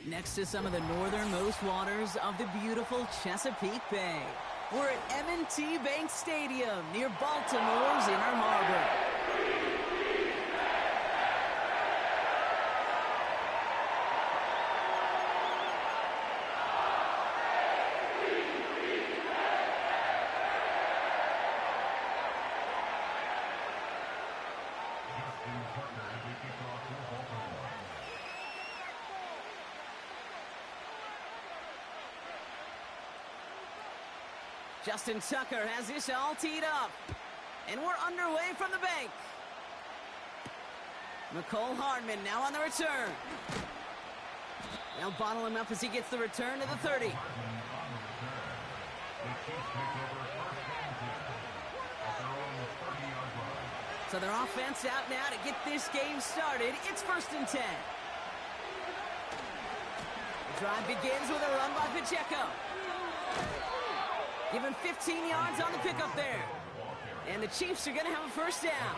Next to some of the northernmost waters of the beautiful Chesapeake Bay, we're at M&T Bank Stadium near Baltimore's Inner Harbor. Justin Tucker has this all teed up. And we're underway from the bank. McCole Hardman now on the return. They'll bottle him up as he gets the return to the 30. So their offense out now to get this game started. It's 1st and 10. The drive begins with a run by Pacheco. Give him 15 yards on the pickup there. And the Chiefs are going to have a first down.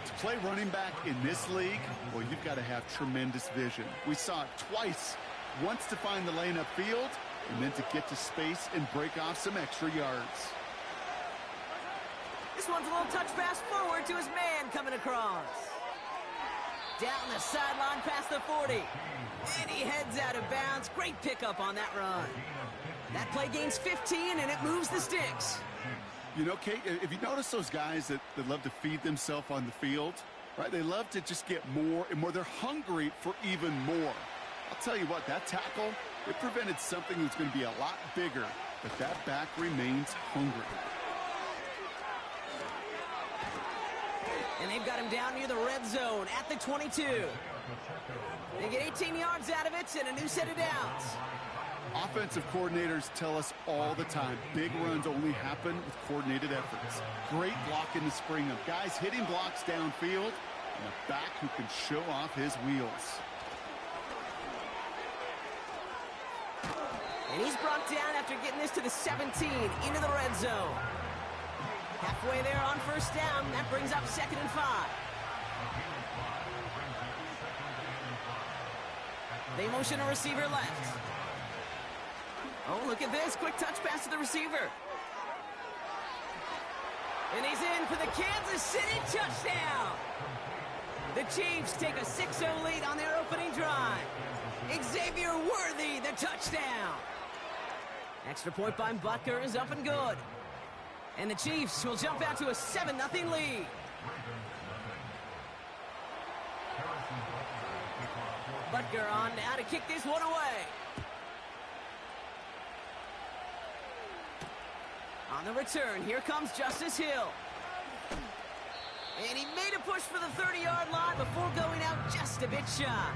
To play running back in this league, well, you've got to have tremendous vision. We saw it twice. Once to find the lane upfield, and then to get to space and break off some extra yards. This one's a little touch pass forward to his man coming across. Down the sideline past the 40. And he heads out of bounds. Great pickup on that run. That play gains 15, and it moves the sticks. You know, Kate, if you notice those guys that love to feed themselves on the field, right? They love to just get more and more. They're hungry for even more. I'll tell you what, that tackle, it prevented something that's going to be a lot bigger, but that back remains hungry. And they've got him down near the red zone at the 22. They get 18 yards out of it and a new set of downs. Offensive coordinators tell us all the time, big runs only happen with coordinated efforts. Great block in the spring of guys hitting blocks downfield and a back who can show off his wheels. And he's brought down after getting this to the 17 into the red zone. Halfway there on first down, that brings up 2nd and 5. They motion a receiver left. Oh, look at this. Quick touch pass to the receiver. And he's in for the Kansas City touchdown. The Chiefs take a 6-0 lead on their opening drive. Xavier Worthy, the touchdown. Extra point by Butker is up and good. And the Chiefs will jump out to a 7-0 lead. Butker on now to kick this one away. On the return, here comes Justice Hill. And he made a push for the 30-yard line before going out just a bit shy.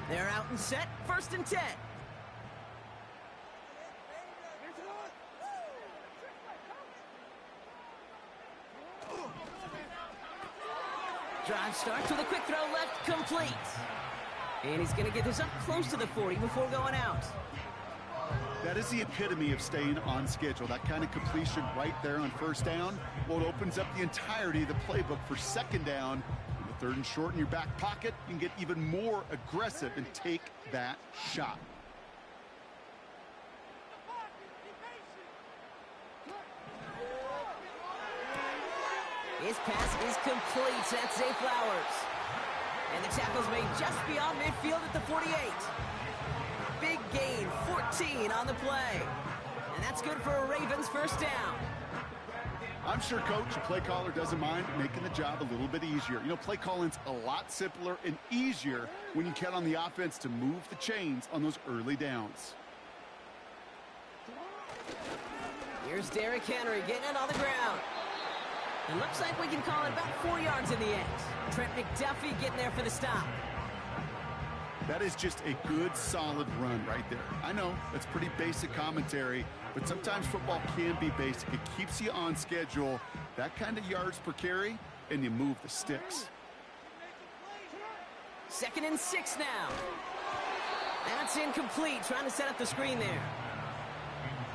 They're out and set, 1st and 10. Drive starts with a quick throw left, complete. And he's going to get this up close to the 40 before going out. That is the epitome of staying on schedule. That kind of completion right there on first down. Well, it opens up the entirety of the playbook for 2nd down. In the 3rd and short in your back pocket, you can get even more aggressive and take that shot. His pass is complete. That's Zay Flowers. And the tackle's made just beyond midfield at the 48. Big gain, 14 on the play. And that's good for a Ravens first down. I'm sure, Coach, a play caller doesn't mind making the job a little bit easier. You know, play calling's a lot simpler and easier when you count on the offense to move the chains on those early downs. Here's Derrick Henry getting it on the ground. It looks like we can call it about 4 yards in the end. Trent McDuffie getting there for the stop. That is just a good, solid run right there. I know, that's pretty basic commentary, but sometimes football can be basic. It keeps you on schedule, that kind of yards per carry, and you move the sticks. 2nd and 6 now. That's incomplete, trying to set up the screen there.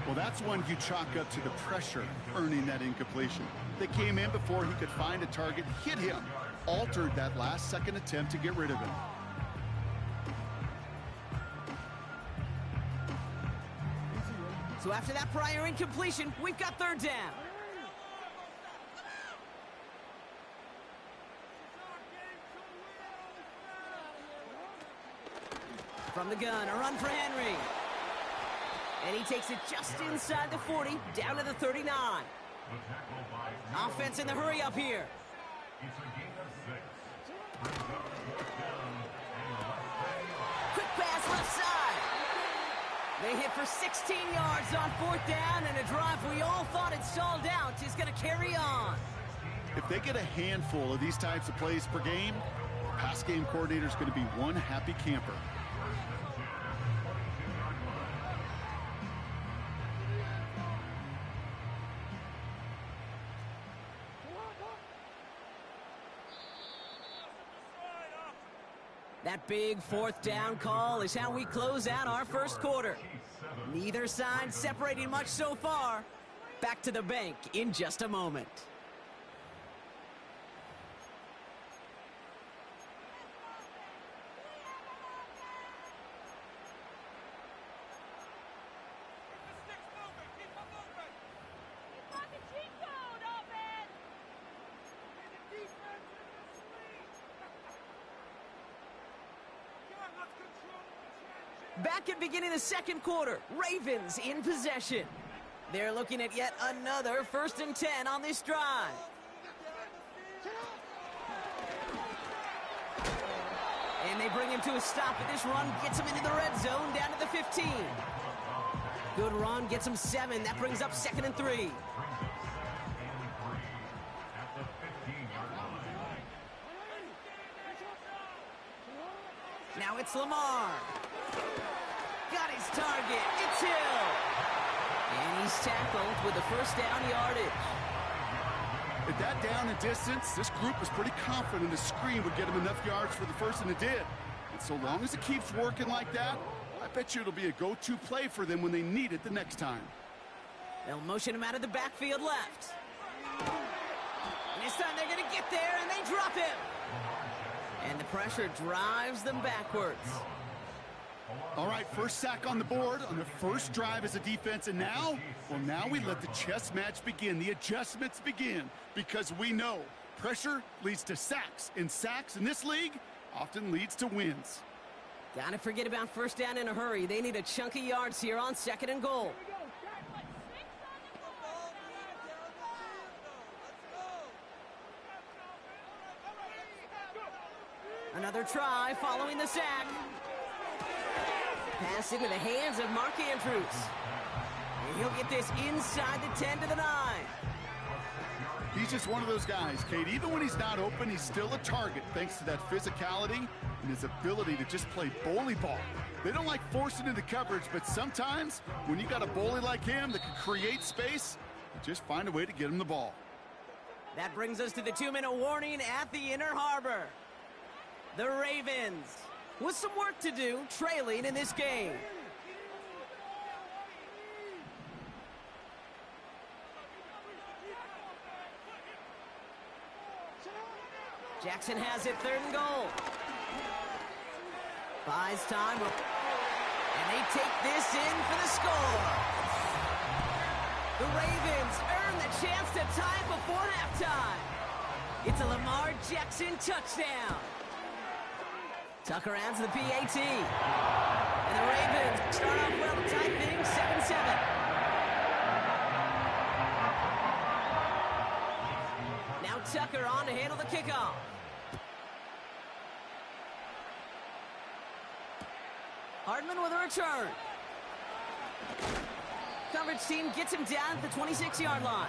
Well, that's one you chalk up to the pressure earning that incompletion. They came in before he could find a target, hit him, altered that last-second attempt to get rid of him. So after that prior incompletion, we've got third down. From the gun, a run for Henry. And he takes it just inside the 40, down to the 39. Offense in the hurry up here. Quick pass left side. They hit for 16 yards on fourth down, and a drive we all thought had stalled out is going to carry on. If they get a handful of these types of plays per game, the pass game coordinator is going to be one happy camper. That big fourth down call is how we close out our first quarter. Neither side separating much so far. Back to the bank in just a moment. Back at beginning of the second quarter, Ravens in possession. They're looking at yet another 1st and 10 on this drive. And they bring him to a stop, and this run gets him into the red zone down to the 15. Good run, gets him 7. That brings up 2nd and 3. Now it's Lamar. Got his target. It's Hill. And he's tackled with the first down yardage. At that down and distance, this group was pretty confident the screen would get him enough yards for the first, and it did. And so long as it keeps working like that, I bet you it'll be a go-to play for them when they need it the next time. They'll motion him out of the backfield left. And this time they're going to get there, and they drop him. And the pressure drives them backwards. All right, first sack on the board on the first drive as a defense, and now, well, now we let the chess match begin. The adjustments begin, because we know pressure leads to sacks, and sacks in this league often leads to wins. Gotta forget about first down in a hurry. They need a chunk of yards here on 2nd and goal. Another try following the sack. Pass into the hands of Mark Andrews. And he'll get this inside the 10 to the 9. He's just one of those guys, Kate. Even when he's not open, he's still a target thanks to that physicality and his ability to just play bully ball. They don't like forcing into coverage, but sometimes when you got a bully like him that can create space, you just find a way to get him the ball. That brings us to the 2-minute warning at the Inner Harbor. The Ravens with some work to do, trailing in this game. Jackson has it, 3rd and goal. Buys time, and they take this in for the score. The Ravens earn the chance to tie before halftime. It's a Lamar Jackson touchdown. Tucker adds the PAT. And the Ravens start off well to tie things 7-7. Now Tucker on to handle the kickoff. Hardman with a return. Coverage team gets him down at the 26-yard line.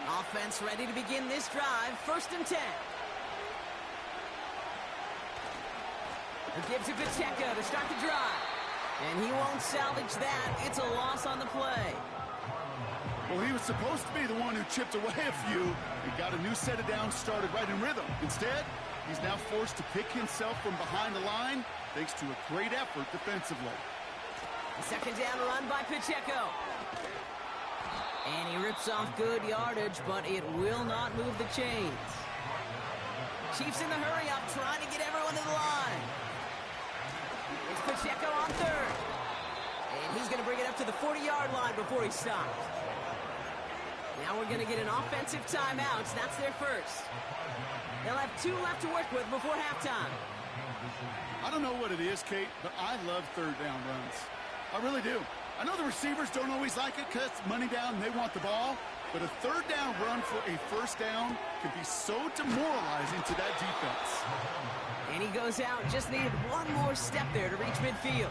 Offense ready to begin this drive. 1st and 10. It gives it to Pacheco to start the drive. And he won't salvage that. It's a loss on the play. Well, he was supposed to be the one who chipped away a few and got a new set of downs started right in rhythm. Instead, he's now forced to pick himself from behind the line thanks to a great effort defensively. A second down run by Pacheco. And he rips off good yardage, but it will not move the chains. Chiefs in the hurry up, trying to get everyone to the line. It's Pacheco on third. And he's going to bring it up to the 40-yard line before he stops. Now we're going to get an offensive timeout. That's their first. They'll have 2 left to work with before halftime. I don't know what it is, Kate, but I love third down runs. I really do. I know the receivers don't always like it because it's money down and they want the ball, but a third down run for a first down can be so demoralizing to that defense. And he goes out, just needed one more step there to reach midfield.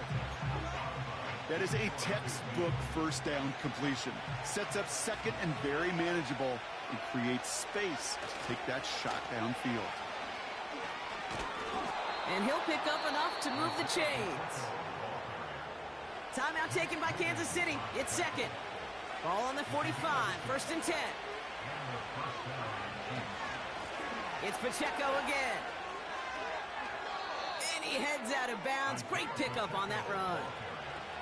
That is a textbook first down completion. Sets up second and very manageable and creates space to take that shot downfield. And he'll pick up enough to move the chains. Timeout taken by Kansas City. It's second. Ball on the 45, first and 10. It's Pacheco again. And he heads out of bounds. Great pickup on that run.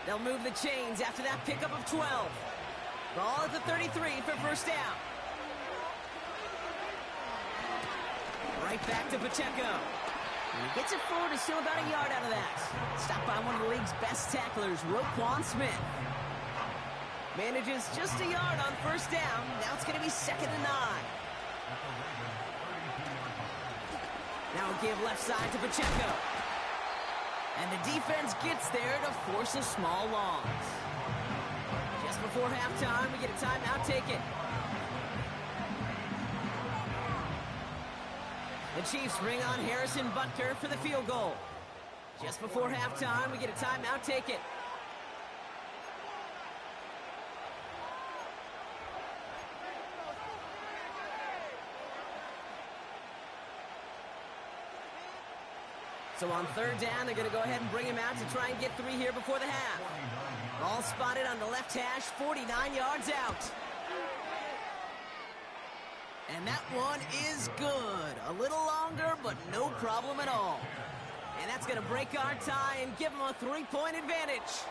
They'll move the chains after that pickup of 12. Ball at the 33 for first down. Right back to Pacheco. And he gets it forward, is still about a yard out of that. Stopped by one of the league's best tacklers, Roquan Smith. Manages just a yard on first down. Now it's going to be second and 9. Now a give left side to Pacheco. And the defense gets there to force a small loss. Just before halftime, we get a timeout taken. The Chiefs bring on Harrison Butker for the field goal. Just before halftime, we get a timeout taken. So on third down, they're going to go ahead and bring him out to try and get 3 here before the half. Ball spotted on the left hash, 49 yards out. And that one is good. A little longer, but no problem at all. And that's going to break our tie and give him a 3-point advantage.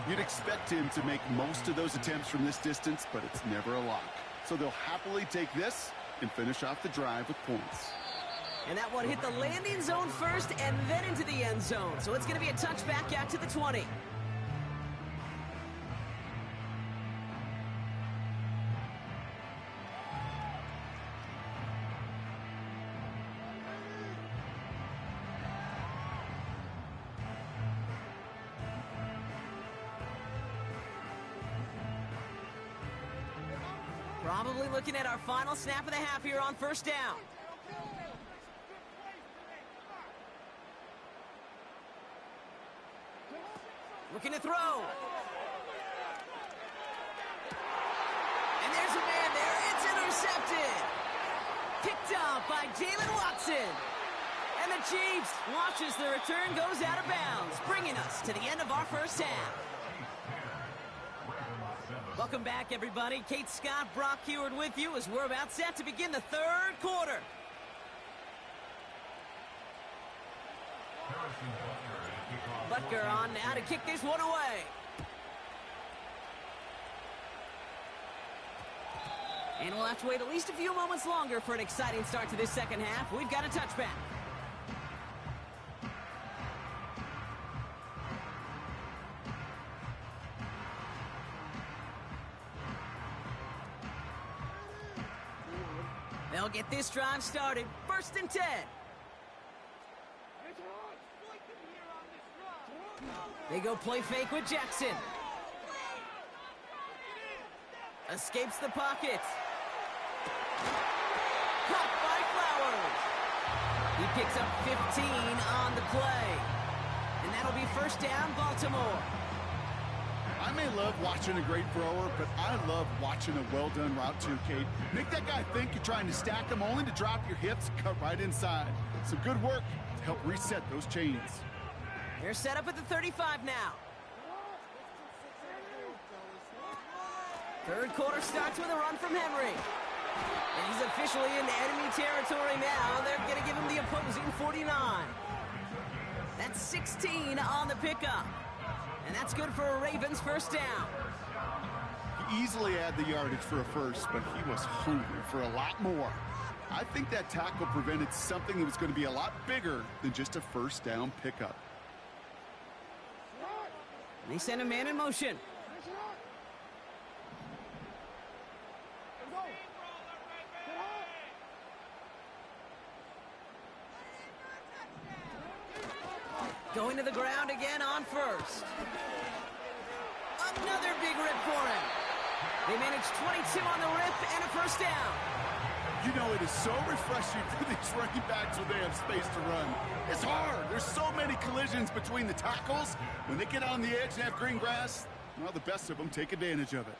You'd expect him to make most of those attempts from this distance, but it's never a lock. So they'll happily take this and finish off the drive with points. And that one hit the landing zone first and then into the end zone. So it's going to be a touchback out to the 20. Probably looking at our final snap of the half here on first down. Looking to throw. And there's a man there. It's intercepted. Picked up by Jalen Watson. And the Chiefs watches the return goes out of bounds, bringing us to the end of our first half. Welcome back, everybody. Kate Scott, Brock Heward with you as we're about set to begin the third quarter. Butker on now to kick this one away. And we'll have to wait at least a few moments longer for an exciting start to this second half. We've got a touchback. They'll get this drive started. First and 10. They go play fake with Jackson. Escapes the pocket. Caught by Flowers. He picks up 15 on the play. And that'll be first down, Baltimore. I may love watching a great thrower, but I love watching a well-done route too, Kate. Make that guy think you're trying to stack him only to drop your hips, cut right inside. Some good work to help reset those chains. They're set up at the 35 now. Third quarter starts with a run from Henry. And he's officially in enemy territory now. They're going to give him the opposing 49. That's 16 on the pickup. And that's good for a Ravens first down. He easily had the yardage for a first, but he was hungry for a lot more. I think that tackle prevented something that was going to be a lot bigger than just a first down pickup. And they send a man in motion. Going to the ground again on first. Another big rip for him. They managed 22 on the rip and a first down. You know, it is so refreshing for these running backs when they have space to run. It's hard. There's so many collisions between the tackles. When they get on the edge and have green grass, well, the best of them take advantage of it.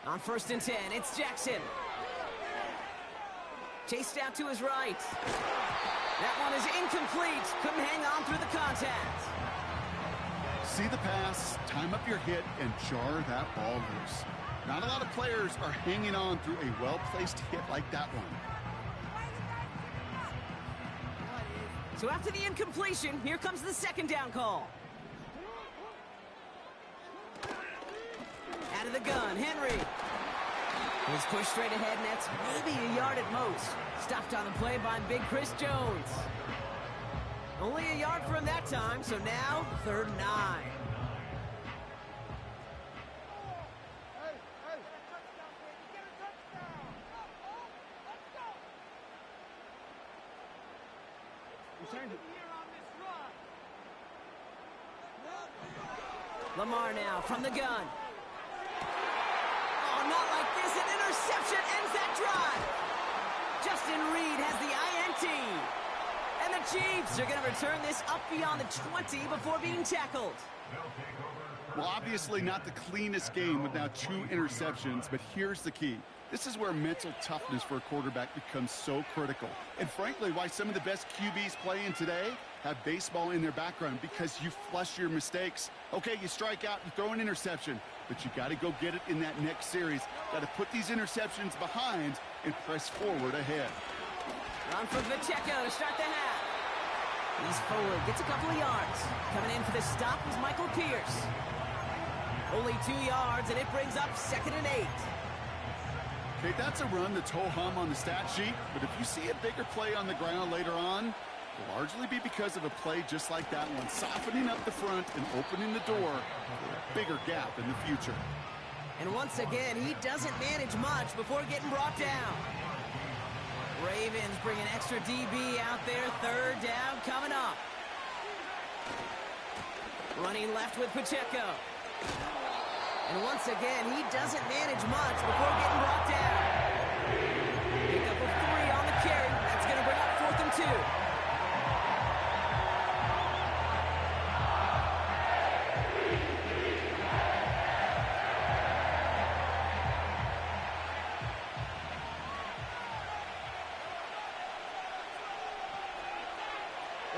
On 1st and 10, it's Jackson. Chased out to his right. That one is incomplete. Couldn't hang on through the contact. See the pass, time up your hit, and jar that ball loose. Not a lot of players are hanging on through a well-placed hit like that one. So after the incompletion, here comes the second down call. Out of the gun, Henry. He's pushed straight ahead, and that's maybe a yard at most. Stopped on the play by Big Chris Jones. Only a yard for him that time, so now 3rd and 9. Lamar now from the gun. Oh, not like this. An interception ends that drive. Justin Reed has the INT. And the Chiefs are going to return this up beyond the 20 before being tackled. Well, obviously not the cleanest game with now 2 interceptions, but here's the key. This is where mental toughness for a quarterback becomes so critical. And frankly, why some of the best QBs playing today have baseball in their background, because you flush your mistakes. Okay, you strike out, you throw an interception, but you got to go get it in that next series. Got to put these interceptions behind and press forward ahead. Run from Pacheco to start the half. He's forward, gets a couple of yards. Coming in for the stop was Michael Pierce. Only 2 yards, and it brings up 2nd and 8. Okay, that's a run that's ho-hum on the stat sheet, but if you see a bigger play on the ground later on, it'll largely be because of a play just like that one, softening up the front and opening the door for a bigger gap in the future. And once again, he doesn't manage much before getting brought down. Ravens bring an extra DB out there. 3rd down coming up. Running left with Pacheco. And once again, he doesn't manage much before getting brought down. Pick up of 3 on the carry. That's going to bring up 4th and 2.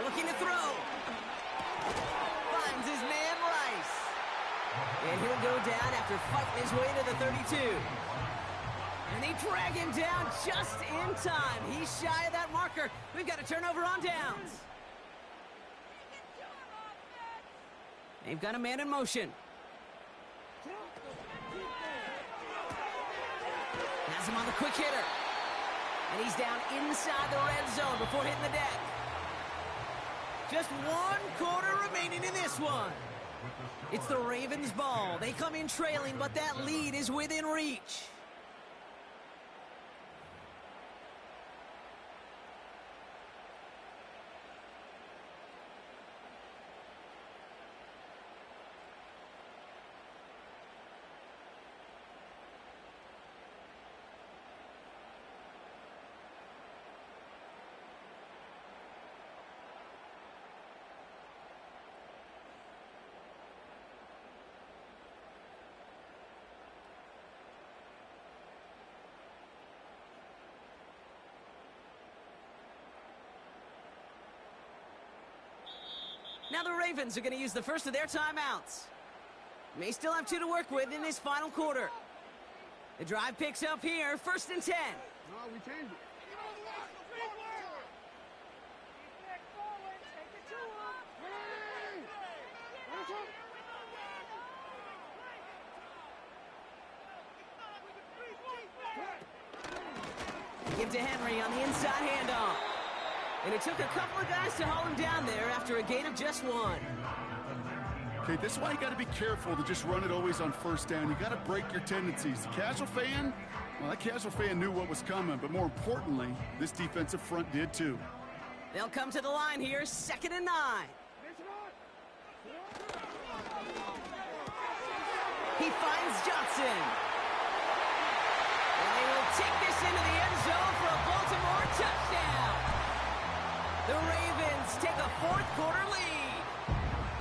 Looking to throw. Finds his man Rice. And he'll go down after fighting his way to the 32. And they drag him down just in time. He's shy of that marker. We've got a turnover on downs. They've got a man in motion. Has him on the quick hitter. And he's down inside the red zone before hitting the deck. Just 1 quarter remaining in this one. It's the Ravens' ball. They come in trailing, but that lead is within reach. Now the Ravens are going to use the first of their timeouts. May still have 2 to work with in this final quarter. The drive picks up here, 1st and 10. No, we changed it. Give to Henry on the inside handoff. And it took a couple of guys to haul him down there after a gain of just 1. Okay, this is why you got to be careful to just run it always on 1st down. You got to break your tendencies. The casual fan, well, that casual fan knew what was coming, but more importantly, this defensive front did too. They'll come to the line here, 2nd and 9. He finds Johnson. And they will take this into the end zone for a Baltimore touchdown. The Ravens take a 4th quarter lead.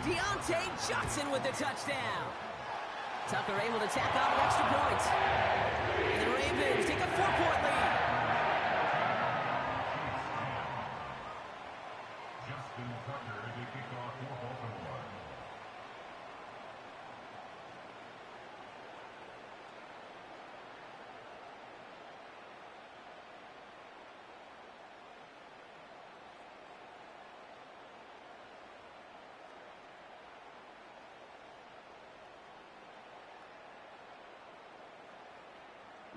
Deontay Johnson with the touchdown. Tucker able to tack on an extra point. And the Ravens take a 4-point lead.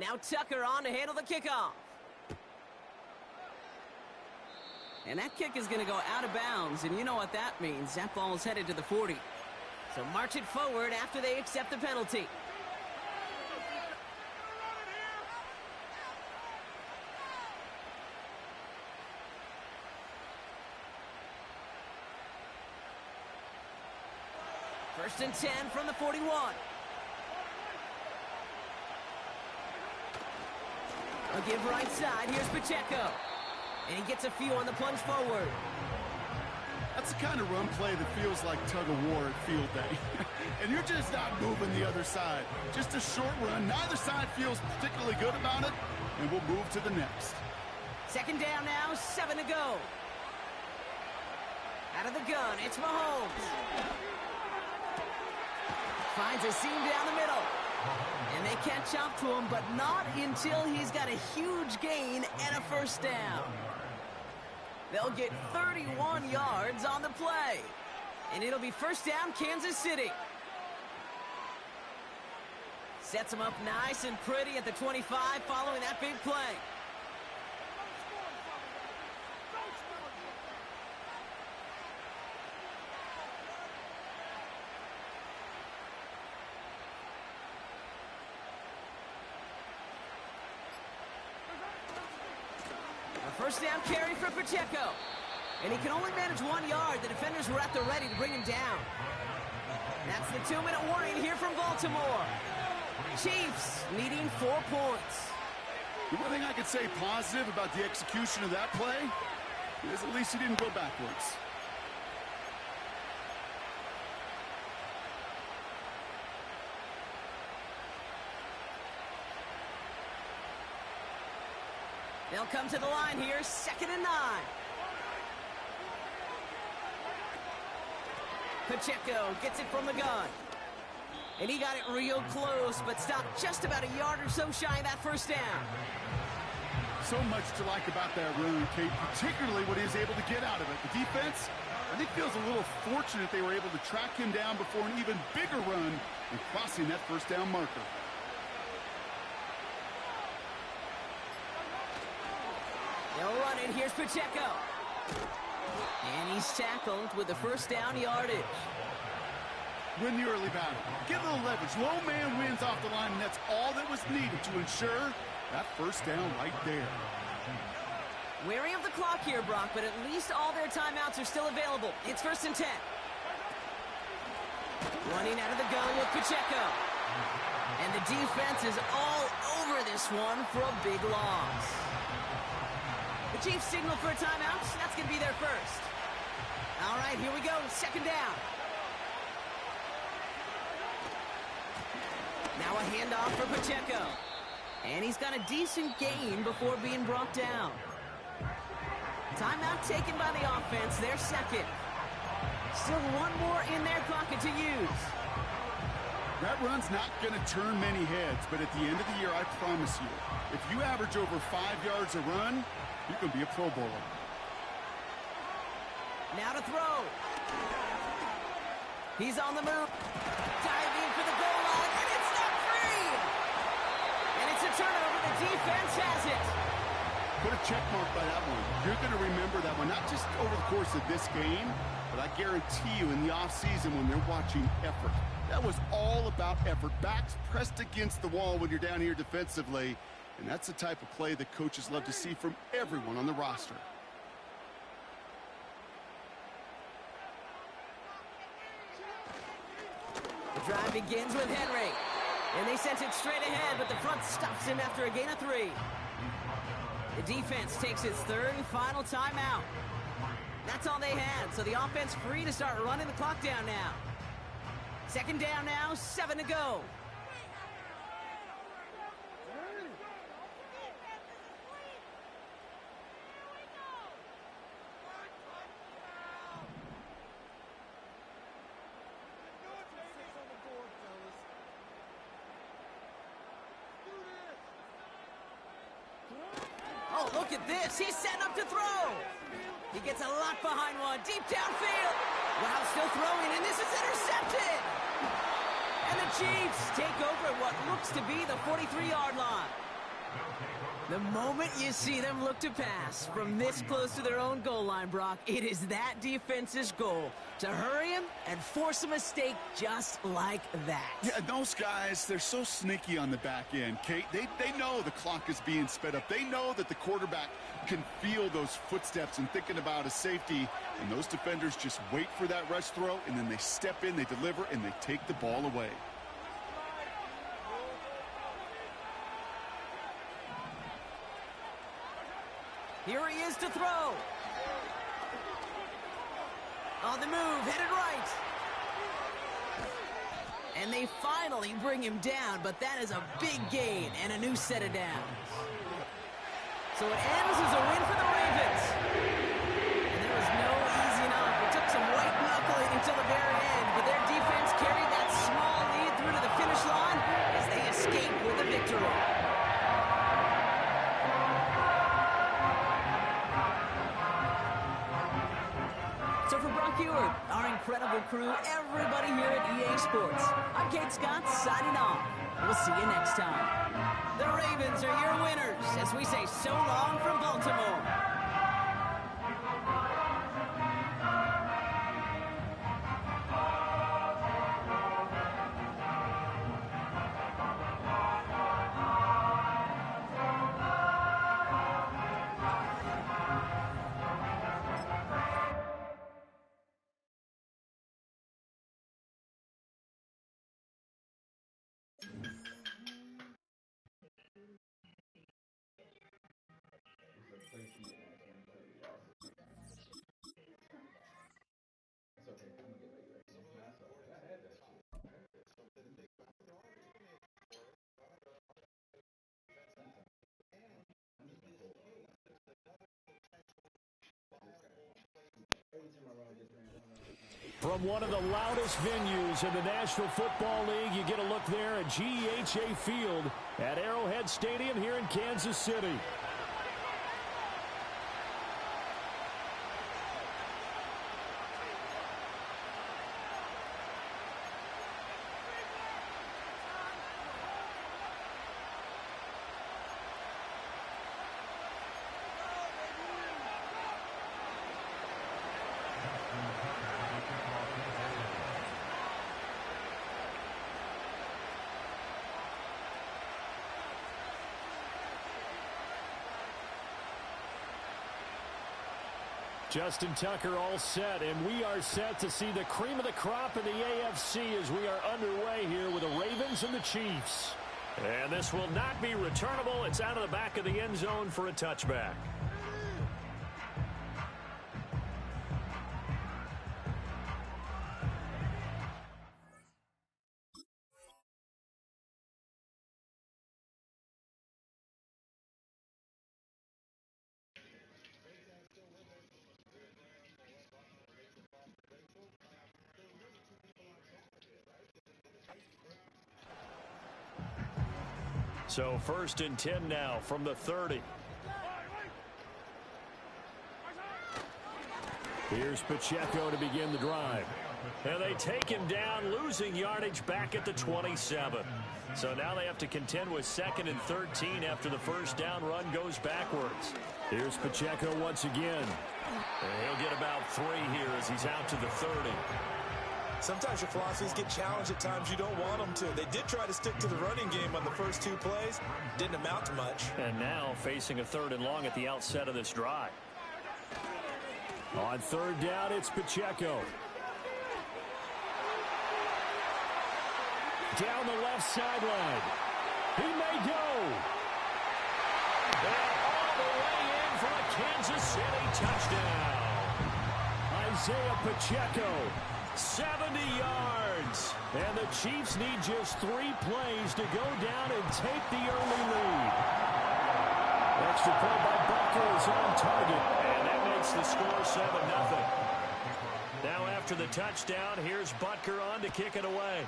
Now Tucker on to handle the kickoff. And that kick is going to go out of bounds, and you know what that means. That ball is headed to the 40. So march it forward after they accept the penalty. First and 10 from the 41. A give right side. Here's Pacheco. And he gets a few on the plunge forward. That's the kind of run play that feels like tug-of-war at field day. And you're just not moving the other side. Just a short run. Neither side feels particularly good about it. And we'll move to the next. 2nd down now, 7 to go. Out of the gun, it's Mahomes. Finds a seam down the middle. And they catch up to him, but not until he's got a huge gain and a 1st down. They'll get 31 yards on the play. And it'll be 1st down, Kansas City. Sets him up nice and pretty at the 25 following that big play. First down carry for Pacheco. And he can only manage 1 yard. The defenders were at the ready to bring him down. That's the 2-minute warning here from Baltimore. Chiefs needing 4 points. The one thing I could say positive about the execution of that play is at least he didn't go backwards. They'll come to the line here, 2nd and 9. Pacheco gets it from the gun. And he got it real close, but stopped just about a yard or so shy of that 1st down. So much to like about that run, Kate, particularly what he was able to get out of it. The defense, I think, feels a little fortunate they were able to track him down before an even bigger run and crossing that 1st down marker. They'll run it. Here's Pacheco. And he's tackled with the 1st down yardage. Win the early battle. Get a little leverage. Low man wins off the line, and that's all that was needed to ensure that 1st down right there. Wary of the clock here, Brock, but at least all their timeouts are still available. It's 1st and 10. Running out of the gun with Pacheco. And the defense is all over this one for a big loss. The Chiefs signal for a timeout. That's going to be their first. All right, here we go. 2nd down. Now a handoff for Pacheco. And he's got a decent gain before being brought down. Timeout taken by the offense. Their 2nd. Still one more in their pocket to use. That run's not going to turn many heads, but at the end of the year, I promise you, if you average over 5 yards a run, you can be a Pro Bowler. Now to throw. He's on the move. Diving for the goal line, and it's not free. And it's a turnover. The defense has it. Put a check mark by that one. You're going to remember that one, not just over the course of this game, but I guarantee you in the offseason when they're watching effort. That was all about effort. Backs pressed against the wall when you're down here defensively, and that's the type of play that coaches love to see from everyone on the roster. The drive begins with Henry. And they sent it straight ahead, but the front stops him after a gain of 3. The defense takes its third and final timeout. That's all they had, so the offense free to start running the clock down now. Second down now, 7 to go. Oh, look at this. He's setting up to throw. He gets a lot behind one. Deep downfield. Wow, still throwing, and this is intercepted. And the Chiefs take over at what looks to be the 43-yard line. The moment you see them look to pass from this close to their own goal line, Brock, it is that defense's goal to hurry him and force a mistake just like that. Yeah, those guys, they're so sneaky on the back end, Kate. They know the clock is being sped up. They know that the quarterback can feel those footsteps and thinking about a safety, and those defenders just wait for that rush throw, and then they step in, they deliver, and they take the ball away. Here he is to throw. On the move, headed right. And they finally bring him down, but that is a big gain and a new set of downs. So it ends as a win for the Ravens. And there was no easing up. It took some white knuckling until the very end, but their defense carried that small lead through to the finish line as they escape with a victory. So for Brock Ewart, our incredible crew, everybody here at EA Sports, I'm Kate Scott signing off. We'll see you next time. The Ravens are your winners as we say so long from Baltimore. From one of the loudest venues in the National Football League, you get a look there at GEHA Field at Arrowhead Stadium here in Kansas City. Justin Tucker all set, and we are set to see the cream of the crop in the AFC as we are underway here with the Ravens and the Chiefs. And this will not be returnable. It's out of the back of the end zone for a touchback. So 1st and 10 now from the 30. Here's Pacheco to begin the drive. And they take him down, losing yardage back at the 27. So now they have to contend with 2nd and 13 after the first down run goes backwards. Here's Pacheco once again. And he'll get about 3 here as he's out to the 30. Sometimes your philosophies get challenged at times you don't want them to. They did try to stick to the running game on the first 2 plays. Didn't amount to much. And now facing a 3rd and long at the outset of this drive. On 3rd down, it's Pacheco. Down the left sideline. He may go. And all the way in for a Kansas City touchdown. Isaiah Pacheco, 70 yards. And the Chiefs need just 3 plays to go down and take the early lead. Extra point by Butker is on target. And that makes the score 7-0. Now after the touchdown, here's Butker on to kick it away.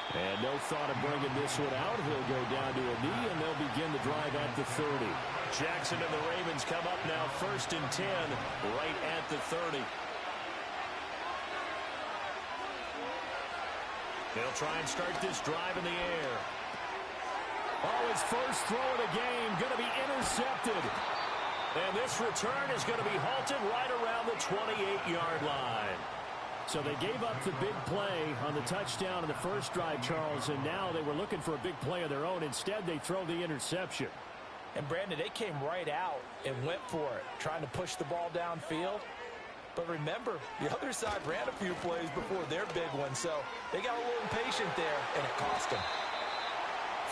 And no thought of bringing this one out. He'll go down to a knee, and they'll begin the drive at the 30. Jackson and the Ravens come up now 1st and 10 right at the 30. They'll try and start this drive in the air. Oh, his first throw of the game going to be intercepted. And this return is going to be halted right around the 28-yard line. So they gave up the big play on the touchdown in the first drive, Charles, and now they were looking for a big play of their own. Instead, they throw the interception. And, Brandon, they came right out and went for it, trying to push the ball downfield. But remember, the other side ran a few plays before their big one, so they got a little impatient there, and it cost them.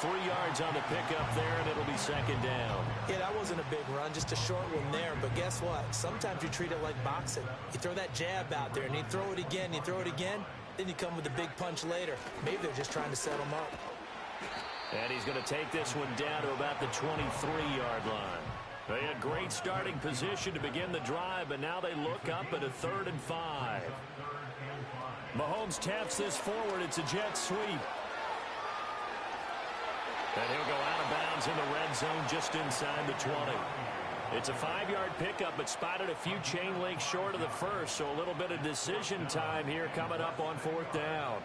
3 yards on the pickup there, and it'll be 2nd down. Yeah, that wasn't a big run, just a short one there. But guess what? Sometimes you treat it like boxing. You throw that jab out there, and you throw it again, you throw it again, then you come with a big punch later. Maybe they're just trying to set them up. And he's going to take this one down to about the 23-yard line. They had great starting position to begin the drive, but now they look up at a 3rd and 5. Mahomes taps this forward. It's a jet sweep. And he'll go out of bounds in the red zone just inside the 20. It's a 5-yard pickup, but spotted a few chain links short of the first, so a little bit of decision time here coming up on 4th down.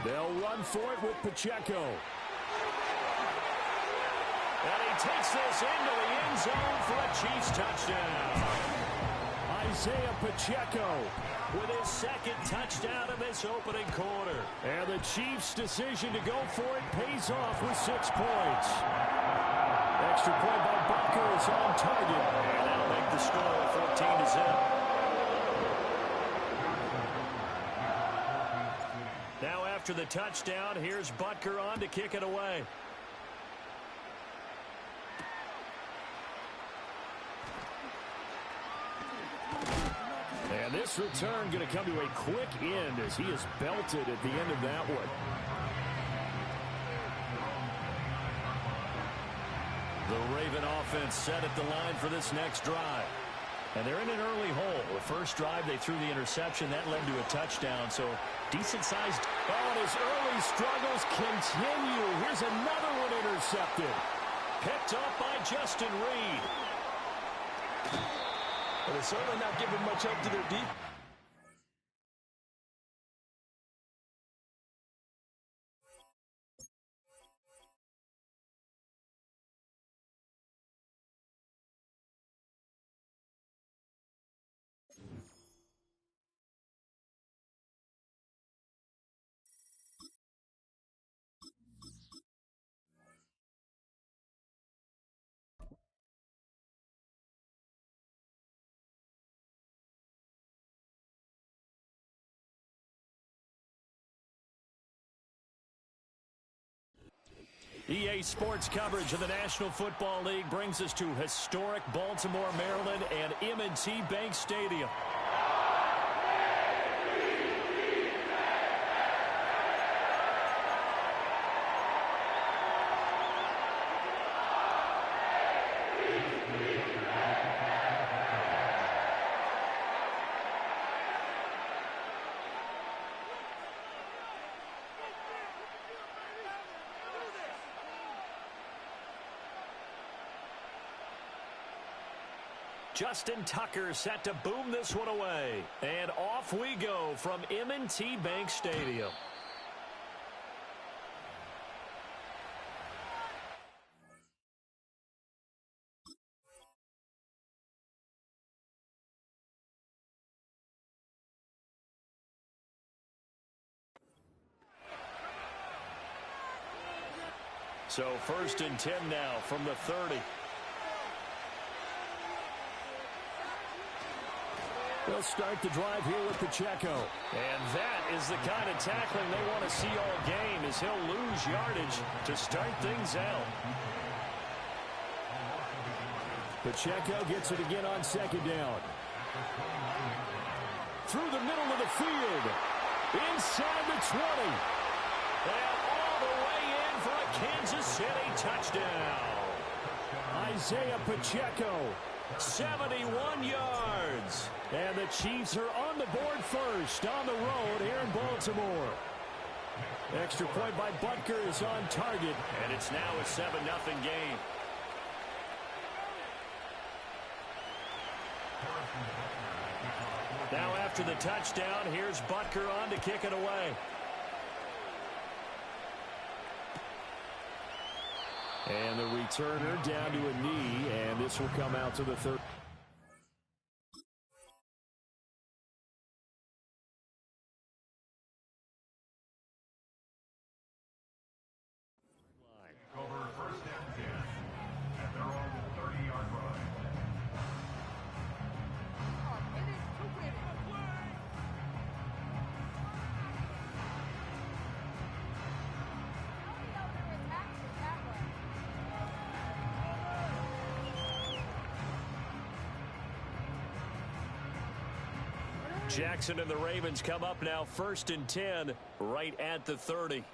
They'll run for it with Pacheco. And he takes this into the end zone for a Chiefs touchdown. Isaiah Pacheco with his 2nd touchdown in this opening quarter. And the Chiefs' decision to go for it pays off with 6 points. Extra point by Butker is on target. And that'll make the score 14-0. Now after the touchdown, here's Butker on to kick it away. And this return going to come to a quick end as he is belted at the end of that one. The Raven offense set at the line for this next drive. And they're in an early hole. The first drive, they threw the interception. That led to a touchdown. So decent-sized. Oh, and his early struggles continue. Here's another one intercepted. Picked up by Justin Reed. But they're certainly not giving much help to their defense. EA Sports coverage of the National Football League brings us to historic Baltimore, Maryland, and M&T Bank Stadium. Justin Tucker set to boom this one away. And off we go from M&T Bank Stadium. So 1st and 10 now from the 30. They'll start the drive here with Pacheco. And that is the kind of tackling they want to see all game, as he'll lose yardage to start things out. Pacheco gets it again on 2nd down. Through the middle of the field. Inside the 20. And all the way in for a Kansas City touchdown. Isaiah Pacheco, 71 yards. And the Chiefs are on the board first on the road here in Baltimore. Extra point by Butker is on target. And it's now a 7-0 game. Now after the touchdown, here's Butker on to kick it away. And the returner down to a knee, and this will come out to the 3rd. Over 1st and 10 at their own 30-yard line. Jackson and the Ravens come up now 1st and 10 right at the 30.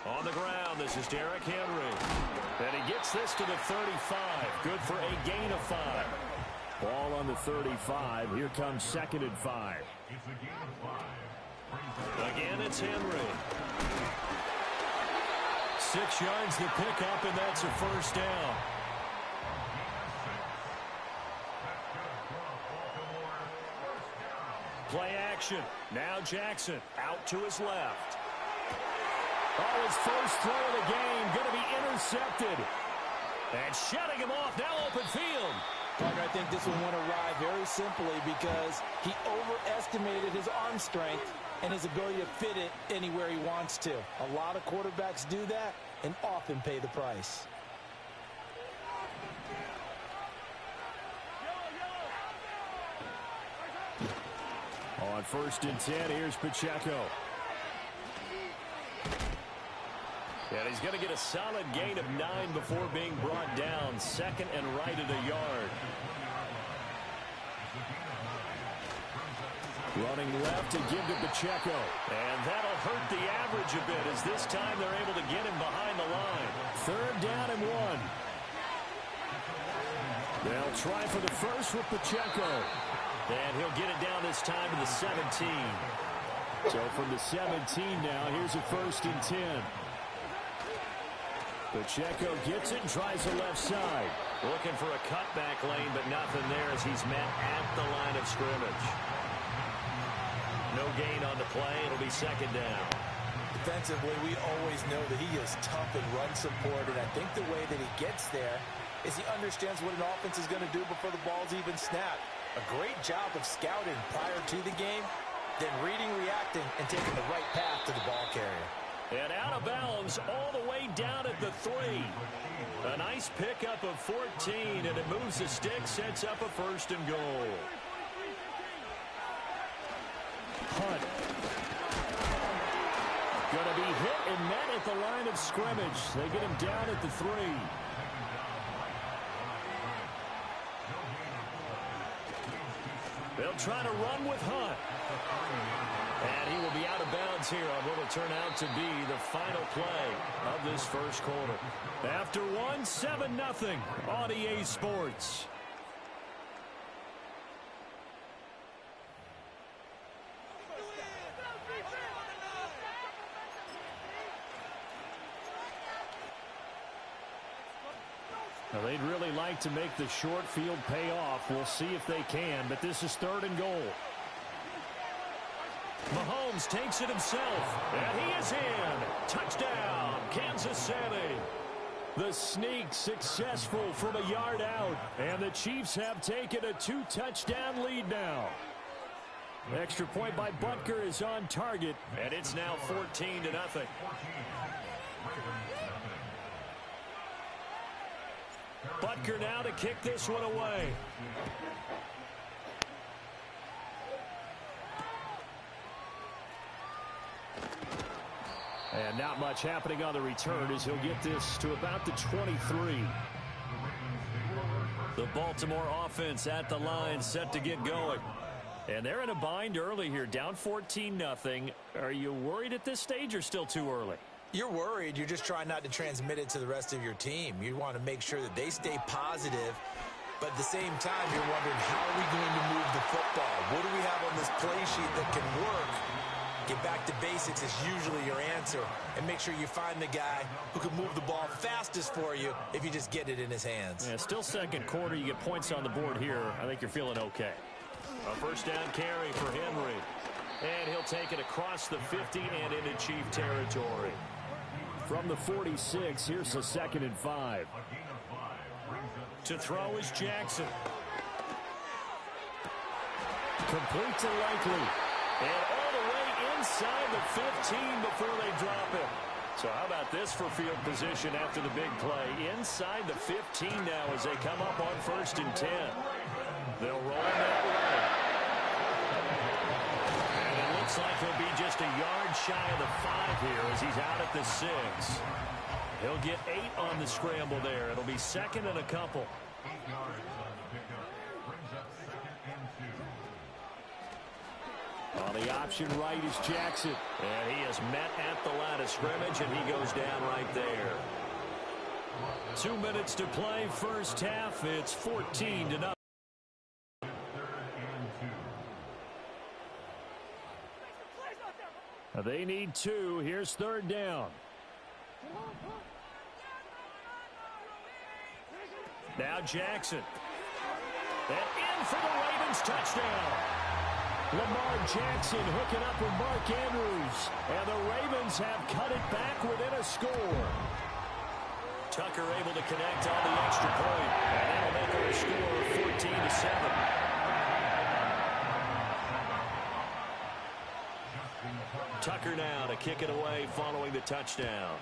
On the ground, this is Derrick Henry. And he gets this to the 35. Good for a gain of 5. Ball on the 35. Here comes 2nd and 5. It's a gain of 5. Again, it's Henry. 6 yards the pickup, and that's a 1st down. Play action. Now Jackson out to his left. Oh, his first throw of the game going to be intercepted. And shutting him off, now open field. Parker, I think this one went awry very simply because he overestimated his arm strength and his ability to fit it anywhere he wants to. A lot of quarterbacks do that and often pay the price. On 1st and 10, here's Pacheco. And he's going to get a solid gain of 9 before being brought down. 2nd and right at a yard. Running left to give to Pacheco. And that'll hurt the average a bit, as this time they're able to get him behind the line. 3rd down and 1. They'll try for the first with Pacheco. And he'll get it down this time to the 17. So from the 17 now, here's a 1st and 10. Pacheco gets it and tries the left side. Looking for a cutback lane, but nothing there as he's met at the line of scrimmage. No gain on the play. It'll be 2nd down. Defensively, we always know that he is tough in run support, and I think the way that he gets there is he understands what an offense is going to do before the ball's even snapped. A great job of scouting prior to the game, then reading, reacting, and taking the right path to the ball carrier. And out of bounds all the way down at the 3. A nice pickup of 14, and it moves the stick, sets up a 1st and goal. Hunt. Going to be hit and met at the line of scrimmage. They get him down at the 3. They'll try to run with Hunt. And he will be out of bounds here on what will turn out to be the final play of this 1st quarter. After 1, 7-0 on EA Sports. Now, they'd really like to make the short field pay off. We'll see if they can, but this is 3rd and goal. Mahomes takes it himself, and he is in. Touchdown, Kansas City. The sneak successful from a yard out, and the Chiefs have taken a 2-touchdown lead now. Extra point by Butker is on target, and it's now 14-0. Butker now to kick this one away. And not much happening on the return as he'll get this to about the 23. The Baltimore offense at the line set to get going. And they're in a bind early here, down 14-0. Are you worried at this stage or still too early? You're worried. You're just trying not to transmit it to the rest of your team. You want to make sure that they stay positive, but at the same time, you're wondering, how are we going to move the football? What do we have on this play sheet that can work? Get back to basics is usually your answer, and make sure you find the guy who can move the ball fastest for you if you just get it in his hands. Yeah, still second quarter. You get points on the board here. I think you're feeling okay. A first down carry for Henry. And he'll take it across the 50 and into Chief territory. From the 46, here's the 2nd and 5. To throw is Jackson. Complete to Likely. And all the way inside the 15 before they drop it. So how about this for field position after the big play? Inside the 15 now as they come up on 1st and 10. They'll roll that way. And it looks like he'll be just a yard shy of the 5 here as he's out at the 6. He'll get 8 on the scramble there. It'll be 2nd and a couple. 8 yards on the pickup. Brings up 2nd and 2. On the option right is Jackson. And he is met at the line of scrimmage, and he goes down right there. 2 minutes to play first half. It's 14-0. They need 2. Here's 3rd down. Now Jackson. And in for the Ravens touchdown. Lamar Jackson hooking up with Mark Andrews. And the Ravens have cut it back within a score. Tucker able to connect on the extra point. And that'll make our score 14-7. Tucker now to kick it away following the touchdown.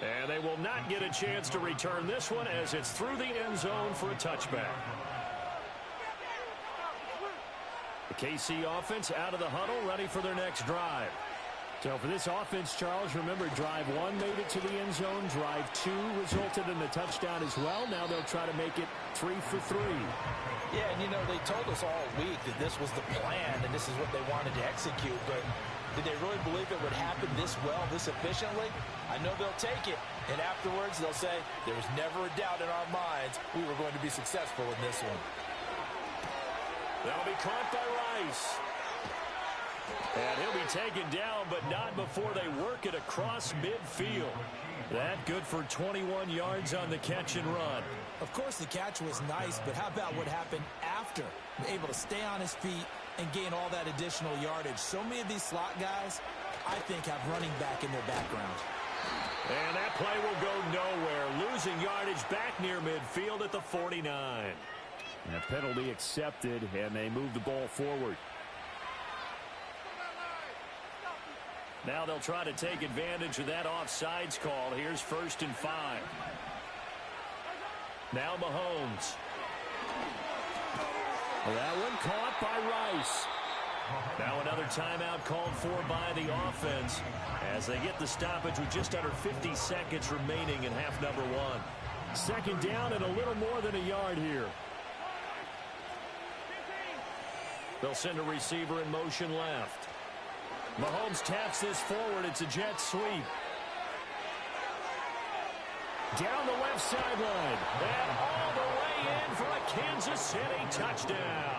And they will not get a chance to return this one as it's through the end zone for a touchback. The KC offense out of the huddle, ready for their next drive. So for this offense, Charles, remember, drive 1 made it to the end zone. Drive 2 resulted in a touchdown as well. Now they'll try to make it 3 for 3. Yeah, and you know, they told us all week that this was the plan and this is what they wanted to execute, but did they really believe it would happen this well, this efficiently? I know they'll take it, and afterwards they'll say, there was never a doubt in our minds we were going to be successful in this one. That'll be caught by Rice. And he'll be taken down, but not before they work it across midfield. That good for 21 yards on the catch and run. Of course, the catch was nice, but how about what happened after? Able to stay on his feet and gain all that additional yardage. So many of these slot guys, I think, have running back in their background. And that play will go nowhere. Losing yardage back near midfield at the 49. And a penalty accepted, and they move the ball forward. Now they'll try to take advantage of that offsides call. Here's 1st and 5. Now Mahomes. That one caught by Rice. Now another timeout called for by the offense as they get the stoppage with just under 50 seconds remaining in half number 1. 2nd down and a little more than a yard here. They'll send a receiver in motion left. Mahomes taps this forward. It's a jet sweep. Down the left sideline. And all the way in for a Kansas City touchdown.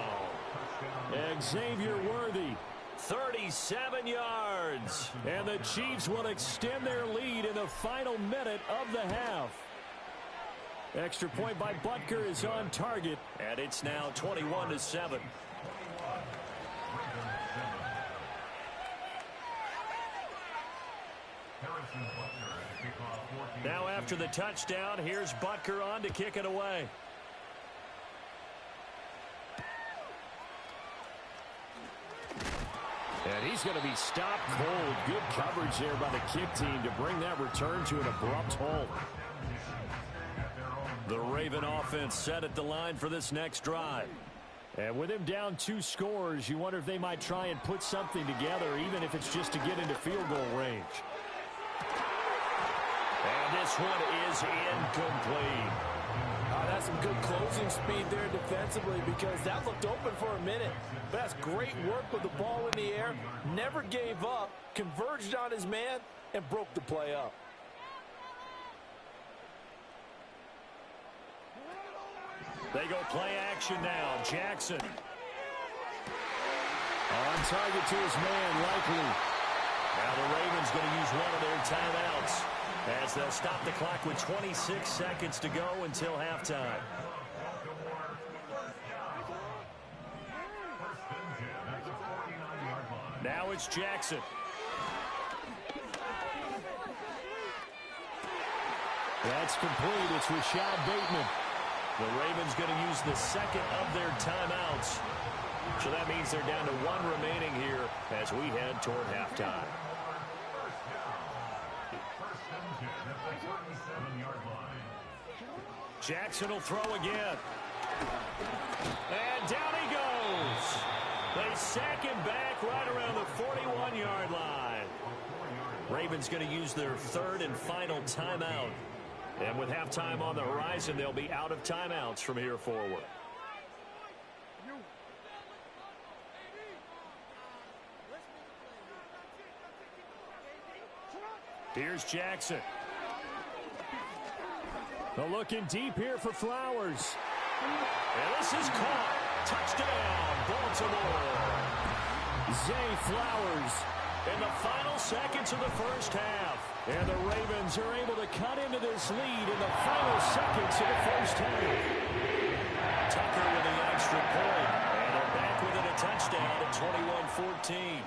Xavier Worthy, 37 yards. And the Chiefs will extend their lead in the final minute of the half. Extra point by Butker is on target, and it's now 21-7. Now after the touchdown, here's Butker on to kick it away. And he's going to be stopped cold. Good coverage there by the kick team to bring that return to an abrupt halt. The Raven offense set at the line for this next drive. And with him down 2 scores, you wonder if they might try and put something together, even if it's just to get into field goal range. And this one is incomplete. That's some good closing speed there defensively, because that looked open for a minute. But that's great work with the ball in the air. Never gave up, converged on his man, and broke the play up. They go play action now. Jackson. On target to his man, Likely. Now the Ravens going to use one of their timeouts as they'll stop the clock with 26 seconds to go until halftime. Now it's Jackson. That's complete. It's Rashad Bateman. The Ravens going to use the second of their timeouts. So that means they're down to 1 remaining here as we head toward halftime. Jackson will throw again. And down he goes. They sack him back right around the 41-yard line. Ravens going to use their third and final timeout. And with halftime on the horizon, they'll be out of timeouts from here forward. Here's Jackson. The looking deep here for Flowers. And this is caught. Touchdown, Baltimore. Zay Flowers in the final seconds of the first half. And the Ravens are able to cut into this lead in the final seconds of the first half. Tucker with the extra point. And they're back within a touchdown at 21-14.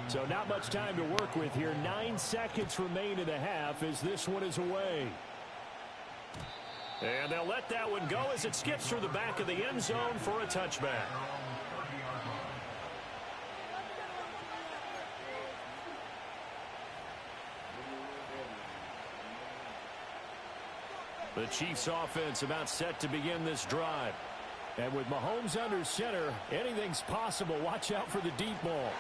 So not much time to work with here. 9 seconds remain in the half as this one is away. And they'll let that one go as it skips through the back of the end zone for a touchback. The Chiefs offense about set to begin this drive. And with Mahomes under center, anything's possible. Watch out for the deep ball.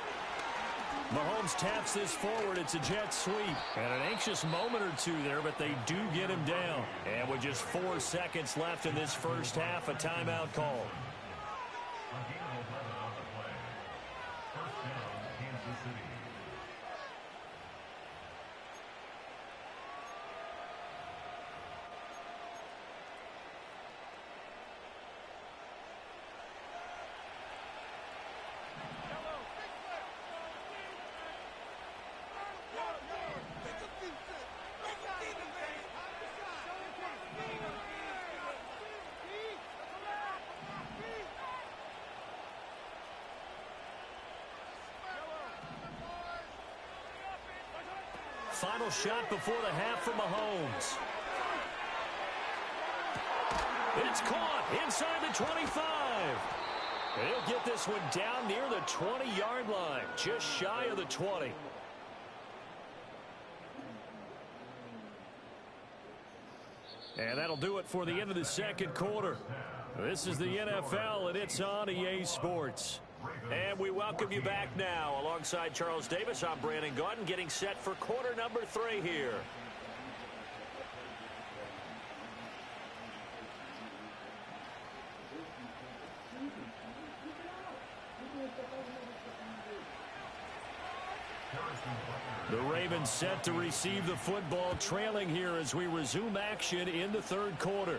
Mahomes taps this forward. It's a jet sweep. And an anxious moment or two there, but they do get him down. And with just 4 seconds left in this first half, a timeout call. Final shot before the half for Mahomes. It's caught inside the 25. He'll get this one down near the 20-yard line, just shy of the 20. And that'll do it for the end of the second quarter. This is the NFL, and it's on EA Sports. And we welcome you back now. Alongside Charles Davis, I'm Brandon Gaudin, getting set for quarter number 3 here. The Ravens set to receive the football, trailing here as we resume action in the third quarter.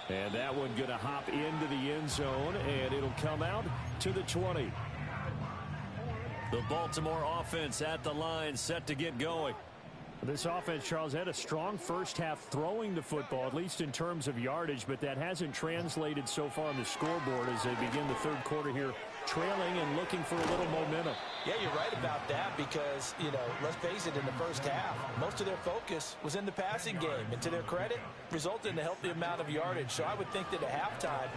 And that one going to hop into the end zone, and it'll come out to the 20. The Baltimore offense at the line, set to get going. This offense, Charles, had a strong first half throwing the football, at least in terms of yardage, but that hasn't translated so far on the scoreboard as they begin the third quarter here, trailing and looking for a little momentum. Yeah, you're right about that because, let's face it, in the first half, most of their focus was in the passing game. And to their credit, resulted in a healthy amount of yardage. So I would think that at halftime,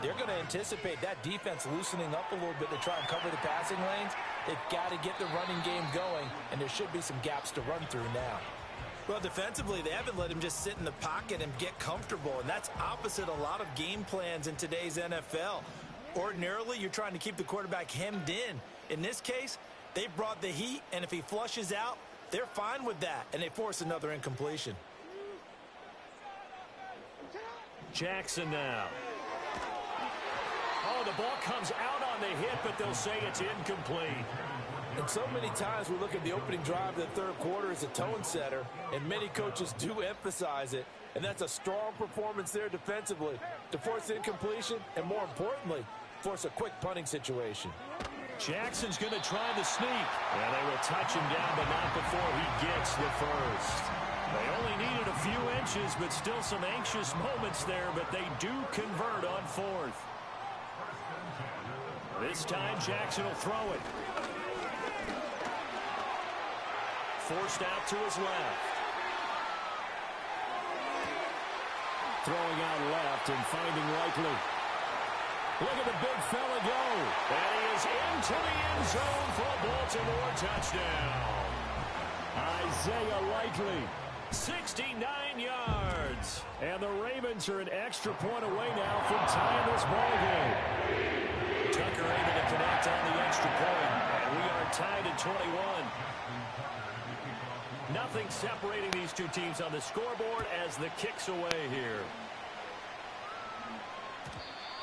they're going to anticipate that defense loosening up a little bit to try and cover the passing lanes. They've got to get the running game going, and there should be some gaps to run through now. Well, defensively, they haven't let him just sit in the pocket and get comfortable, and that's opposite a lot of game plans in today's NFL. Ordinarily, you're trying to keep the quarterback hemmed in. In this case, they brought the heat, and if he flushes out, they're fine with that, and they force another incompletion. Jackson now. Oh, the ball comes out on the hit, but they'll say it's incomplete. And so many times we look at the opening drive of the third quarter as a tone setter, and many coaches do emphasize it. And that's a strong performance there defensively to force incompletion and, more importantly, force a quick punting situation. Jackson's going to try the sneak. And they will touch him down, but not before he gets the first. They only needed a few inches, but still some anxious moments there, but they do convert on fourth. This time, Jackson will throw it. Forced out to his left. Throwing out left and finding Likely. Look at the big fella go. And he is into the end zone for a Baltimore touchdown. Isaiah Likely, 69 yards. And the Ravens are an extra point away now from tying this ball game. Tucker able to connect on the extra point. And we are tied at 21. Nothing separating these two teams on the scoreboard as the kick's away here.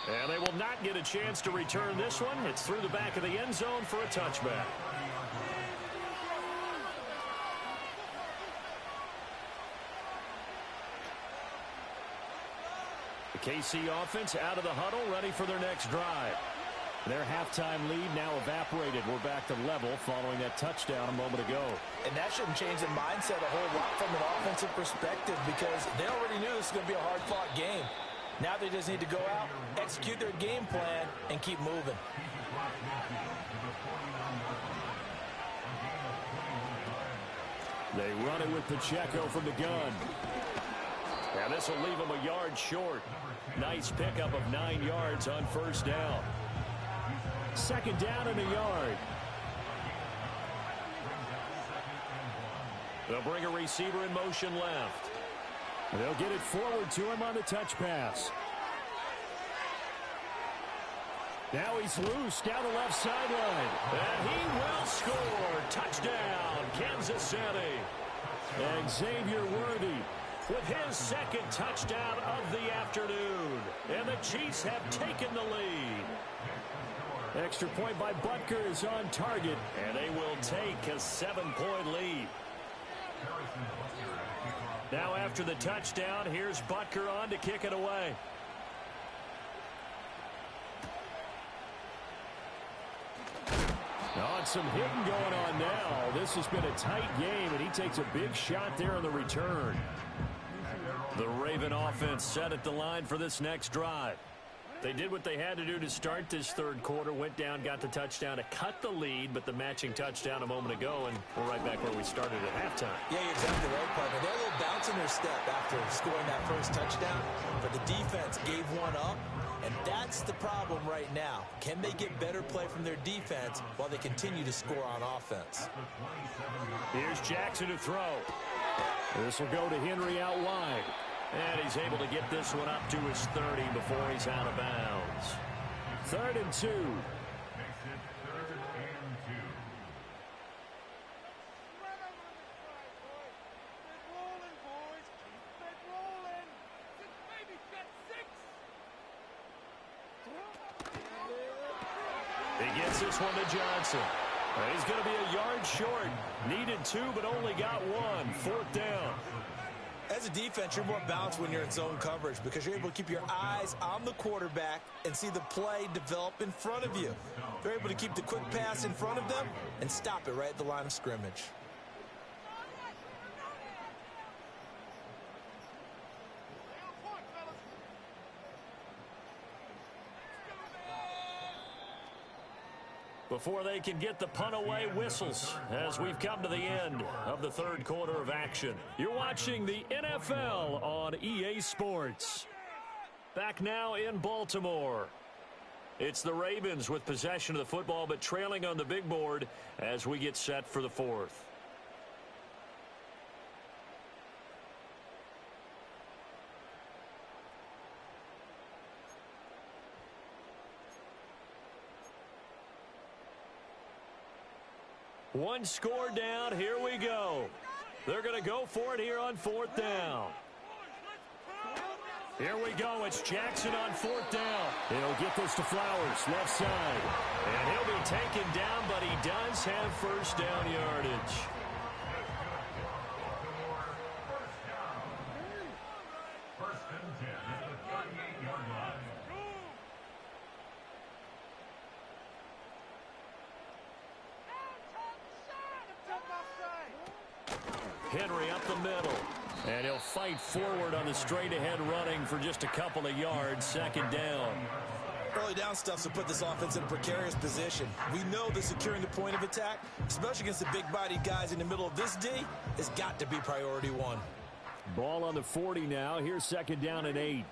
And they will not get a chance to return this one. It's through the back of the end zone for a touchback. The KC offense out of the huddle, ready for their next drive. Their halftime lead now evaporated. We're back to level following that touchdown a moment ago. And that shouldn't change the mindset a whole lot from an offensive perspective because they already knew this was going to be a hard-fought game. Now they just need to go out, execute their game plan, and keep moving. They run it with Pacheco from the gun. Now this will leave them a yard short. Nice pickup of 9 yards on first down. Second down and a yard. They'll bring a receiver in motion left. They'll get it forward to him on the touch pass. Now he's loose down the left sideline. And he will score. Touchdown, Kansas City. And Xavier Worthy with his second touchdown of the afternoon. And the Chiefs have taken the lead. Extra point by Butker is on target, and they will take a 7-point lead. Now after the touchdown, here's Butker on to kick it away. Oh, some hitting going on now. This has been a tight game, and he takes a big shot there on the return. The Raven offense set at the line for this next drive. They did what they had to do to start this third quarter, went down, got the touchdown to cut the lead, but the matching touchdown a moment ago, and we're right back where we started at halftime. Yeah, you're exactly right, partner. They're a little bounce in their step after scoring that first touchdown, but the defense gave one up, and that's the problem right now. Can they get better play from their defense while they continue to score on offense? Here's Jackson to throw. This will go to Henry out wide. And he's able to get this one up to his 30 before he's out of bounds. 3rd and 2. Makes it 3rd and 2. He gets this one to Johnson. He's going to be a yard short. Needed 2, but only got 1. 4th down. As a defense, you're more balanced when you're in zone coverage because you're able to keep your eyes on the quarterback and see the play develop in front of you. They're able to keep the quick pass in front of them and stop it right at the line of scrimmage. Before they can get the punt away, whistles as we've come to the end of the third quarter of action. You're watching the NFL on EA Sports. Back now in Baltimore. It's the Ravens with possession of the football, but trailing on the big board as we get set for the fourth. One score down. Here we go. They're going to go for it here on fourth down. Here we go. It's Jackson on fourth down. He'll get this to Flowers, left side. And he'll be taken down, but he does have first down yardage. First and 10 at the 38-yard line. Henry up the middle. And he'll fight forward on the straight-ahead running for just a couple of yards. Second down. Early down stuff to put this offense in a precarious position. We know that securing the point of attack, especially against the big-bodied guys in the middle of this D, has got to be priority one. Ball on the 40 now. Here's second down and 8.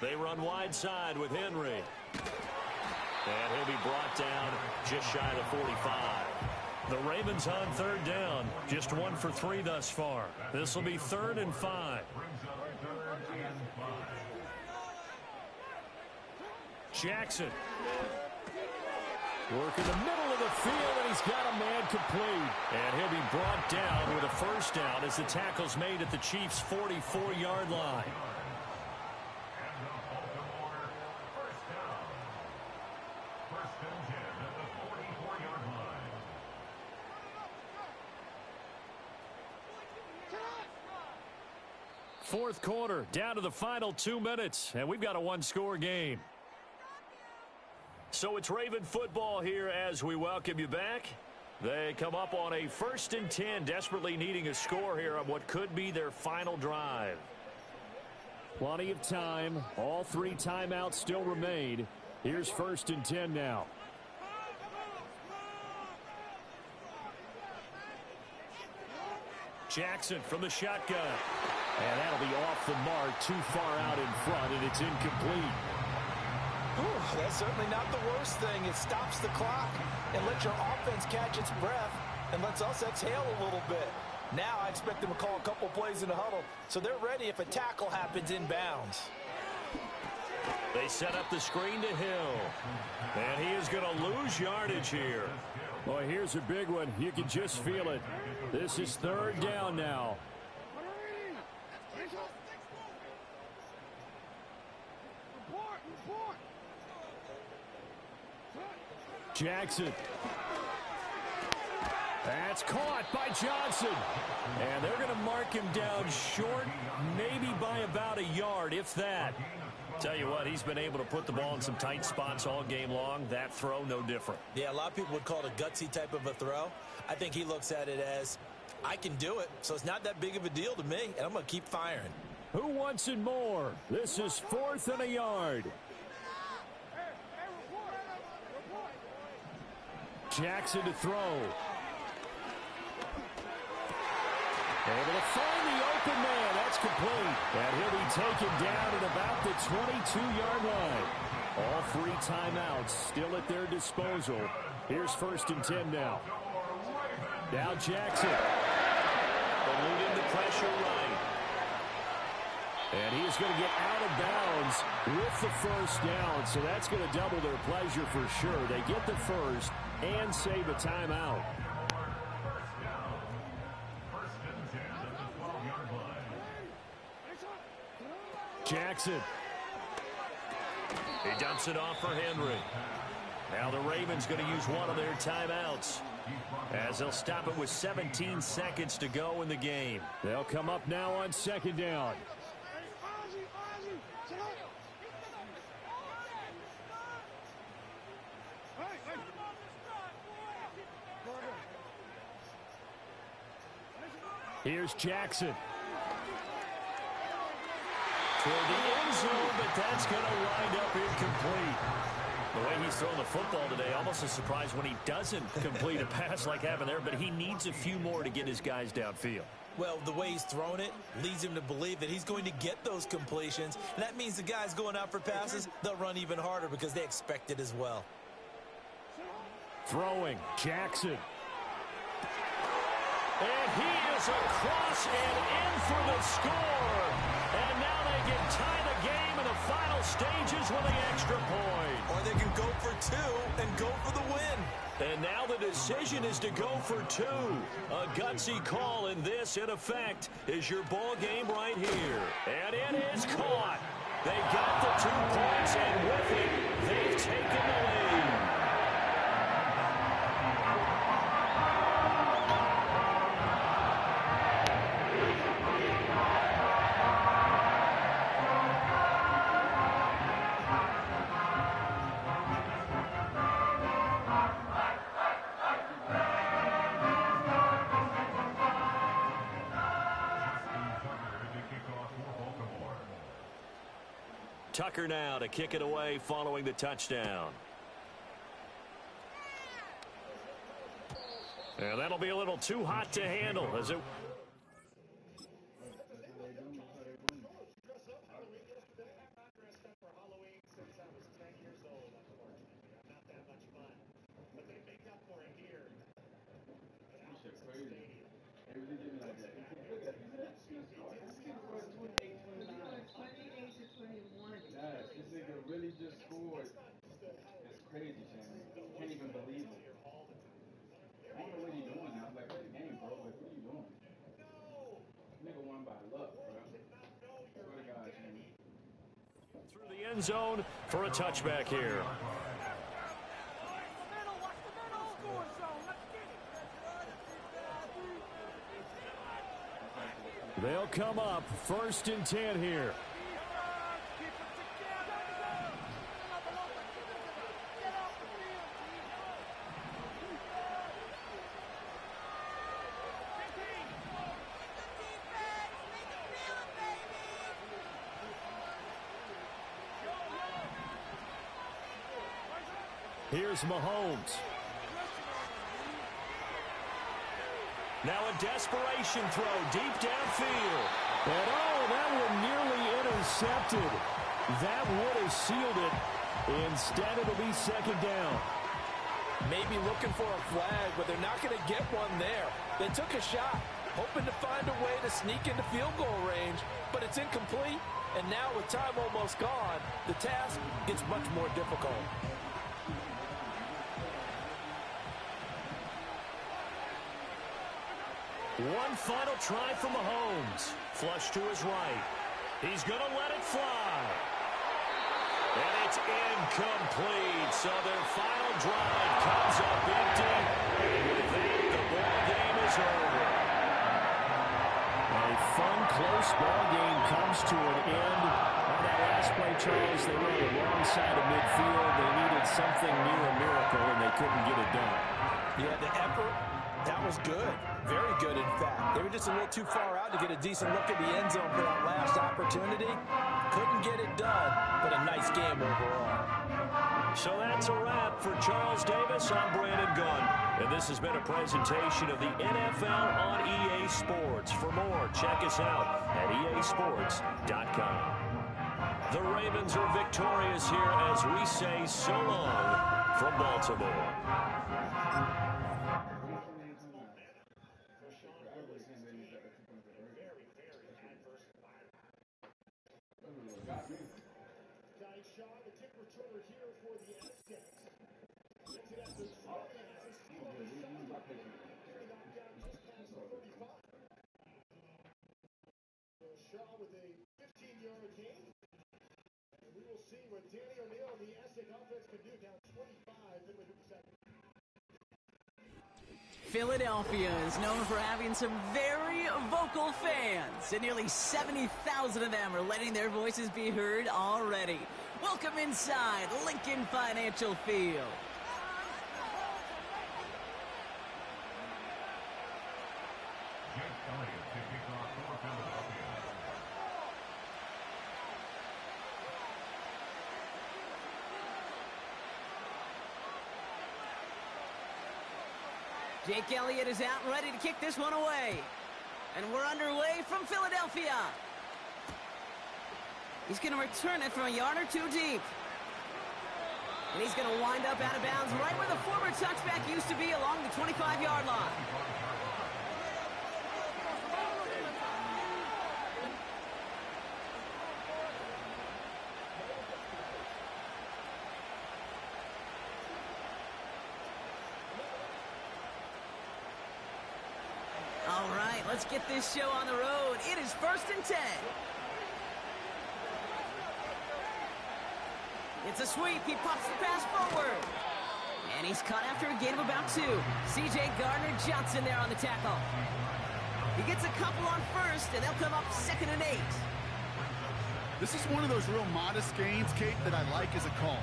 They run wide side with Henry. And he'll be brought down just shy of the 45. The Ravens on third down. Just 1 for 3 thus far. This will be 3rd and 5. Jackson. Work in the middle of the field, and he's got a man complete. And he'll be brought down with a first down as the tackle's made at the Chiefs' 44-yard line. Fourth quarter, down to the final 2 minutes, and we've got a one-score game. So it's Raven football here as we welcome you back. They come up on a 1st and 10, desperately needing a score here on what could be their final drive. Plenty of time. All 3 timeouts still remain. Here's 1st and 10 now. Jackson from the shotgun. And that'll be off the mark, too far out in front, and it's incomplete. Ooh, that's certainly not the worst thing. It stops the clock and lets your offense catch its breath and lets us exhale a little bit. Now I expect them to call a couple plays in the huddle, so they're ready if a tackle happens inbounds. They set up the screen to Hill. And he is going to lose yardage here. Boy, here's a big one. You can just feel it. This is 3rd down now. Jackson. That's caught by Johnson. And they're going to mark him down short, maybe by about a yard, if that. Tell you what, he's been able to put the ball in some tight spots all game long. That throw, no different. Yeah, a lot of people would call it a gutsy type of a throw. I think he looks at it as, I can do it, so it's not that big of a deal to me, and I'm going to keep firing. Who wants it more? This is 4th and a yard. Jackson to throw. Able to find the open man. That's complete. And he'll be taken down at about the 22-yard line. All 3 timeouts still at their disposal. Here's 1st and 10 now. Now Jackson. Eluding the pressure right. And he is going to get out of bounds with the first down. So that's going to double their pleasure for sure. They get the first and save a timeout. Jackson. He dumps it off for Henry. Now the Ravens going to use one of their timeouts, as they'll stop it with 17 seconds to go in the game. They'll come up now on second down. Here's Jackson. Toward the end zone, but that's going to wind up incomplete. The way he's throwing the football today, almost a surprise when he doesn't complete a pass like happened there, but he needs a few more to get his guys downfield. Well, the way he's thrown it leads him to believe that he's going to get those completions. And that means the guys going out for passes, they'll run even harder because they expect it as well. Throwing, Jackson. And he is across and in for the score. And now they can tie the game in the final stages with the extra point. Or they can go for two and go for the win. And now the decision is to go for two. A gutsy call, and this, in effect, is your ball game right here. And it is caught. They got the 2 points, and with it, they've taken the lead. Tucker now to kick it away following the touchdown. And that'll be a little too hot to handle as it... Really just scored. It's crazy, Shannon. Can't even believe it. I don't know what he's doing now. Like, what the game, bro? Like, what are you doing? Nigga won by luck, bro. Swear to God, Shannon. Through the end zone for a touchback here. They'll come up 1st and 10 here. Here's Mahomes. Now a desperation throw deep downfield. And that one nearly intercepted. That would have sealed it. Instead, it'll be second down. Maybe looking for a flag, but they're not going to get one there. They took a shot, hoping to find a way to sneak into field goal range, but it's incomplete. And now with time almost gone, the task gets much more difficult. One final try from Mahomes. Flush to his right. He's going to let it fly. And it's incomplete. So their final drive comes up empty. And with that, the ball game is over. A fun, close ball game comes to an end. On that last play, Charles, they were on the wrong side of midfield. They needed something near a miracle, and they couldn't get it done. Yeah, the effort, that was good. Very good, in fact. They were just a little too far out to get a decent look at the end zone for that last opportunity. Couldn't get it done, but a nice game overall. So that's a wrap for Charles Davis. I'm Brandon Gunn. And this has been a presentation of the NFL on EA Sports. For more, check us out at easports.com. The Ravens are victorious here as we say so long from Baltimore. Shaw with a 15-yard gain. And we will see what Danny O'Neal and the Aztec offense can do down 25. Philadelphia is known for having some very vocal fans, and nearly 70,000 of them are letting their voices be heard already. Welcome inside Lincoln Financial Field. Jake Elliott is out and ready to kick this one away. And we're underway from Philadelphia. He's going to return it from a yard or two deep. And he's going to wind up out of bounds right where the former touchback used to be, along the 25-yard line. All right, let's get this show on the road. It is 1st and 10. It's a sweep. He pops the pass forward. And he's caught after a gain of about 2. C.J. Gardner-Johnson there on the tackle. He gets a couple on first, and they'll come up 2nd and 8. This is one of those real modest gains, Kate, that I like as a call.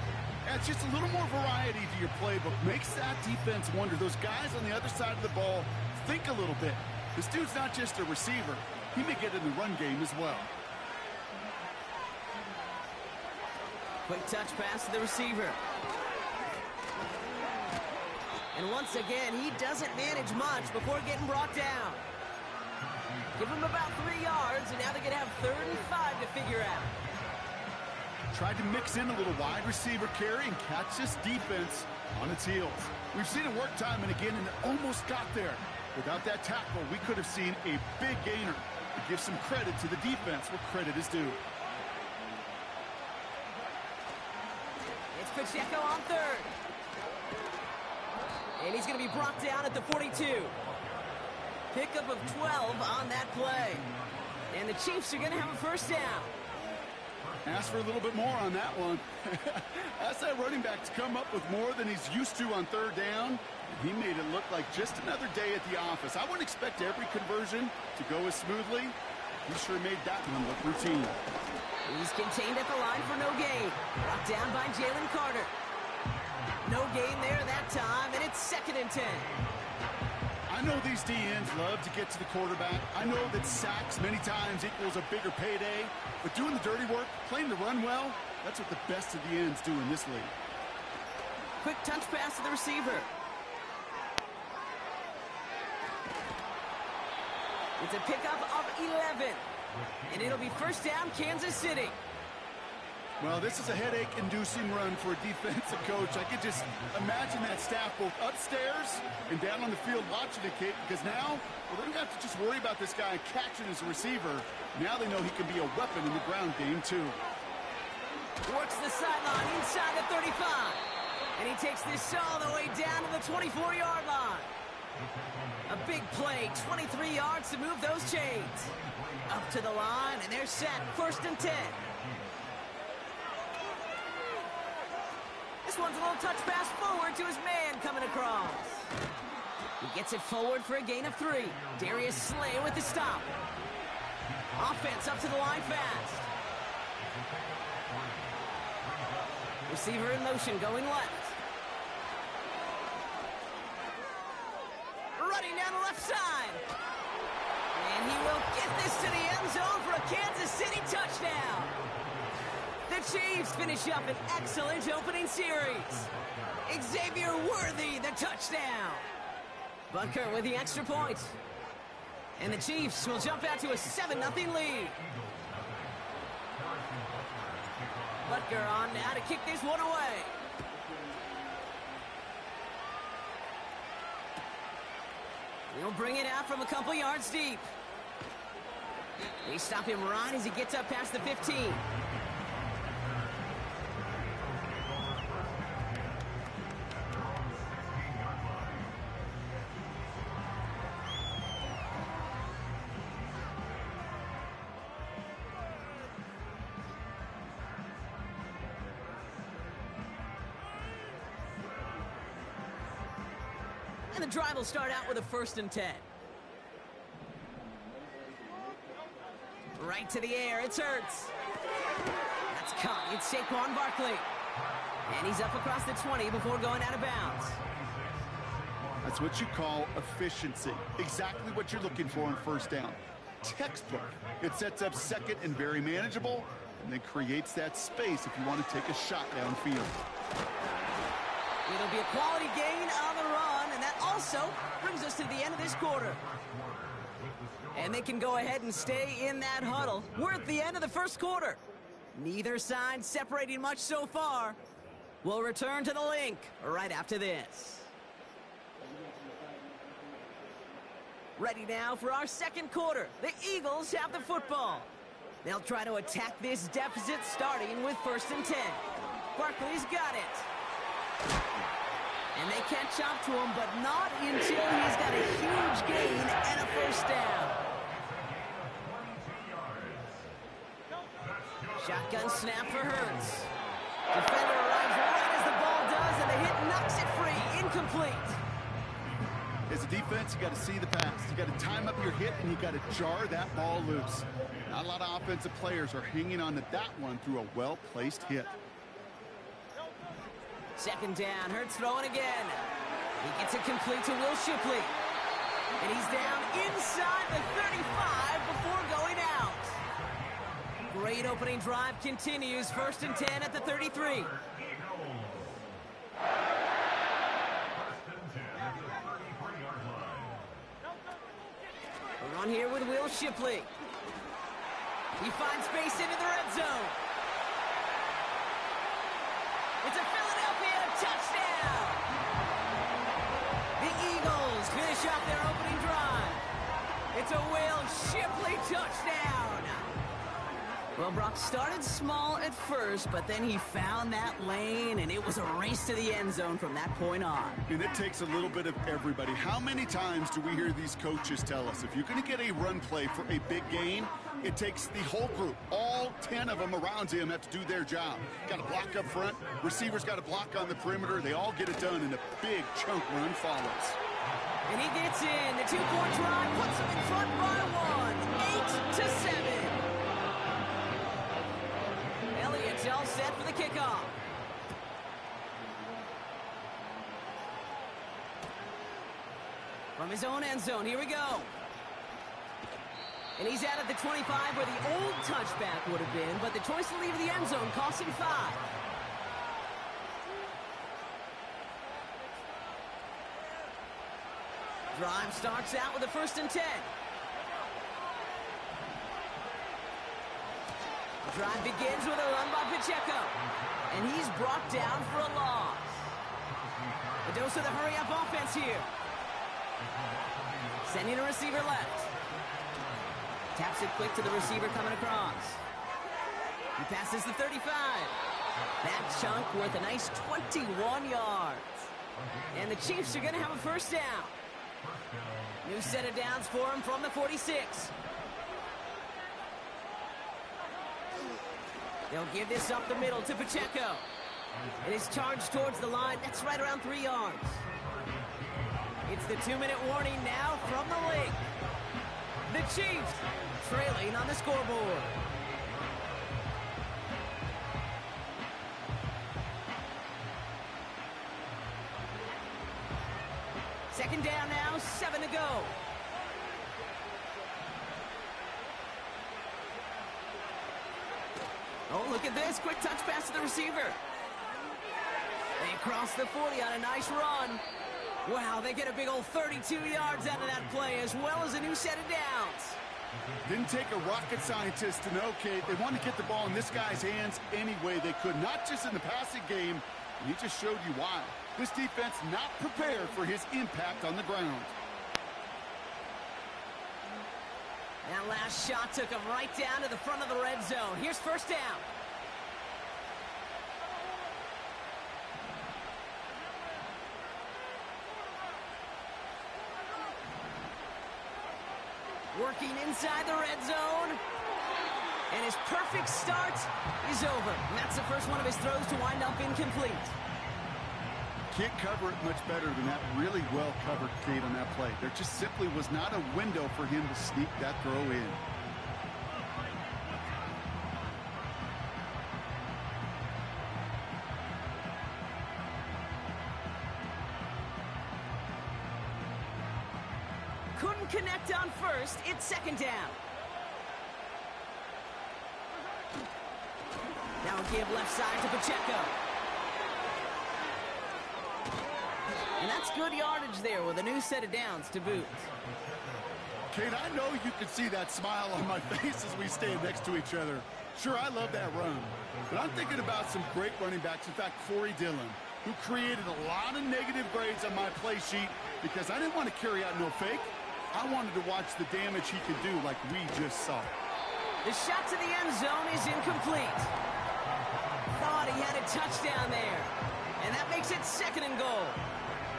Adds just a little more variety to your playbook. Makes that defense wonder. Those guys on the other side of the ball think a little bit. This dude's not just a receiver. He may get in the run game as well. Quick touch pass to the receiver. And once again, he doesn't manage much before getting brought down. Give him about 3 yards, and now they're going to have 3rd and 5 to figure out. Tried to mix in a little wide receiver carry and catch this defense on its heels. We've seen it work time and again, and it almost got there. Without that tackle, we could have seen a big gainer. To give some credit to the defense where credit is due. It's Pacheco on 3rd. And he's going to be brought down at the 42. Pickup of 12 on that play. And the Chiefs are going to have a 1st down. Ask for a little bit more on that one. Ask that running back to come up with more than he's used to on 3rd down. He made it look like just another day at the office. I wouldn't expect every conversion to go as smoothly. He sure made that one look routine. He's contained at the line for no gain. Brought down by Jalen Carter. No gain there that time, and it's 2nd and 10. I know these DNs love to get to the quarterback. I know that sacks many times equals a bigger payday. But doing the dirty work, playing the run well, that's what the best of the ends do in this league. Quick touch pass to the receiver. It's a pickup of 11. And it'll be 1st down, Kansas City. Well, this is a headache-inducing run for a defensive coach. I could just imagine that staff both upstairs and down on the field watching the kid, because now, well, they don't have to just worry about this guy catching as a receiver. Now they know he can be a weapon in the ground game, too. Works the sideline inside the 35. And he takes this all the way down to the 24-yard line. A big play, 23 yards to move those chains. Up to the line, and they're set, 1st and 10. This one's a little touch pass forward to his man coming across. He gets it forward for a gain of 3. Darius Slay with the stop. Offense up to the line fast. Receiver in motion going left. Running down the left side. And he will get this to the end zone for a Kansas City touchdown. The Chiefs finish up an excellent opening series. Xavier Worthy, the touchdown. Butker with the extra point. And the Chiefs will jump out to a 7-0 lead. Butker on now to kick this one away. He'll bring it out from a couple yards deep. They stop him right as he gets up past the 15. And the drive will start out with a 1st and 10. Right to the air, it's Hurts. That's caught, it's Saquon Barkley. And he's up across the 20 before going out of bounds. That's what you call efficiency. Exactly what you're looking for on 1st down. Textbook. It sets up 2nd and very manageable, and then creates that space if you want to take a shot downfield. It'll be a quality gain on the run, and that also brings us to the end of this quarter. And they can go ahead and stay in that huddle. We're at the end of the 1st quarter. Neither side separating much so far. We'll return to the link right after this. Ready now for our 2nd quarter. The Eagles have the football. They'll try to attack this deficit starting with 1st and 10. Barkley's got it. And they catch up to him, but not until he's got a huge gain and a 1st down. Shotgun snap for Hurts. Defender arrives right as the ball does, and the hit knocks it free. Incomplete. As a defense, you got to see the pass. You got to time up your hit, and you got to jar that ball loose. Not a lot of offensive players are hanging on to that one through a well-placed hit. 2nd down, Hurts throwing again. He gets it complete to Will Shipley. And he's down inside the 35 before going out. Great opening drive continues. 1st and 10 at the 33. We're on here with Will Shipley. He finds space into the red zone. It's a Philadelphia touchdown! The Eagles finish off their opening drive. It's a Will Shipley touchdown! Well, Brock started small at first, but then he found that lane, and it was a race to the end zone from that point on. And it takes a little bit of everybody. How many times do we hear these coaches tell us, if you're going to get a run play for a big gain, it takes the whole group. All 10 of them around him have to do their job. Got to block up front. Receivers got to block on the perimeter. They all get it done, and a big chunk run follows. And he gets in. The 2-point drive puts him in front by 1. 8-7. Elliott's all set for the kickoff. From his own end zone, here we go. And he's out at the 25 where the old touchback would have been, but the choice to leave the end zone costs him 5. Drive starts out with a 1st and 10. The drive begins with a run by Pacheco. And he's brought down for a loss. A dose of the hurry-up offense here. Sending a receiver left. Taps it quick to the receiver coming across. He passes the 35. That chunk worth a nice 21 yards. And the Chiefs are going to have a 1st down. New set of downs for him from the 46. They'll give this up the middle to Pacheco. It is charged towards the line. That's right around 3 yards. It's the 2-minute warning now from the link. The Chiefs trailing on the scoreboard. Second down now, 7 to go. Oh, look at this. Quick touch pass to the receiver. They cross the 40 on a nice run. Wow, they get a big old 32 yards out of that play, as well as a new set of downs. Didn't take a rocket scientist to know, Kate. They wanted to get the ball in this guy's hands any way they could, not just in the passing game. He just showed you why. This defense not prepared for his impact on the ground. That last shot took him right down to the front of the red zone. Here's 1st down. Working inside the red zone. And his perfect start is over. And that's the first one of his throws to wind up incomplete. can't cover it much better than that really well-covered Kate on that play. There just simply was not a window for him to sneak that throw in. Couldn't connect on first. It's second down. Now a give left side to Pacheco. And that's good yardage there with a new set of downs to boot. Kate, I know you can see that smile on my face as we stand next to each other. Sure, I love that run. But I'm thinking about some great running backs. In fact, Corey Dillon, who created a lot of negative grades on my play sheet because I didn't want to carry out no fake. I wanted to watch the damage he could do like we just saw. The shot to the end zone is incomplete. Thought he had a touchdown there. And that makes it second and goal.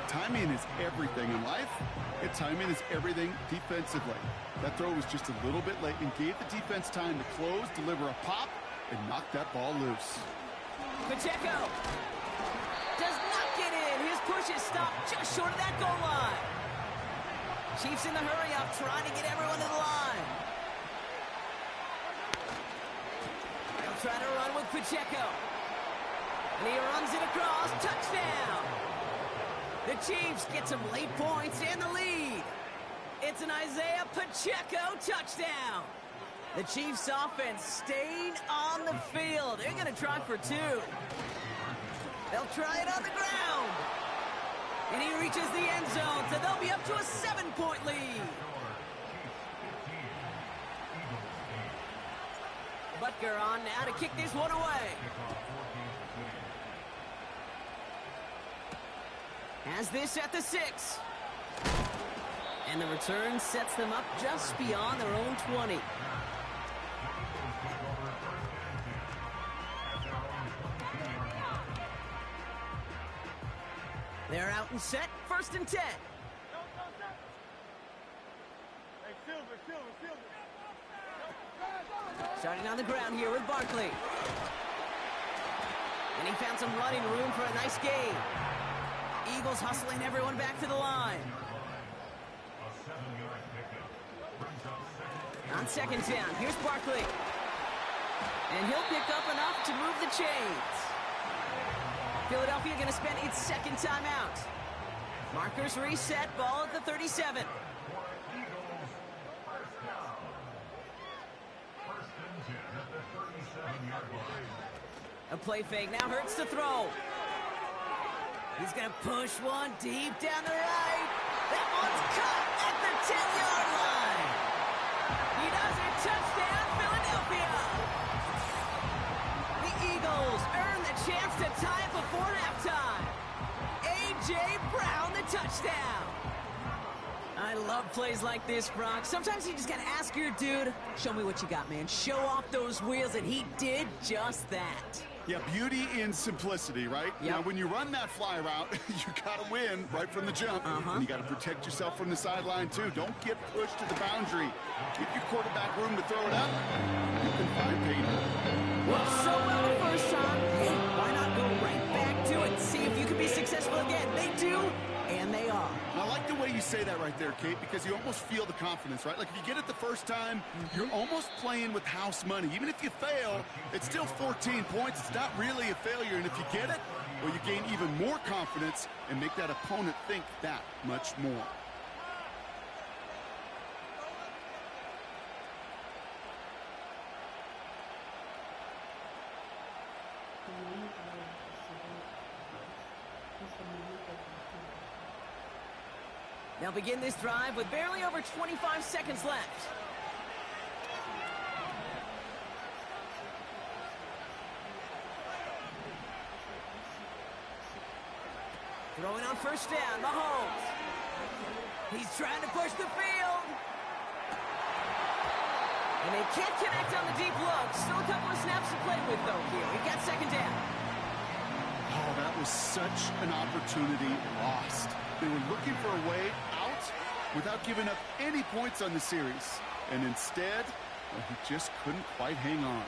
Timing is everything in life, and timing is everything defensively. That throw was just a little bit late and gave the defense time to close, deliver a pop, and knock that ball loose. Pacheco does not get in. His push is stopped just short of that goal line. Chiefs in the hurry up, trying to get everyone to the line. They'll try to run with Pacheco. And he runs it across. Touchdown. The Chiefs get some late points and the lead. It's an Isaiah Pacheco touchdown. The Chiefs offense staying on the field. They're going to try for two. They'll try it on the ground. And he reaches the end zone, so they'll be up to a 7-point lead. Butker on now to kick this one away. Has this at the 6. And the return sets them up just beyond their own 20. They're out and set, 1st and 10. Starting on the ground here with Barkley. And he found some running room for a nice gain. Eagles hustling everyone back to the line. On second down, here's Barkley. And he'll pick up enough to move the chains. Philadelphia going to spend its second timeout. Markers reset, ball at the 37. A play fake, now Hurts to throw. He's going to push one deep down the right. That one's caught at the 10-yard line. He does it. Touchdown, Philadelphia. The Eagles earn the chance to tie it before halftime. A.J. Brown, the touchdown. I love plays like this, Brock. Sometimes you just got to ask your dude, show me what you got, man. Show off those wheels, and he did just that. Yeah, beauty in simplicity, right? Yep. Now, when you run that fly route, you got to win right from the jump. And you got to protect yourself from the sideline, too. Don't get pushed to the boundary. Give your quarterback room to throw it up. You can find payment. Well, so well the first time. Hey, why not go right back to it? See if you can be successful again. They do, and they are. I like the way you say that right there, Kate, because you almost feel the confidence, right? Like if you get it the first time, you're almost playing with house money. Even if you fail, it's still 14 points. It's not really a failure. And if you get it, well, you gain even more confidence and make that opponent think that much more. They'll begin this drive with barely over 25 seconds left. Throwing on first down, Mahomes. He's trying to push the field. And they can't connect on the deep look. Still a couple of snaps to play with, though, here. We've got second down. Oh, that was such an opportunity lost. They were looking for a way out without giving up any points on the series. And instead, well, he just couldn't quite hang on.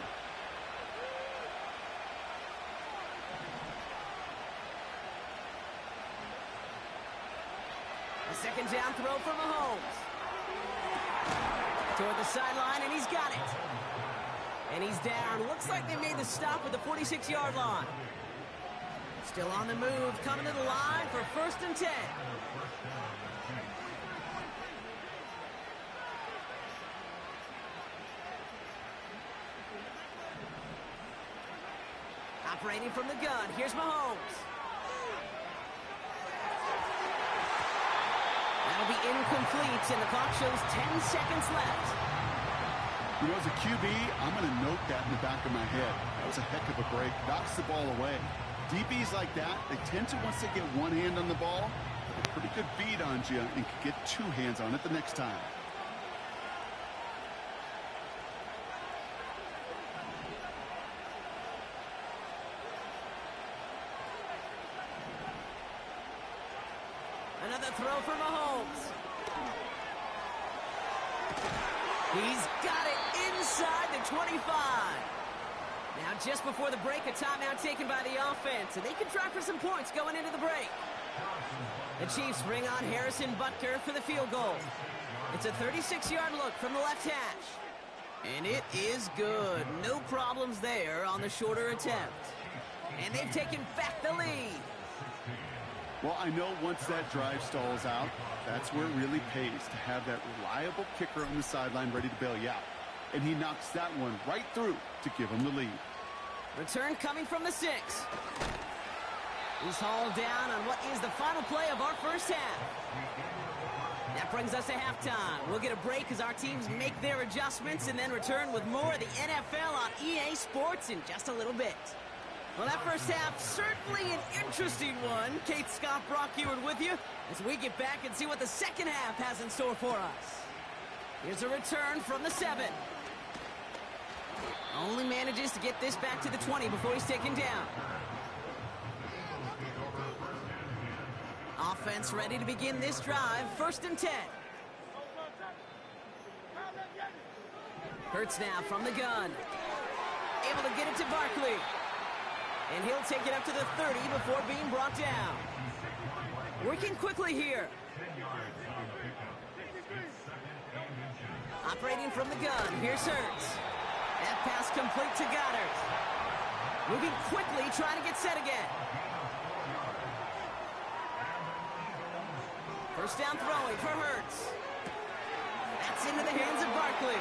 Second down throw for Mahomes. Toward the sideline, and he's got it. And he's down. Looks like they made the stop at the 46-yard line. Still on the move, coming to the line for 1st and 10. Operating from the gun, here's Mahomes. That'll be incomplete, and the clock shows 10 seconds left. You know, as a QB, I'm going to note that in the back of my head. That was a heck of a break. Knocks the ball away. DBs like that, they tend to, once they get one hand on the ball, have a pretty good beat on you and can get two hands on it the next time. Another throw for Mahomes. He's got it inside the 25. Now, just before the break, a timeout taken by the offense, and they can try for some points going into the break. The Chiefs bring on Harrison Butker for the field goal. It's a 36-yard look from the left hash. And it is good. No problems there on the shorter attempt. And they've taken back the lead. Well, I know once that drive stalls out, that's where it really pays to have that reliable kicker on the sideline ready to bail you out. And he knocks that one right through to give him the lead. Return coming from the 6. He's hauled down on what is the final play of our first half. That brings us to halftime. We'll get a break as our teams make their adjustments and then return with more of the NFL on EA Sports in just a little bit. Well, that first half, certainly an interesting one. Kate Scott, Brock Ewart with you as we get back and see what the second half has in store for us. Here's a return from the 7. Only manages to get this back to the 20 before he's taken down. Offense ready to begin this drive. 1st and 10. Hurts now from the gun. Able to get it to Barkley. And he'll take it up to the 30 before being brought down. Working quickly here. Operating from the gun. Here's Hurts. That pass complete to Goddard. Moving quickly, trying to get set again. First down throwing for Hurts. That's into the hands of Barkley.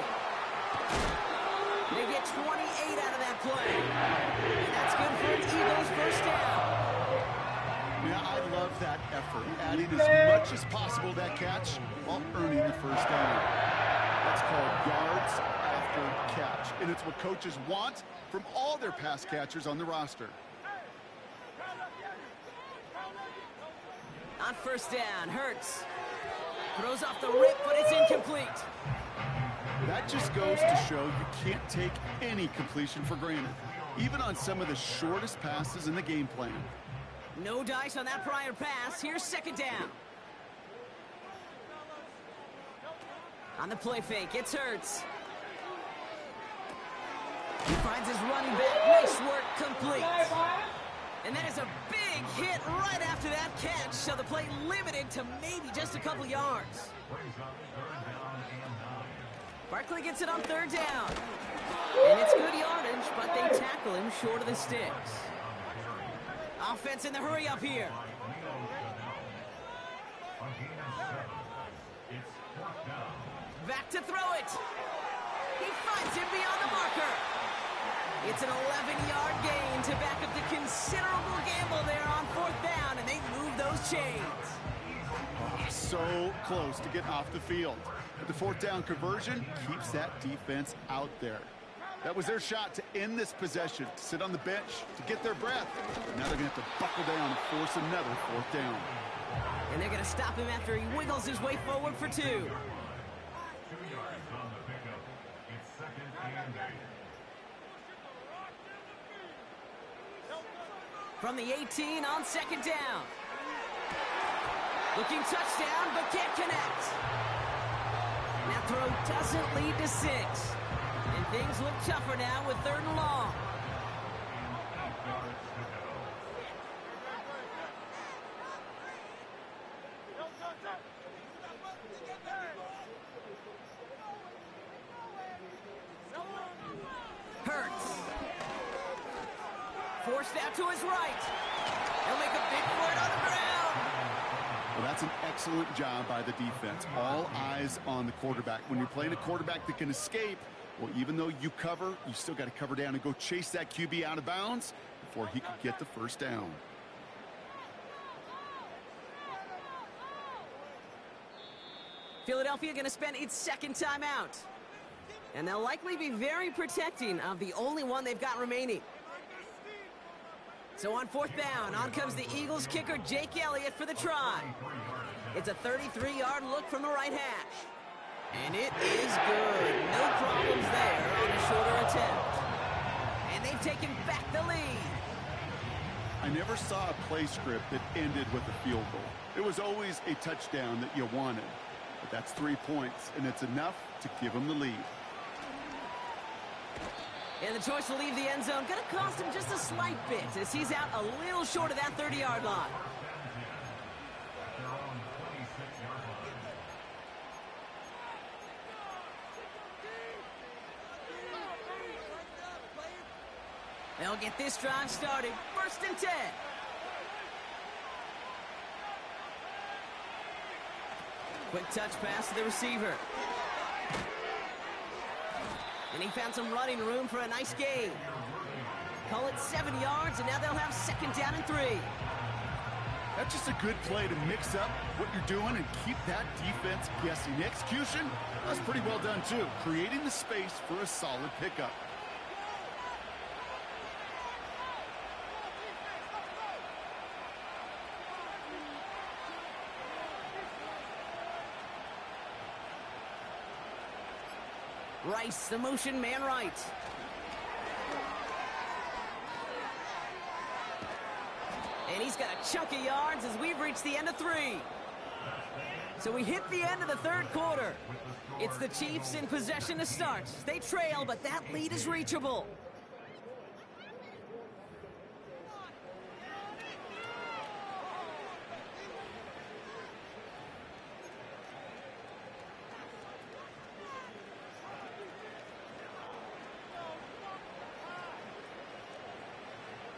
They get 28 out of that play. And that's good for an Eagles first down. Yeah, I love that effort, adding as much as possible to that catch while earning the first down. That's called yards after catch, and it's what coaches want from all their pass catchers on the roster. On first down, Hurts throws off the rip, but it's incomplete. That just goes to show you can't take any completion for granted, even on some of the shortest passes in the game plan. No dice on that prior pass. Here's second down. On the play fake, it's Hurts. He finds his running back. Nice work, complete. And that is a big hit right after that catch, so the play limited to maybe just a couple yards. Barkley gets it on 3rd down. And it's good yardage, but they tackle him short of the sticks. Offense in the hurry up here. Back to throw it. He finds him beyond the marker. It's an 11-yard gain to back up the considerable gamble there on 4th down, and they move those chains. Oh, so close to getting off the field. But the 4th down conversion keeps that defense out there. That was their shot to end this possession, to sit on the bench, to get their breath. Now they're going to have to buckle down and force another 4th down. And they're going to stop him after he wiggles his way forward for 2. 2 yards on the pickup. It's 2nd and 8. From the 18 on 2nd down. Looking touchdown, but can't connect. That throw doesn't lead to 6. And things look tougher now with 3rd and long. Forced out to his right. He'll make a big play on the ground. Well, that's an excellent job by the defense. All eyes on the quarterback. When you're playing a quarterback that can escape, well, even though you cover, you still got to cover down and go chase that QB out of bounds before he could get the first down. Philadelphia going to spend its second timeout. And they'll likely be very protecting of the only one they've got remaining. So on fourth down, on comes the Eagles kicker, Jake Elliott, for the try. It's a 33-yard look from the right hash. And it is good. No problems there on a shorter attempt. And they've taken back the lead. I never saw a play script that ended with a field goal. It was always a touchdown that you wanted. But that's 3 points, and it's enough to give them the lead. And the choice to leave the end zone going to cost him just a slight bit as he's out a little short of that 30-yard line. They'll get this drive started. 1st and 10. Quick touch pass to the receiver. And he found some running room for a nice gain. Call it 7 yards, and now they'll have 2nd down and 3. That's just a good play to mix up what you're doing and keep that defense guessing. The execution, that's pretty well done too. Creating the space for a solid pickup. Rice, the motion man right. And he's got a chunk of yards as we've reached the end of 3. So we hit the end of the 3rd quarter. It's the Chiefs in possession to start. They trail, but that lead is reachable.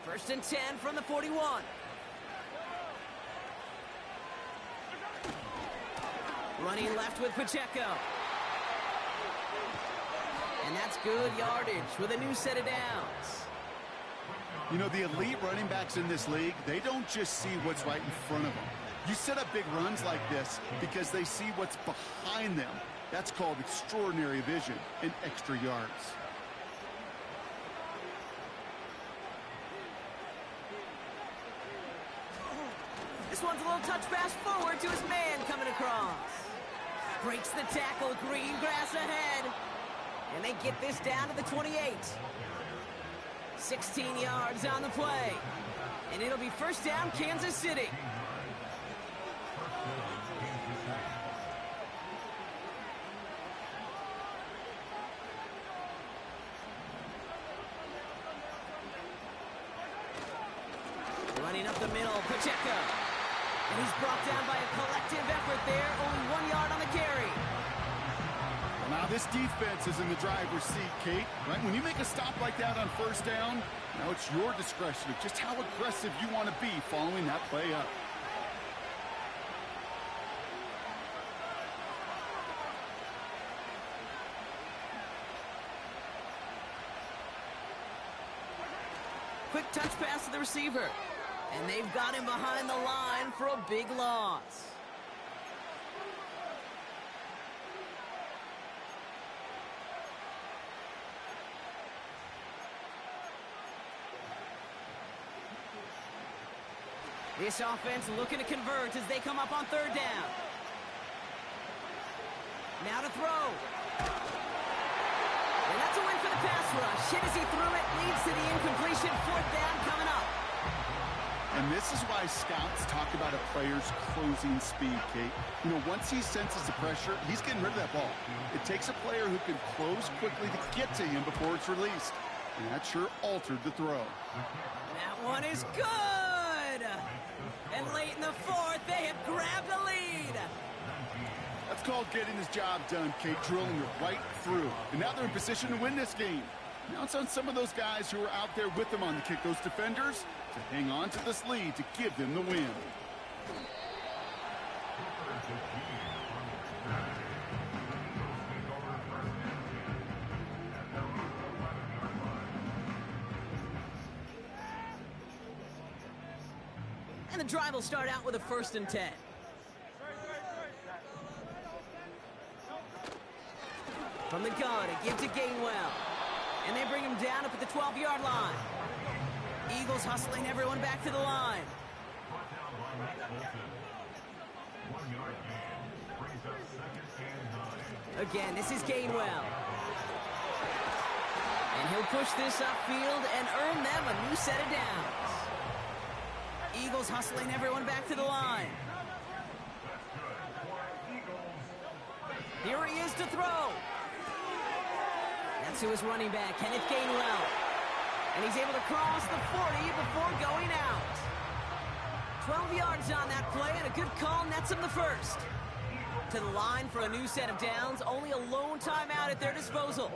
First and 10 from the 41. Running left with Pacheco. And that's good yardage with a new set of downs. You know, the elite running backs in this league, they don't just see what's right in front of them. You set up big runs like this because they see what's behind them. That's called extraordinary vision and extra yards. This one's a little touch pass forward to his man coming across. Breaks the tackle, green grass ahead. And they get this down to the 28. 16 yards on the play. And it'll be 1st down, Kansas City. Running up the middle, Pacheco. And he's brought down by a collective effort there. Only 1 yard on the carry. Well, now this defense is in the driver's seat, Kate. Right? When you make a stop like that on 1st down, now it's your discretion of just how aggressive you want to be following that play up. Quick touch pass to the receiver. And they've got him behind the line for a big loss. This offense looking to convert as they come up on 3rd down. Now to throw. And that's a win for the pass rush. Hit as he threw it, leads to the incompletion. 4th down coming up. And this is why scouts talk about a player's closing speed, Kate. You know, once he senses the pressure, he's getting rid of that ball. It takes a player who can close quickly to get to him before it's released. And that sure altered the throw. That one is good. And late in the 4th, they have grabbed the lead. That's called getting his job done, Kate, drilling it right through. And now they're in position to win this game. Now it's on some of those guys who are out there with them on the kick, those defenders, to hang on to this lead to give them the win. And the drive will start out with a 1st and 10. From the gun, a give to Gainwell. And they bring him down up at the 12-yard line. Eagles hustling everyone back to the line. Again, this is Gainwell. And he'll push this upfield and earn them a new set of downs. Eagles hustling everyone back to the line. Here he is to throw. That's to his running back, Kenneth Gainwell. And he's able to cross the 40 before going out. 12 yards on that play, and a good call nets him the first. To the line for a new set of downs, only a lone timeout at their disposal.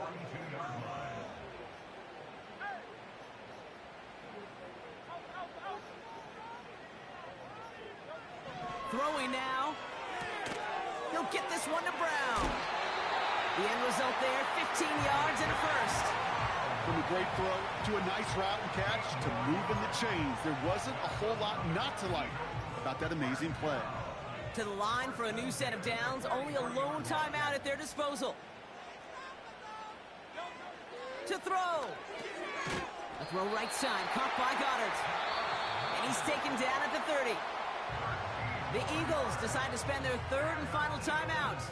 Throwing now. He'll get this one to Brown. The end result there, 15 yards and a first. From a great throw to a nice route and catch to moving the chains, there wasn't a whole lot not to like about that amazing play. To the line for a new set of downs, only a lone timeout at their disposal. To throw. A throw right side, caught by Goddard. And he's taken down at the 30. The Eagles decide to spend their 3rd and final timeout.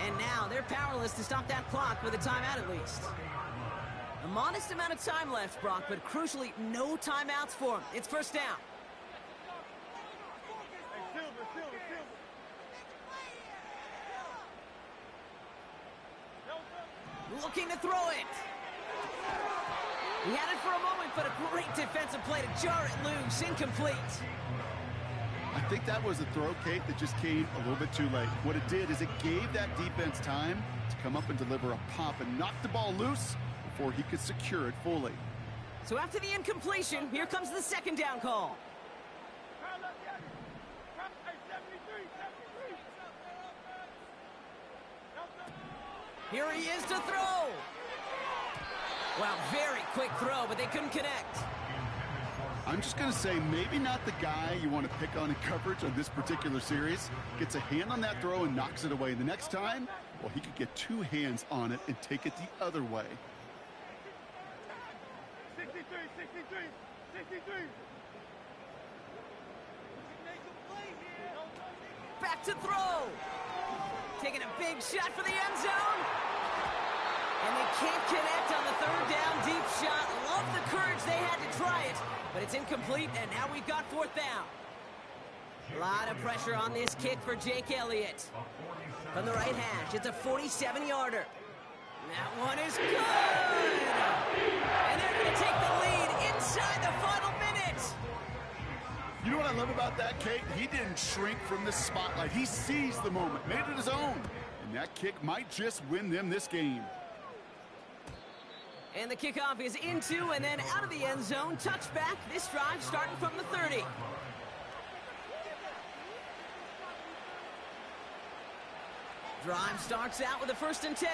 And now they're powerless to stop that clock with a timeout at least. A modest amount of time left, Brock, but crucially, no timeouts for him. It's 1st down. Looking to throw it. He had it for a moment, but a great defensive play to jar it loose. Incomplete. I think that was a throw, Kate, that just came a little bit too late. What it did is it gave that defense time to come up and deliver a pop and knock the ball loose before he could secure it fully. So after the incompletion, here comes the 2nd down call. Here he is to throw. Wow, very quick throw, but they couldn't connect. I'm just going to say maybe not the guy you want to pick on in coverage on this particular series. Gets a hand on that throw and knocks it away. The next time, well, he could get 2 hands on it and take it the other way. 63. Back to throw. Taking a big shot for the end zone. And they can't connect on the 3rd down deep shot. Love the courage they had to try it, but it's incomplete, and now we've got 4th down. A lot of pressure on this kick for Jake Elliott. From the right hash, it's a 47-yarder. That one is good! And they're going to take the lead inside the final minute. You know what I love about that, Kate? He didn't shrink from the spotlight. He seized the moment, made it his own. And that kick might just win them this game. And the kickoff is into and then out of the end zone. Touchback. This drive starting from the 30. Drive starts out with a 1st and 10.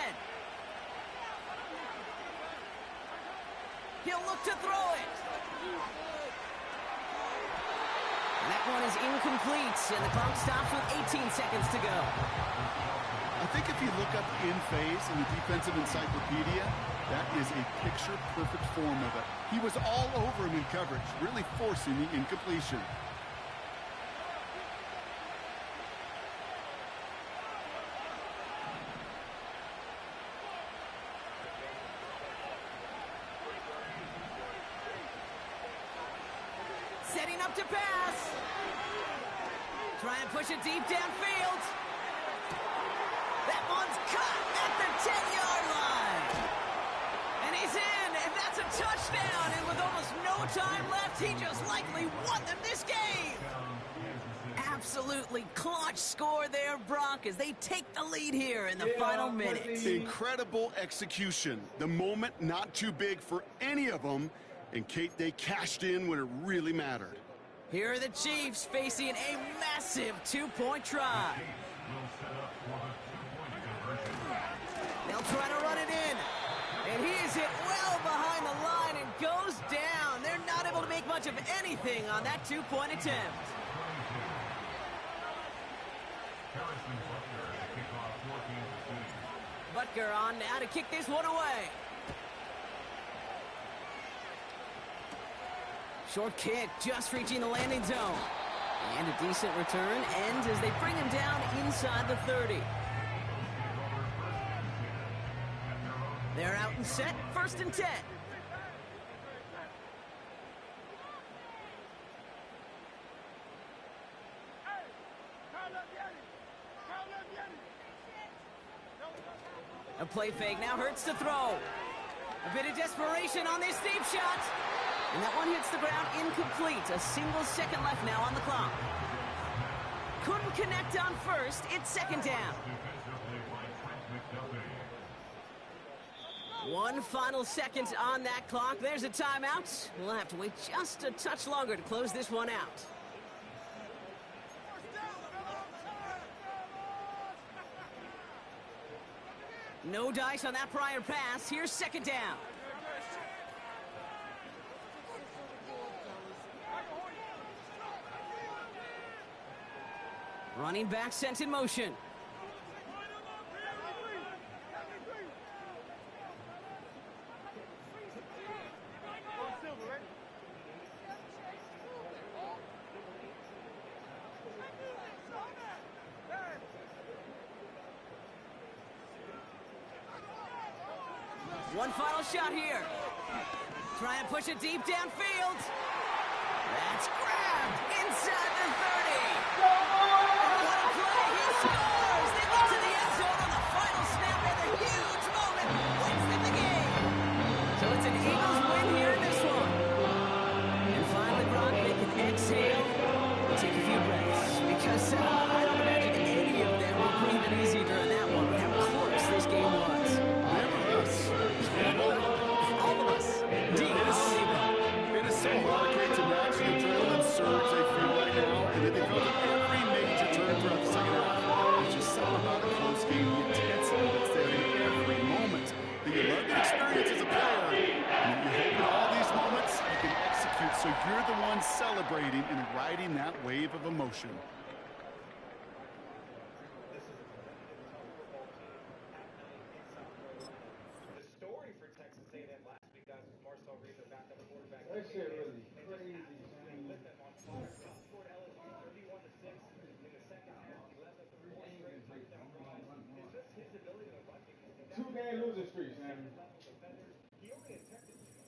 He'll look to throw it. And that one is incomplete, and the clock stops with 18 seconds to go. I think if you look up in phase in the defensive encyclopedia, that is a picture-perfect form of it. He was all over him in coverage, really forcing the incompletion. Setting up to pass. Trying to push it deep downfield. That one's cut at the 10-yard line. And he's in, and that's a touchdown. And with almost no time left, he just likely won them this game. absolutely clutch score there, Brock, as they take the lead here in the final minutes. Incredible execution. The moment not too big for any of them. And, Kate, they cashed in when it really mattered. Here are the Chiefs facing a massive two-point try. They'll try to run it in. And he is hit well behind the line and goes down. They're not able to make much of anything on that two-point attempt. Butker on now to kick this one away. Short kick just reaching the landing zone. And a decent return ends as they bring him down inside the 30. They're out and set, 1st and 10. A play fake now hurts to throw. A bit of desperation on this deep shot. And that one hits the ground incomplete. A single second left now on the clock. Couldn't connect on first. It's 2nd down. One final second on that clock. There's a timeout. We'll have to wait just a touch longer to close this one out. No dice on that prior pass. Here's 2nd down. Running back sent in motion. One final shot here. Try and push it deep downfield. That's grabbed inside the 30. What a play. He scores. They get to the end zone on the final snap, and the huge moment wins them the game. So it's an Eagles win here in this one. And finally, Brock, they can exhale, take a few breaths, because I don't imagine any of them were breathing easy during that one, how close this game was. All of us. It is so hard to match the adrenaline surge they feel right now, and then they go to every major turn throughout the second half. It's just something about a close game, the intensity that's there in every moment. That you love the experience as a player, and you hope in all these moments you can execute, so you're the one celebrating and riding that wave of emotion. That shit really crazy. Two-game losing streak, man.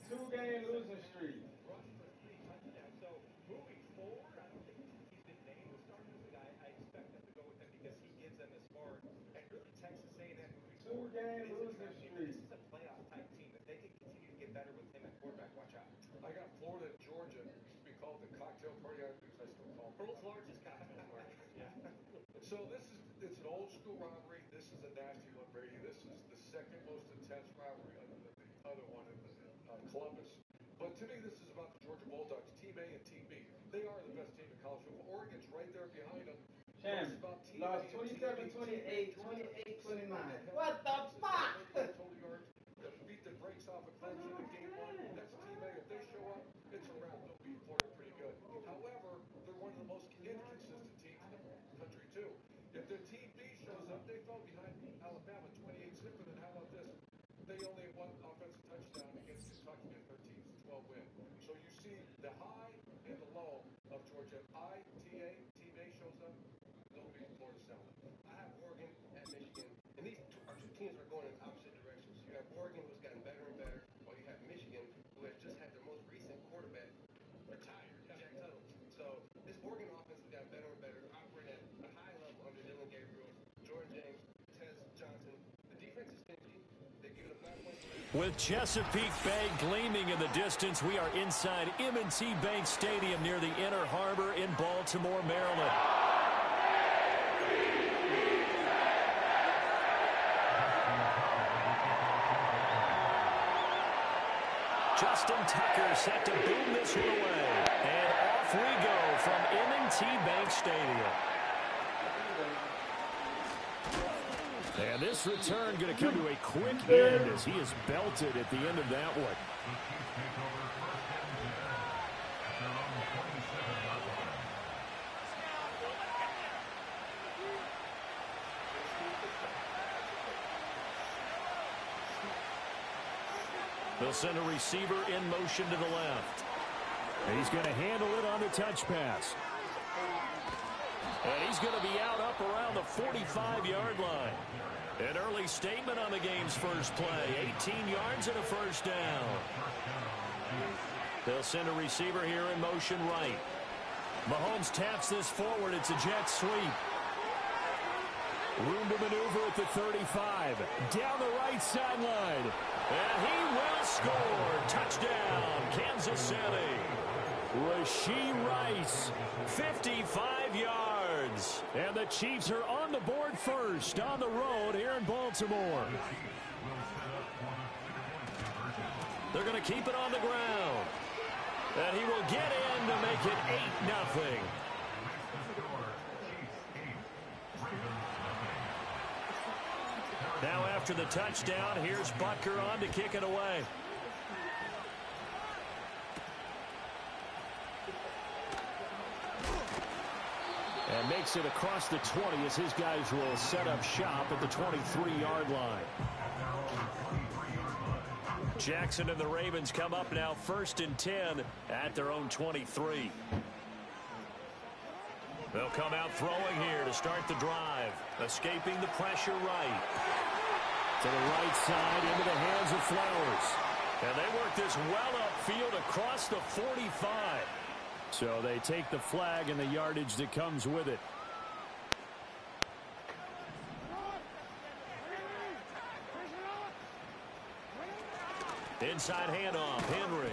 Two-game losing streak. Two-game losing streak. I got Florida and Georgia. It used to be called the cocktail party. I still call it. World's largest cocktail party. So it's an old school rivalry. This is a nasty one, Brady. This is the second most intense rivalry other than the other one in Columbus. But to me, this is about the Georgia Bulldogs, Team A and Team B. They are the best team in college football. Oregon's right there behind them. Champ, lost 27-28, 28-29. What the fuck? Total yards. Beat the brakes off of Clemson in game 1. That's Team A. If they show up, it's a wrap. They'll beat Florida pretty good. However, they're one of the most inconsistent teams in the country, too. If their Team B shows up, they fell behind Alabama 28-0. And how about this? They only had one offensive touchdown against Kentucky in their team's 12 win. So you see the high and the low of Georgia. Team A shows up, they'll beat Florida South. I have Oregon at Michigan, and these two teams are going in opposite directions. You have Oregon, who's gotten better and better, while you have Michigan, who has just had their most recent quarterback retired, Jack Tuttle. So this Oregon offense has gotten better and better, operating at a high level under Dylan Gabriel, Jordan James, Tez Johnson. The defense is stingy. They give it a 5 point lead. With Chesapeake Bay gleaming in the distance, we are inside M&T Bank Stadium near the Inner Harbor in Baltimore, Maryland. Justin Tucker set to boom this one away. And off we go from M&T Bank Stadium. And this return going to come to a quick end as he is belted at the end of that one. They'll send a receiver in motion to the left. And he's going to handle it on the touch pass. And he's going to be out up around the 45-yard line. An early statement on the game's first play. 18 yards and a first down. They'll send a receiver here in motion right. Mahomes taps this forward. It's a jet sweep. Room to maneuver at the 35. Down the right sideline. And he will score. Touchdown, Kansas City. Rashee Rice, 55 yards. And the Chiefs are on the board first on the road here in Baltimore. They're going to keep it on the ground. And he will get in to make it 8-0. Now after the touchdown, here's Butker on to kick it away. And makes it across the 20 as his guys will set up shop at the 23-yard line. Jackson and the Ravens come up now 1st and 10 at their own 23. They'll come out throwing here to start the drive. Escaping the pressure right. To the right side into the hands of Flowers. And they work this well upfield across the 45. So they take the flag and the yardage that comes with it. Inside handoff, Henry.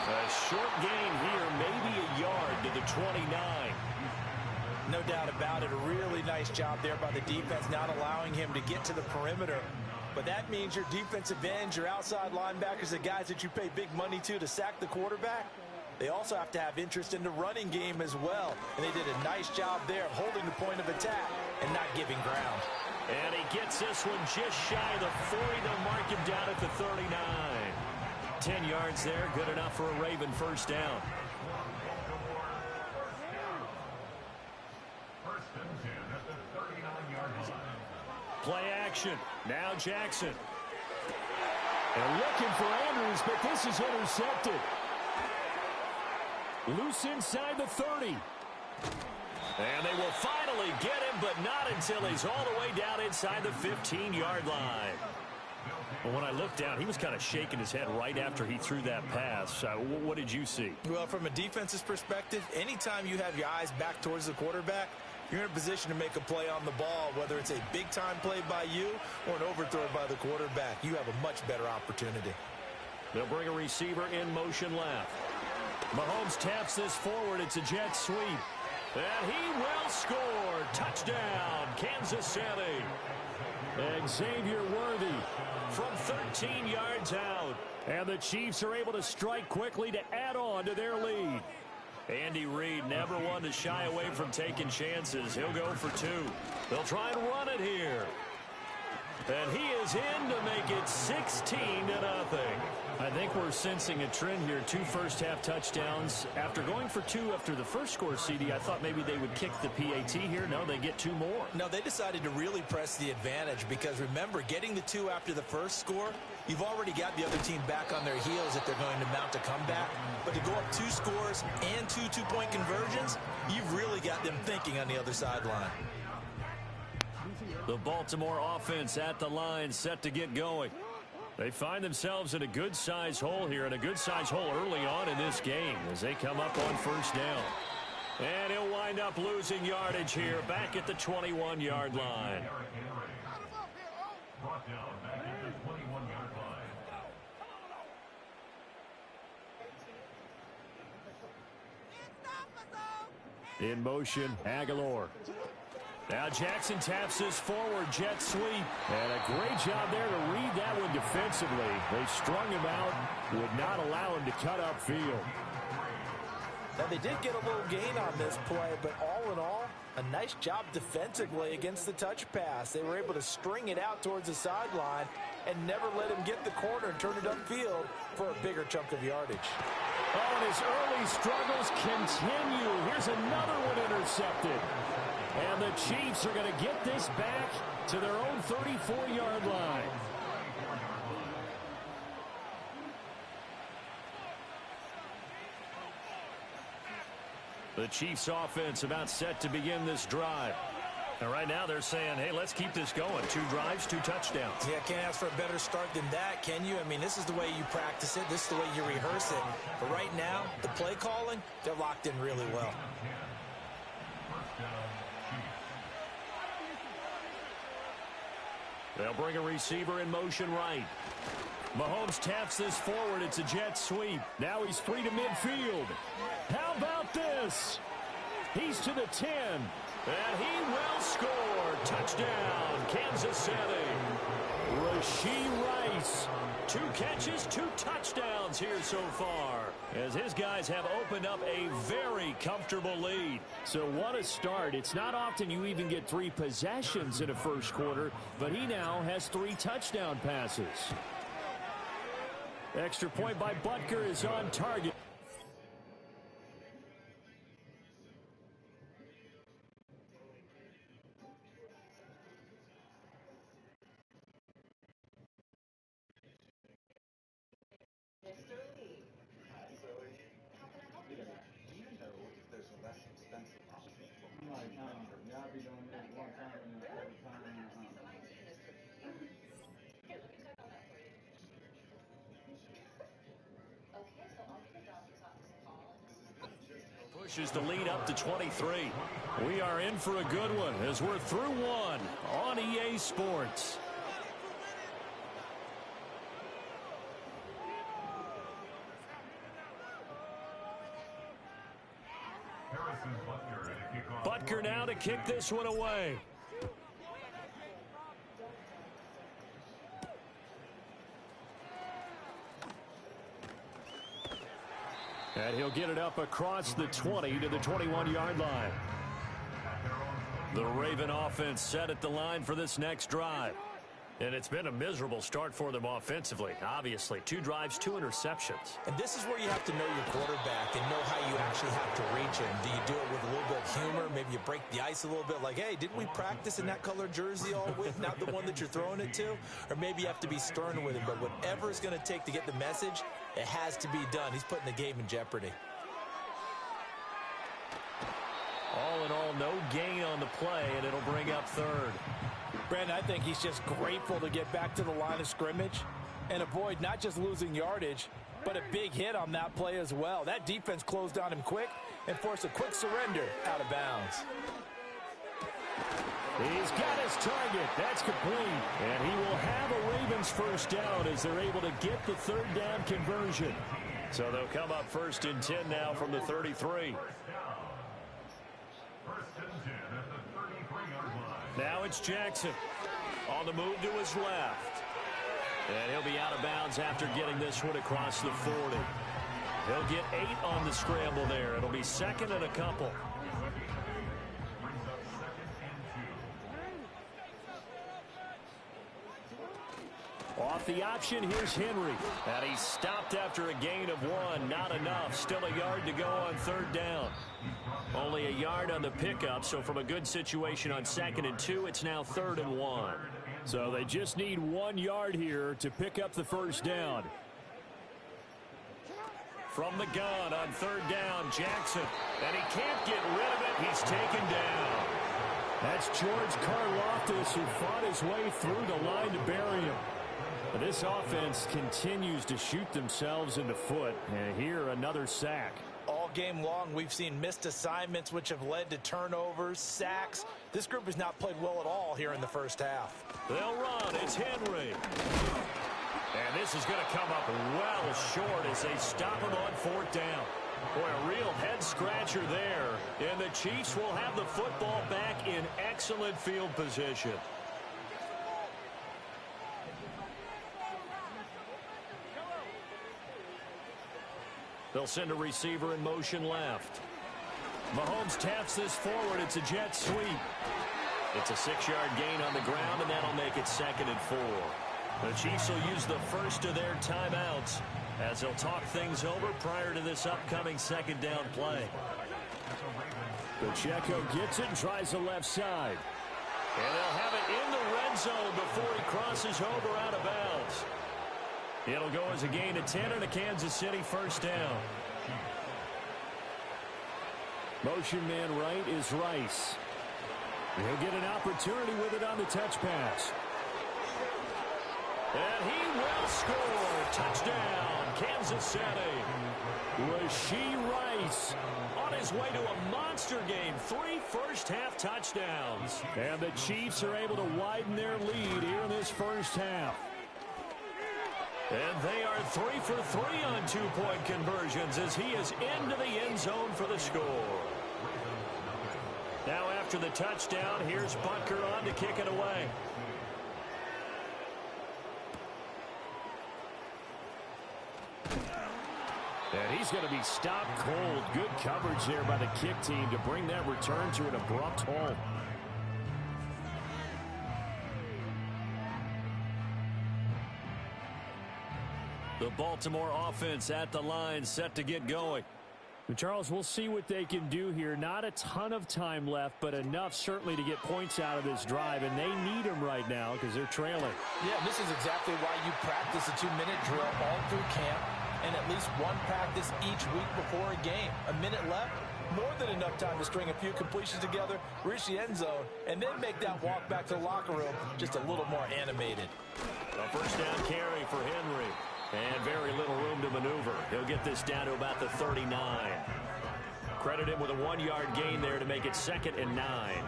A short gain here, maybe a yard to the 29. No doubt about it. A really nice job there by the defense, not allowing him to get to the perimeter. But that means your defensive ends, your outside linebackers, the guys that you pay big money to sack the quarterback, they also have to have interest in the running game as well. And they did a nice job there of holding the point of attack and not giving ground. And he gets this one just shy of the 40. They'll mark him down at the 39. 10 yards there, good enough for a Raven first down. Play action. Now Jackson. And looking for Andrews, but this is intercepted. Loose inside the 30. And they will finally get him, but not until he's all the way down inside the 15-yard line. But when I looked down, he was kind of shaking his head right after he threw that pass. What did you see? Well, from a defense's perspective, anytime you have your eyes back towards the quarterback, you're in a position to make a play on the ball, whether it's a big-time play by you or an overthrow by the quarterback. You have a much better opportunity. They'll bring a receiver in motion left. Mahomes taps this forward. It's a jet sweep. And he will score. Touchdown, Kansas City. Xavier Worthy from 13 yards out. And the Chiefs are able to strike quickly to add on to their lead. Andy Reid never one to shy away from taking chances. He'll go for 2. They'll try and run it here. And he is in to make it 16-0. I think we're sensing a trend here. 2 first-half touchdowns. After going for 2 after the first score, CD, I thought maybe they would kick the PAT here. No, they get 2 more. No, they decided to really press the advantage because, remember, getting the 2 after the first score, you've already got the other team back on their heels if they're going to mount a comeback. But to go up 2 scores and 2 two-point conversions, you've really got them thinking on the other sideline. The Baltimore offense at the line, set to get going. They find themselves in a good-sized hole here, and a good-sized hole early on in this game as they come up on first down. And he'll wind up losing yardage here back at the 21-yard line. In motion, Aguilar. Now Jackson taps this forward jet sweep. And a great job there to read that one defensively. They strung him out, would not allow him to cut upfield. Now, they did get a little gain on this play, but all in all, a nice job defensively against the touch pass. They were able to string it out towards the sideline and never let him get the corner and turn it upfield for a bigger chunk of yardage. Oh, and his early struggles continue. Here's another one intercepted. And the Chiefs are going to get this back to their own 34-yard line. The Chiefs offense about set to begin this drive. And right now they're saying, hey, let's keep this going. 2 drives, 2 touchdowns. Yeah, can't ask for a better start than that, can you? I mean, this is the way you practice it. This is the way you rehearse it. But right now, the play calling, they're locked in really well. They'll bring a receiver in motion right. Mahomes taps this forward. It's a jet sweep. Now he's free to midfield. How about this? He's to the 10. And he will score. Touchdown, Kansas City. Rashee Rice. 2 catches, 2 touchdowns here so far, as his guys have opened up a very comfortable lead. So what a start. It's not often you even get 3 possessions in a first quarter, but he now has 3 touchdown passes. Extra point by Butker is on target. Pushes the lead up to 23. We are in for a good one as we're through 1 on EA Sports. Butker now to kick this one away. And he'll get it up across the 20 to the 21-yard line. The Raven offense set at the line for this next drive. And it's been a miserable start for them offensively, obviously. 2 drives, 2 interceptions. And this is where you have to know your quarterback and know how you actually have to reach him. Do you do it with a little bit of humor? Maybe you break the ice a little bit like, hey, didn't we practice in that color jersey all week, not the one that you're throwing it to? Or maybe you have to be stern with him. But whatever it's going to take to get the message, it has to be done. He's putting the game in jeopardy. All in all, no gain on the play, and it'll bring up 3rd. Brandon, I think he's just grateful to get back to the line of scrimmage and avoid not just losing yardage, but a big hit on that play as well. That defense closed on him quick and forced a quick surrender out of bounds. He's got his target. That's complete. And he will have a Ravens first down as they're able to get the 3rd down conversion. So they'll come up 1st and 10 now from the 33. Now it's Jackson on the move to his left. And he'll be out of bounds after getting this one across the 40. He'll get 8 on the scramble there. It'll be 2nd and a couple. Off the option, here's Henry. And he's stopped after a gain of 1. Not enough. Still a yard to go on 3rd down. Only a yard on the pickup, so from a good situation on 2nd and 2, it's now 3rd and 1. So they just need 1 yard here to pick up the first down. From the gun on 3rd down, Jackson. And he can't get rid of it. He's taken down. That's George Karlaftis, who fought his way through the line to bury him. This offense continues to shoot themselves in the foot. And here, another sack. All game long, we've seen missed assignments, which have led to turnovers, sacks. This group has not played well at all here in the first half. They'll run. It's Henry. And this is going to come up well short as they stop him on 4th down. Boy, a real head-scratcher there. And the Chiefs will have the football back in excellent field position. They'll send a receiver in motion left. Mahomes taps this forward. It's a jet sweep. It's a 6-yard gain on the ground, and that'll make it 2nd and 4. The Chiefs will use the first of their timeouts as they'll talk things over prior to this upcoming 2nd down play. Pacheco gets it and tries the left side. And they'll have it in the red zone before he crosses over out of bounds. It'll go as a gain of 10 and a Kansas City 1st down. Motion man right is Rice. He'll get an opportunity with it on the touch pass. And he will score. Touchdown, Kansas City. Rashee Rice on his way to a monster game. 3 first-half touchdowns. And the Chiefs are able to widen their lead here in this first half. And they are 3 for 3 on 2-point conversions as he is into the end zone for the score. Now after the touchdown, here's Butker on to kick it away. And he's going to be stopped cold. Good coverage there by the kick team to bring that return to an abrupt halt. The Baltimore offense at the line, set to get going. Charles, we'll see what they can do here. Not a ton of time left, but enough certainly to get points out of this drive, and they need them right now because they're trailing. Yeah, this is exactly why you practice a 2-minute drill all through camp and at least one practice each week before a game. A minute left, more than enough time to string a few completions together, reach the end zone, and then make that walk back to the locker room just a little more animated. A first down carry for Henry. And very little room to maneuver. He'll get this down to about the 39. Credit him with a 1-yard gain there to make it 2nd and 9.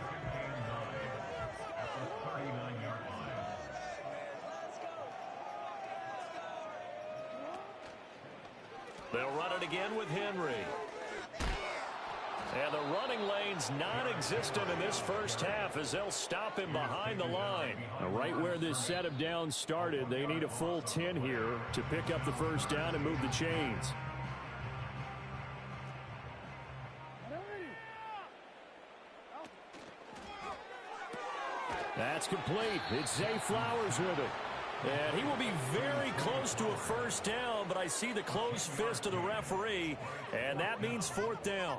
They'll run it again with Henry. And the running lane's non-existent in this first half as they'll stop him behind the line. Now, right where this set of downs started, they need a full 10 here to pick up the first down and move the chains. That's complete. It's Zay Flowers with it. And he will be very close to a first down, but I see the closed fist of the referee, and that means 4th down.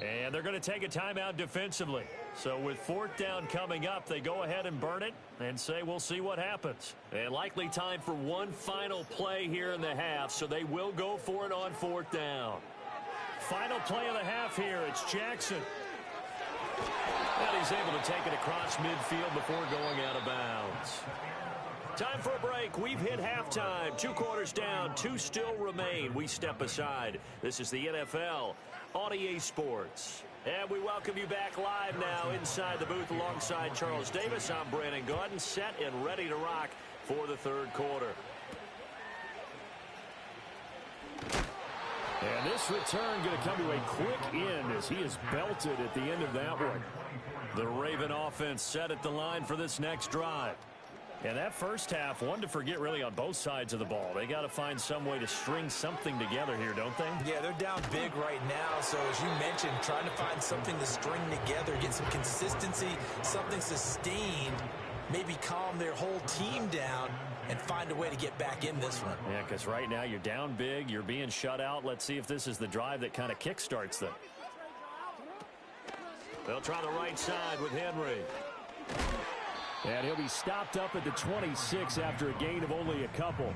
And they're going to take a timeout defensively. So with 4th down coming up, they go ahead and burn it and say we'll see what happens. And likely time for one final play here in the half, so they will go for it on 4th down. Final play of the half here. It's Jackson. And he's able to take it across midfield before going out of bounds. Time for a break. We've hit halftime. 2 quarters down. 2 still remain. We step aside. This is the NFL on EA Sports. And we welcome you back live now inside the booth alongside Charles Davis. I'm Brandon Gaudin, set and ready to rock for the 3rd quarter. And this return going to come to a quick end as he is belted at the end of that one. The Raven offense set at the line for this next drive. And that first half, one to forget really on both sides of the ball. They got to find some way to string something together here, don't they? Yeah, they're down big right now. So as you mentioned, trying to find something to string together, get some consistency, something sustained, maybe calm their whole team down and find a way to get back in this one. Yeah, because right now you're down big, you're being shut out. Let's see if this is the drive that kind of kickstarts them. They'll try the right side with Henry. And he'll be stopped up at the 26 after a gain of only a couple.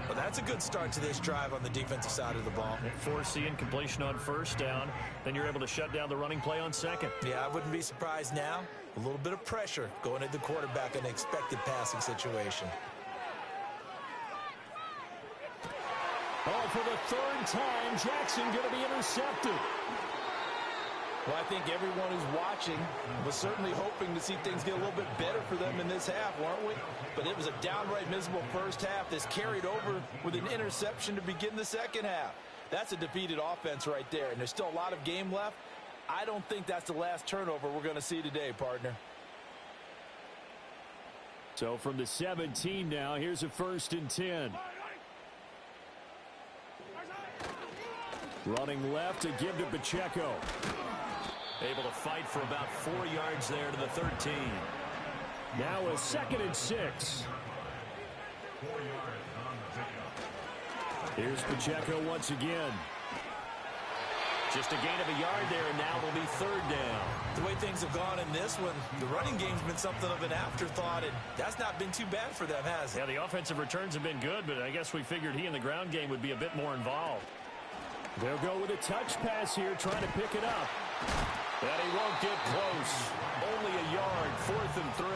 Well, that's a good start to this drive on the defensive side of the ball. Forcing completion on first down. Then you're able to shut down the running play on second. Yeah, I wouldn't be surprised now. A little bit of pressure going at the quarterback in an expected passing situation. Oh, for the 3rd time, Jackson going to be intercepted. Well, I think everyone who's watching was certainly hoping to see things get a little bit better for them in this half, weren't we? But it was a downright miserable first half that's carried over with an interception to begin the second half. That's a defeated offense right there, and there's still a lot of game left. I don't think that's the last turnover we're going to see today, partner. So from the 17 now, here's a 1st and 10. Running left to give to Pacheco. Able to fight for about 4 yards there to the 13. Now a 2nd and 6. Here's Pacheco once again. Just a gain of a yard there, and now it'll be 3rd down. The way things have gone in this one, the running game's been something of an afterthought, and that's not been too bad for them, has it? Yeah, the offensive returns have been good, but I guess we figured he in the ground game would be a bit more involved. They'll go with a touch pass here, trying to pick it up. And he won't get close. Only a yard, 4th and 3.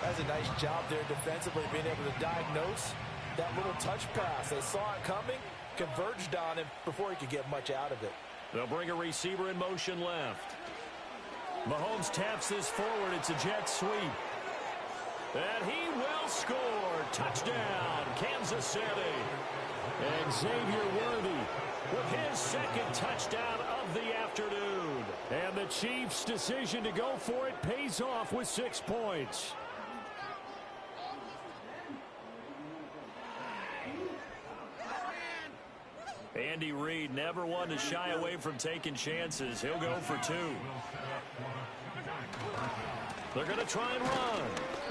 That's a nice job there defensively, being able to diagnose that little touch pass. They saw it coming, converged on him before he could get much out of it. They'll bring a receiver in motion left. Mahomes taps this forward. It's a jet sweep. And he will score. Touchdown, Kansas City. And Xavier Worthy with his 2nd touchdown of the afternoon. And the Chiefs' decision to go for it pays off with 6 points. Andy Reid never one to shy away from taking chances. He'll go for 2. They're going to try and run.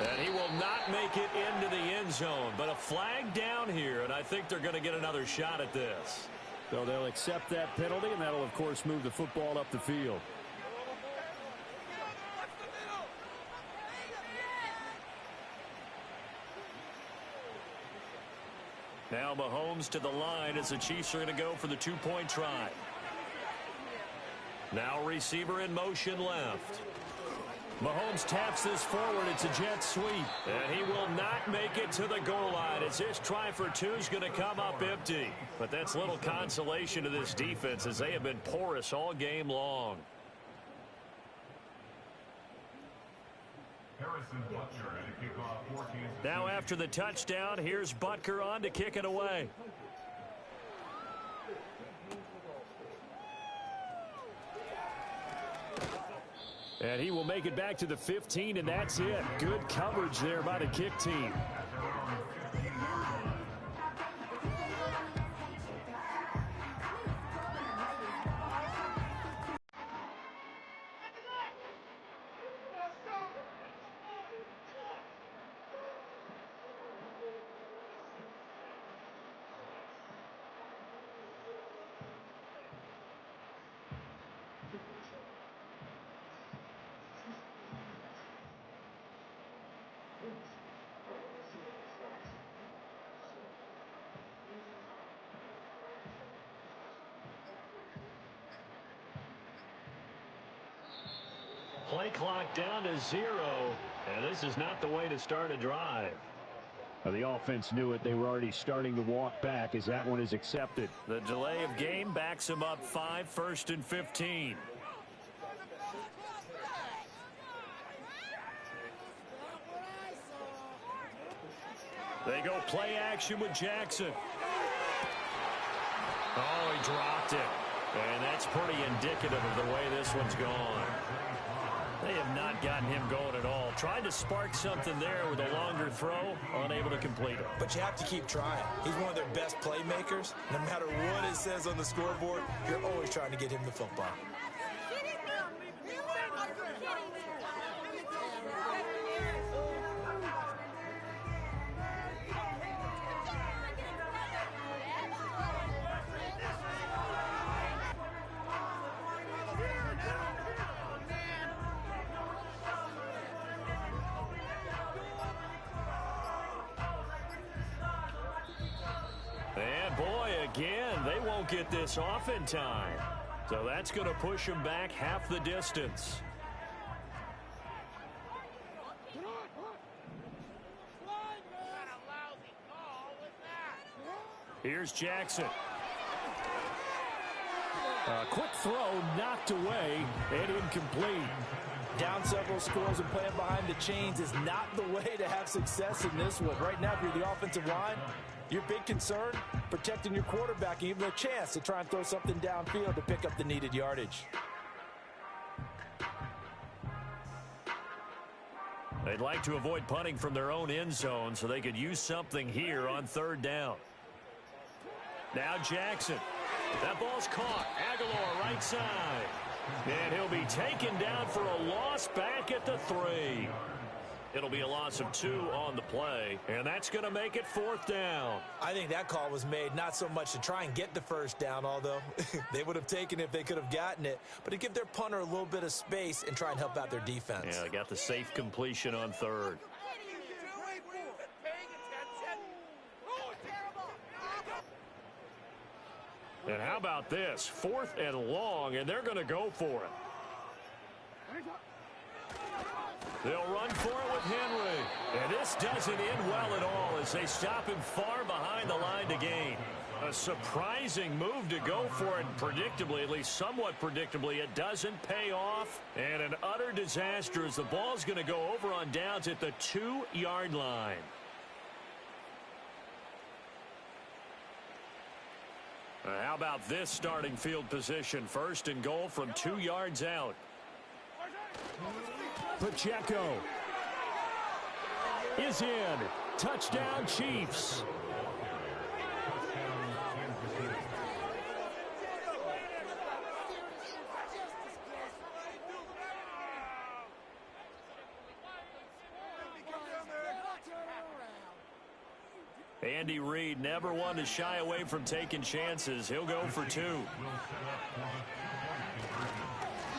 And he will not make it into the end zone. But a flag down here, and I think they're going to get another shot at this. So they'll accept that penalty, and that'll, of course, move the football up the field. Now Mahomes to the line as the Chiefs are going to go for the 2-point try. Now receiver in motion left. Mahomes taps this forward. It's a jet sweep. And he will not make it to the goal line as his try for 2 is going to come up empty. But that's little consolation to this defense as they have been porous all game long. Now after the touchdown, here's Butker on to kick it away. And he will make it back to the 15, and that's it. Good coverage there by the kick team. Play clock down to 0, and this is not the way to start a drive. The offense knew it. They were already starting to walk back as that one is accepted. The delay of game backs him up 5, 1st and 15. They go play action with Jackson. Oh, he dropped it. And that's pretty indicative of the way this one's gone. They have not gotten him going at all. Tried to spark something there with a longer throw, unable to complete it. But you have to keep trying. He's one of their best playmakers. No matter what it says on the scoreboard, you're always trying to get him the football. And boy, again, they won't get this off in time. So that's going to push them back half the distance. Here's Jackson. Quick throw knocked away and incomplete. Down several scores and playing behind the chains is not the way to have success in this one. Right now, if you're the offensive line, your big concern, protecting your quarterback and even a chance to try and throw something downfield to pick up the needed yardage. They'd like to avoid punting from their own end zone so they could use something here on third down. Now Jackson. That ball's caught. Aguilar right side. And he'll be taken down for a loss back at the 3. It'll be a loss of 2 on the play, and that's going to make it fourth down. I think that call was made not so much to try and get the first down, although they would have taken it if they could have gotten it, but to give their punter a little bit of space and try and help out their defense. Yeah, they got the safe completion on third. And how about this? 4th and long, and they're going to go for it. They'll run for it with Henry. And this doesn't end well at all as they stop him far behind the line to gain. A surprising move to go for it, predictably, at least somewhat predictably. It doesn't pay off. And an utter disaster as the ball's going to go over on downs at the 2-yard line. How about this starting field position? 1st and goal from 2 yards out. Pacheco is in. Touchdown, Chiefs. Andy Reid never one to shy away from taking chances. He'll go for 2.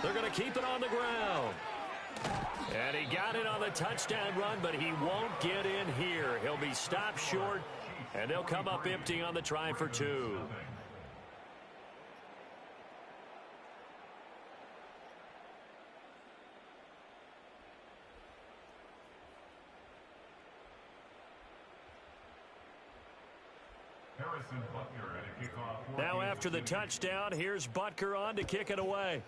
They're going to keep it on the ground. And he got it on the touchdown run, but he won't get in here. He'll be stopped short, and they'll come up empty on the try for 2. Now after the touchdown, here's Butker on to kick it away.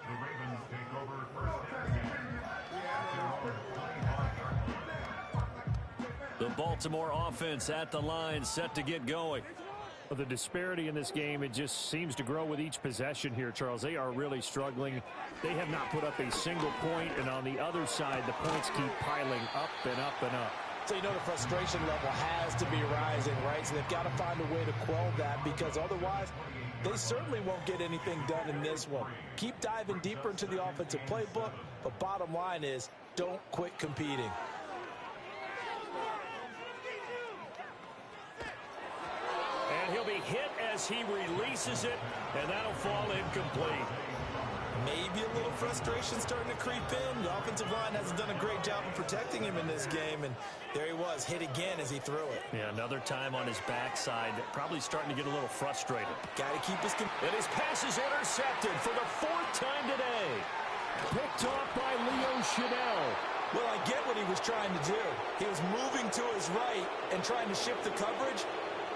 The Ravens take over first down. The Baltimore offense at the line, set to get going. The disparity in this game, it just seems to grow with each possession here, Charles. They are really struggling. They have not put up a single point, and on the other side, the points keep piling up and up and up. So you know the frustration level has to be rising, right? So they've got to find a way to quell that, because otherwise they certainly won't get anything done in this one. Keep diving deeper into the offensive playbook, but bottom line is don't quit competing. And he'll be hit as he releases it, and that'll fall incomplete. Maybe a little frustration starting to creep in. The offensive line hasn't done a great job of protecting him in this game, and there he was, hit again as he threw it. Yeah, another time on his backside, probably starting to get a little frustrated. Got to keep his... And his pass is intercepted for the 4th time today. Picked off by Leo Chanel. Well, I get what he was trying to do. He was moving to his right and trying to shift the coverage,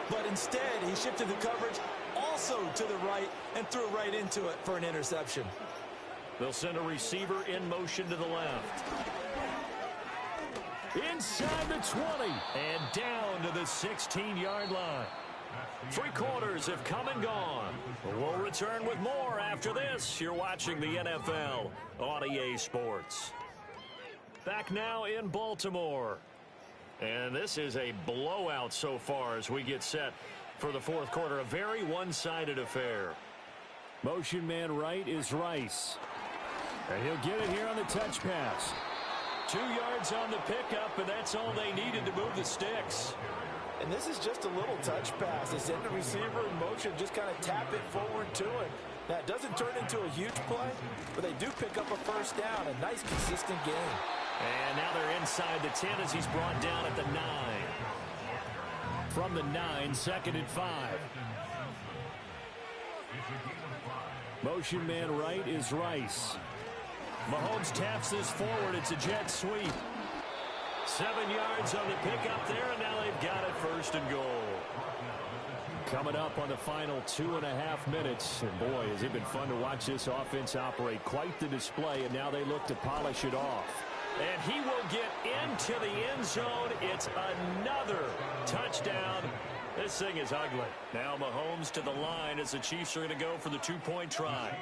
but instead he shifted the coverage also to the right and threw right into it for an interception. They'll send a receiver in motion to the left. Inside the 20 and down to the 16-yard line. 3 quarters have come and gone. We'll return with more after this. You're watching the NFL on EA Sports. Back now in Baltimore. And this is a blowout so far as we get set for the 4th quarter. A very one-sided affair. Motion man right is Rice. And he'll get it here on the touch pass. 2 yards on the pickup, and that's all they needed to move the sticks. And this is just a little touch pass. They send the receiver in motion, just kind of tap it forward to him. Now, it doesn't turn into a huge play, but they do pick up a first down. A nice, consistent game. And now they're inside the 10 as he's brought down at the 9. From the 9, 2nd and 5. Motion man right is Rice. Mahomes taps this forward. It's a jet sweep. 7 yards on the pickup there, and now they've got it 1st and goal. Coming up on the final 2.5 minutes. And boy, has it been fun to watch this offense operate. Quite the display, and now they look to polish it off. And he will get into the end zone. It's another touchdown. This thing is ugly. Now Mahomes to the line as the Chiefs are going to go for the 2-point try.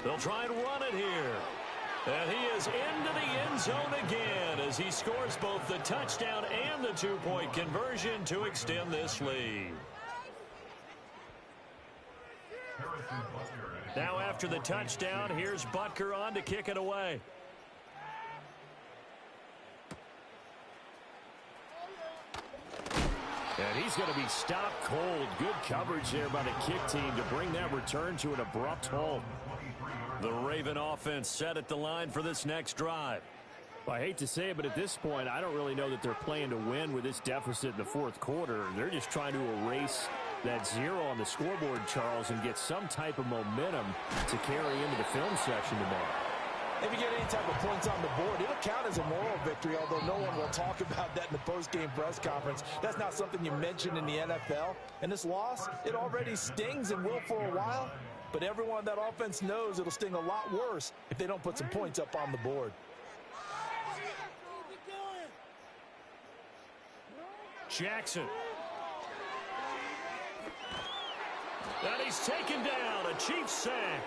They'll try and run it here. And he is into the end zone again as he scores both the touchdown and the 2-point conversion to extend this lead. Now after the touchdown, here's Butker on to kick it away. And he's going to be stopped cold. Good coverage there by the kick team to bring that return to an abrupt halt. The Raven offense set at the line for this next drive. Well, I hate to say it, but at this point, I don't really know that they're playing to win with this deficit in the 4th quarter. They're just trying to erase that 0 on the scoreboard, Charles, and get some type of momentum to carry into the film section tomorrow. If you get any type of points on the board, it'll count as a moral victory, although no one will talk about that in the post-game press conference. That's not something you mention in the NFL. And this loss, it already stings and will for a while. But everyone on that offense knows it'll sting a lot worse if they don't put some points up on the board. Jackson. And he's taken down. A Chiefs sack.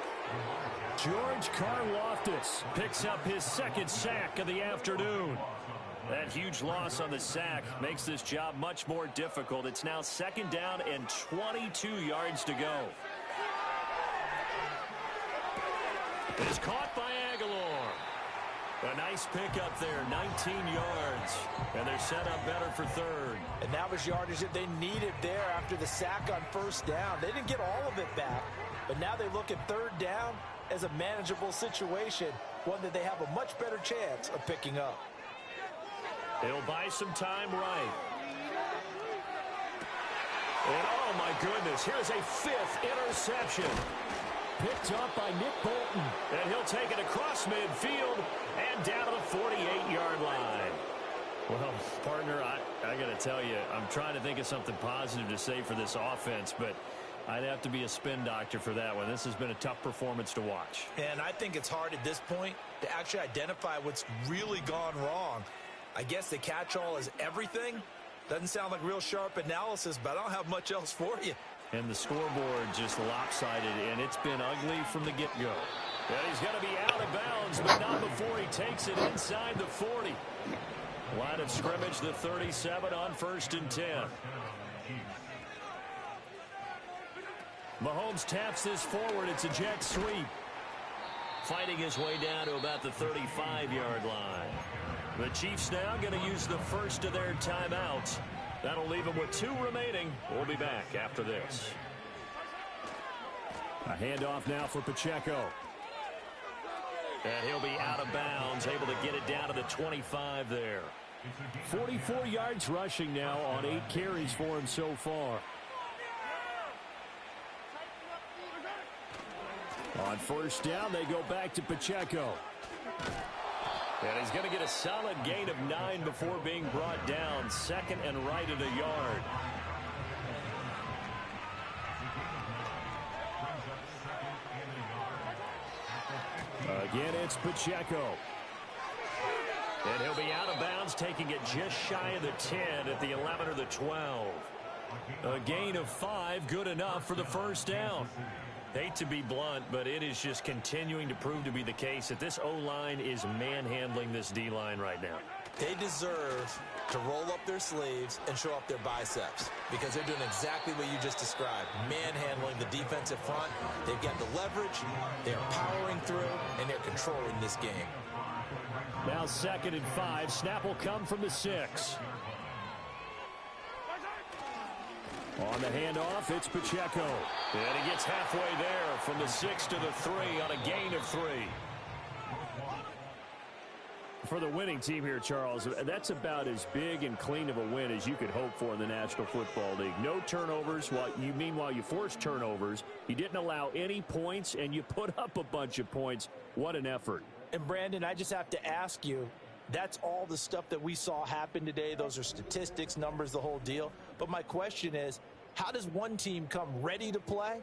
George Karlaftis picks up his 2nd sack of the afternoon. That huge loss on the sack makes this job much more difficult. It's now 2nd down and 22 yards to go. It is caught by Aguilar. A nice pickup there, 19 yards. And they're set up better for 3rd. And that was yardage that they needed there after the sack on 1st down. They didn't get all of it back, but now they look at 3rd down as a manageable situation, one that they have a much better chance of picking up. He'll buy some time right. And oh my goodness, here's a 5th interception. Picked up by Nick Bolton. And he'll take it across midfield and down to the 48-yard line. Well, partner, I got to tell you, I'm trying to think of something positive to say for this offense, but I'd have to be a spin doctor for that one. This has been a tough performance to watch. And I think it's hard at this point to actually identify what's really gone wrong. I guess the catch-all is everything. Doesn't sound like real sharp analysis, but I don't have much else for you. And the scoreboard just lopsided, and it's been ugly from the get-go. And he's going to be out of bounds, but not before he takes it inside the 40. Line of scrimmage, the 37 on 1st and 10. Mahomes taps this forward. It's a jet sweep. Fighting his way down to about the 35-yard line. The Chiefs now going to use the first of their timeouts. That'll leave them with 2 remaining. We'll be back after this. A handoff now for Pacheco. And he'll be out of bounds, able to get it down to the 25 there. 44 yards rushing now on 8 carries for him so far. On 1st down, they go back to Pacheco. And he's going to get a solid gain of 9 before being brought down. 2nd and right at a yard. Again, it's Pacheco. And he'll be out of bounds, taking it just shy of the 10 at the 11 or the 12. A gain of 5, good enough for the 1st down. Hate to be blunt, but it is just continuing to prove to be the case that this O-line is manhandling this D-line right now. They deserve to roll up their sleeves and show up their biceps because they're doing exactly what you just described, manhandling the defensive front. They've got the leverage, they're powering through, and they're controlling this game. Now 2nd and 5. Snap will come from the 6. On the handoff, it's Pacheco. And he gets halfway there from the 6 to the 3 on a gain of 3. For the winning team here, Charles, that's about as big and clean of a win as you could hope for in the National Football League. No turnovers. Meanwhile, you forced turnovers. You didn't allow any points, and you put up a bunch of points. What an effort. And, Brandon, I just have to ask you, that's all the stuff that we saw happen today. Those are statistics, numbers, the whole deal. But my question is, how does one team come ready to play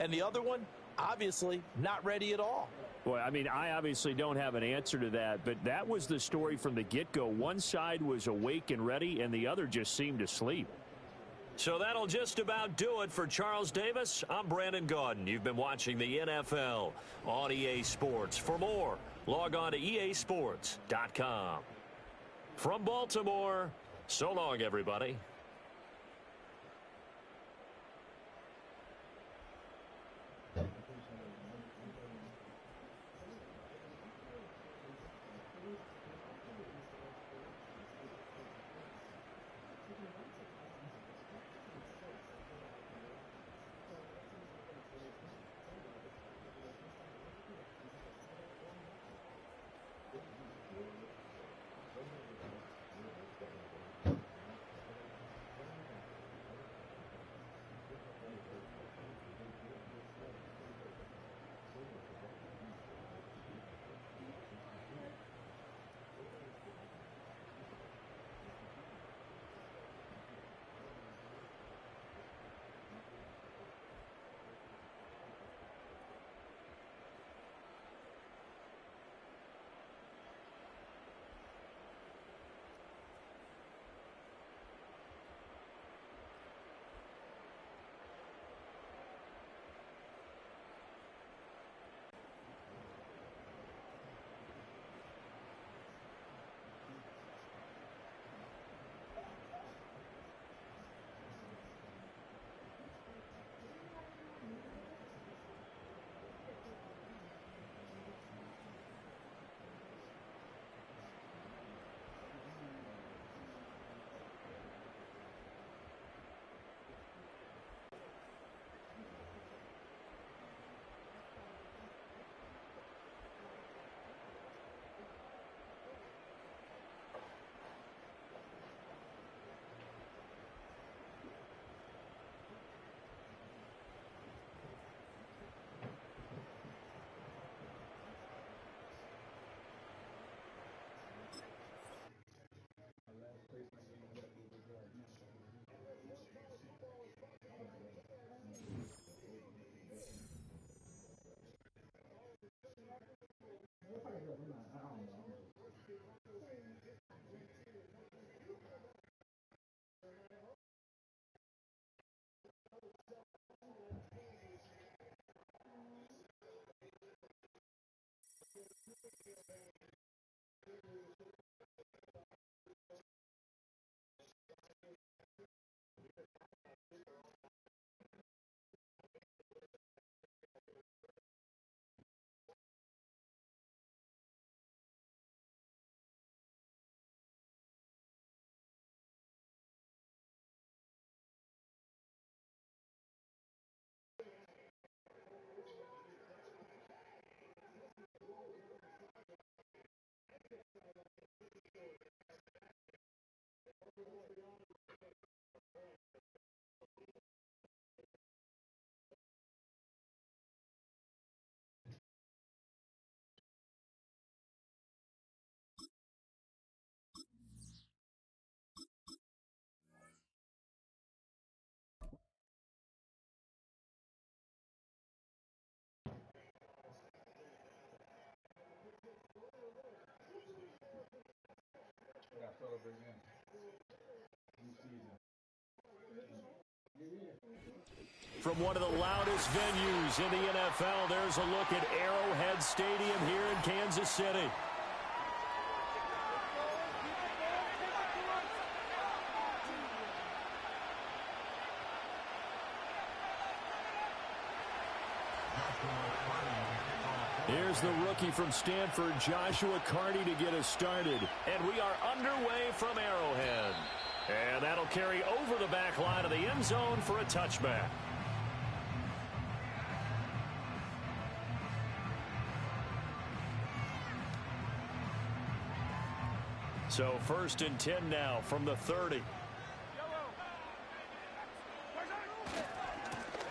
and the other one, obviously, not ready at all? Well, I mean, I obviously don't have an answer to that, but that was the story from the get-go. One side was awake and ready, and the other just seemed to sleep. So that'll just about do it for Charles Davis. I'm Brandon Gaudin. You've been watching the NFL on EA Sports. For more, log on to easports.com. From Baltimore, so long, everybody. From one of the loudest venues in the NFL, there's a look at Arrowhead Stadium here in Kansas City. Here's the rookie from Stanford, Joshua Carty, to get us started. And we are underway from Arrowhead. And that'll carry over the back line of the end zone for a touchback. So 1st and 10 now from the 30.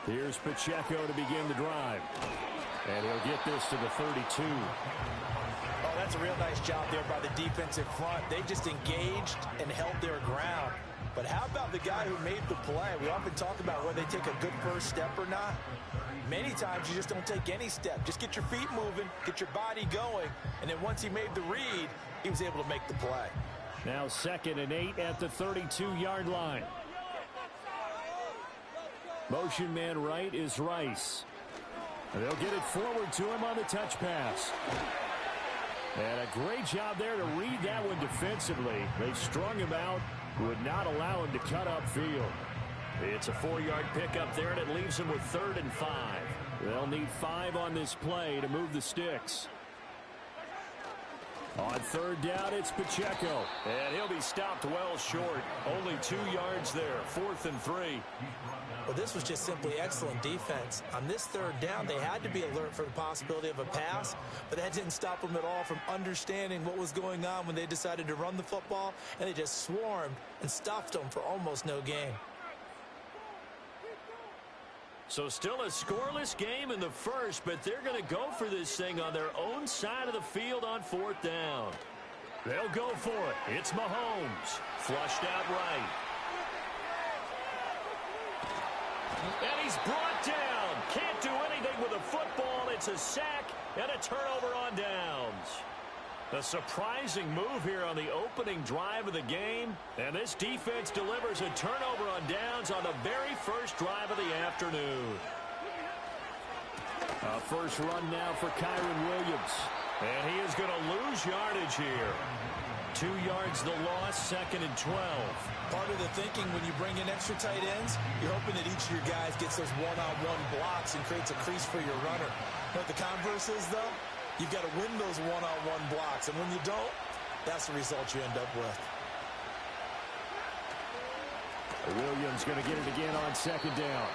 Here's Pacheco to begin the drive. And he'll get this to the 32. That's a real nice job there by the defensive front. They just engaged and held their ground. But how about the guy who made the play? We often talk about whether they take a good first step or not. Many times you just don't take any step. Just get your feet moving, get your body going, and then once he made the read, he was able to make the play. Now 2nd and 8 at the 32-yard line. Motion man right is Rice. And they'll get it forward to him on the touch pass. And a great job there to read that one defensively. They strung him out, would not allow him to cut upfield. It's a 4-yard pickup there, and it leaves him with 3rd and 5. They'll need 5 on this play to move the sticks. On 3rd down, it's Pacheco. And he'll be stopped well short. Only 2 yards there. 4th and 3. Well, this was just simply excellent defense. On this 3rd down, they had to be alert for the possibility of a pass, but that didn't stop them at all from understanding what was going on when they decided to run the football, and they just swarmed and stuffed them for almost no gain. So still a scoreless game in the first, but they're going to go for this thing on their own side of the field on 4th down. They'll go for it. It's Mahomes. Flushed out right. And he's brought down. Can't do anything with a football. It's a sack and a turnover on downs. A surprising move here on the opening drive of the game. And this defense delivers a turnover on downs on the very first drive of the afternoon. A first run now for Kyron Williams. And he is going to lose yardage here. 2 yards the loss, 2nd and 12. Part of the thinking when you bring in extra tight ends, you're hoping that each of your guys gets those one-on-one blocks and creates a crease for your runner. What the converse is, though, you've got to win those one-on-one blocks. And when you don't, that's the result you end up with. Williams going to get it again on 2nd down.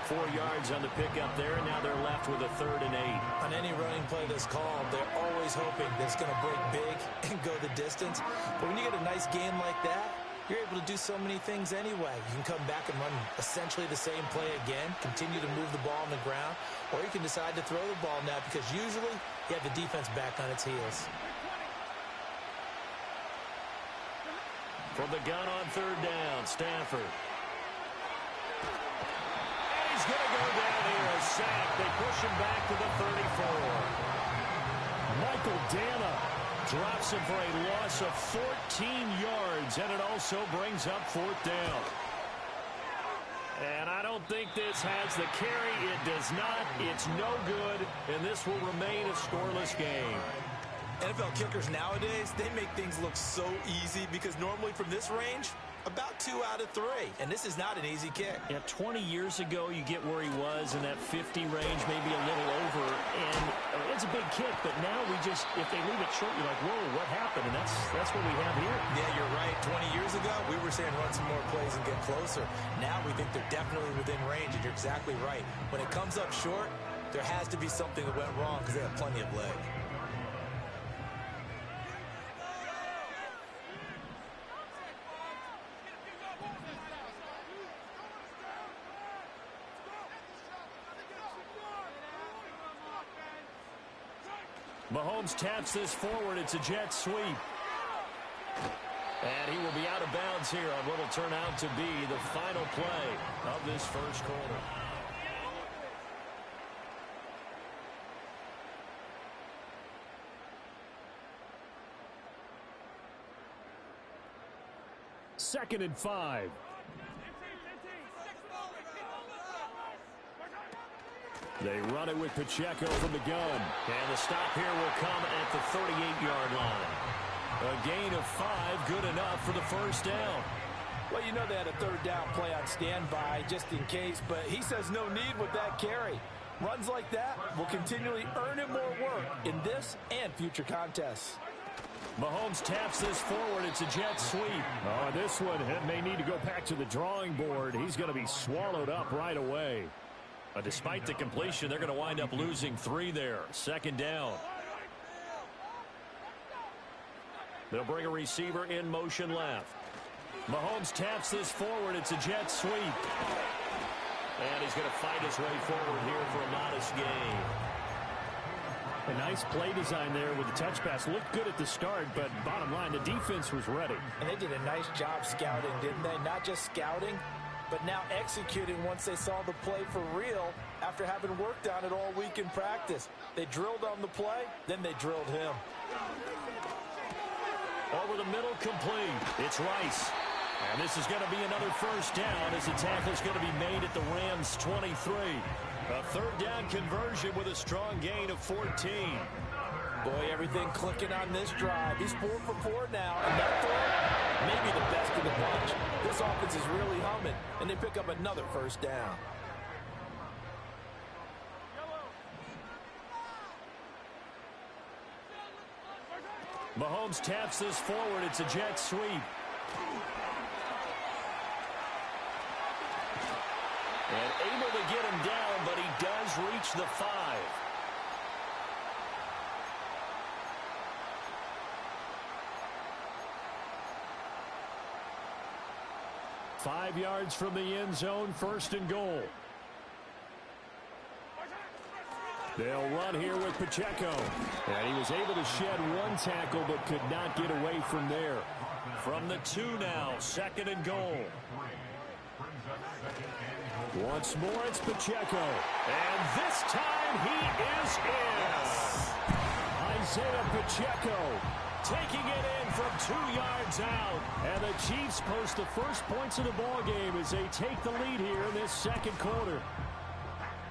4 yards on the pickup there, and now they're left with a 3rd and 8. On any running play that's called, they're always hoping that it's going to break big and go the distance. But when you get a nice gain like that, you're able to do so many things anyway. You can come back and run essentially the same play again, continue to move the ball on the ground, or you can decide to throw the ball now because usually you have the defense back on its heels. From the gun on 3rd down, Stafford. He's going to go down here, a sack. They push him back to the 34. Michael Dana drops him for a loss of 14 yards, and it also brings up 4th down. And I don't think this has the carry. It does not. It's no good, and this will remain a scoreless game. NFL kickers nowadays, they make things look so easy because normally from this range, about 2 out of 3. And this is not an easy kick. Yeah, 20 years ago, you get where he was in that 50 range, maybe a little over. And it's a big kick, but now we just, if they leave it short, you're like, whoa, what happened? And that's what we have here. Yeah, you're right. 20 years ago, we were saying run some more plays and get closer. Now we think they're definitely within range, and you're exactly right. When it comes up short, there has to be something that went wrong because they have plenty of leg. Mahomes taps this forward. It's a jet sweep. And he will be out of bounds here on what will turn out to be the final play of this first quarter. Second and 5. They run it with Pacheco from the gun. And the stop here will come at the 38-yard line. A gain of 5, good enough for the first down. Well, you know they had a 3rd down play on standby just in case, but he says no need with that carry. Runs like that will continually earn him more work in this and future contests. Mahomes taps this forward. It's a jet sweep. Oh, this one may need to go back to the drawing board. He's going to be swallowed up right away. Despite the completion, they're going to wind up losing 3 there. 2nd down. They'll bring a receiver in motion left. Mahomes taps this forward. It's a jet sweep. And he's going to fight his way forward here for a modest gain. A nice play design there with the touch pass. Looked good at the start, but bottom line, the defense was ready. And they did a nice job scouting, didn't they? Not just scouting, but now executing once they saw the play for real after having worked on it all week in practice. They drilled on the play, then they drilled him. Over the middle, complete. It's Rice. And this is going to be another first down as the tackle is going to be made at the Rams' 23. A third down conversion with a strong gain of 14. Boy, everything clicking on this drive. He's 4 for 4 now, and that throw, maybe the best of the bunch. This offense is really humming, and they pick up another first down. Mahomes taps this forward. It's a jet sweep. And able to get him down, but he does reach the 5. Five yards from the end zone, first and goal. They'll run here with Pacheco. And he was able to shed one tackle, but could not get away from there. From the 2 now, second and goal. Once more, it's Pacheco. And this time, he is in. Isaiah Pacheco taking it in from 2 yards out. And the Chiefs post the first points of the ballgame as they take the lead here in this second quarter.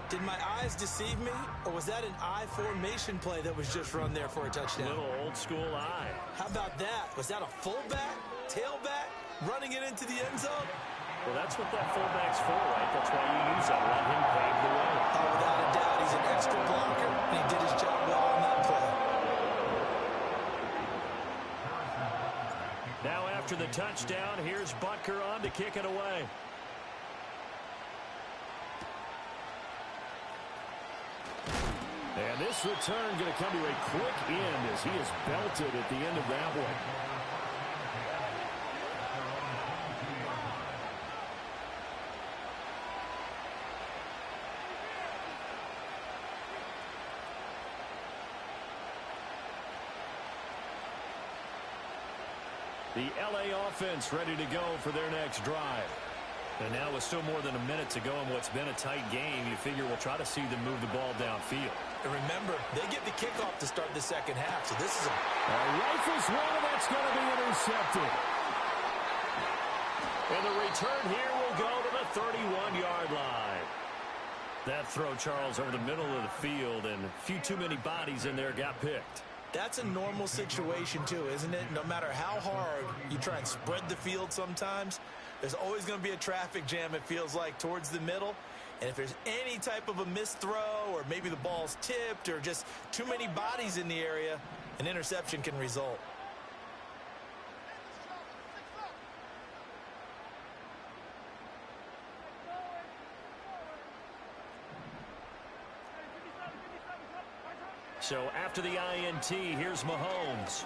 Did my eyes deceive me, or was that an I formation play that was just run there for a touchdown? Little old school eye. How about that? Was that a fullback, tailback, running it into the end zone? Well, that's what that fullback's for, right? That's why you use that. Let him pave the way. Oh, without a doubt, he's an extra blocker, and he did his job well on that play. Now after the touchdown, here's Butker on to kick it away. And this return going to come to a quick end as he is belted at the end of that one. The LA offense ready to go for their next drive. And now with still more than a minute to go in what's been a tight game, you figure we'll try to see them move the ball downfield. And remember, they get the kickoff to start the second half, so this is a rifles one, that's going to be intercepted. And the return here will go to the 31-yard line. That throw, Charles, over the middle of the field, and a few too many bodies in there got picked. That's a normal situation, too, isn't it? No matter how hard you try and spread the field sometimes, there's always going to be a traffic jam, it feels like, towards the middle. And if there's any type of a missed throw, or maybe the ball's tipped, or just too many bodies in the area, an interception can result. So after the INT, here's Mahomes.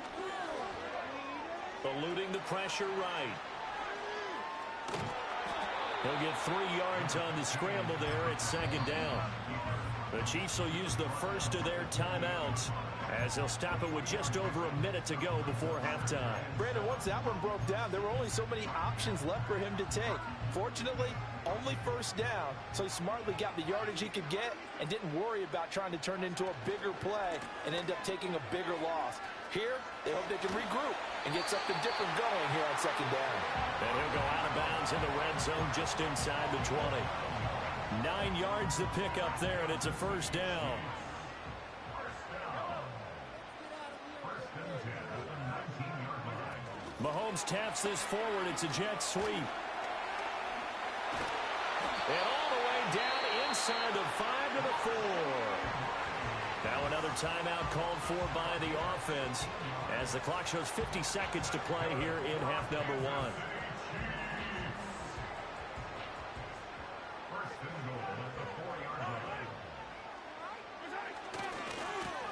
Eluding the pressure right. He'll get 3 yards on the scramble there at second down. The Chiefs will use the first of their timeouts as they'll stop it with just over a minute to go before halftime. Brandon, once that one broke down, there were only so many options left for him to take. Fortunately, only first down, so he smartly got the yardage he could get and didn't worry about trying to turn it into a bigger play and end up taking a bigger loss. Here, they hope they can regroup and get something different going here on second down. And he'll go out of bounds in the red zone just inside the 20. 9 yards to pick up there, and it's a first down. Mahomes taps this forward. It's a jet sweep. And all the way down inside the 5 to the 4. Now another timeout called for by the offense as the clock shows 50 seconds to play here in half number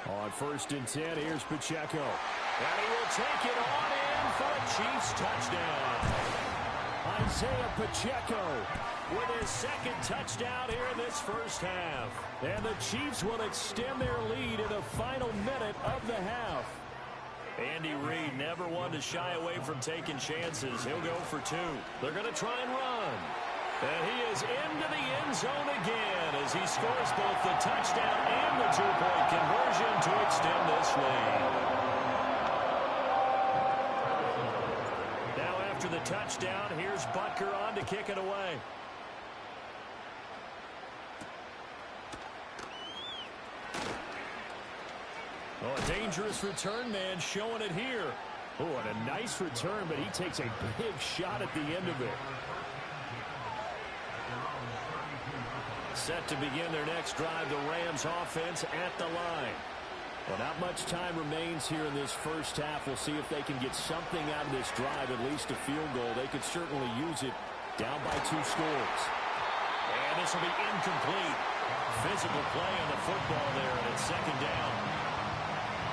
1. On first and 10, here's Pacheco. And he will take it on in for a Chiefs touchdown. Isaiah Pacheco with his second touchdown here in this first half. And the Chiefs will extend their lead in the final minute of the half. Andy Reid never one to shy away from taking chances. He'll go for two. They're going to try and run. And he is into the end zone again as he scores both the touchdown and the two-point conversion to extend this lead. Now after the touchdown, here's Butker on to kick it away. Oh, a dangerous return man showing it here. Oh, and a nice return, but he takes a big shot at the end of it. Set to begin their next drive, the Rams offense at the line. Well, not much time remains here in this first half. We'll see if they can get something out of this drive, at least a field goal. They could certainly use it down by 2 scores. And this will be incomplete. Physical play on the football there, and it's second down.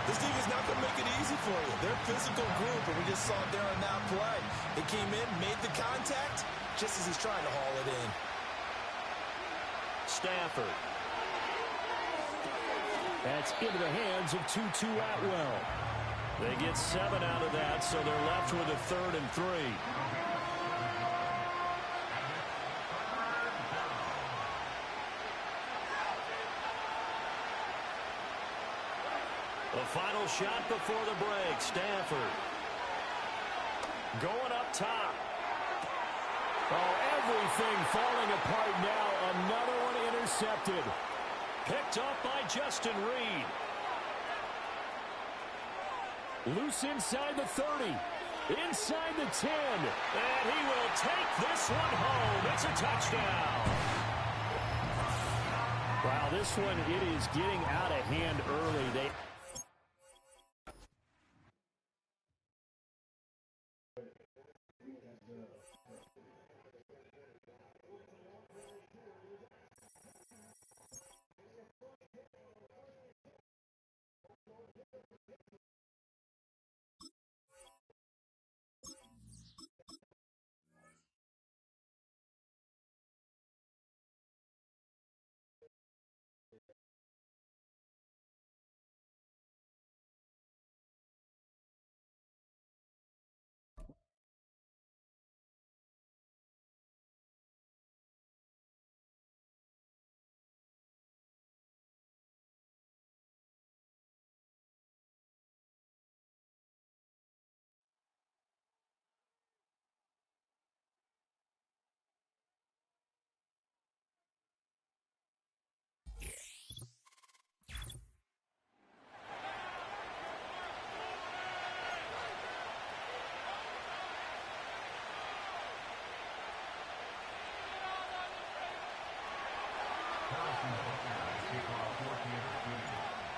This team is not going to make it easy for you. They're a physical group, and we just saw it there on that play. They came in, made the contact, just as he's trying to haul it in. Stafford. That's into the hands of Tutu Atwell. They get 7 out of that, so they're left with a 3rd and 3. The final shot before the break. Stafford going up top. Oh, everything falling apart now. Another one intercepted. Picked up by Justin Reed. Loose inside the 30. Inside the 10. And he will take this one home. It's a touchdown. Wow, this one, it is getting out of hand early.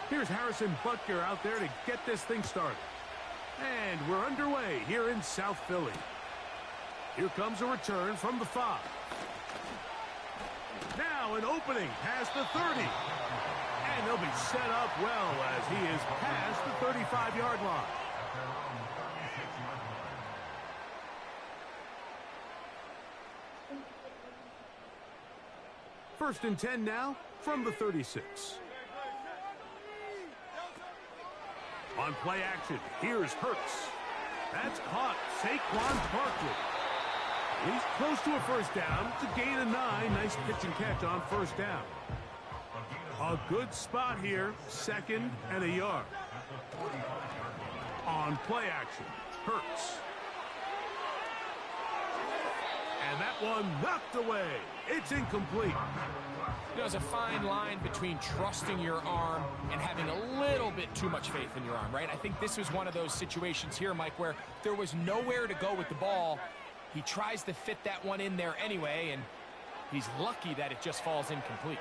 Here's Harrison Butker out there to get this thing started. And we're underway here in South Philly. Here comes a return from the 5. Now an opening past the 30. And they'll be set up well as he is past the 35-yard line. First and 10 now from the 36. On play action, here's Hurts. That's caught. Saquon Barkley. He's close to a first down. It's a gain of 9. Nice pitch and catch on first down. A good spot here. 2nd and a yard. On play action, Hurts. And that one knocked away. It's incomplete. There's a fine line between trusting your arm and having a little bit too much faith in your arm, right? I think this was one of those situations here, Mike, where there was nowhere to go with the ball. He tries to fit that one in there anyway, and he's lucky that it just falls incomplete.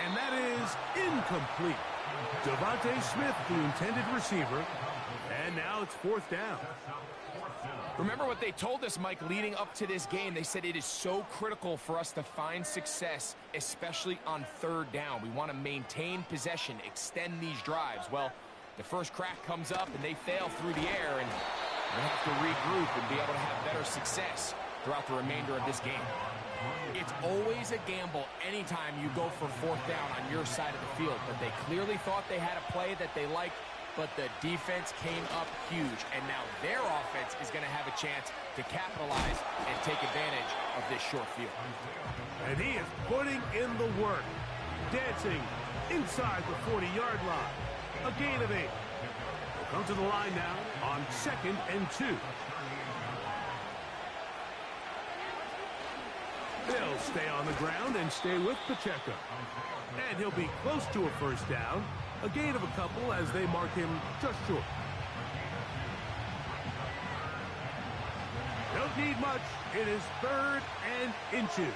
And that is incomplete. Devontae Smith, the intended receiver, and now it's 4th down. Remember what they told us, Mike, leading up to this game. They said it is so critical for us to find success, especially on 3rd down. We want to maintain possession, extend these drives. Well, the first crack comes up, and they fail through the air, and They'll have to regroup and be able to have better success throughout the remainder of this game. It's always a gamble anytime you go for fourth down on your side of the field, but they clearly thought they had a play that they liked, but the defense came up huge, and now their offense is going to have a chance to capitalize and take advantage of this short field. And he is putting in the work, dancing inside the 40-yard line. A gain of 8. They'll come to the line now on 2nd and 2. They'll stay on the ground and stay with Pacheco. And he'll be close to a first down. A gain of a couple as they mark him just short. Don't need much. It is 3rd and inches.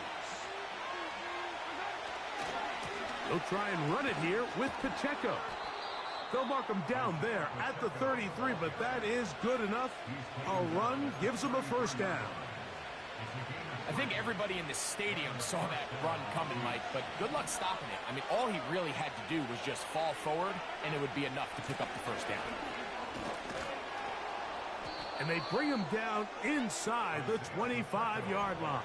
They'll try and run it here with Pacheco. They'll mark him down there at the 33, but that is good enough. A run gives him a first down. I think everybody in the stadium saw that run coming, Mike, but good luck stopping it. I mean, all he really had to do was just fall forward, and it would be enough to pick up the first down. And they bring him down inside the 25-yard line.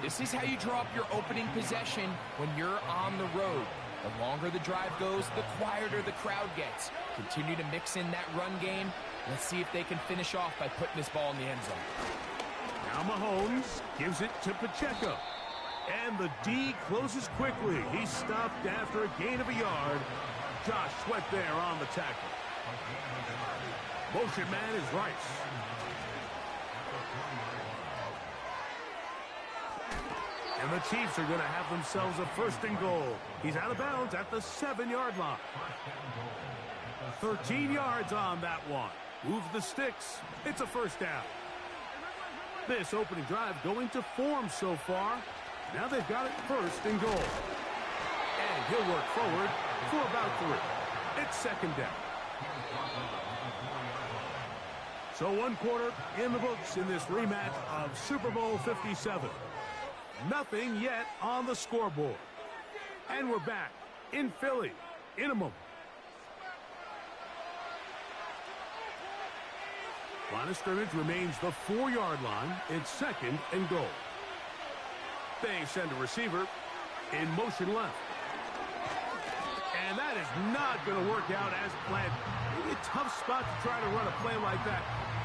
This is how you draw up your opening possession when you're on the road. The longer the drive goes, the quieter the crowd gets. Continue to mix in that run game. Let's see if they can finish off by putting this ball in the end zone. Now Mahomes gives it to Pacheco. And the D closes quickly. He's stopped after a gain of a yard. Josh Sweat there on the tackle. Motion man is Rice. And the Chiefs are going to have themselves a 1st and goal. He's out of bounds at the 7-yard line. 13 yards on that one. Move the sticks. It's a first down. This opening drive going to form so far. Now they've got it 1st and goal. And he'll work forward for about 3. It's 2nd down. So 1 quarter in the books in this rematch of Super Bowl 57. Nothing yet on the scoreboard. And we're back in Philly in a moment. Line of scrimmage remains the 4-yard line. It's 2nd and goal. They send a receiver in motion left. And that is not going to work out as planned. Maybe a tough spot to try to run a play like that.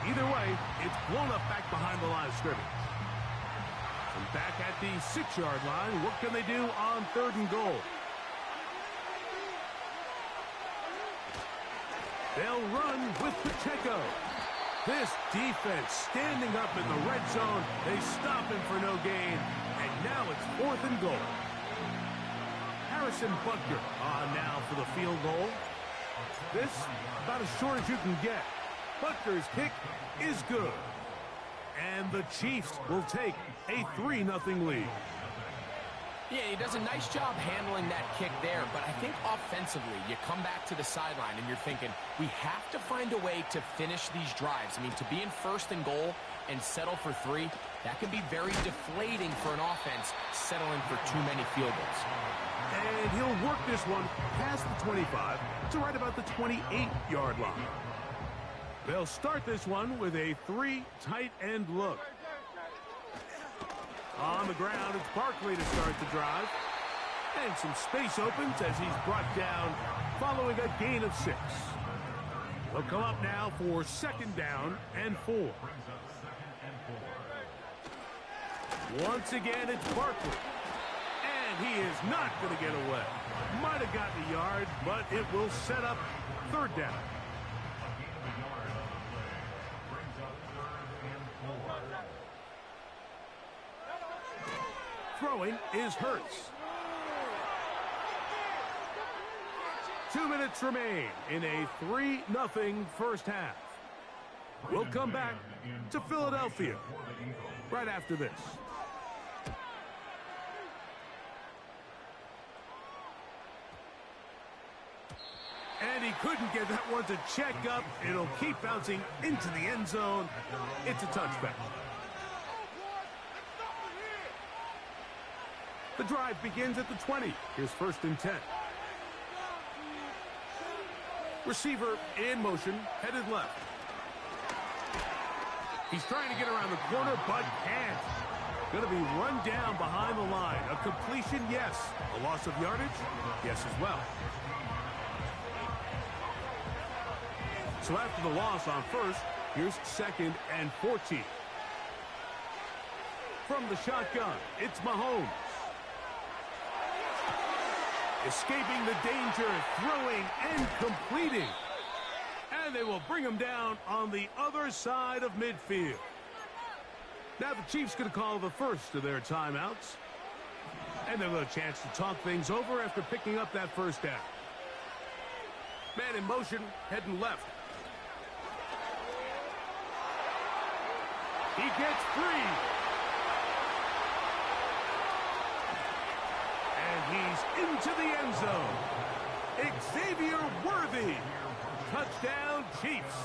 Either way, it's blown up back behind the line of scrimmage. And back at the 6-yard line, what can they do on 3rd and goal? They'll run with Pacheco. This defense standing up in the red zone. They stop him for no gain. And now it's 4th and goal. Harrison Butker on now for the field goal. This about as short as you can get. Butker's kick is good. And the Chiefs will take a 3-0 lead. Yeah, he does a nice job handling that kick there, but I think offensively, you come back to the sideline and you're thinking, we have to find a way to finish these drives. I mean, to be in 1st and goal and settle for 3, that can be very deflating for an offense settling for too many field goals. And he'll work this one past the 25 to right about the 28-yard line. They'll start this one with a 3 tight end look. On the ground, it's Barkley to start the drive. And some space opens as he's brought down following a gain of 6. They'll come up now for 2nd down and 4. Once again, it's Barkley. And he is not going to get away. Might have gotten a yard, but it will set up 3rd down. Throwing is Hurts. 2 minutes remain in a 3-0 first half. We'll come back to Philadelphia right after this. And he couldn't get that one to check up. It'll keep bouncing into the end zone. It's a touchback. The drive begins at the 20. Here's 1st and 10. Receiver in motion, headed left. He's trying to get around the corner, but can't. Going to be run down behind the line. A completion, yes. A loss of yardage, yes as well. So after the loss on first, here's 2nd and 14. From the shotgun, it's Mahomes. Escaping the danger, throwing and completing. And they will bring him down on the other side of midfield. Now the Chiefs going to call the first of their timeouts. And they'll have a chance to talk things over after picking up that first down. Man in motion, heading left. He gets free. And he's into the end zone. Xavier Worthy. Touchdown, Chiefs.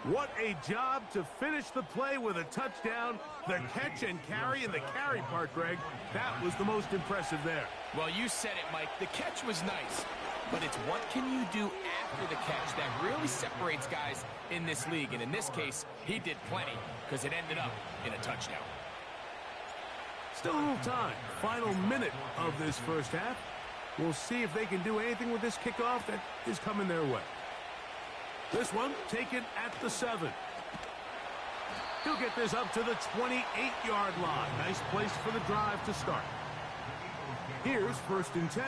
What a job to finish the play with a touchdown. The catch and carry, and the carry part, Greg, that was the most impressive there. Well, you said it, Mike. The catch was nice, but it's what can you do after the catch that really separates guys in this league. And in this case, he did plenty because it ended up in a touchdown. Still a little time. Final minute of this first half. We'll see if they can do anything with this kickoff that is coming their way. This one taken at the 7. He'll get this up to the 28-yard line. Nice place for the drive to start. Here's 1st and 10.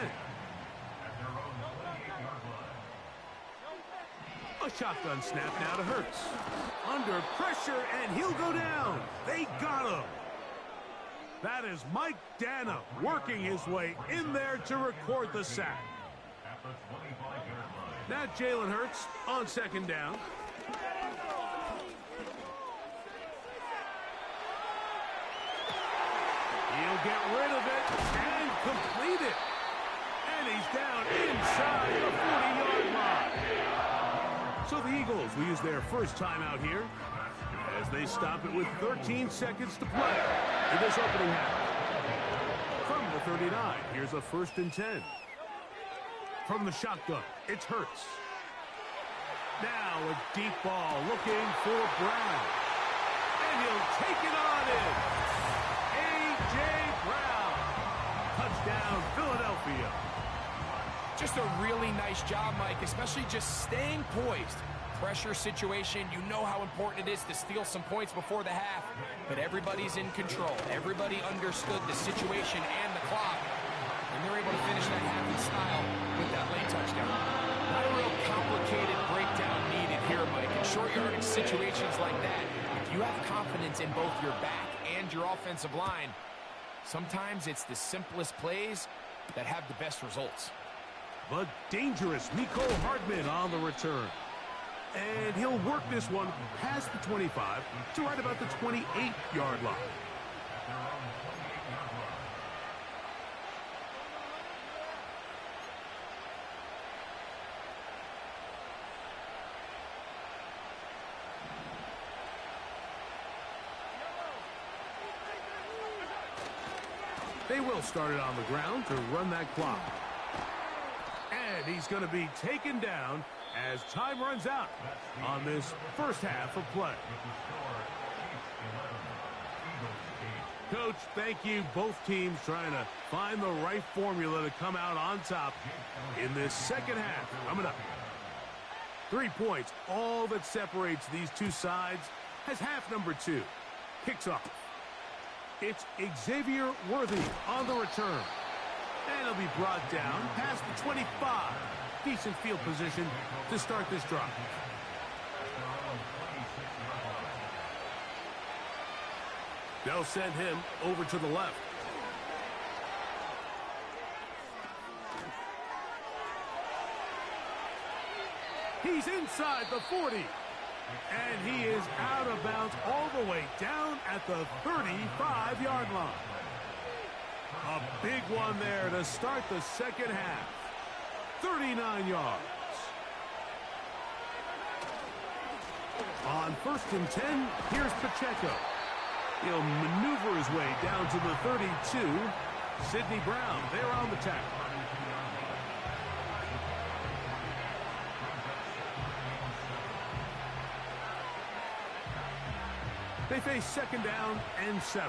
A shotgun snap now to Hurts. Under pressure, and he'll go down. They got him. That is Mike Dana working his way in there to record the sack. Now Jalen Hurts on 2nd down. He'll get rid of it and complete it. And he's down inside the 40-yard line. So the Eagles will use their first timeout here as they stop it with 13 seconds to play in this opening half. From the 39, here's a 1st and 10. From the shotgun, it's Hurts. Now a deep ball looking for Brown. And he'll take it on in. A.J. Brown. Touchdown, Philadelphia. Just a really nice job, Mike, especially just staying poised. Pressure situation, you know how important it is to steal some points before the half, but everybody's in control. Everybody understood the situation and the clock, and they're able to finish that half in style with that late touchdown. Not a real complicated breakdown needed here, Mike. In short yardage situations like that, if you have confidence in both your back and your offensive line, sometimes it's the simplest plays that have the best results. But dangerous Mecole Hardman on the return. And he'll work this one past the 25 to right about the 28-yard line. They will start it on the ground to run that clock. And he's going to be taken down as time runs out on this first half of play. Coach, thank you. Both teams trying to find the right formula to come out on top in this second half. Coming up. 3 points, all that separates these two sides, has half number 2. Kicks off. It's Xavier Worthy on the return. And he'll be brought down past the 25. Decent field position to start this drive. They'll send him over to the left. He's inside the 40. And he is out of bounds all the way down at the 35-yard line. A big one there to start the second half. 39 yards. On 1st and 10, here's Pacheco. He'll maneuver his way down to the 32. Sidney Brown there on the tackle. They face second down and 7.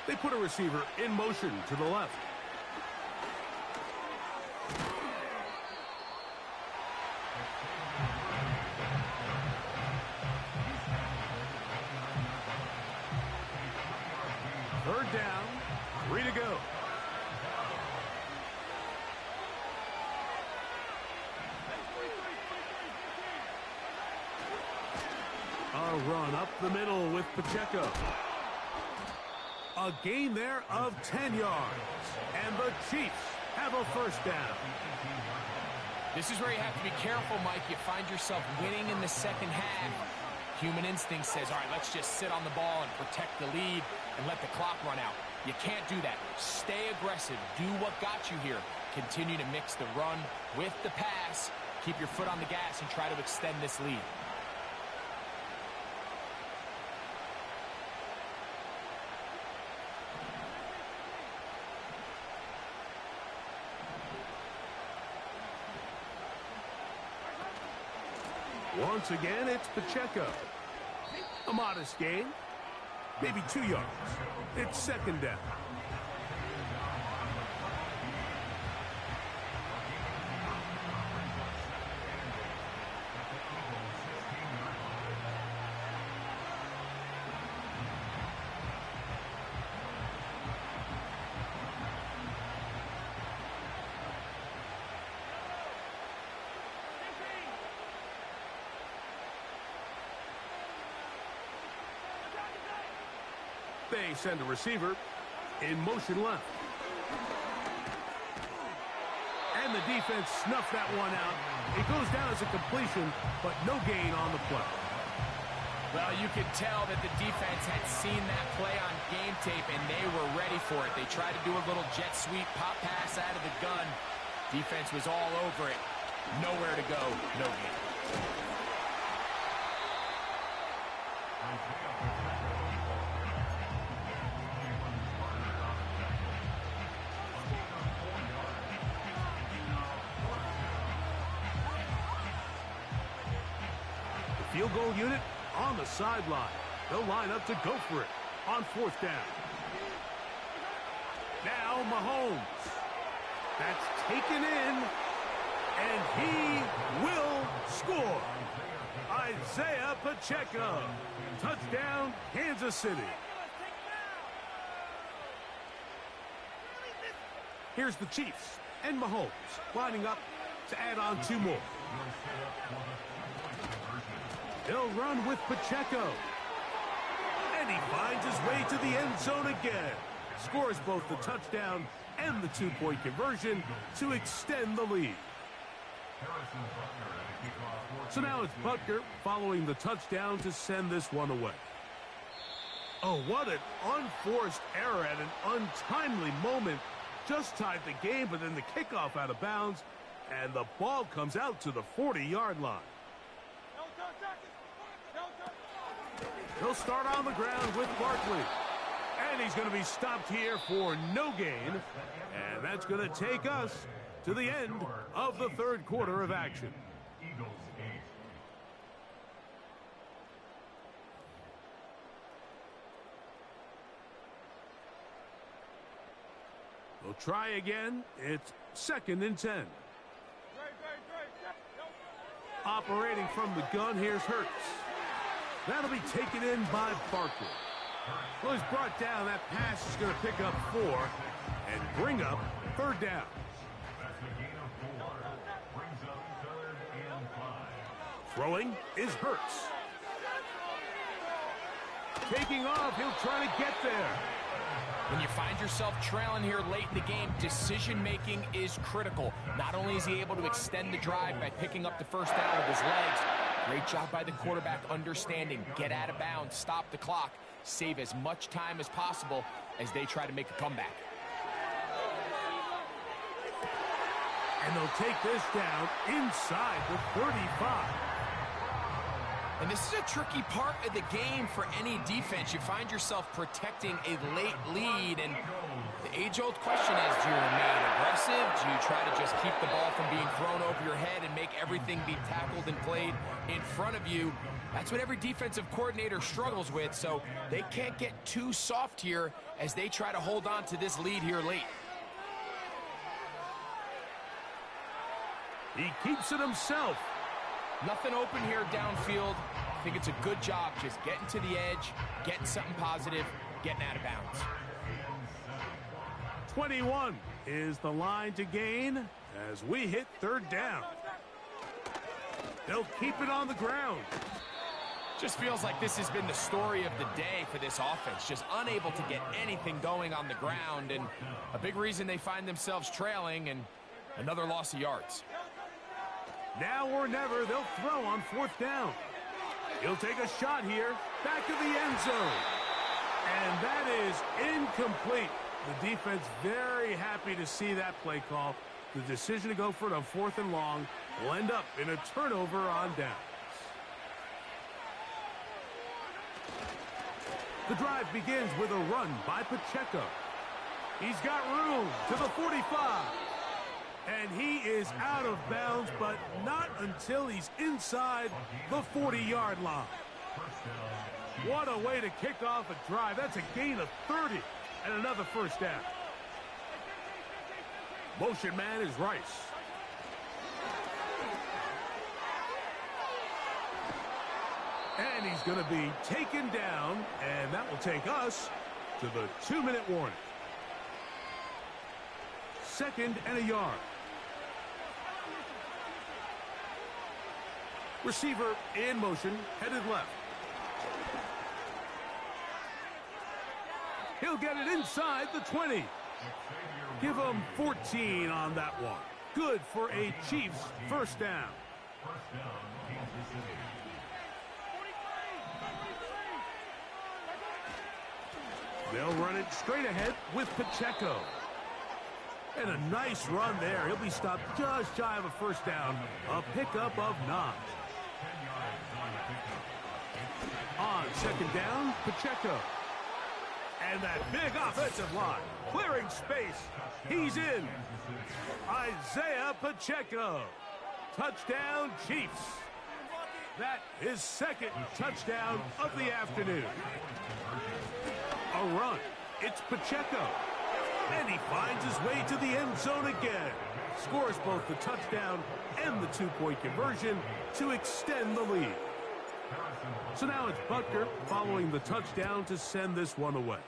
They put a receiver in motion to the left. Third down, 3 to go. A run up the middle with Pacheco. A gain there of 10 yards. And the Chiefs have a first down. This is where you have to be careful, Mike. You find yourself winning in the second half. Human instinct says, all right, let's just sit on the ball and protect the lead and let the clock run out. You can't do that. Stay aggressive. Do what got you here. Continue to mix the run with the pass. Keep your foot on the gas and try to extend this lead. Once again, it's Pacheco. A modest gain, maybe 2 yards. It's second down. They send a receiver in motion left. And the defense snuffed that one out. It goes down as a completion, but no gain on the play. Well, you could tell that the defense had seen that play on game tape, and they were ready for it. They tried to do a little jet sweep pop pass out of the gun. Defense was all over it. Nowhere to go, no gain. Field goal unit on the sideline. They'll line up to go for it on fourth down. Now Mahomes. That's taken in, and he will score. Isaiah Pacheco. Touchdown, Kansas City. Here's the Chiefs and Mahomes lining up to add on 2 more. He'll run with Pacheco. And he finds his way to the end zone again. Scores both the touchdown and the 2-point conversion to extend the lead. So now it's Butker following the touchdown to send this one away. Oh, what an unforced error at an untimely moment. Just tied the game, but then the kickoff out of bounds, and the ball comes out to the 40-yard line. He'll start on the ground with Barkley. And he's going to be stopped here for no gain. And that's going to take us to the end of the third quarter of action. We'll try again. It's 2nd and 10. Operating from the gun, here's Hurts. That'll be taken in by Barkley. Well, he's brought down. That pass is going to pick up 4 and bring up third down. Throwing is Hurts. Taking off, he'll try to get there. When you find yourself trailing here late in the game, decision-making is critical. Not only is he able to extend the drive by picking up the first down with his legs, great job by the quarterback understanding, get out of bounds, stop the clock, save as much time as possible as they try to make a comeback. And they'll take this down inside the 35. And this is a tricky part of the game for any defense. You find yourself protecting a late lead, and The age-old question is, do you remain aggressive? Do you try to just keep the ball from being thrown over your head and make everything be tackled and played in front of you? That's what every defensive coordinator struggles with, so they can't get too soft here as they try to hold on to this lead here late. He keeps it himself. Nothing open here downfield. I think it's a good job just getting to the edge, getting something positive, getting out of bounds. 21 is the line to gain as we hit third down. They'll keep it on the ground. Just feels like this has been the story of the day for this offense. Just unable to get anything going on the ground, and a big reason they find themselves trailing and another loss of yards. Now or never, they'll throw on fourth down. He'll take a shot here, back of the end zone. And that is incomplete. The defense very happy to see that play call. The decision to go for it on fourth and long will end up in a turnover on downs. The drive begins with a run by Pacheco. He's got room to the 45. And he is out of bounds, but not until he's inside the 40-yard line. What a way to kick off a drive. That's a gain of 30 and another first down. Motion man is Rice. And he's going to be taken down, and that will take us to the 2-minute warning. Second and a yard. Receiver in motion, headed left. He'll get it inside the 20. Give him 14 on that one. Good for a Chiefs first down. They'll run it straight ahead with Pacheco. And a nice run there. He'll be stopped just shy of a first down. A pickup of 9. On second down, Pacheco. And that big offensive line, clearing space. He's in. Isaiah Pacheco. Touchdown, Chiefs. That is second touchdown of the afternoon. A run. It's Pacheco. And he finds his way to the end zone again. Scores both the touchdown and the 2-point conversion to extend the lead. So now it's Butker following the touchdown to send this one away.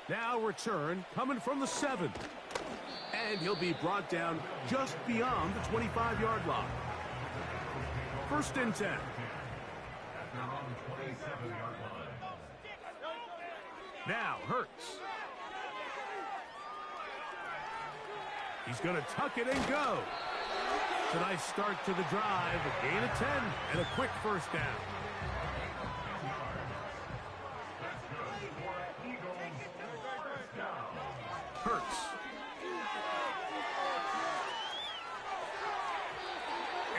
Now return coming from the 7. And he'll be brought down just beyond the 25-yard line. First and 10. Now Hurts. He's going to tuck it and go. It's a nice start to the drive. A gain of 10 and a quick first down. Hurts.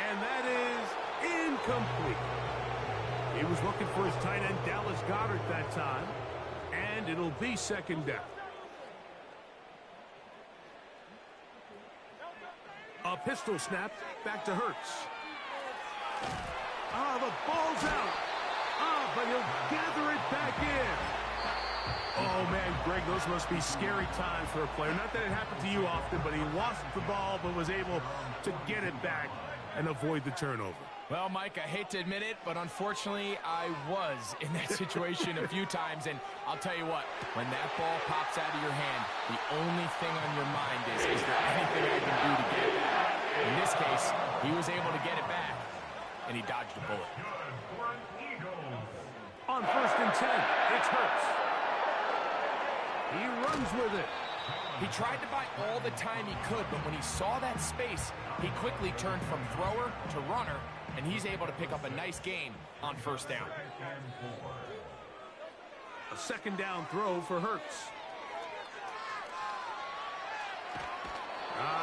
And that is incomplete. He was looking for his tight end, Dallas Goedert, that time. And it'll be second down. A pistol snap back to Hurts. The ball's out. But he'll gather it back in. Oh, man, Greg, those must be scary times for a player. Not that it happened to you often, but he lost the ball but was able to get it back and avoid the turnover. Well, Mike, I hate to admit it, but unfortunately, I was in that situation a few times. And I'll tell you what, when that ball pops out of your hand, the only thing on your mind is there anything I can do to get it back? In this case, he was able to get it back, and he dodged a bullet. On first and 10, it's Hurts. He runs with it. He tried to buy all the time he could, but when he saw that space, he quickly turned from thrower to runner, and he's able to pick up a nice gain on first down. A second down throw for Hurts.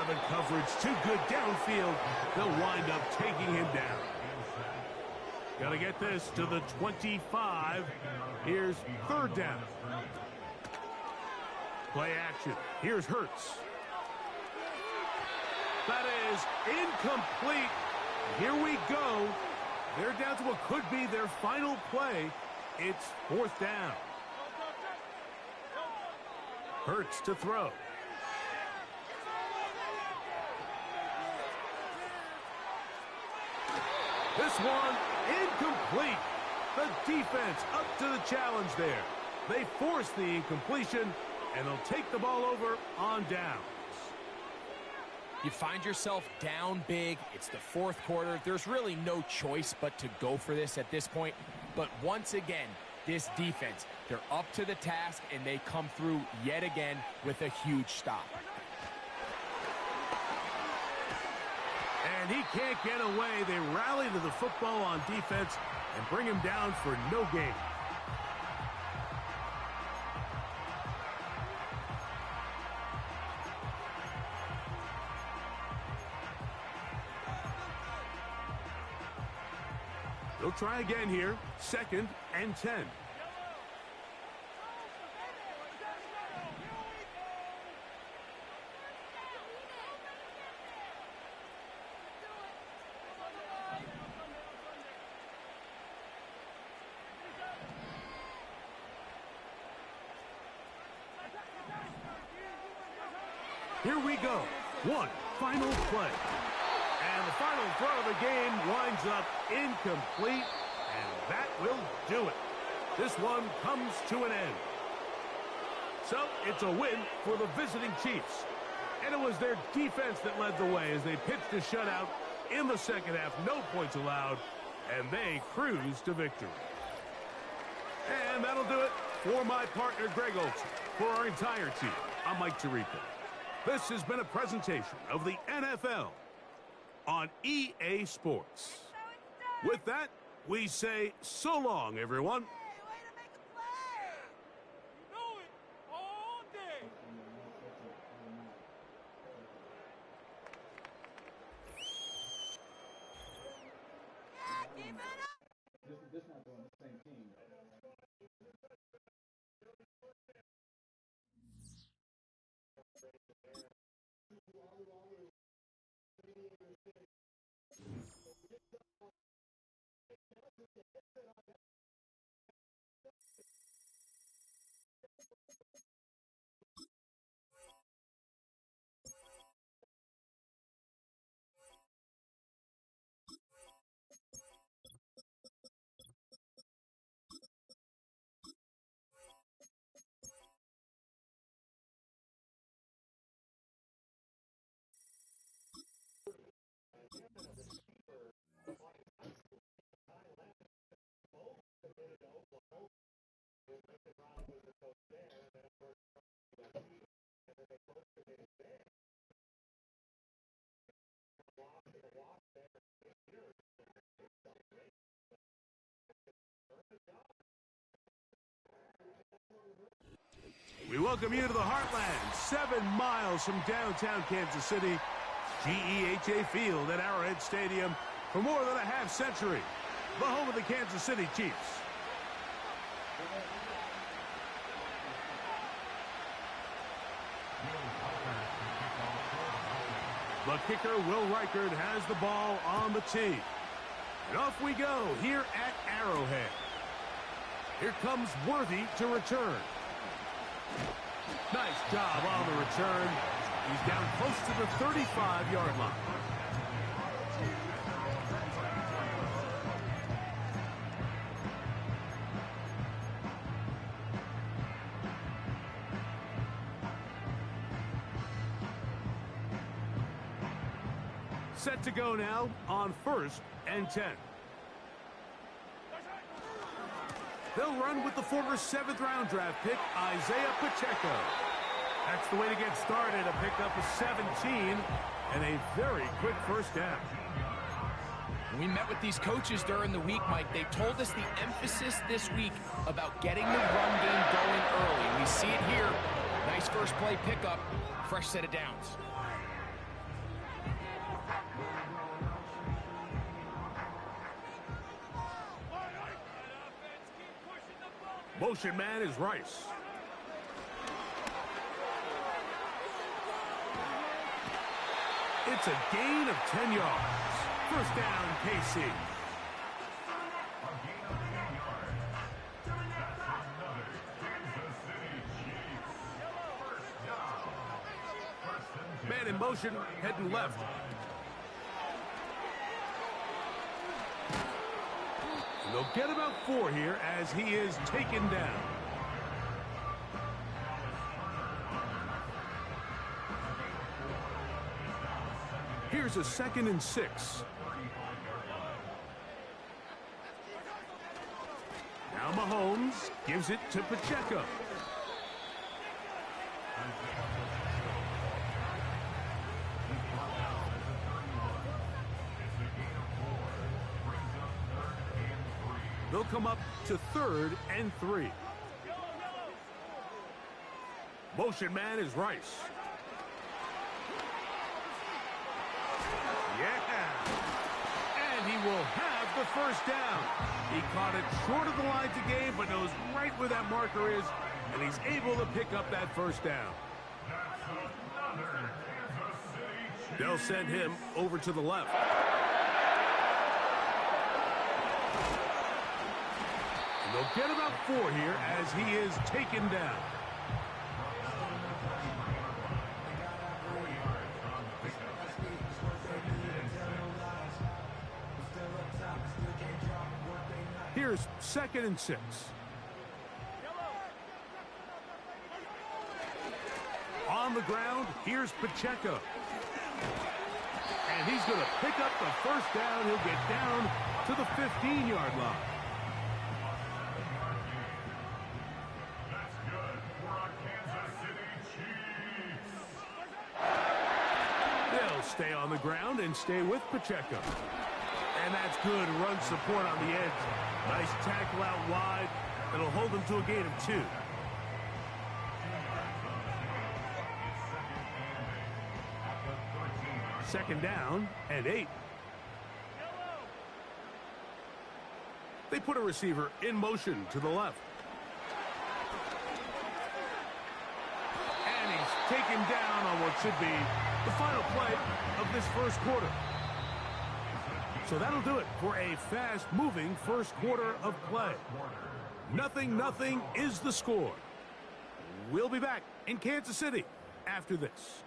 The coverage too good downfield. They'll wind up taking him down. Got to get this to the 25. Here's third down. Play action. Here's Hurts. That is incomplete. Here we go. They're down to what could be their final play. It's 4th down. Hurts to throw. This one incomplete. The defense up to the challenge there. They force the incompletion, and they'll take the ball over on downs. You find yourself down big. It's the 4th quarter. There's really no choice but to go for this at this point. But once again, this defense, they're up to the task, and they come through yet again with a huge stop. And he can't get away. They rally to the football on defense and bring him down for no gain. They'll try again here. 2nd and 10. Here we go. One final play. And the final throw of the game winds up incomplete, and that will do it. This one comes to an end. So it's a win for the visiting Chiefs. And it was their defense that led the way as they pitched a shutout in the 2nd half. No points allowed, and they cruised to victory. And that'll do it for my partner, Greg Olson. For our entire team, I'm Mike Tirico. This has been a presentation of the NFL on EA Sports. With that, we say so long, everyone. This not doing the same team. We welcome you to the Heartland, 7 miles from downtown Kansas City, GEHA Field at Arrowhead Stadium for more than a half-century, the home of the Kansas City Chiefs. The kicker, Will Reichard, has the ball on the tee. And off we go here at Arrowhead. Here comes Worthy to return. Nice job on the return. He's down close to the 35-yard line. Set to go now on 1st and 10. They'll run with the former 7th-round draft pick, Isaiah Pacheco. That's the way to get started, a pickup of 17 and a very quick first down. We met with these coaches during the week, Mike. They told us the emphasis this week about getting the run game going early. And we see it here. Nice first play pickup, fresh set of downs. Motion man is Rice. It's a gain of 10 yards. First down, KC. Man in motion, heading left. And they'll get about 4 here as he is taken down. Here's a 2nd and 6. Now Mahomes gives it to Pacheco. They'll come up to 3rd and 3. Motion man is Rice. Yeah. And he will have the first down. He caught it short of the line to gain, but knows right where that marker is, and he's able to pick up that first down. They'll send him over to the left. And they'll get about 4 here as he is taken down. Here's 2nd and 6. On the ground, here's Pacheco. And he's going to pick up the first down. He'll get down to the 15-yard line. That's good for our Kansas City Chiefs. They'll stay on the ground and stay with Pacheco. And that's good run support on the edge. Nice tackle out wide. That'll hold them to a gain of 2. Second down and 8. They put a receiver in motion to the left. And he's taken down on what should be the final play of this first quarter. So that'll do it for a fast-moving first quarter of play. 0-0 is the score. We'll be back in Kansas City after this.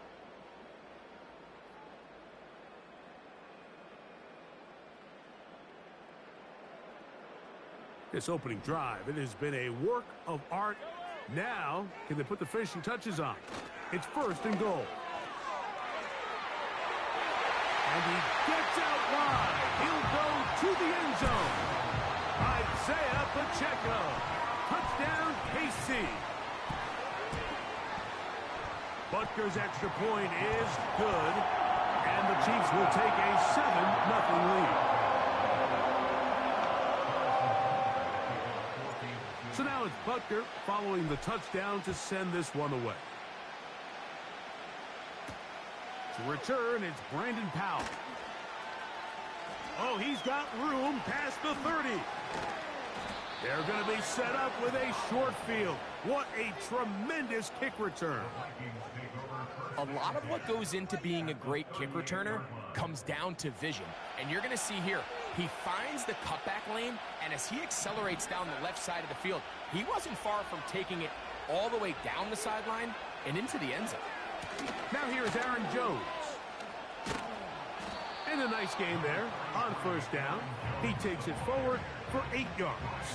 This opening drive, it has been a work of art. Now, can they put the finishing touches on? It's 1st and goal. And he gets out wide. He'll go to the end zone. Isaiah Pacheco. Touchdown, KC. Butker's extra point is good. And the Chiefs will take a 7-0 lead. So now it's Butker following the touchdown to send this one away. To return, it's Brandon Powell. Oh, he's got room past the 30. They're going to be set up with a short field. What a tremendous kick return. A lot of what goes into being a great kick returner comes down to vision. And you're going to see here, he finds the cutback lane, and as he accelerates down the left side of the field, he wasn't far from taking it all the way down the sideline and into the end zone. Now here's Aaron Jones. And a nice game there on first down. He takes it forward for 8 yards.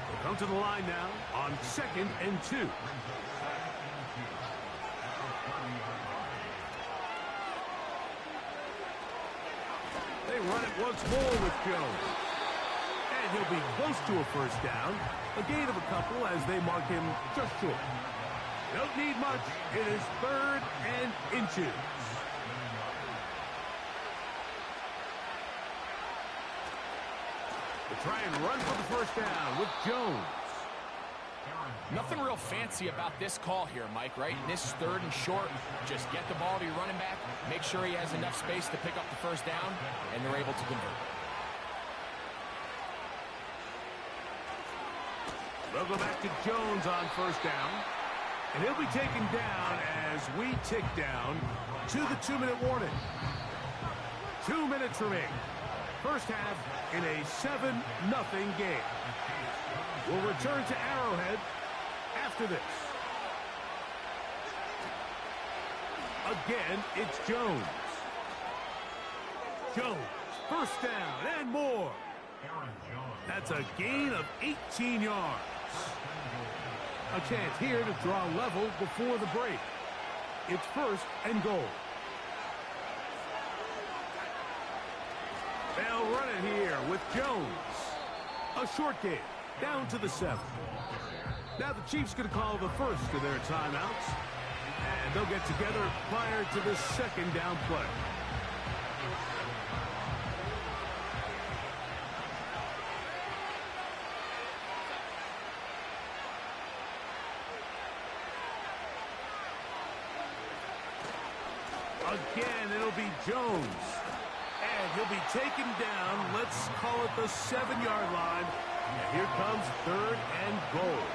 They come to the line now on 2nd and 2. They run it once more with Jones. And he'll be close to a first down. A gain of a couple as they mark him just short. Don't need much. It is 3rd and inches. They try and run for the first down with Jones. Nothing real fancy about this call here, Mike, right? In this 3rd and short, just get the ball to your running back, make sure he has enough space to pick up the first down, and they're able to convert. They'll go back to Jones on first down. And he'll be taken down as we tick down to the 2-minute warning. 2 minutes remaining. First half in a 7-0 game. We'll return to Arrowhead after this. Again, it's Jones. Jones, first down and more. That's a gain of 18 yards. A chance here to draw level before the break. It's first and goal. They'll run it here with Jones. A short game, down to the 7. Now the Chiefs going to call the first of their timeouts. And they'll get together prior to the second down play. Again, it'll be Jones. And he'll be taken down, let's call it the 7-yard line. And here comes third and goal.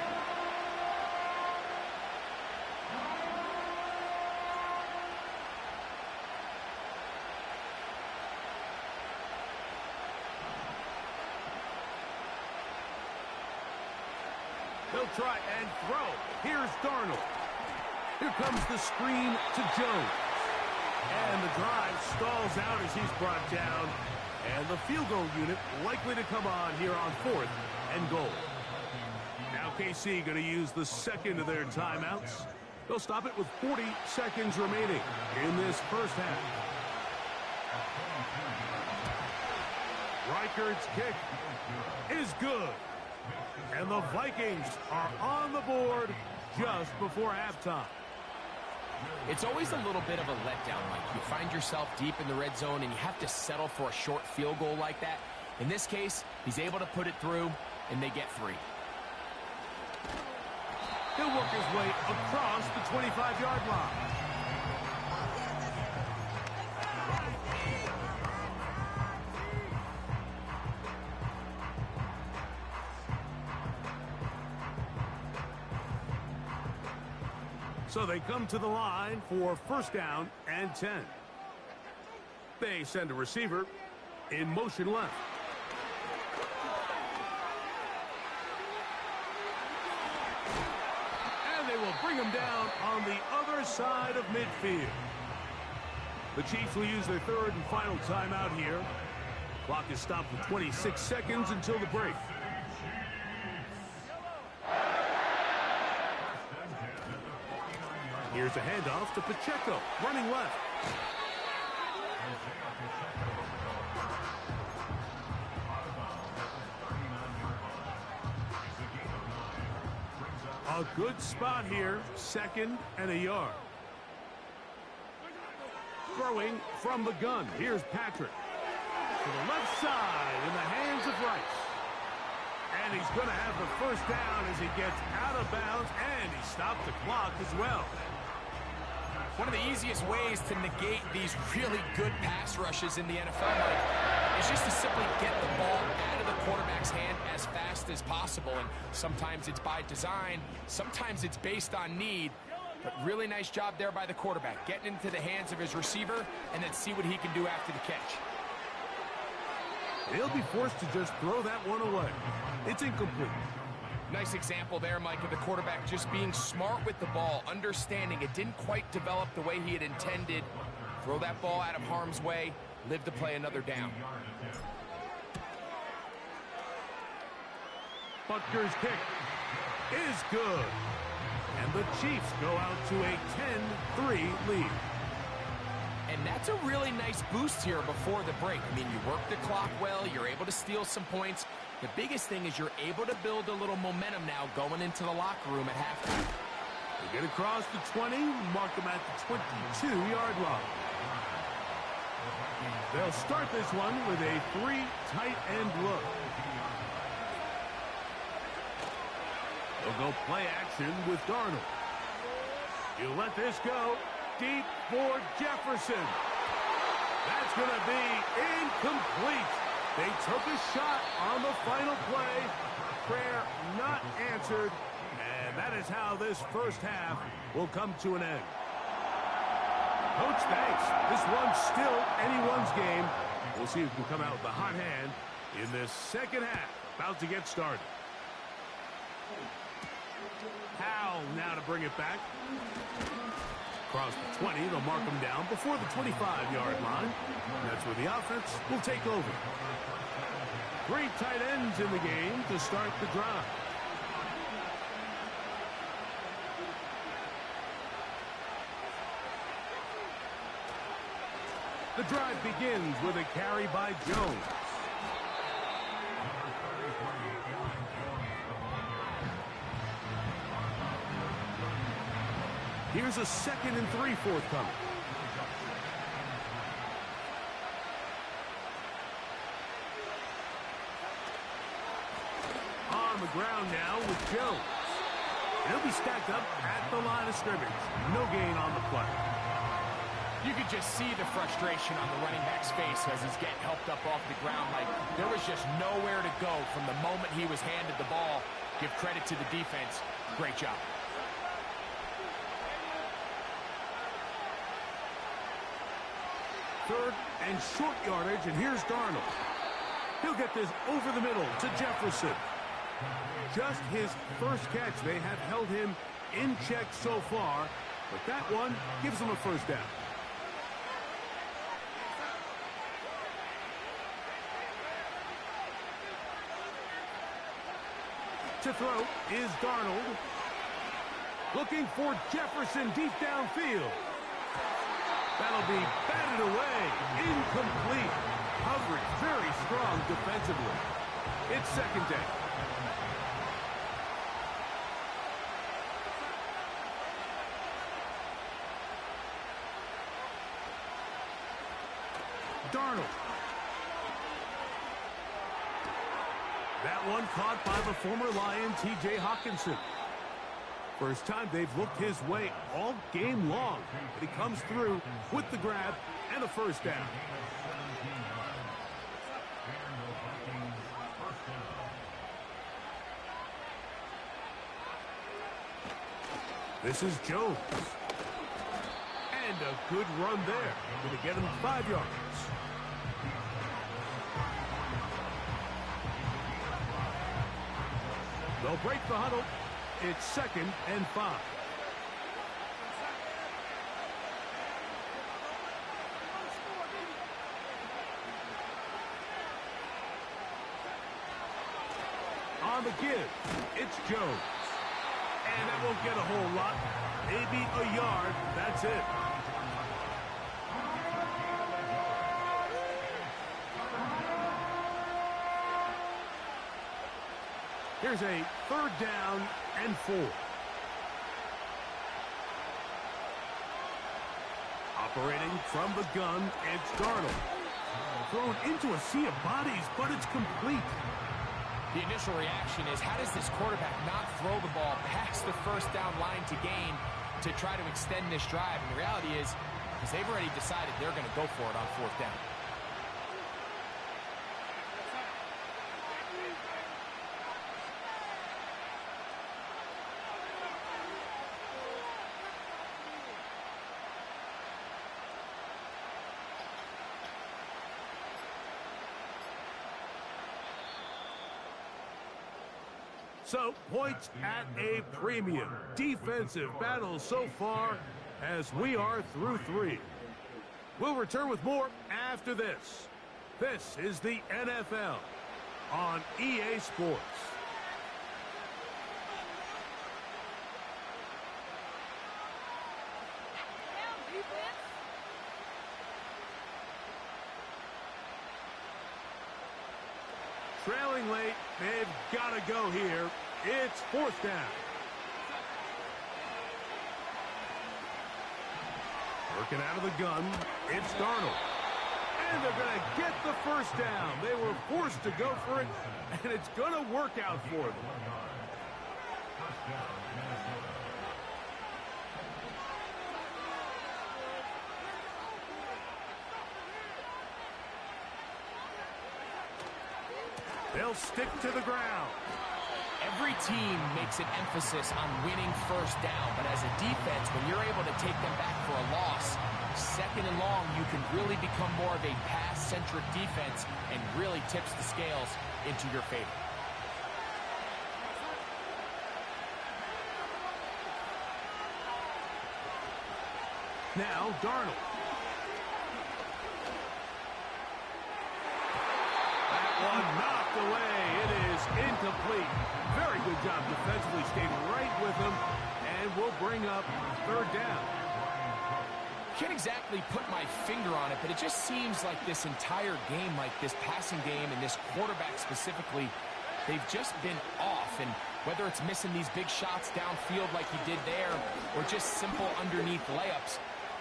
They'll try and throw. Here's Darnold. Here comes the screen to Jones. And the drive stalls out as he's brought down. And the field goal unit likely to come on here on fourth and goal. Now KC going to use the second of their timeouts. They'll stop it with 40 seconds remaining in this first half. Reichardt's kick is good. And the Vikings are on the board just before halftime. It's always a little bit of a letdown, Mike. You find yourself deep in the red zone and you have to settle for a short field goal like that. In this case, he's able to put it through, and they get 3. He'll work his way across the 25-yard line. So they come to the line for first down and 10. They send a receiver in motion left. And they will bring him down on the other side of midfield. The Chiefs will use their third and final timeout here. Clock is stopped with 26 seconds until the break. Here's a handoff to Pacheco, running left. A good spot here, 2nd and a yard. Throwing from the gun, here's Patrick. To the left side in the hands of Rice. And he's going to have the first down as he gets out of bounds, and he stopped the clock as well. One of the easiest ways to negate these really good pass rushes in the NFL, Mike, is just to simply get the ball out of the quarterback's hand as fast as possible. And sometimes it's by design, sometimes it's based on need. But really nice job there by the quarterback, getting into the hands of his receiver, and then see what he can do after the catch. He'll be forced to just throw that one away. It's incomplete. Nice example there, Mike, of the quarterback just being smart with the ball, understanding it didn't quite develop the way he had intended. Throw that ball out of harm's way, live to play another down. Butker's kick is good. And the Chiefs go out to a 10-3 lead. And that's a really nice boost here before the break. I mean, you work the clock well, you're able to steal some points. The biggest thing is you're able to build a little momentum now going into the locker room at halftime. They get across the 20, mark them at the 22-yard line. They'll start this one with a 3 tight end look. They'll go play action with Darnold. You let this go deep for Jefferson. That's going to be incomplete. They took a shot on the final play. Prayer not answered. And that is how this first half will come to an end. Coach, thanks. This one's still anyone's game. We'll see who can come out with the hot hand in this second half. About to get started. Powell now to bring it back. Across the 20, they'll mark him down before the 25-yard line. That's where the offense will take over. 3 tight ends in the game to start the drive. The drive begins with a carry by Jones. Here's a 2nd and 3 forthcoming. On the ground now with Jones. He'll be stacked up at the line of scrimmage. No gain on the play. You could just see the frustration on the running back's face as he's getting helped up off the ground. Like, there was just nowhere to go from the moment he was handed the ball. Give credit to the defense. Great job. Third and short yardage, and here's Darnold. He'll get this over the middle to Jefferson. Just his first catch. They have held him in check so far, but that one gives him a first down. To throw is Darnold. Looking for Jefferson deep downfield. That'll be batted away. Incomplete. Coverage very strong defensively. It's second down. Darnold. That one caught by the former Lion, T.J. Hawkinson. First time they've looked his way all game long. But he comes through with the grab and a first down. This is Jones. And a good run there. Going to get him 5 yards. They'll break the huddle. It's 2nd and 5. On the give, it's Jones. And that won't get a whole lot. Maybe a yard. That's it. Here's a 3rd down and 4. Operating from the gun, it's Darnold. Thrown into a sea of bodies, but it's complete. The initial reaction is, how does this quarterback not throw the ball past the first down line to gain to try to extend this drive? And the reality is they've already decided they're going to go for it on 4th down. So, points at a premium. Defensive battle so far as we are through 3. We'll return with more after this. This is the NFL on EA Sports. Trailing late, they've got to go here. It's 4th down. Working out of the gun, it's Darnold. And they're going to get the first down. They were forced to go for it, and it's going to work out for them. They'll stick to the ground. Every team makes an emphasis on winning first down, but as a defense, when you're able to take them back for a loss, second and long, you can really become more of a pass-centric defense and really tips the scales into your favor. Now, Darnold. That one knocked away. It is incomplete. Very good job defensively. Stayed right with him and will bring up third down. Can't exactly put my finger on it, but it just seems like this entire game, like this passing game and this quarterback specifically, they've just been off. And whether it's missing these big shots downfield like he did there or just simple underneath layups,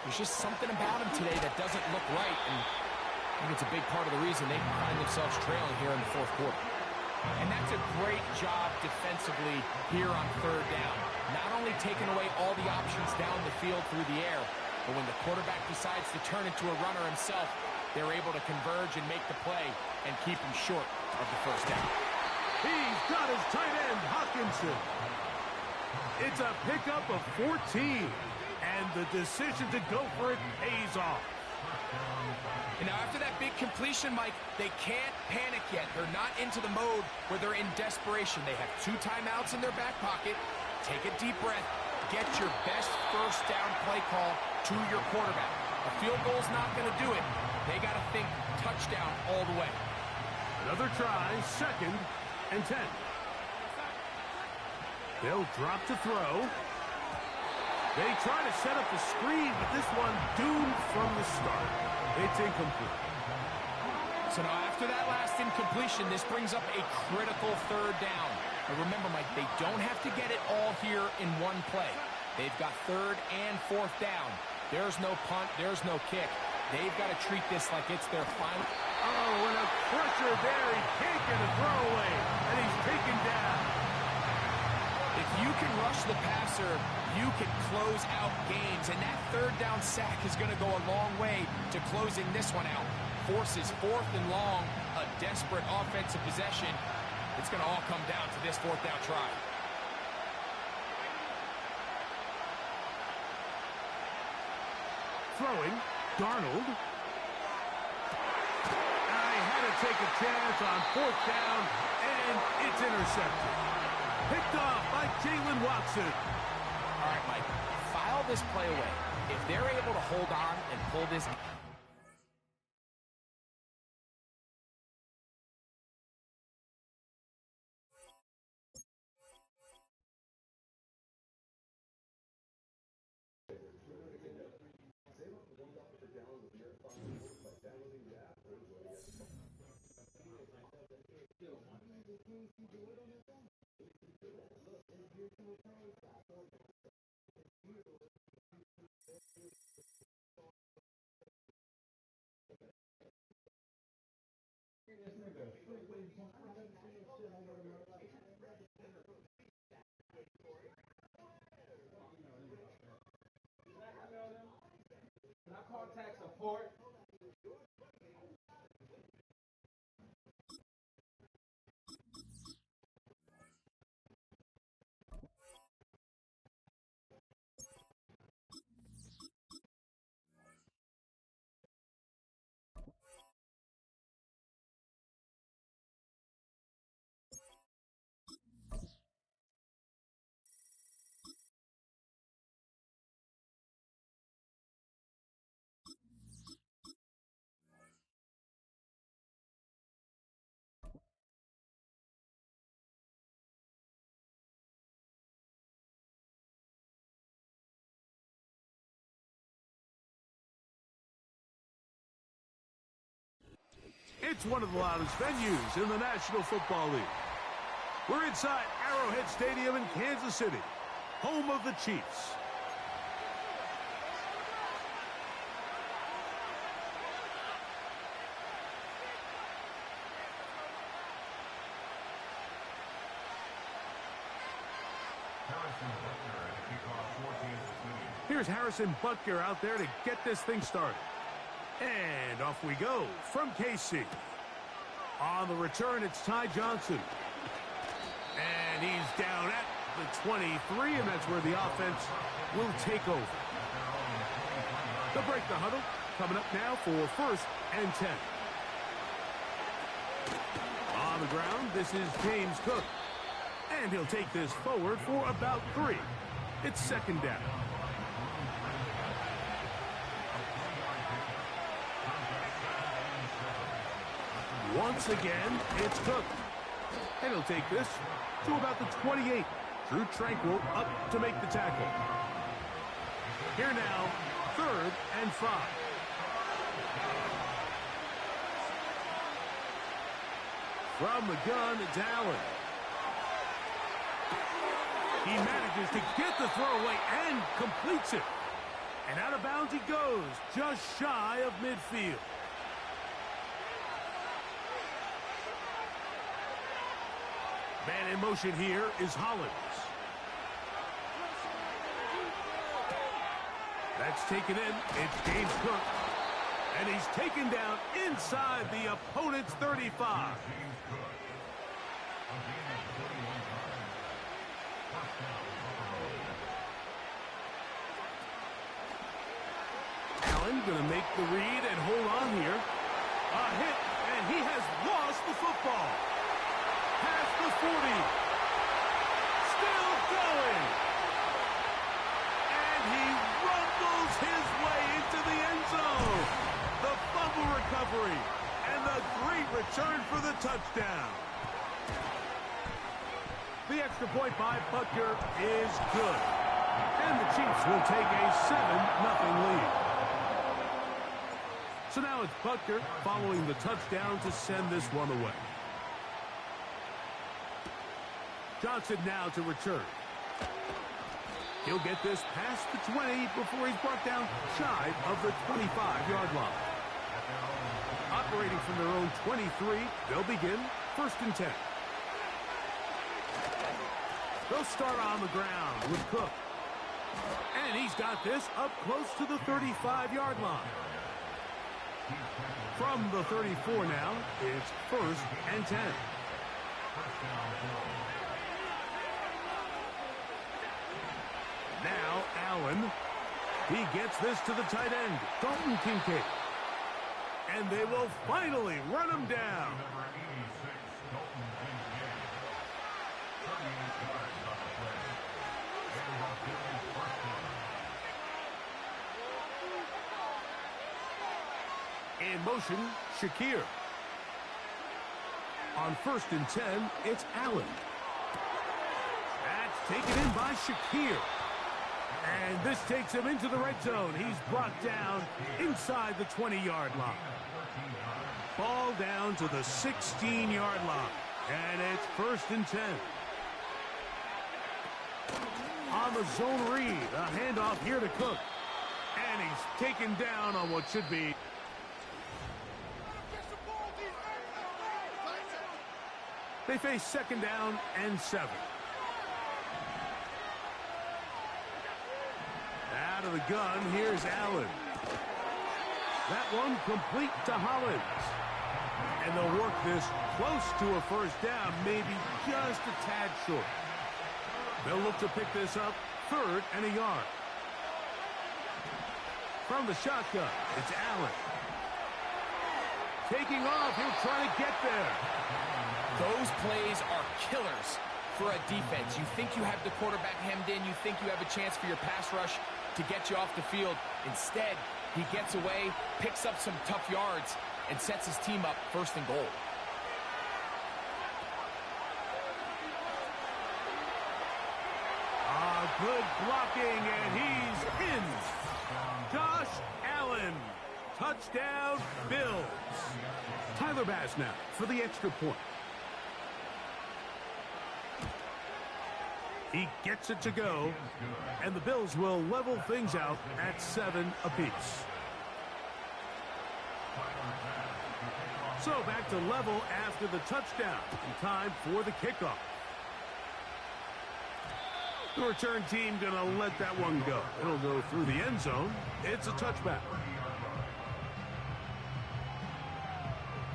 there's just something about him today that doesn't look right. And I think it's a big part of the reason they find themselves trailing here in the fourth quarter. And that's a great job defensively here on third down. Not only taking away all the options down the field through the air, but when the quarterback decides to turn into a runner himself, they're able to converge and make the play and keep him short of the first down. He's got his tight end, Hawkinson. It's a pickup of 14. And the decision to go for it pays off. And now after that big completion, Mike, they can't panic yet. They're not into the mode where they're in desperation. They have 2 timeouts in their back pocket. Take a deep breath. Get your best first down play call to your quarterback. A field goal's not going to do it. They got to think touchdown all the way. Another try, 2nd and 10. They'll drop to throw. They try to set up the screen, but this one doomed from the start. It's incomplete. So now after that last incompletion, this brings up a critical third down. And remember, Mike, they don't have to get it all here in one play. They've got third and fourth down. There's no punt. There's no kick. They've got to treat this like it's their final. Oh, and a pressure there. He can't get a throwaway, and he's taken down. If you can rush the passer, you can close out games, and that third down sack is going to go a long way to closing this one out. Forces fourth and long, a desperate offensive possession. It's going to all come down to this fourth down try. Throwing, Darnold. I had to take a chance on fourth down, and it's intercepted. Picked off by Jalen Watson. All right, Mike, file this play away. If they're able to hold on and pull this... Can I contact support? It's one of the loudest venues in the National Football League. We're inside Arrowhead Stadium in Kansas City, home of the Chiefs. Here's Harrison Butker out there to get this thing started. And off we go from KC. On the return, it's Ty Johnson. And And he's down at the 23, and that's where the offense will take over. They'll break the huddle. Coming up now for 1st and 10. On the ground, this is James Cook. And he'll take this forward for about 3. It's 2nd down. Once again, it's Cook. And he'll take this to about the 28. Drew Tranquil up to make the tackle. Here now, 3rd and 5. From the gun, it's Allen. He manages to get the throw away and completes it. And out of bounds he goes, just shy of midfield. Man in motion here is Hollins. That's taken in. It's James Cook. And he's taken down inside the opponent's 35. Allen going to make the read and hold on here. A hit, and he has lost the football. Past the 40. Still going. And he rumbles his way into the end zone. The fumble recovery and the great return for the touchdown. The extra point by Butker is good. And the Chiefs will take a 7-0 lead. So now it's Butker following the touchdown to send this one away. Johnson now to return. He'll get this past the 20 before he's brought down shy of the 25-yard line. Operating from their own 23, they'll begin 1st and 10. They'll start on the ground with Cook. And he's got this up close to the 35-yard line. From the 34 now, it's 1st and 10. Now Allen. He gets this to the tight end, Dalton Kincaid. And they will finally run him down. In motion, Shakir. On 1st and 10, it's Allen. That's taken in by Shakir. And this takes him into the red zone. He's brought down inside the 20-yard line. Ball down to the 16-yard line. And it's 1st and 10. On the zone read, a handoff here to Cook. And he's taken down on what should be. They face 2nd down and 7. Out of the gun, here's Allen. That one complete to Hollins. And they'll work this close to a 1st down, maybe just a tad short. They'll look to pick this up 3rd and a yard. From the shotgun, it's Allen. Taking off, he'll try to get there. Those plays are killers for a defense. You think you have the quarterback hemmed in. You think you have a chance for your pass rush to get you off the field. Instead, he gets away, picks up some tough yards, and sets his team up 1st and goal. Good blocking, and he's in. Josh Allen. Touchdown, Bills. Tyler Bass now for the extra point. He gets it to go, and the Bills will level things out at 7 apiece. So back to level after the touchdown, and time for the kickoff. The return team going to let that one go. It'll go through the end zone. It's a touchback.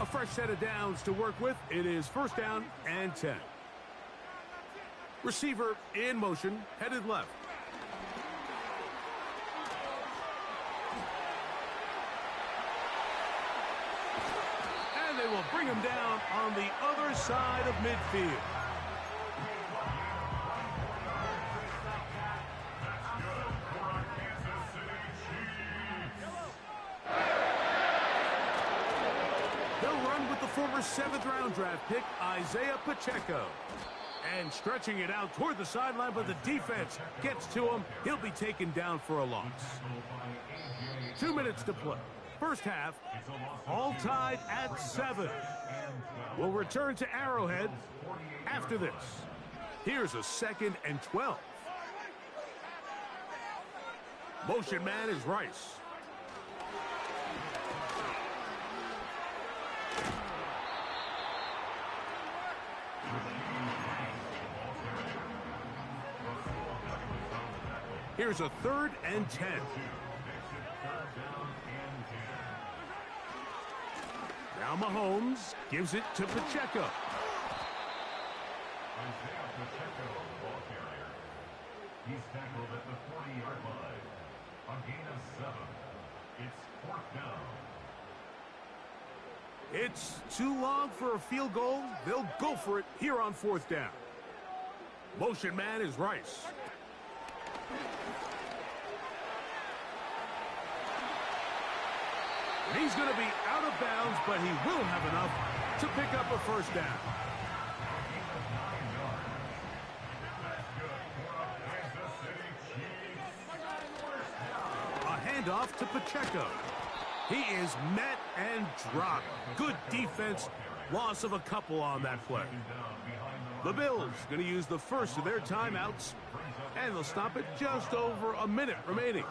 A fresh set of downs to work with. It is 1st down and 10. Receiver in motion, headed left. And they will bring him down on the other side of midfield. They'll run with the former 7th-round draft pick, Isaiah Pacheco. And stretching it out toward the sideline, but the defense gets to him. He'll be taken down for a loss. 2 minutes to play. First half, all tied at 7. We'll return to Arrowhead after this. Here's a 2nd and 12. Motion man is Rice. Here's a 3rd and 10. Now Mahomes gives it to Pacheco. Isaiah Pacheco, ball carrier. He's tackled at the 40-yard line. A gain of 7. It's 4th down. It's too long for a field goal. They'll go for it here on 4th down. Motion man is Rice. He's going to be out of bounds, but he will have enough to pick up a 1st down. A handoff to Pacheco. He is met and dropped. Good defense. Loss of a couple on that play. The Bills going to use the first of their timeouts, and they'll stop it just over a minute remaining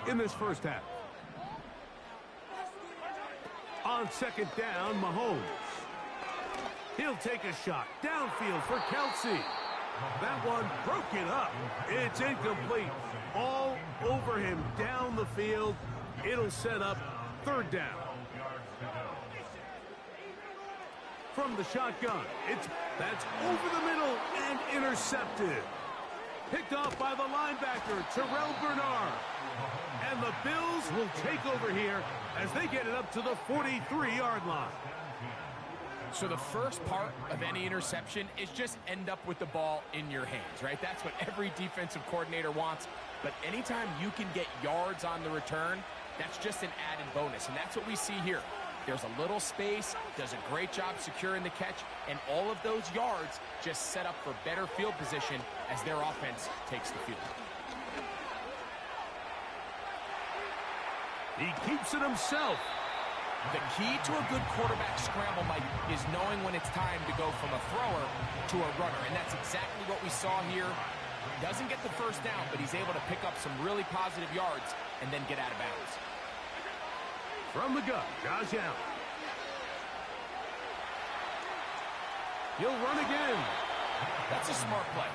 in this first half. On 2nd down, Mahomes. He'll take a shot downfield for Kelsey. That one broke it up. It's incomplete. All over him down the field. It'll set up 3rd down. From the shotgun, that's over the middle and intercepted. Picked off by the linebacker, Terrell Bernard. And the Bills will take over here as they get it up to the 43-yard line. So the first part of any interception is just end up with the ball in your hands, right? That's what every defensive coordinator wants. But anytime you can get yards on the return, that's just an added bonus. And that's what we see here. There's a little space, does a great job securing the catch, and all of those yards just set up for better field position as their offense takes the field. He keeps it himself. The key to a good quarterback scramble, Mike, is knowing when it's time to go from a thrower to a runner. And that's exactly what we saw here. Doesn't get the 1st down, but he's able to pick up some really positive yards and then get out of bounds. From the gun, Josh Allen. He'll run again. That's a smart play.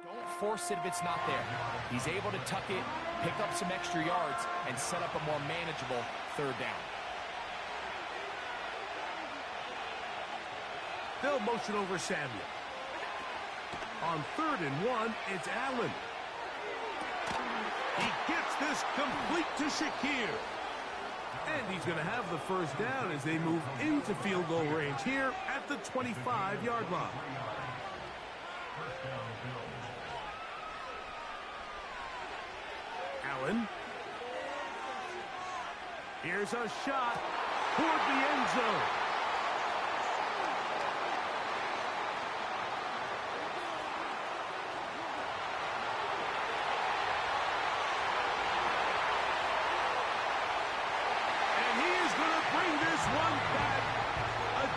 Don't force it if it's not there. He's able to tuck it, pick up some extra yards, and set up a more manageable 3rd down. They'll motion over Samuel. On 3rd and 1, it's Allen. He gets this complete to Shakir. And he's going to have the 1st down as they move into field goal range here at the 25-yard line. Allen. Here's a shot toward the end zone.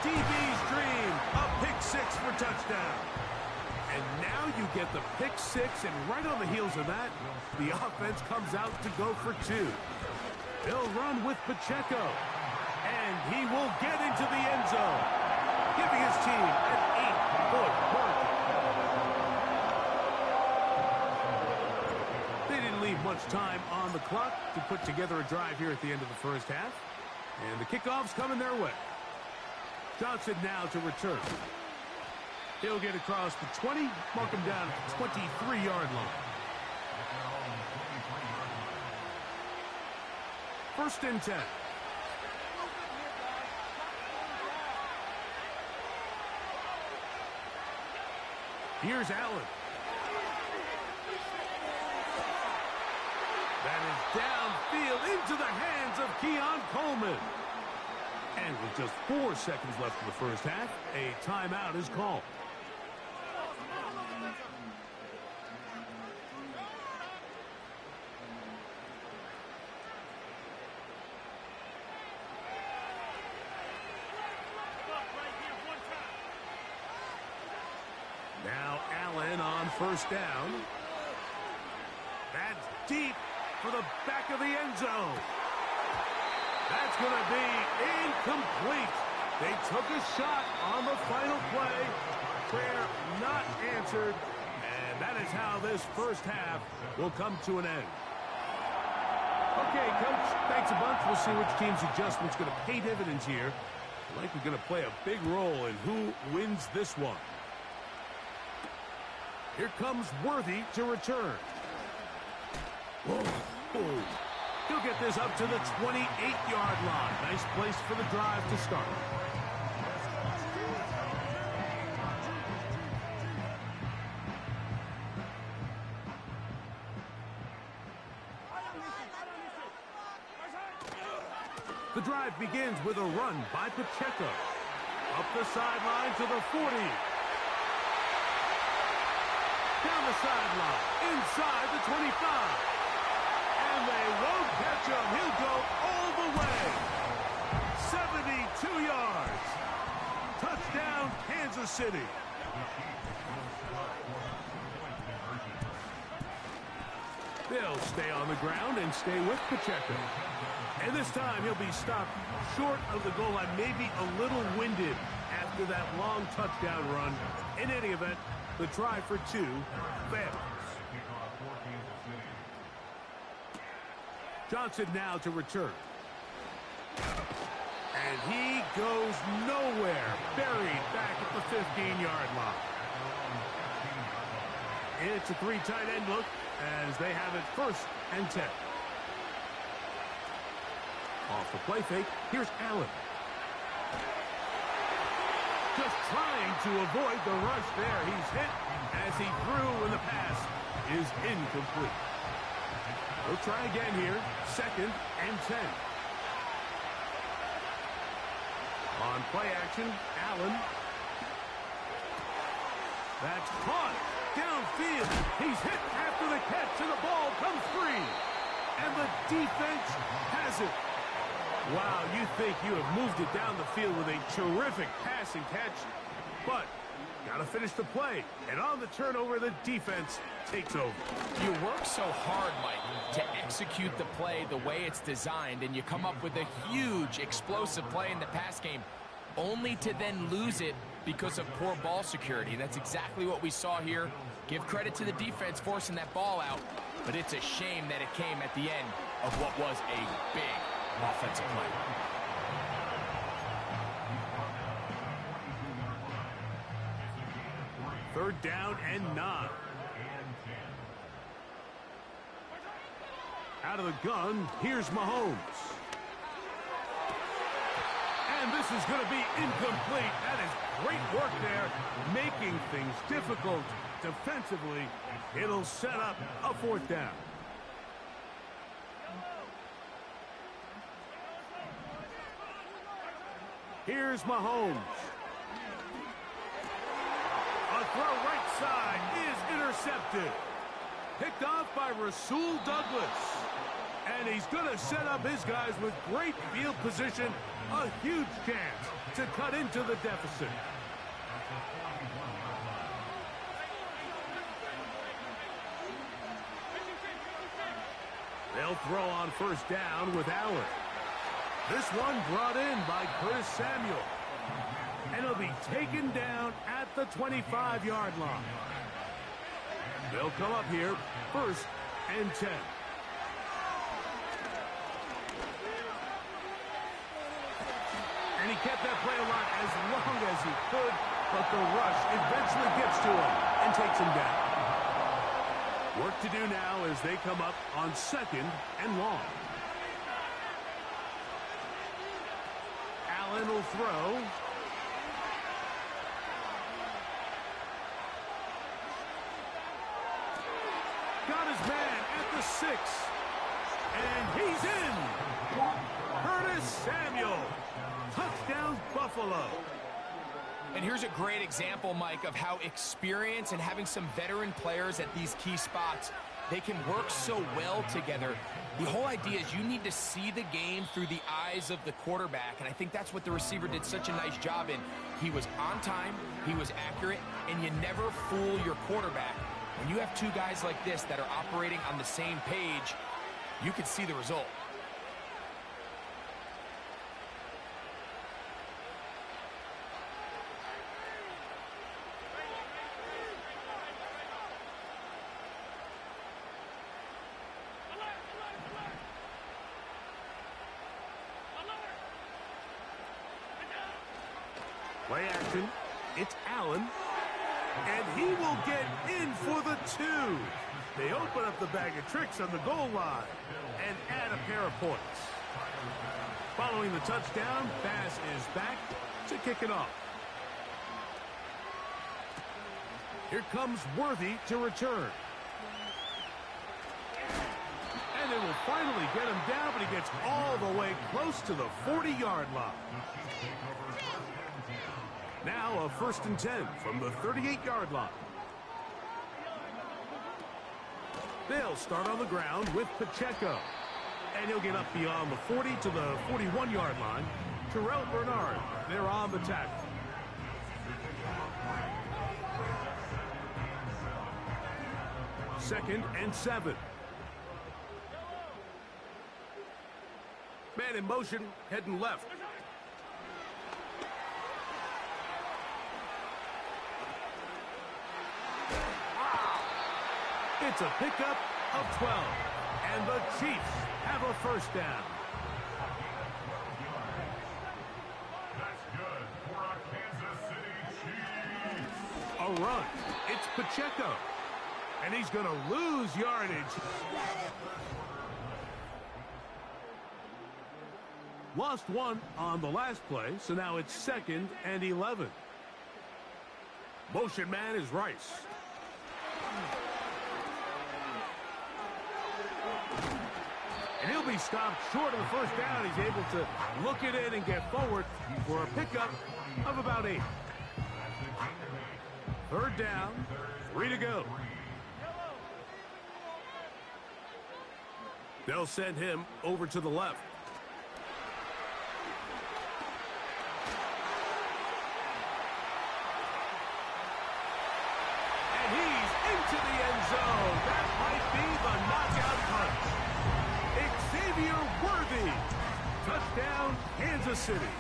DB's dream, a pick-6 for touchdown. And now you get the pick-6, and right on the heels of that, the offense comes out to go for 2. They'll run with Pacheco, and he will get into the end zone, giving his team an 8-point margin. They didn't leave much much time on the clock to put together a drive here at the end of the first half. And the kickoff's coming their way. Johnson now to return. He'll get across the 20, mark him down at the 23-yard line. First and 10. Here's Allen. That is downfield into the hands of Keon Coleman. And with just 4 seconds left in the first half, a timeout is called. Now Allen on first down. That's deep for the back of the end zone. That's going to be incomplete. They took a shot on the final play. Prayer not answered. And that is how this first half will come to an end. Okay, Coach, thanks a bunch. We'll see which team's adjustment's going to pay dividends here. Likely going to play a big role in who wins this one. Here comes Worthy to return. Whoa. He'll get this up to the 28-yard line. Nice place for the drive to start. The drive begins with a run by Pacheco. Up the sideline to the 40. Down the sideline, inside the 25. And they won't catch him. He'll go all the way. 72 yards. Touchdown, Kansas City. They'll stay on the ground and stay with Pacheco. And this time he'll be stopped short of the goal line, maybe a little winded after that long touchdown run. In any event, the try for 2 fails. Johnson now to return. And he goes nowhere. Buried back at the 15-yard line. It's a 3 tight end look as they have it first and 10. Off the play fake, here's Allen. Just trying to avoid the rush there. He's hit as he threw when the pass is incomplete. We'll try again here. Second and 10. On play action, Allen. That's caught. Downfield. He's hit after the catch, and the ball comes free. And the defense has it. Wow, you think you have moved it down the field with a terrific pass and catch. But got to finish the play. And on the turnover, the defense takes over. You work so hard, Mike, to execute the play the way it's designed, and you come up with a huge explosive play in the pass game, only to then lose it because of poor ball security. That's exactly what we saw here. Give credit to the defense forcing that ball out, but it's a shame that it came at the end of what was a big offensive play. Third down and 9. Out of the gun, here's Mahomes. And this is going to be incomplete. That is great work there, making things difficult defensively. It'll set up a 4th down. Here's Mahomes. A throw right side is intercepted. Picked off by Rasul Douglas. And he's going to set up his guys with great field position. A huge chance to cut into the deficit. They'll throw on first down with Allen. This one brought in by Curtis Samuel. And it'll be taken down at the 25-yard line. They'll come up here first and 10. And he kept that play alive as long as he could, but the rush eventually gets to him and takes him down. Work to do now as they come up on 2nd and long. Allen will throw. Got his man at the 6. And he's in. Curtis Samuel. Touchdown, Buffalo. And here's a great example, Mike, of how experience and having some veteran players at these key spots, they can work so well together. The whole idea is you need to see the game through the eyes of the quarterback, and I think that's what the receiver did such a nice job in. He was on time, he was accurate, and you never fool your quarterback. When you have two guys like this that are operating on the same page, you can see the result. Play action. It's Allen. And he will get in for the 2. They open up the bag of tricks on the goal line and add a pair of points. Following the touchdown, Bass is back to kick it off. Here comes Worthy to return. And they will finally get him down, but he gets all the way close to the 40-yard line. Now a 1st and 10 from the 38-yard line. They'll start on the ground with Pacheco. And he'll get up beyond the 40 to the 41-yard line. Terrell Bernard, they're on the tackle. Second and 7. Man in motion, heading left. It's a pickup of 12. And the Chiefs have a 1st down. That's good for a Kansas City Chiefs. A run. It's Pacheco. And he's going to lose yardage. Lost 1 on the last play, so now it's 2nd and 11. Motion man is Rice. And he'll be stopped short of the 1st down. He's able to look it in and get forward for a pickup of about 8. 3rd down, 3 to go. They'll send him over to the left. And he's into the end zone. That might be the knockout punch. Xavier Worthy. Touchdown, Kansas City.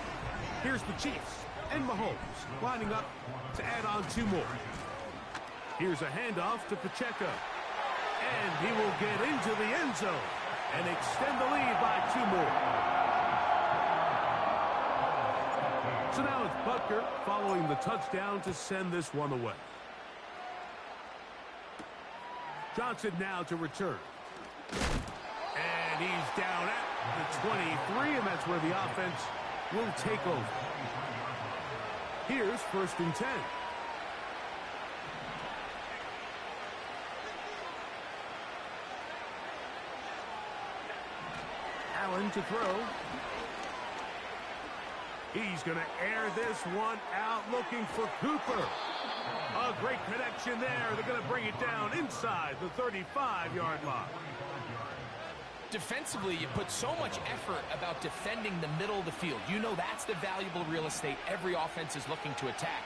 Here's the Chiefs and Mahomes lining up to add on 2 more. Here's a handoff to Pacheco. And he will get into the end zone and extend the lead by 2 more. So now it's Butker following the touchdown to send this one away. Johnson now to return. And he's down at the 23, and that's where the offense will take over. Here's 1st and 10. Allen to throw. He's going to air this one out, looking for Cooper. A great connection there. They're going to bring it down inside the 35-yard line. Defensively, you put so much effort about defending the middle of the field. You know that's the valuable real estate every offense is looking to attack.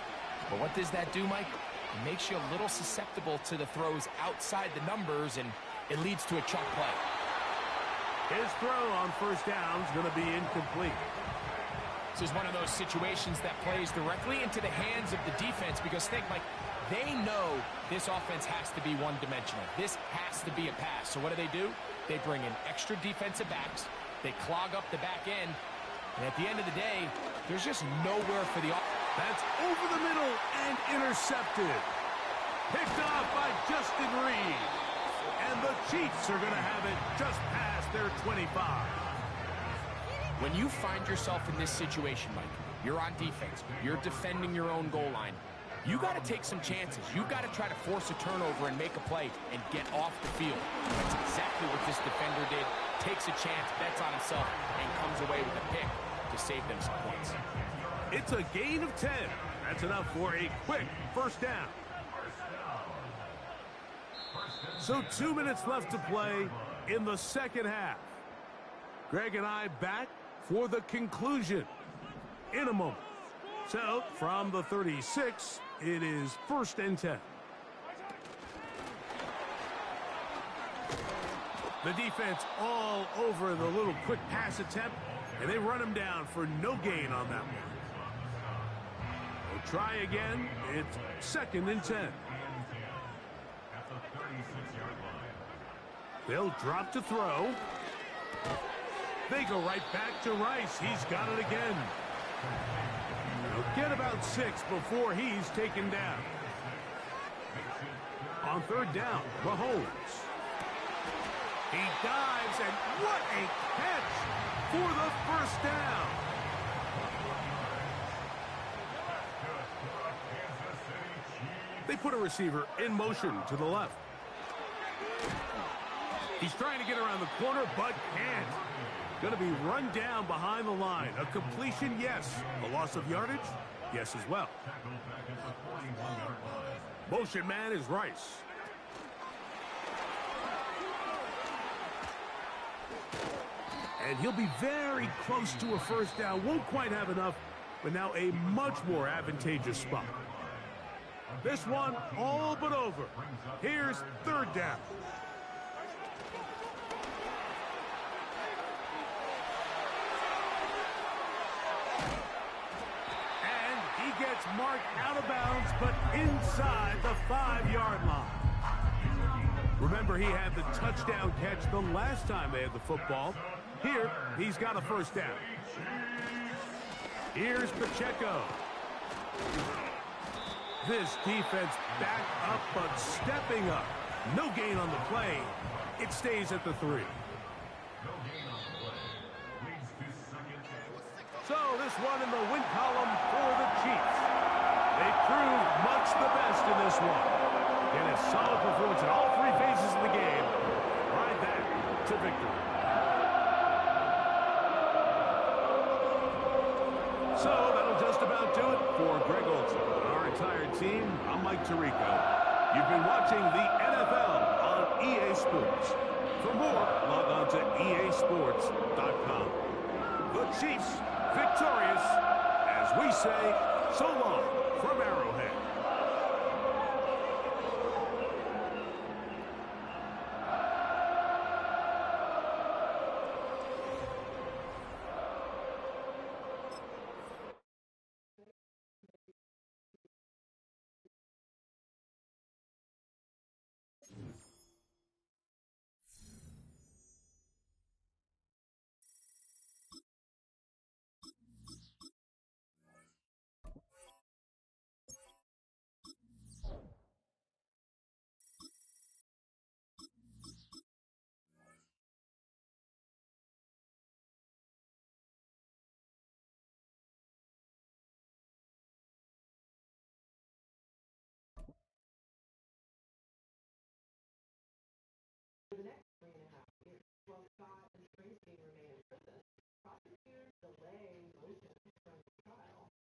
But what does that do, Mike? It makes you a little susceptible to the throws outside the numbers, and it leads to a chuck play. His throw on 1st down is going to be incomplete. This is one of those situations that plays directly into the hands of the defense, because think, Mike, they know this offense has to be one-dimensional. This has to be a pass. So what do? They bring in extra defensive backs. They clog up the back end. And at the end of the day, there's just nowhere for the... That's over the middle and intercepted. Picked off by Justin Reed. And the Chiefs are going to have it just past their 25. When you find yourself in this situation, Mike, you're on defense, you're defending your own goal line, you got to take some chances. You got to try to force a turnover and make a play and get off the field. That's exactly what this defender did. Takes a chance, bets on himself, and comes away with a pick to save them some points. It's a gain of 10. That's enough for a quick first down. So 2 minutes left to play in the second half. Greg and I back for the conclusion in a moment. So from the 36, it is 1st and 10. The defense all over the little quick pass attempt, and they run him down for no gain on that one. They'll try again. It's 2nd and 10. They'll drop to throw. They go right back to Rice. He's got it again. They'll get about 6 before he's taken down. On 3rd down, Mahomes. He dives, and what a catch for the first down. They put a receiver in motion to the left. He's trying to get around the corner, but can't. Going to be run down behind the line. A completion, yes. A loss of yardage, yes as well. Motion man is Rice. And he'll be very close to a first down. Won't quite have enough, but now a much more advantageous spot. This one all but over. Here's 3rd down. Gets marked out of bounds, but inside the 5-yard line. Remember, he had the touchdown catch the last time they had the football. Here, he's got a first down. Here's Pacheco. This defense back up, but stepping up. No gain on the play. It stays at the 3. So this one in the win column for the Chiefs. They proved much the best in this one. And a solid performance in all 3 phases of the game. Ride that to victory. So that'll just about do it for Greg Olson. Our entire team, I'm Mike Tirico. You've been watching the NFL on EA Sports. For more, log on to easports.com. The Chiefs victorious, as we say, so long from Arrowhead. For the next 3.5 years, while Scott and Springsteen remain in prison, prosecutors delay motion from the trial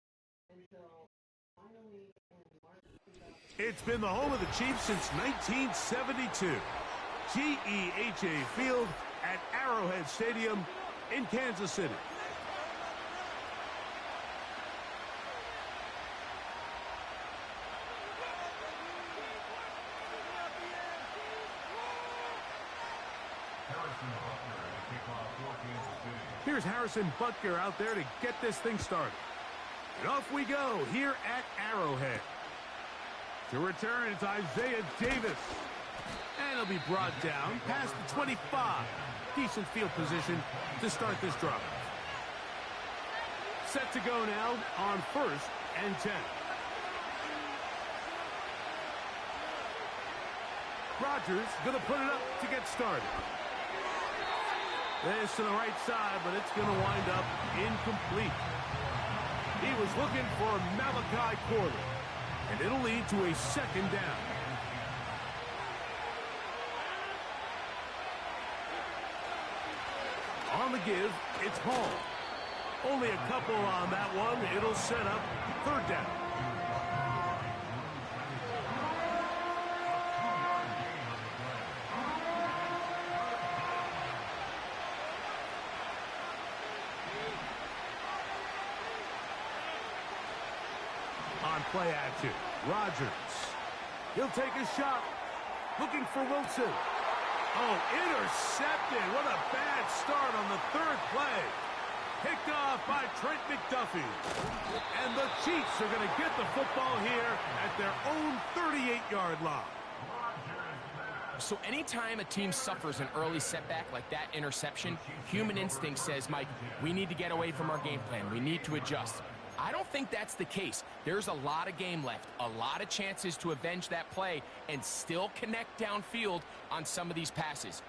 until finally in March 2000. It's been the home of the Chiefs since 1972. GEHA Field at Arrowhead Stadium in Kansas City. Here's Harrison Butker out there to get this thing started. And off we go here at Arrowhead. To return, it's Isaiah Davis. And he'll be brought down past the 25. Decent field position to start this drive. Set to go now on 1st and 10. Rodgers going to put it up to get started. This to the right side, but it's going to wind up incomplete. He was looking for Malachi Corley, and it'll lead to a 2nd down. On the give, it's Hall. Only a couple on that one. It'll set up 3rd down. On play action, Rodgers. He'll take a shot. Looking for Wilson. Oh, intercepted. What a bad start on the 3rd play. Picked off by Trent McDuffie. And the Chiefs are going to get the football here at their own 38-yard line. So anytime a team suffers an early setback like that interception, human instinct says, Mike, we need to get away from our game plan. We need to adjust. I don't think that's the case. There's a lot of game left, a lot of chances to avenge that play and still connect downfield on some of these passes.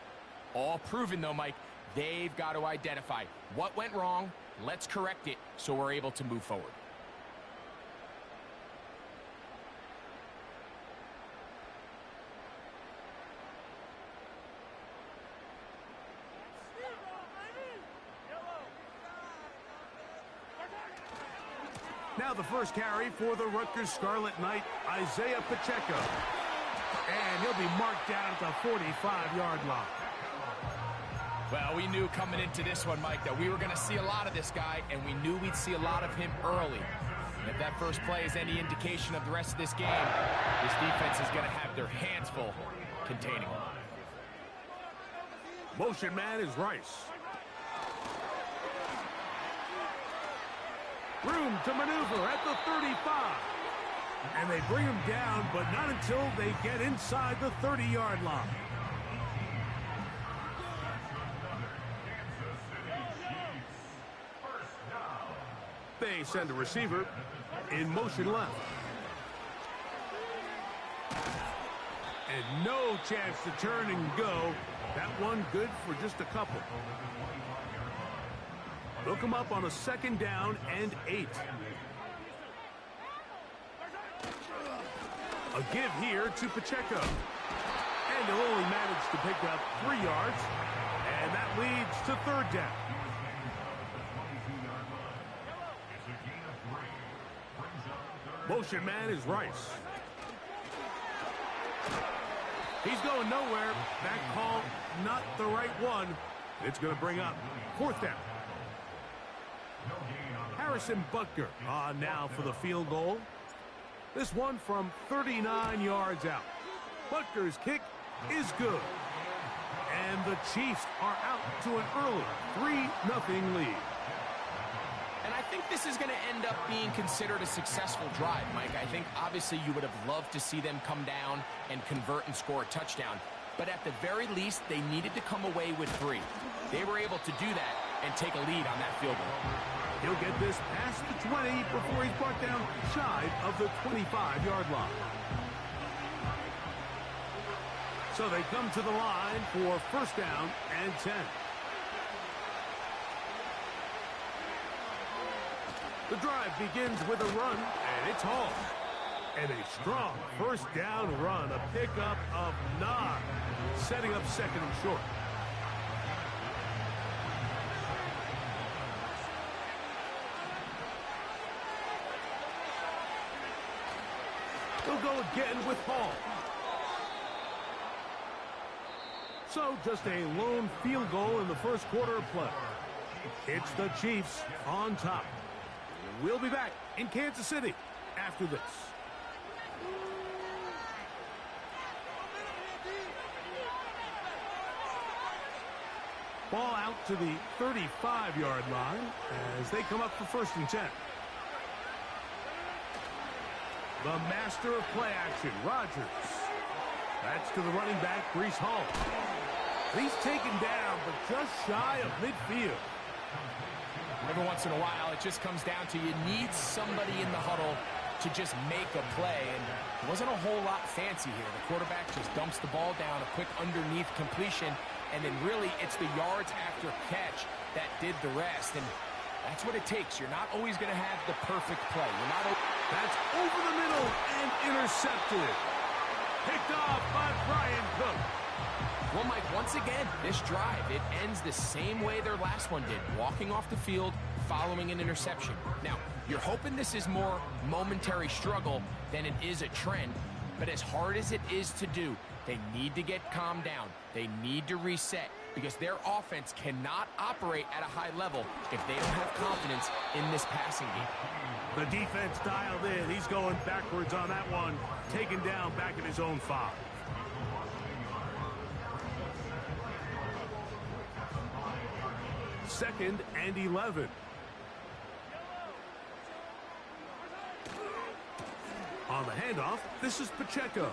All proven, though, Mike, they've got to identify what went wrong, let's correct it so we're able to move forward. Now the first carry for the Rutgers Scarlet Knight, Isaiah Pacheco. And he'll be marked down at the 45-yard line. Well, we knew coming into this one, Mike, that we were going to see a lot of this guy, and we knew we'd see a lot of him early. And if that first play is any indication of the rest of this game, this defense is going to have their hands full containing him. Motion man is Rice. Room to maneuver at the 35. And they bring him down, but not until they get inside the 30-yard line. They send a receiver in motion left. And no chance to turn and go. That one good for just a couple. They'll come up on a 2nd down and 8. A give here to Pacheco. And he'll only manage to pick up 3 yards. And that leads to 3rd down. Motion man is Rice. He's going nowhere. That call, not the right one. It's going to bring up 4th down. Harrison Butker on now for the field goal. This one from 39 yards out. Butker's kick is good. And the Chiefs are out to an early 3-0 lead. And I think this is going to end up being considered a successful drive, Mike. I think obviously you would have loved to see them come down and convert and score a touchdown. But at the very least, they needed to come away with 3. They were able to do that and take a lead on that field goal. He'll get this past the 20 before he's brought down shy of the 25-yard line. So they come to the line for 1st down and 10. The drive begins with a run, and it's Hall. And a strong 1st down run, a pickup of 9, setting up 2nd and short. They'll go again with Hall. So just a lone field goal in the 1st quarter of play. It's the Chiefs on top. We'll be back in Kansas City after this. Ball out to the 35-yard line as they come up for 1st and 10. The master of play action, Rodgers. That's to the running back, Breece Hall. He's taken down, but just shy of midfield. Every once in a while, it just comes down to you need somebody in the huddle to just make a play, and it wasn't a whole lot fancy here. The quarterback just dumps the ball down, a quick underneath completion, and then really it's the yards after catch that did the rest, and that's what it takes. You're not always going to have the perfect play. That's over the middle and intercepted. Picked off by Brian Cook. Well, Mike, once again, this drive, it ends the same way their last one did, walking off the field, following an interception. Now, you're hoping this is more momentary struggle than it is a trend, but as hard as it is to do, they need to get calmed down. They need to reset because their offense cannot operate at a high level if they don't have confidence in this passing game. The defense dialed in. He's going backwards on that one, taken down back at his own 5. Second and 11. On the handoff, this is Pacheco.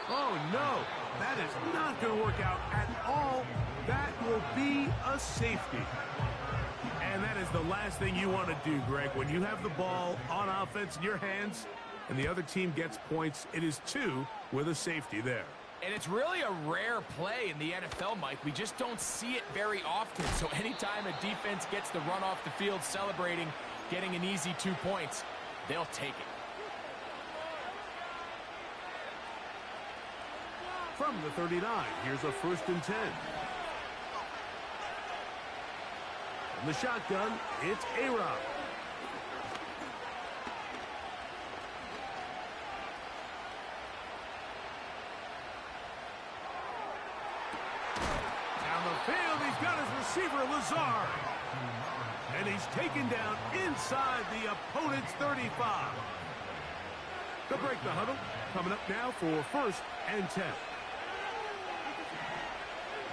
Oh, no. That is not going to work out at all. That will be a safety. And that is the last thing you want to do, Greg. When you have the ball on offense in your hands and the other team gets points, it is 2 with a safety there. And it's really a rare play in the NFL, Mike. We just don't see it very often. So anytime a defense gets the run off the field celebrating, getting an easy 2 points, they'll take it. From the 39, here's a 1st and 10. From the shotgun, it's A-Rod. Field, he's got his receiver, Lazard. And he's taken down inside the opponent's 35. They'll break the huddle. Coming up now for 1st and 10.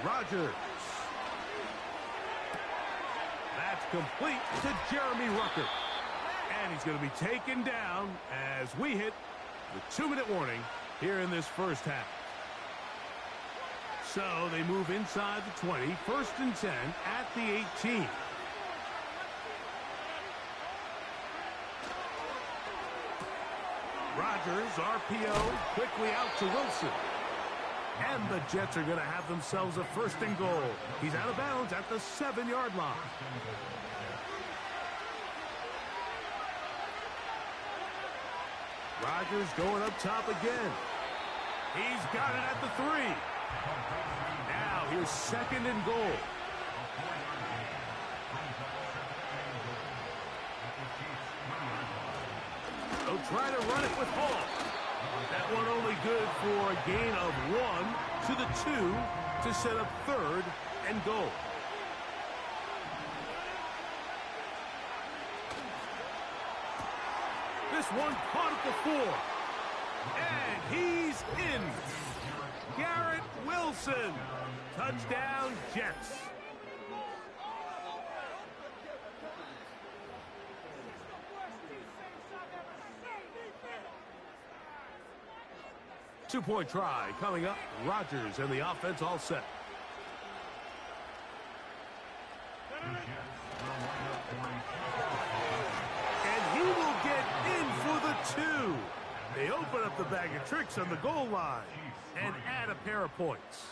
Rodgers. That's complete to Jeremy Ruckert. And he's going to be taken down as we hit the 2-minute warning here in this first half. So they move inside the 20, 1st and 10 at the 18. Rodgers, RPO, quickly out to Wilson. And the Jets are going to have themselves a 1st and goal. He's out of bounds at the 7-yard line. Rodgers going up top again. He's got it at the 3. Now here's 2nd and goal. They'll try to run it with Hall. That one only good for a gain of 1 to the 2 to set up 3rd and goal. This one caught at the 4. And he's in. Garrett Wilson. Touchdown, Jets. Two-point try coming up. Rodgers and the offense all set. And he will get in for the 2. They open up the bag of tricks on the goal line and add a pair of points.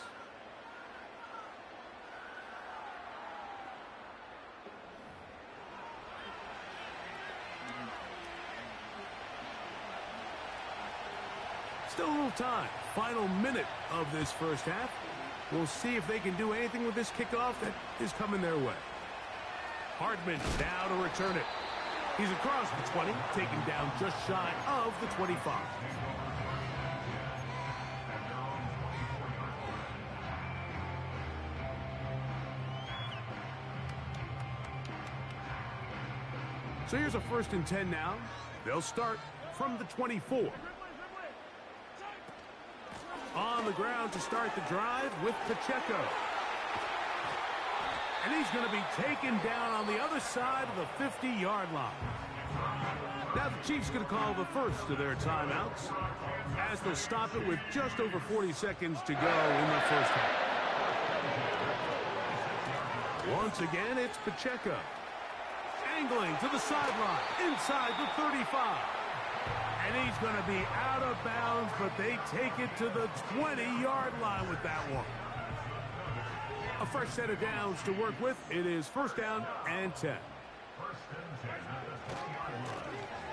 Still a little time. Final minute of this first half. We'll see if they can do anything with this kickoff that is coming their way. Hardman now to return it. He's across the 20, taken down just shy of the 25. So here's a 1st and 10 now. They'll start from the 24. On the ground to start the drive with Pacheco. And he's going to be taken down on the other side of the 50-yard line. Now the Chiefs going to call the first of their timeouts as they'll stop it with just over 40 seconds to go in the first half. Once again, it's Pacheco. Angling to the sideline, inside the 35. And he's going to be out of bounds, but they take it to the 20-yard line with that one. A fresh set of downs to work with. It is first down and 10.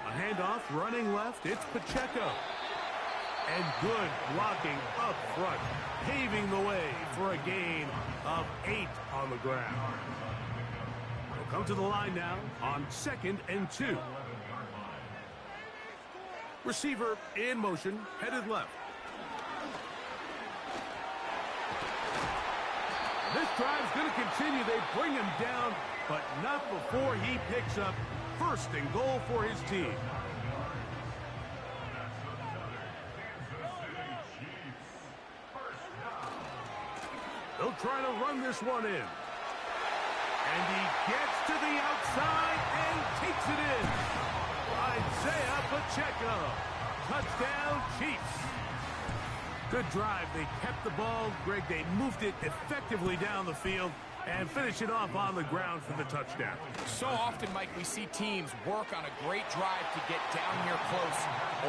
A handoff running left. It's Pacheco. And good blocking up front, paving the way for a gain of 8 on the ground. They'll come to the line now on 2nd and 2. Receiver in motion, headed left. This drive's going to continue. They bring him down, but not before he picks up first and goal for his team. They'll try to run this one in. And he gets to the outside and takes it in. Isaiah Pacheco. Touchdown, Chiefs. Good drive. They kept the ball. Greg, they moved it effectively down the field and finish it off on the ground for the touchdown. So often, Mike, we see teams work on a great drive to get down here close,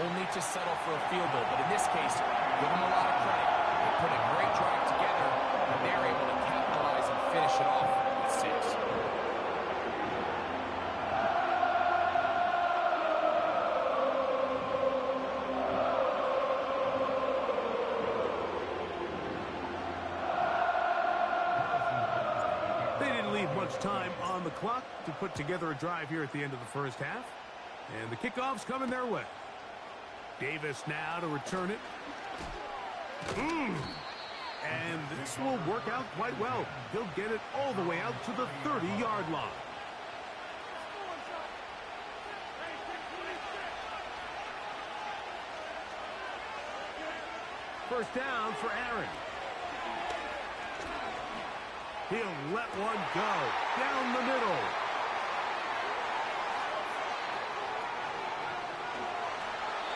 only to settle for a field goal. But in this case, give them a lot of credit. They put a great drive together, and they're able to capitalize and finish it off with 6. Time on the clock to put together a drive here at the end of the first half. And the kickoff's coming their way. Davis now to return it. And this will work out quite well. He'll get it all the way out to the 30-yard line. First down for Aaron. He'll let one go down the middle.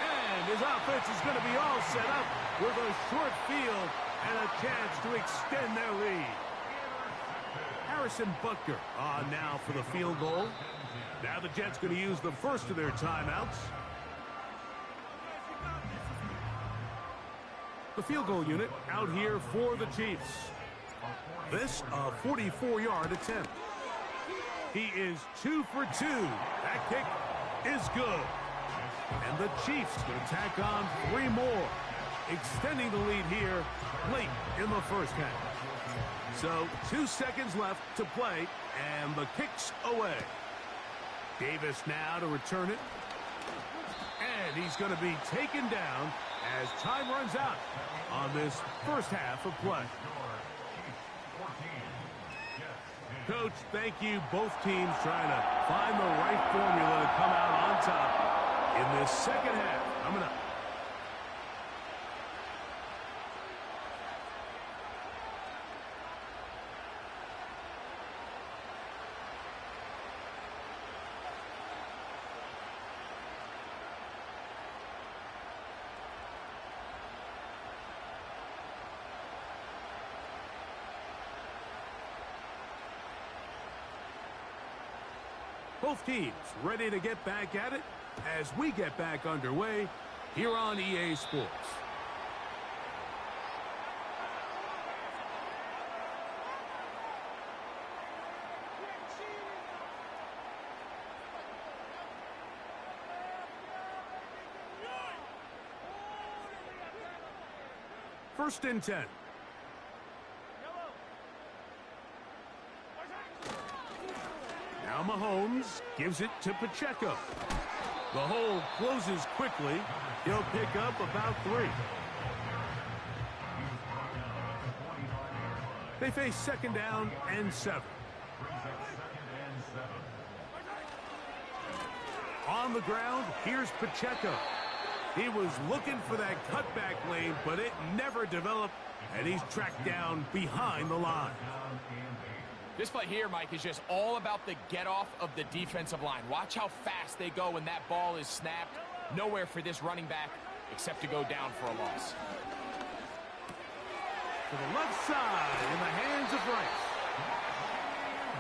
And his offense is going to be all set up with a short field and a chance to extend their lead. Harrison Butker on now for the field goal. Now the Jets going to use the first of their timeouts. The field goal unit out here for the Chiefs. This a 44-yard attempt. He is 2 for 2. That kick is good. And the Chiefs going to tack on 3 more, extending the lead here late in the first half. So 2 seconds left to play, and the kick's away. Davis now to return it. And he's going to be taken down as time runs out on this first half of play. Coach, thank you. Both teams trying to find the right formula to come out on top in this second half. Coming up. Both teams ready to get back at it as we get back underway here on EA Sports. First and 10. Now Mahomes gives it to Pacheco. The hole closes quickly. He'll pick up about 3. They face second down and 7. On the ground, here's Pacheco. He was looking for that cutback lane, but it never developed, and he's tracked down behind the line. This play here, Mike, is just all about the get-off of the defensive line. Watch how fast they go when that ball is snapped. Nowhere for this running back except to go down for a loss. To the left side in the hands of Rice.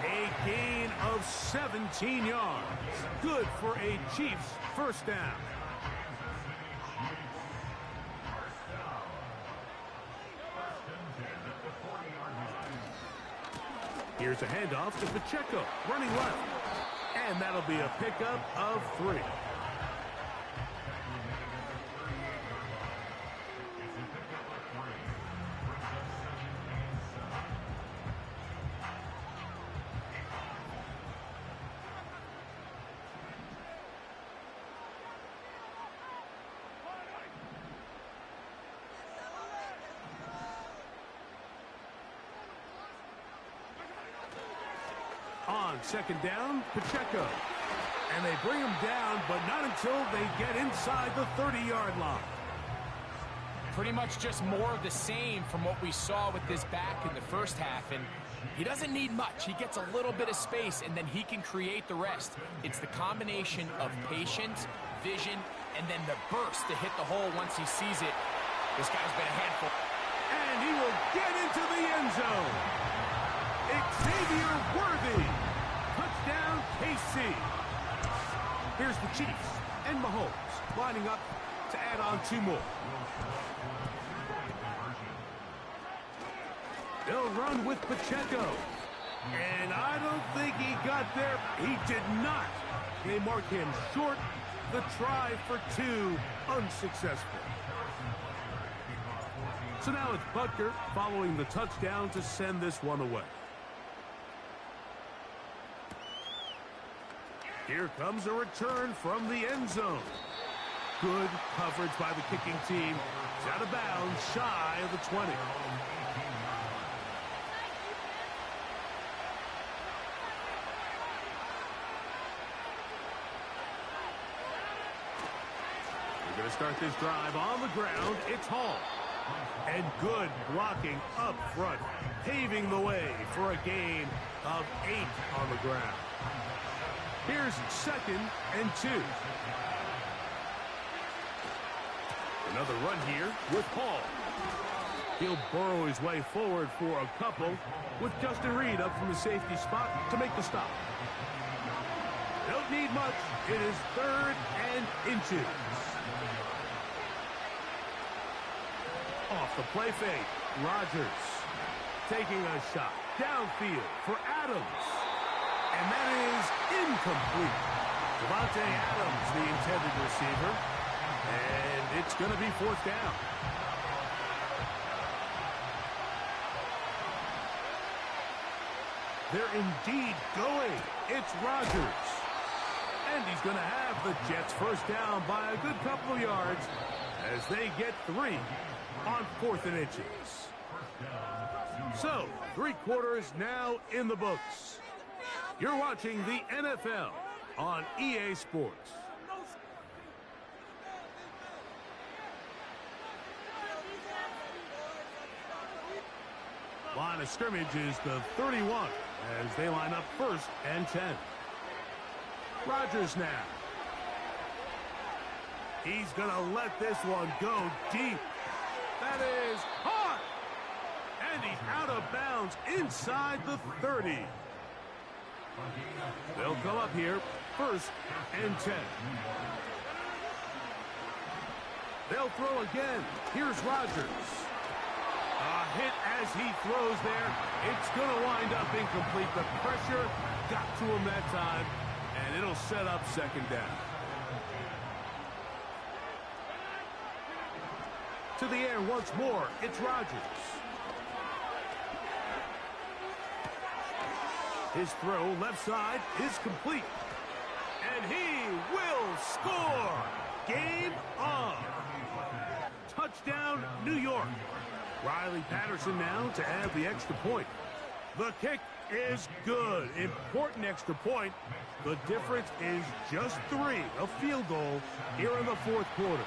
A gain of 17 yards. Good for a Chiefs first down. Here's a handoff to Pacheco, running left. And that'll be a pickup of 3. On second down, Pacheco. And they bring him down, but not until they get inside the 30-yard line. Pretty much just more of the same from what we saw with this back in the first half. And he doesn't need much. He gets a little bit of space, and then he can create the rest. It's the combination of patience, vision, and then the burst to hit the hole once he sees it. This guy's been a handful. And he will get into the end zone. Xavier Worthy. Touchdown, KC. Here's the Chiefs and Mahomes lining up to add on 2 more. They'll run with Pacheco. And I don't think he got there. He did not. They mark him short. The try for 2, unsuccessful. So now it's Butker following the touchdown to send this one away. Here comes a return from the end zone. Good coverage by the kicking team. It's out of bounds, shy of the 20. We're going to start this drive on the ground. It's Hall. And good blocking up front, paving the way for a gain of 8 on the ground. Here's 2nd and 2. Another run here with Hall. He'll burrow his way forward for a couple with Justin Reed up from the safety spot to make the stop. Don't need much. It is 3rd and inches. Off the play fake, Rodgers taking a shot downfield for Adams. And that is incomplete. Devontae Adams, the intended receiver. And it's going to be 4th down. They're indeed going. It's Rodgers. And he's going to have the Jets first down by a good couple of yards as they get 3 on 4th and inches. So, 3 quarters now in the books. You're watching the NFL on EA Sports. Line of scrimmage is the 31 as they line up 1st and 10. Rodgers now. He's going to let this one go deep. That is hot. And he's out of bounds inside the 30. They'll come up here 1st and 10. They'll throw again. Here's Rodgers. A hit as he throws there. It's going to wind up incomplete. The pressure got to him that time, and it'll set up 2nd down. To the air once more. It's Rodgers. His throw left side is complete. And he will score. Game on. Touchdown, New York. Riley Patterson now to add the extra point. The kick is good. Important extra point. The difference is just 3. A field goal here in the 4th quarter.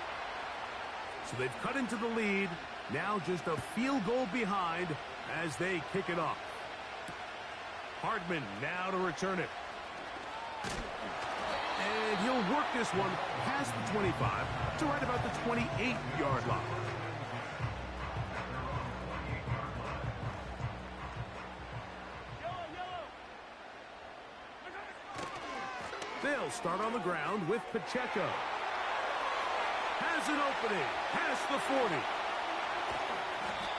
So they've cut into the lead. Now just a field goal behind as they kick it off. Hardman now to return it. And he'll work this one past the 25 to right about the 28-yard line. They'll start on the ground with Pacheco. Has an opening. Past the 40.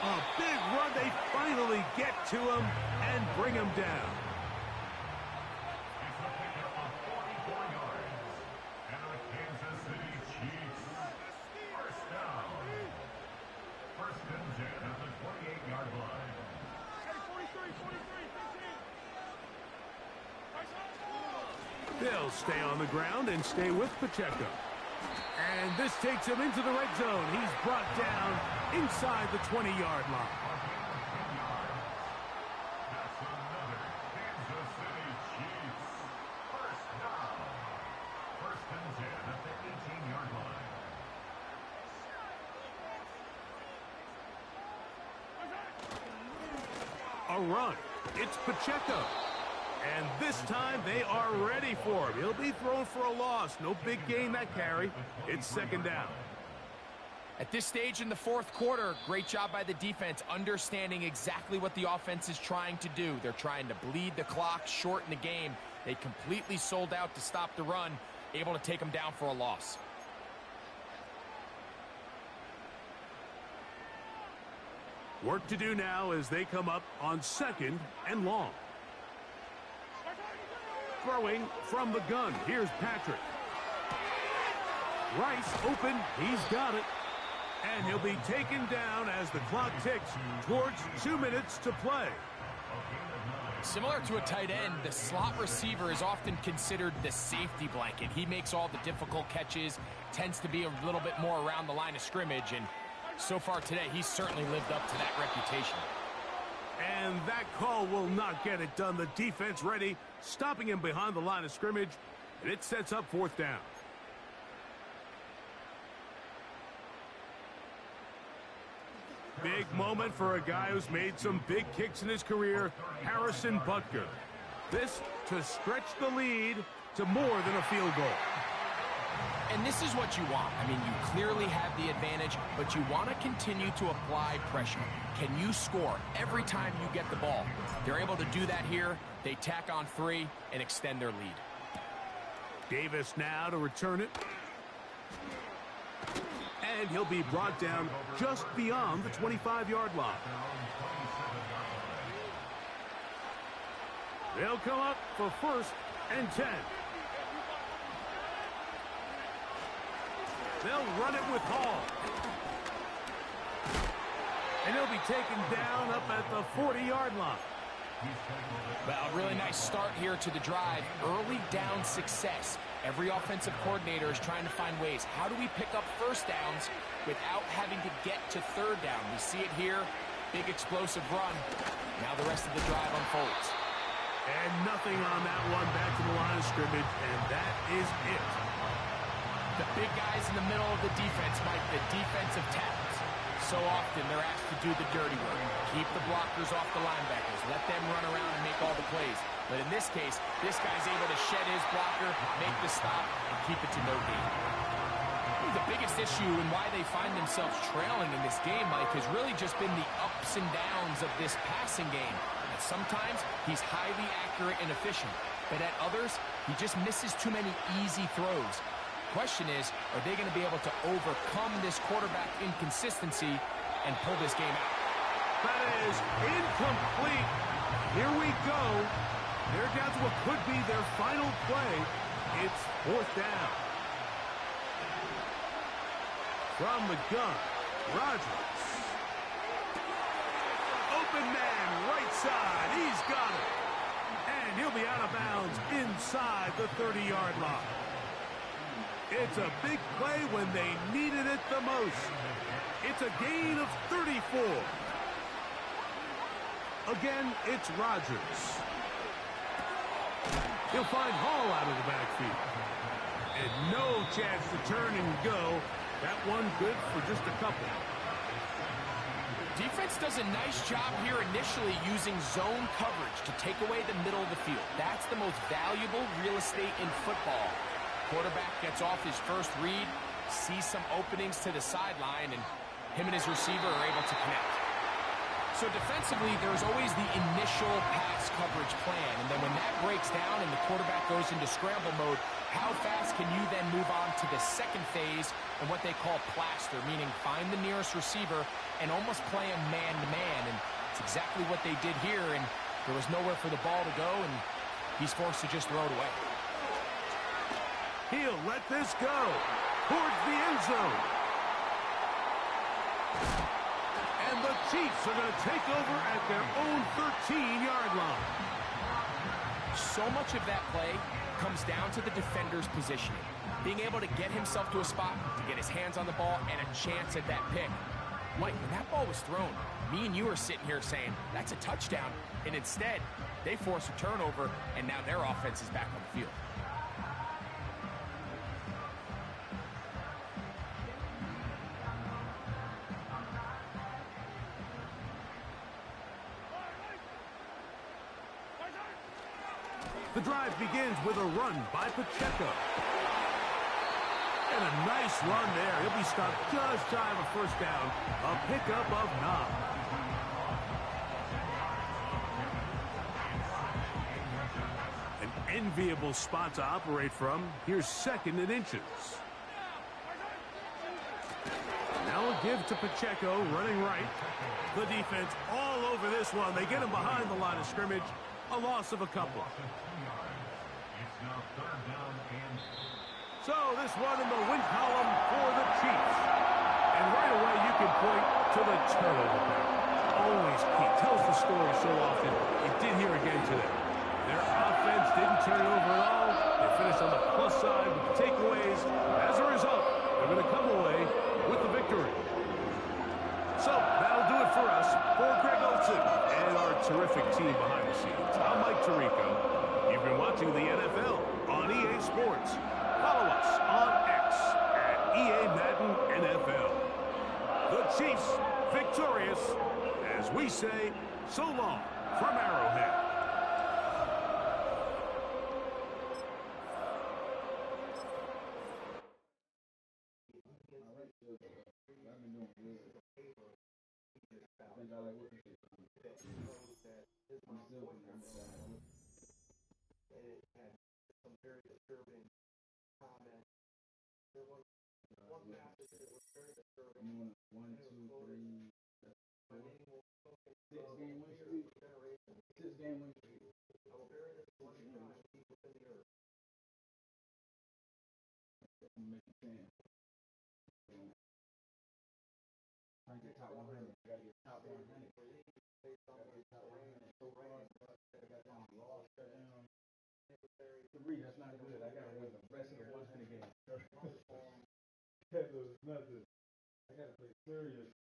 A big run. They finally get to him and bring him down. It's a pickup of 44 yards. And the Kansas City Chiefs. First down. First and 10 at the 28-yard line. They'll stay on the ground and stay with Pacheco. And this takes him into the red zone. He's brought down inside the 20-yard line. That's another Kansas City Chiefs. First down. First and 10 at the 18-yard line. A run. It's Pacheco. And this time they are ready for him. He'll be thrown for a loss. No big gain that carry. It's second down. At this stage in the fourth quarter, great job by the defense understanding exactly what the offense is trying to do. They're trying to bleed the clock, shorten the game. They completely sold out to stop the run, able to take them down for a loss. Work to do now as they come up on second and long. Throwing from the gun. Here's Patrick. Rice open. He's got it. And he'll be taken down as the clock ticks towards 2 minutes to play. Similar to a tight end, the slot receiver is often considered the safety blanket. He makes all the difficult catches, tends to be a little bit more around the line of scrimmage, and so far today, he's certainly lived up to that reputation. And that call will not get it done. The defense ready, stopping him behind the line of scrimmage, and it sets up fourth down. Big moment for a guy who's made some big kicks in his career, Harrison Butker. This to stretch the lead to more than a field goal. And this is what you want. I mean, you clearly have the advantage, but you want to continue to apply pressure. Can you score every time you get the ball? They're able to do that here. They tack on 3 and extend their lead. Davis now to return it. And he'll be brought down just beyond the 25-yard line. They'll come up for first and 10. They'll run it with Hall. And he'll be taken down up at the 40-yard line. Well, a really nice start here to the drive. Early down success. Every offensive coordinator is trying to find ways. How do we pick up first downs without having to get to third down? We see it here. Big explosive run. Now the rest of the drive unfolds. And nothing on that one. Back to the line of scrimmage, and that is it. The big guys in the middle of the defense, Mike, the defensive tackles. So often they're asked to do the dirty work. Keep the blockers off the linebackers. Let them run around and make all the plays. But in this case, this guy's able to shed his blocker, make the stop, and keep it to no gain. The biggest issue and why they find themselves trailing in this game, Mike, has really just been the ups and downs of this passing game. And sometimes he's highly accurate and efficient, but at others, he just misses too many easy throws. Question is, are they going to be able to overcome this quarterback inconsistency and pull this game out? That is incomplete. Here we go. They're down to what could be their final play. It's fourth down. From the gun, Rodgers. Open man, right side. He's got it. And he'll be out of bounds inside the 30-yard line. It's a big play when they needed it the most. It's a gain of 34. Again, it's Rodgers. He'll find Hall out of the backfield. And no chance to turn and go. That one good for just a couple. Defense does a nice job here initially using zone coverage to take away the middle of the field. That's the most valuable real estate in football. Quarterback gets off his first read, sees some openings to the sideline, and him and his receiver are able to connect. So defensively, there's always the initial pass coverage plan. And then when that breaks down and the quarterback goes into scramble mode, how fast can you then move on to the second phase and what they call plaster, meaning find the nearest receiver and almost play him man-to-man. And it's exactly what they did here, and there was nowhere for the ball to go, and he's forced to just throw it away. He'll let this go towards the end zone. And the Chiefs are going to take over at their own 13-yard line. So much of that play comes down to the defender's positioning. Being able to get himself to a spot, to get his hands on the ball, and a chance at that pick. Mike, when that ball was thrown, me and you are sitting here saying, that's a touchdown. And instead, they force a turnover, and now their offense is back on the field. The drive begins with a run by Pacheco. And a nice run there. He'll be stopped just shy of a first down. A pickup of 9. An enviable spot to operate from. Here's 2nd and inches. Now a give to Pacheco, running right. The defense all over this one. They get him behind the line of scrimmage. A loss of a couple. So this one in the win column for the Chiefs. And right away you can point to the turnover battle. Always key. Tells the story so often. It did here again today. Their offense didn't turn it over at all. They finished on the plus side with the takeaways. As a result, they're going to come away with the victory. So that'll do it for us. For Greg Olson and our terrific team behind the scenes, I'm Mike Tirico. You've been watching the NFL on EA Sports. Follow us on X at EA Madden NFL. The Chiefs victorious as we say so long from Arrowhead. That's not good. I gotta win the rest of the 100 games. That was nothing. I gotta play serious.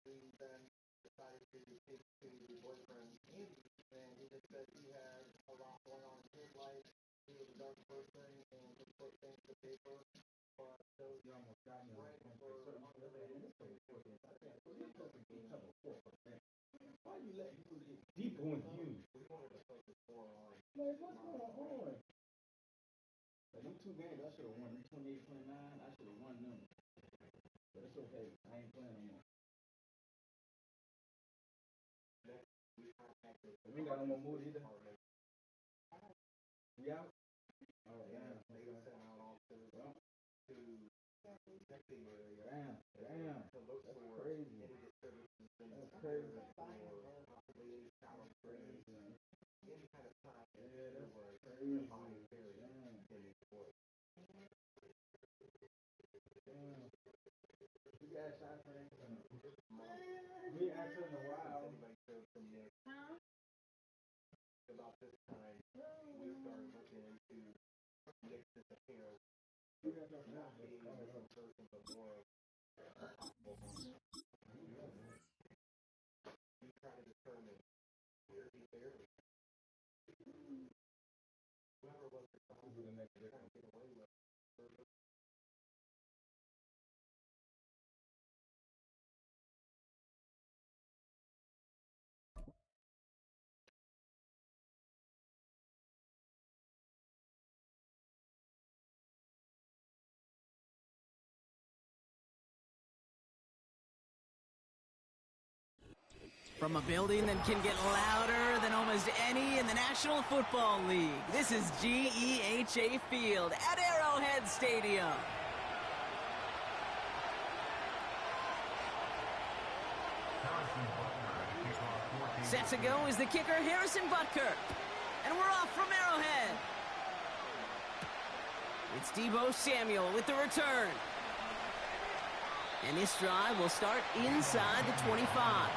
Then decided to take to the boyfriend Andy, and he just said he had a lot going on in his life. He was a dark person and just put things to paper. But those you almost got me right for why you let people get deep on you? Like, what's going on? Like, them 2 games, I should have won. 28, 29, I should have won them. But it's okay. I ain't playing no more. We ain't got no more mood either. We out? Oh, damn. Damn. Damn. That's crazy. That's crazy. We asked in a while. About this time, we started looking into next to the hair. Not being a person, but more we try to determine where he barely. Whoever was the next victim. Get away with From a building that can get louder than almost any in the National Football League, this is GEHA Field at Arrowhead Stadium. Set to go is the kicker, Harrison Butker. And we're off from Arrowhead. It's Deebo Samuel with the return. And this drive will start inside the 25.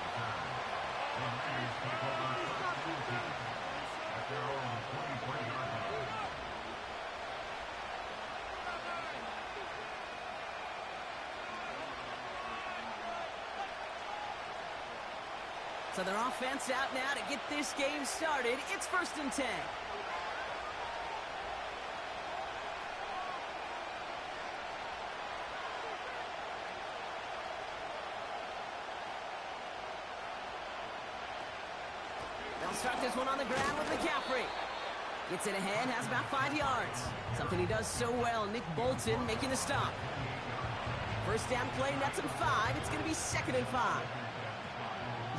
So their offense out now to get this game started. It's 1st and 10. They'll start this one on the ground with McCaffrey. Gets it ahead, has about 5 yards. Something he does so well. Nick Bolton making the stop. First down play, nets him 5. It's going to be 2nd and 5.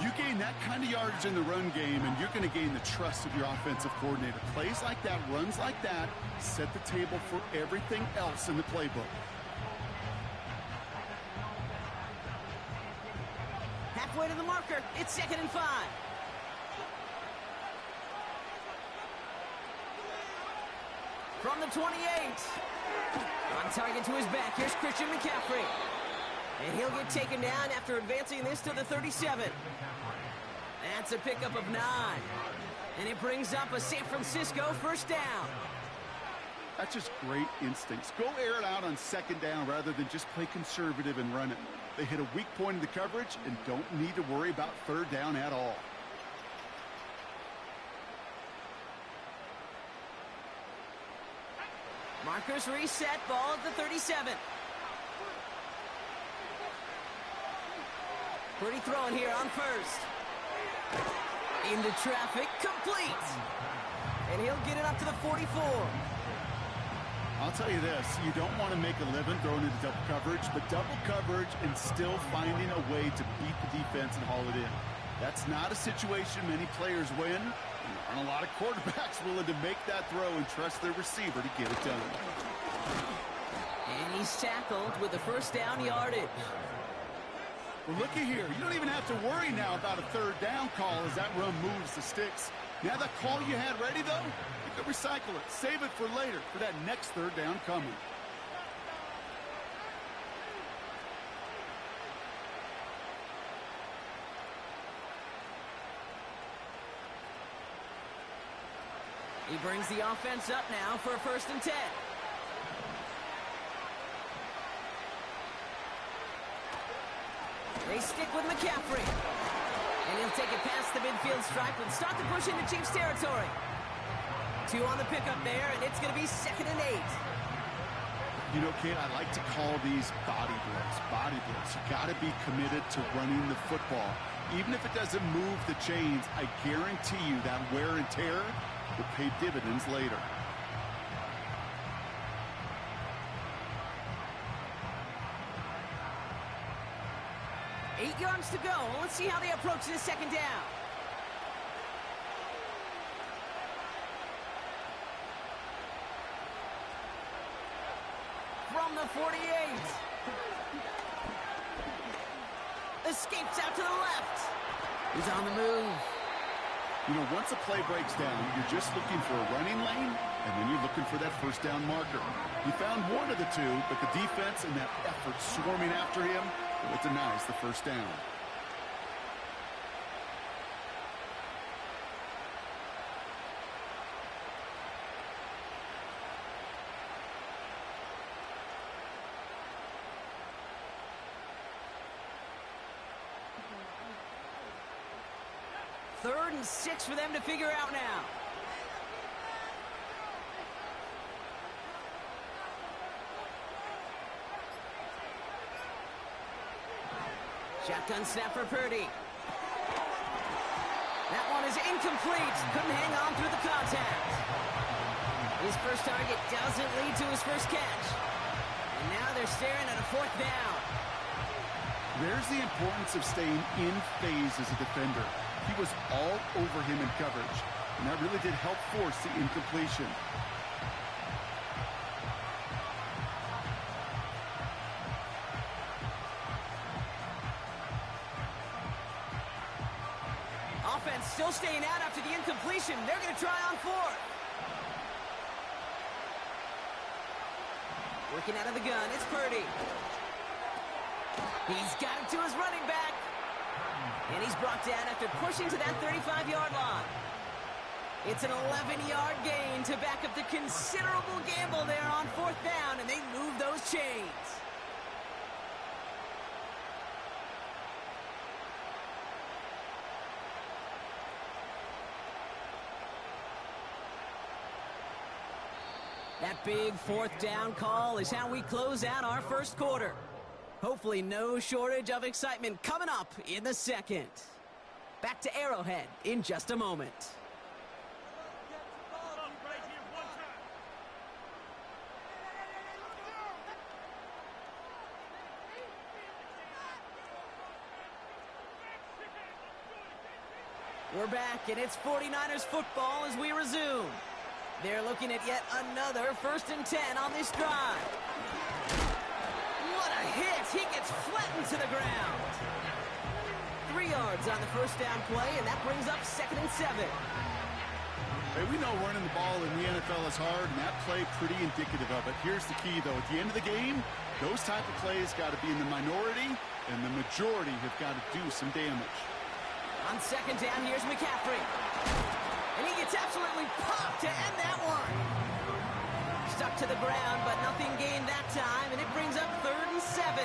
You gain that kind of yardage in the run game, and you're going to gain the trust of your offensive coordinator. Plays like that, runs like that, set the table for everything else in the playbook. Halfway to the marker. It's 2nd and 5. From the 28. On target to his back. Here's Christian McCaffrey. And he'll get taken down after advancing this to the 37. That's a pickup of 9. And it brings up a San Francisco first down. That's just great instincts. Go air it out on 2nd down rather than just play conservative and run it. They hit a weak point in the coverage and don't need to worry about 3rd down at all. Markers reset, ball at the 37. Pretty throwing here on 1st. Into traffic, complete. And he'll get it up to the 44. I'll tell you this, you don't want to make a living throwing into double coverage, but double coverage and still finding a way to beat the defense and haul it in. That's not a situation many players win. There aren't a lot of quarterbacks willing to make that throw and trust their receiver to get it done. And he's tackled with the first down yardage. Well, looky here. You don't even have to worry now about a 3rd down call as that run moves the sticks. Now that call you had ready, though, you could recycle it. Save it for later for that next 3rd down coming. He brings the offense up now for a 1st and 10. They stick with McCaffrey. And he'll take it past the midfield stripe and start to push into Chiefs territory. 2 on the pickup there, and it's going to be 2nd and 8. You know, Kate, I like to call these body blows. Body blows. You got to be committed to running the football. Even if it doesn't move the chains, I guarantee you that wear and tear will pay dividends later. Eight yards to go. Let's see how they approach this 2nd down. From the 48. Escapes out to the left. He's on the move. You know, once a play breaks down, you're just looking for a running lane, and then you're looking for that 1st down marker. He found one of the 2, but the defense and that effort swarming after him, it denies the 1st down. Third and 6 for them to figure out now. Shotgun snap for Purdy. That one is incomplete. Couldn't hang on through the contact. His first target doesn't lead to his first catch. And now they're staring at a 4th down. There's the importance of staying in phase as a defender. He was all over him in coverage, and that really did help force the incompletion. Offense still staying out after the incompletion. They're going to try on fourth. Working out of the gun, it's Purdy. He's got it to his running back. And he's brought down after pushing to that 35-yard line. It's an 11-yard gain to back up the considerable gamble there on fourth down, and they move those chains. That big fourth down call is how we close out our first quarter. Hopefully no shortage of excitement coming up in the second. Back to Arrowhead in just a moment. We're back, and it's 49ers football as we resume. They're looking at yet another 1st and 10 on this drive. What a hit! He gets flattened to the ground. 3 yards on the first down play, and that brings up 2nd and 7. Hey, we know running the ball in the NFL is hard, and that play pretty indicative of it. Here's the key, though. At the end of the game, those type of plays got to be in the minority, and the majority have got to do some damage. On 2nd down, here's McCaffrey. And he gets absolutely popped to end that one. Stuck to the ground, but nothing gained that time, and it brings up 3rd and 7.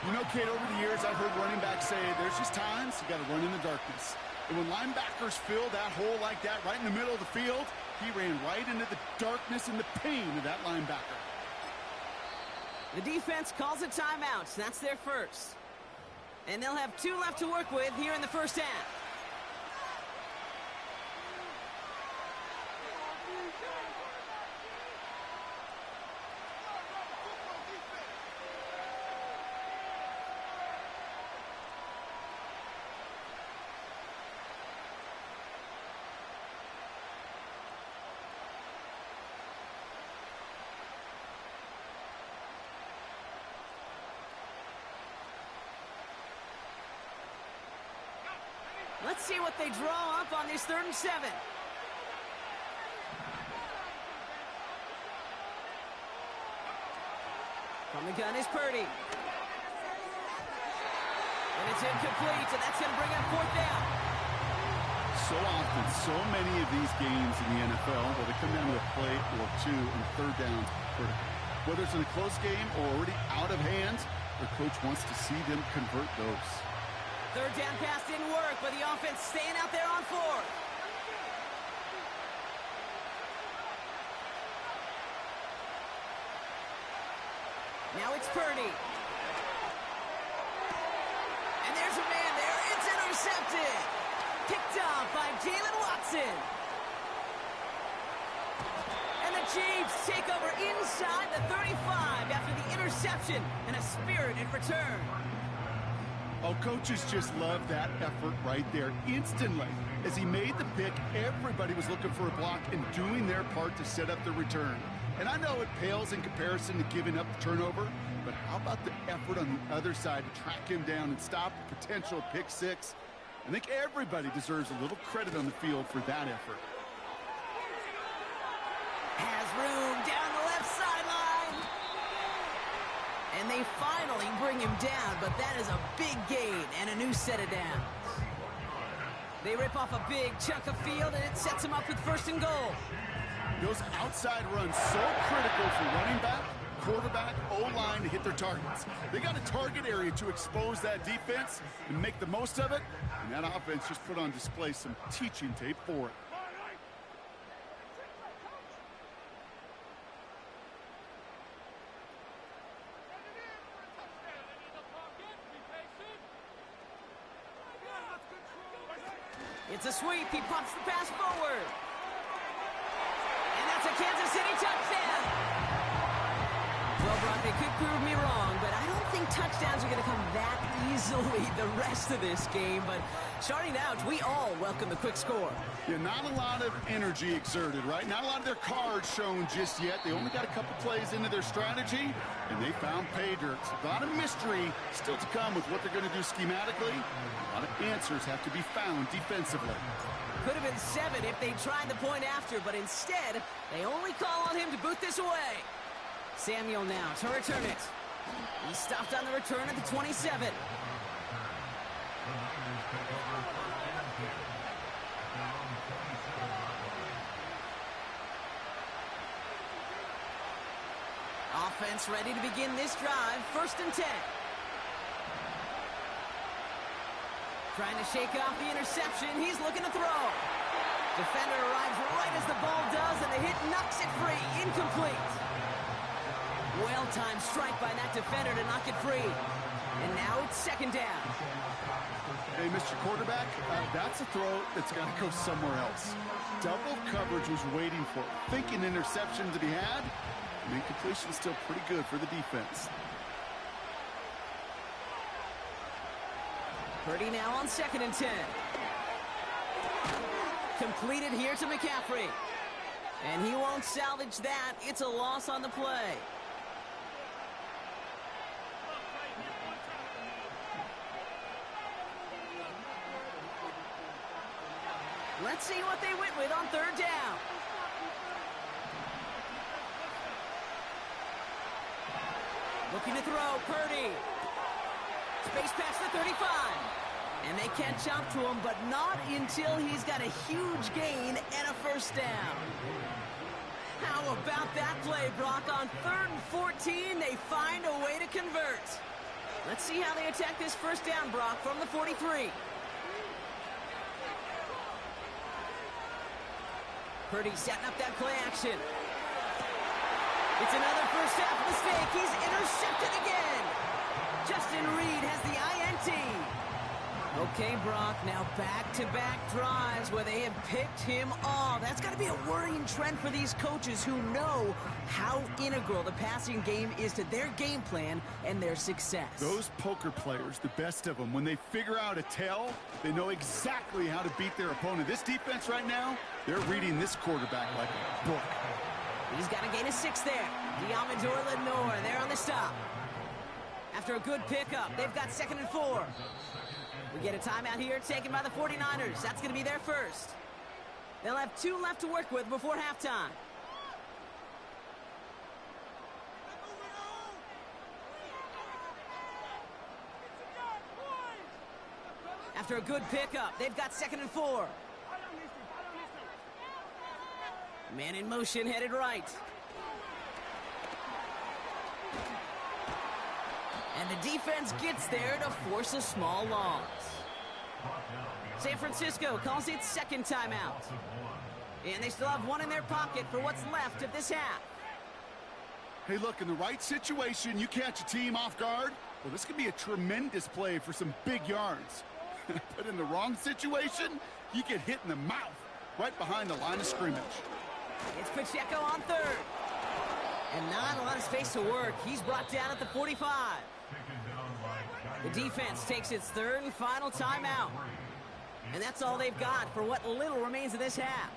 You know, Kate, over the years, I've heard running backs say there's just times you got to run in the darkness. And when linebackers fill that hole like that right in the middle of the field, he ran right into the darkness and the pain of that linebacker. The defense calls a timeout. That's their first. And they'll have 2 left to work with here in the first half. Let's see what they draw up on this 3rd and 7. From the gun is Purdy. And it's incomplete, and that's going to bring up 4th down. So often, so many of these games in the NFL, where they come down to a play or 2 and 3rd down. Whether it's in a close game or already out of hand, their coach wants to see them convert those. 3rd down pass didn't work, but the offense staying out there on 4th. Now it's Purdy. And there's a man there. It's intercepted. Picked off by Jalen Watson. And the Chiefs take over inside the 35 after the interception and a spirited return. Oh, coaches just love that effort right there. Instantly, as he made the pick, everybody was looking for a block and doing their part to set up the return. And I know it pales in comparison to giving up the turnover, but how about the effort on the other side to track him down and stop a potential pick 6? I think everybody deserves a little credit on the field for that effort. Has room down the left sideline. And they finally bring him down, but that is a big gain and a new set of downs. They rip off a big chunk of field, and it sets them up with 1st and goal. Those outside runs so critical for running back, quarterback, O-line to hit their targets. They got a target area to expose that defense and make the most of it, and that offense just put on display some teaching tape for it. It's a sweep. He pumps the pass forward. And that's a Kansas City touchdown. Well, Brock, they could prove me wrong, but I don't think think touchdowns are going to come that easily the rest of this game, but starting out, we all welcome the quick score. Yeah, not a lot of energy exerted, right? Not a lot of their cards shown just yet. They only got a couple plays into their strategy, and they found pay dirt. A lot of mystery still to come with what they're going to do schematically. A lot of answers have to be found defensively. Could have been 7 if they tried the point after, but instead, they only call on him to boot this away. Samuel now to return it. He stopped on the return at the 27. Offense ready to begin this drive. 1st and 10. Trying to shake off the interception. He's looking to throw. Defender arrives right as the ball does, and the hit knocks it free. Incomplete. Well-timed strike by that defender to knock it free. And now it's 2nd down. Hey, Mr. Quarterback, that's a throw that's got to go somewhere else. Double coverage was waiting for it. Thinking interception to be had. And incompletion still pretty good for the defense. Purdy now on 2nd and 10. Completed here to McCaffrey. And he won't salvage that. It's a loss on the play. Let's see what they went with on 3rd down. Looking to throw, Purdy. Space past the 35. And they catch up to him, but not until he's got a huge gain and a 1st down. How about that play, Brock? On 3rd and 14, they find a way to convert. Let's see how they attack this 1st down, Brock, from the 43. Purdy setting up that play action. It's another 1st half mistake. He's intercepted again. Justin Reed has the INT. Okay, Brock, now back-to-back drives where they have picked him off. That's got to be a worrying trend for these coaches who know how integral the passing game is to their game plan and their success. Those poker players, the best of them, when they figure out a tell, they know exactly how to beat their opponent. This defense right now, they're reading this quarterback like a book. He's got a gain of 6 there. Diamador Lenore there on the stop. After a good pickup, they've got 2nd and 4. We get a timeout here taken by the 49ers. That's going to be their first. They'll have 2 left to work with before halftime. After a good pickup, they've got 2nd and 4. Man in motion, headed right. And the defense gets there to force a small loss. San Francisco calls it 2nd timeout. And they still have 1 in their pocket for what's left of this half. Hey, look, in the right situation, you catch a team off guard. Well, this could be a tremendous play for some big yards. But in the wrong situation, you get hit in the mouth right behind the line of scrimmage. It's Pacheco on 3rd. And not a lot of space to work. He's brought down at the 45. The defense takes its 3rd and final timeout. And that's all they've got for what little remains of this half.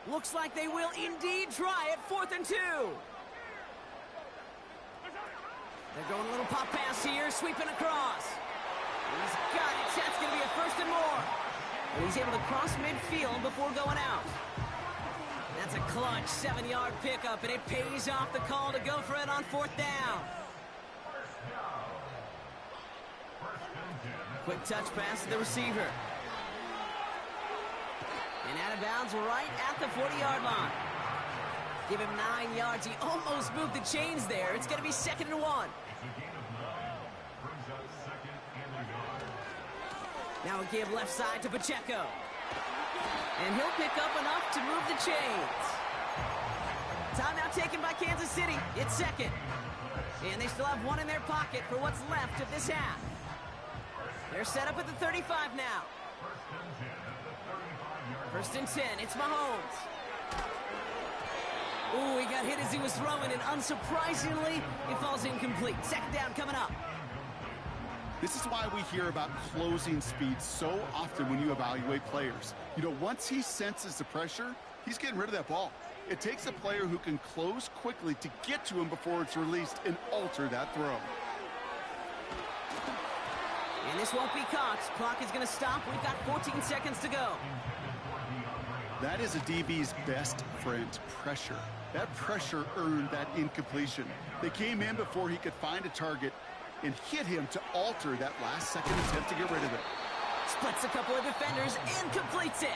Looks like they will indeed try it. 4th and 2. They're going a little pop pass here, sweeping across. He's got it. That's going to be a 1st and more. And he's able to cross midfield before going out. That's a clutch 7-yard pickup, and it pays off the call to go for it on 4th down. Quick touch pass to the receiver. And out of bounds right at the 40-yard line. Give him 9 yards. He almost moved the chains there. It's going to be 2nd and 1. Now a give left side to Pacheco. And he'll pick up enough to move the chains. Timeout taken by Kansas City. It's 2nd. And they still have 1 in their pocket for what's left of this half. They're set up at the 35 now. 1st and 10. It's Mahomes. Oh, he got hit as he was throwing, and unsurprisingly, it falls incomplete. Second down coming up. This is why we hear about closing speed so often when you evaluate players. You know, once he senses the pressure, he's getting rid of that ball. It takes a player who can close quickly to get to him before it's released and alter that throw. And this won't be caught. Clock is going to stop. We've got 14 seconds to go. That is a DB's best friend, pressure. That pressure earned that incompletion. They came in before he could find a target and hit him to alter that last-second attempt to get rid of it. Splits a couple of defenders and completes it.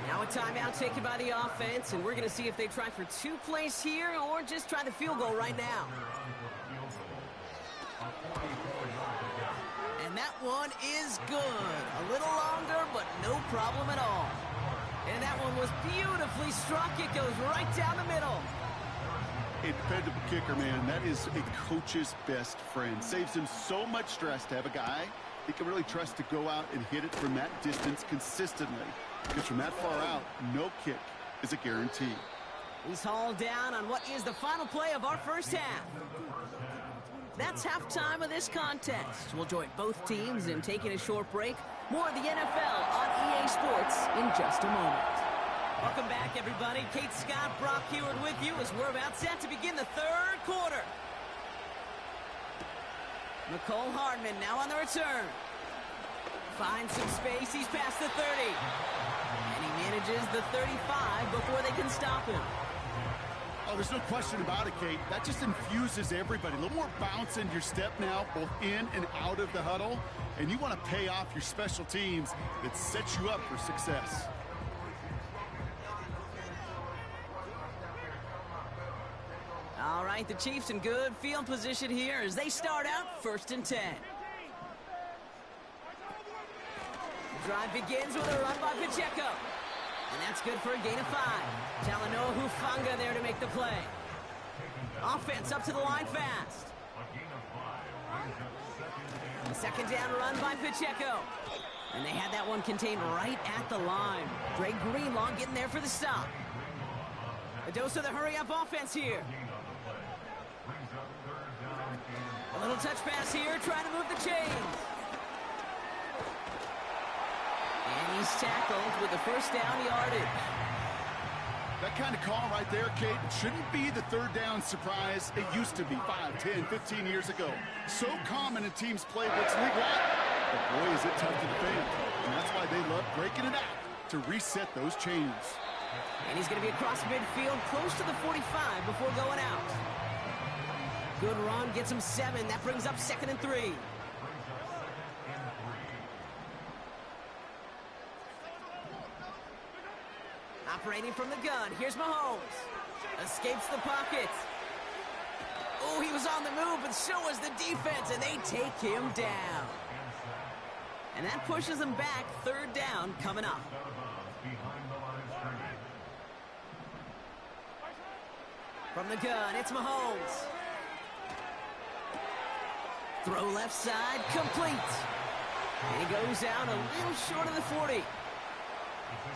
Now a timeout taken by the offense, and we're going to see if they try for 2 plays here or just try the field goal right now. And that one is good. A little longer, but no problem at all. And that one was beautifully struck. It goes right down the middle. A dependable kicker, man, that is a coach's best friend. Saves him so much stress to have a guy he can really trust to go out and hit it from that distance consistently. Because from that far out, no kick is a guarantee. He's hauled down on what is the final play of our first half. That's halftime of this contest. We'll join both teams in taking a short break. More of the NFL on EA Sports in just a moment. Welcome back, everybody. Kate Scott, Brock Heward with you as we're about set to begin the third quarter. Nicole Hardman now on the return. Finds some space. He's past the 30. And he manages the 35 before they can stop him. Oh, there's no question about it, Kate. That just infuses everybody. A little more bounce in your step now, both in and out of the huddle. And you want to pay off your special teams that sets you up for success. All right, the Chiefs in good field position here as they start out 1st and 10. The drive begins with a run by Pacheco. And that's good for a gain of 5. Talanoa Hufanga there to make the play. Offense up to the line fast. Second down run by Pacheco. And they had that one contained right at the line. Dre Greenlaw getting there for the stop. A dose of the hurry-up offense here. A little touch pass here, trying to move the chains. And he's tackled with the first down yardage. That kind of call right there, Kate, shouldn't be the third down surprise it used to be 5, 10, 15 years ago. So common in teams' playbooks league-wide. But boy, is it tough to defend. And that's why they love breaking it out to reset those chains. And he's going to be across midfield, close to the 45 before going out. Good run, gets him 7. That brings up 2nd and 3. Operating from the gun, here's Mahomes. Escapes the pocket. Oh, he was on the move, but so was the defense, and they take him down. And that pushes him back. 3rd down coming up. From the gun, it's Mahomes. Throw left side, complete. And he goes out a little short of the 40.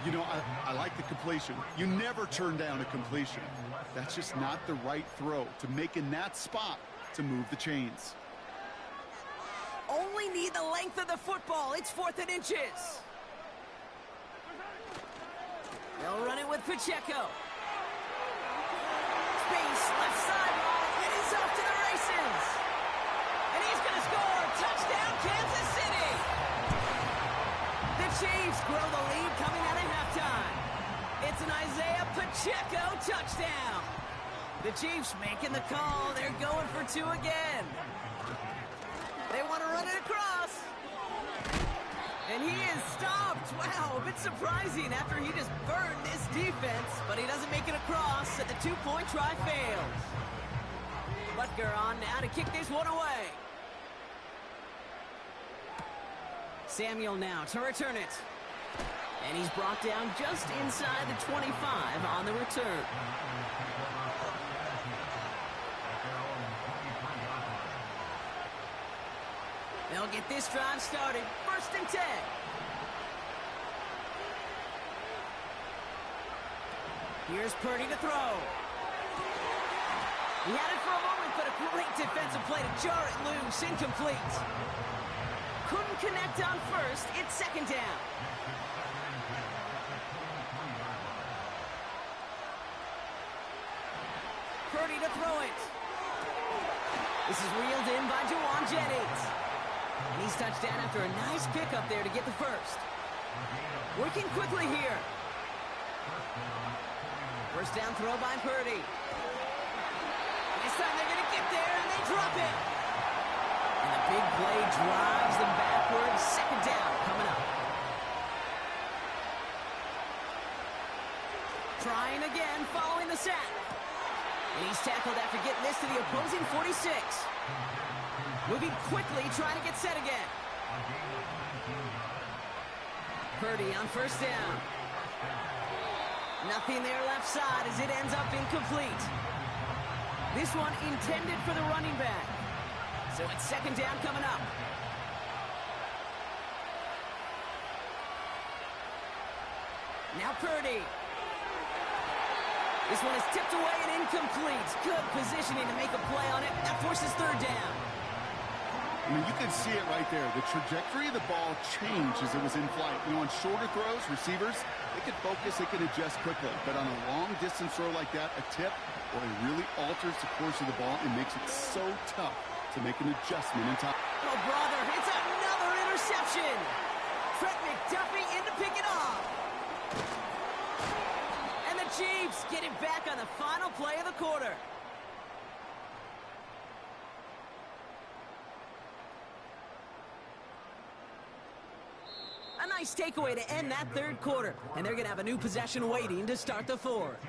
You know, I like the completion. You never turn down a completion. That's just not the right throw to make in that spot to move the chains. Only need the length of the football. It's 4th and inches. They'll run it with Pacheco. Space, left sideline, and he's off to the races. And he's going to score. Touchdown, Kansas City. The Chiefs grow the lead coming out of halftime. It's an Isaiah Pacheco touchdown. The Chiefs making the call. They're going for 2 again. They want to run it across. And he is stopped. Wow, a bit surprising after he just burned this defense. But he doesn't make it across, and the 2-point try fails. Butker on now to kick this one away. Samuel now to return it. And he's brought down just inside the 25 on the return. They'll get this drive started. 1st and 10. Here's Purdy to throw. He had it for a moment, but a great defensive play to jar it loose. Incomplete. Couldn't connect on first. It's second down. Purdy to throw it. This is reeled in by Juwan Jennings. And he's touched down after a nice pickup there to get the first. Working quickly here. First down throw by Purdy. This time they're going to get there, and they drop it. And the big play drives them backwards. Second down coming up. Trying again following the sack. And he's tackled after getting this to the opposing 46. Moving quickly, trying to get set again. Purdy on first down. Nothing there left side as it ends up incomplete. This one intended for the running back. So it's second down coming up. Now Purdy. This one is tipped away and incomplete. Good positioning to make a play on it. That forces third down. I mean, you can see it right there. The trajectory of the ball changed as it was in flight. You know, on shorter throws, receivers, they can focus, they can adjust quickly. But on a long-distance throw like that, a tip, well, it really alters the course of the ball and makes it so tough to make an adjustment in time. Oh, brother, it's another interception. Trent McDuffie in to pick it off. And the Chiefs get it back on the final play of the quarter. A nice takeaway to end that third quarter. And they're going to have a new possession waiting to start the fourth.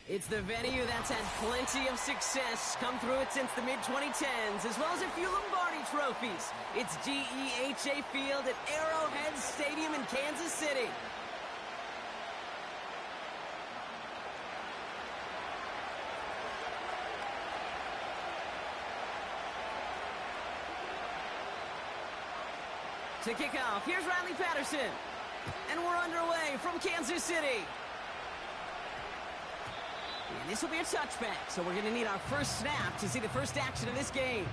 It's the venue that's had plenty of success, come through it since the mid-2010s, as well as a few Lombardi trophies. It's GEHA Field at Arrowhead Stadium in Kansas City. To kick off, here's Riley Patterson. And we're underway from Kansas City. And this will be a touchback, so we're going to need our first snap to see the first action of this game.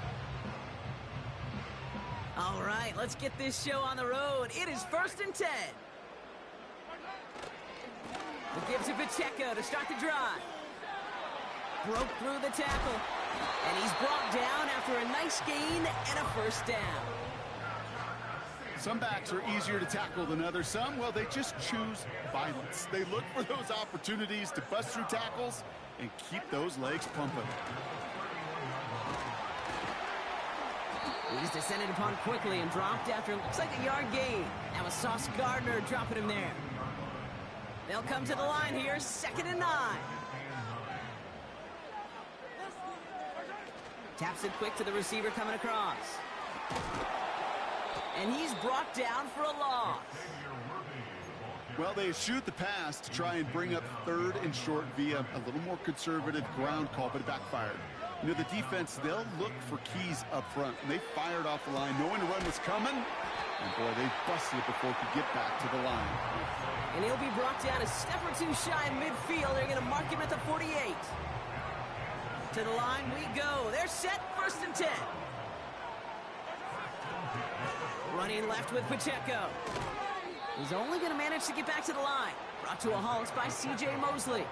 All right, let's get this show on the road. It is 1st and 10. The give to Pacheco to start the drive. Broke through the tackle. And he's brought down after a nice gain and a first down. Some backs are easier to tackle than others. Some, well, they just choose violence. They look for those opportunities to bust through tackles and keep those legs pumping. He's descended upon quickly and dropped after it looks like a yard gain. That was Sauce Gardner dropping him there. They'll come to the line here, 2nd and 9. Taps it quick to the receiver coming across. And he's brought down for a loss. Well, they shoot the pass to try and bring up 3rd and short via a little more conservative ground call, but it backfired. You know, the defense, they'll look for keys up front. And they fired off the line knowing the run was coming. And, boy, they busted it before it could get back to the line. And he'll be brought down a step or two shy in midfield. They're going to mark him at the 48. To the line we go. They're set, 1st and 10. Running left with Pacheco. He's only going to manage to get back to the line. Brought to a halt by C.J. Mosley.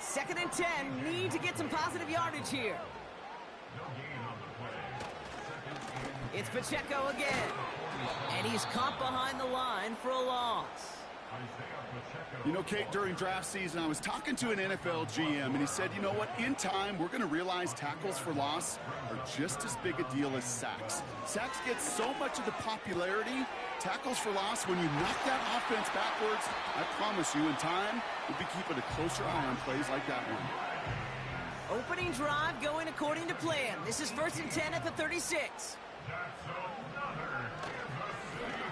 2nd and 10. Need to get some positive yardage here. It's Pacheco again. And he's caught behind the line for a loss. You know, Kate, during draft season, I was talking to an NFL GM, and he said, you know what, in time, we're going to realize tackles for loss are just as big a deal as sacks. Sacks get so much of the popularity. Tackles for loss, when you knock that offense backwards, I promise you, in time, we'll be keeping a closer eye on plays like that one. Opening drive going according to plan. This is 1st and 10 at the 36.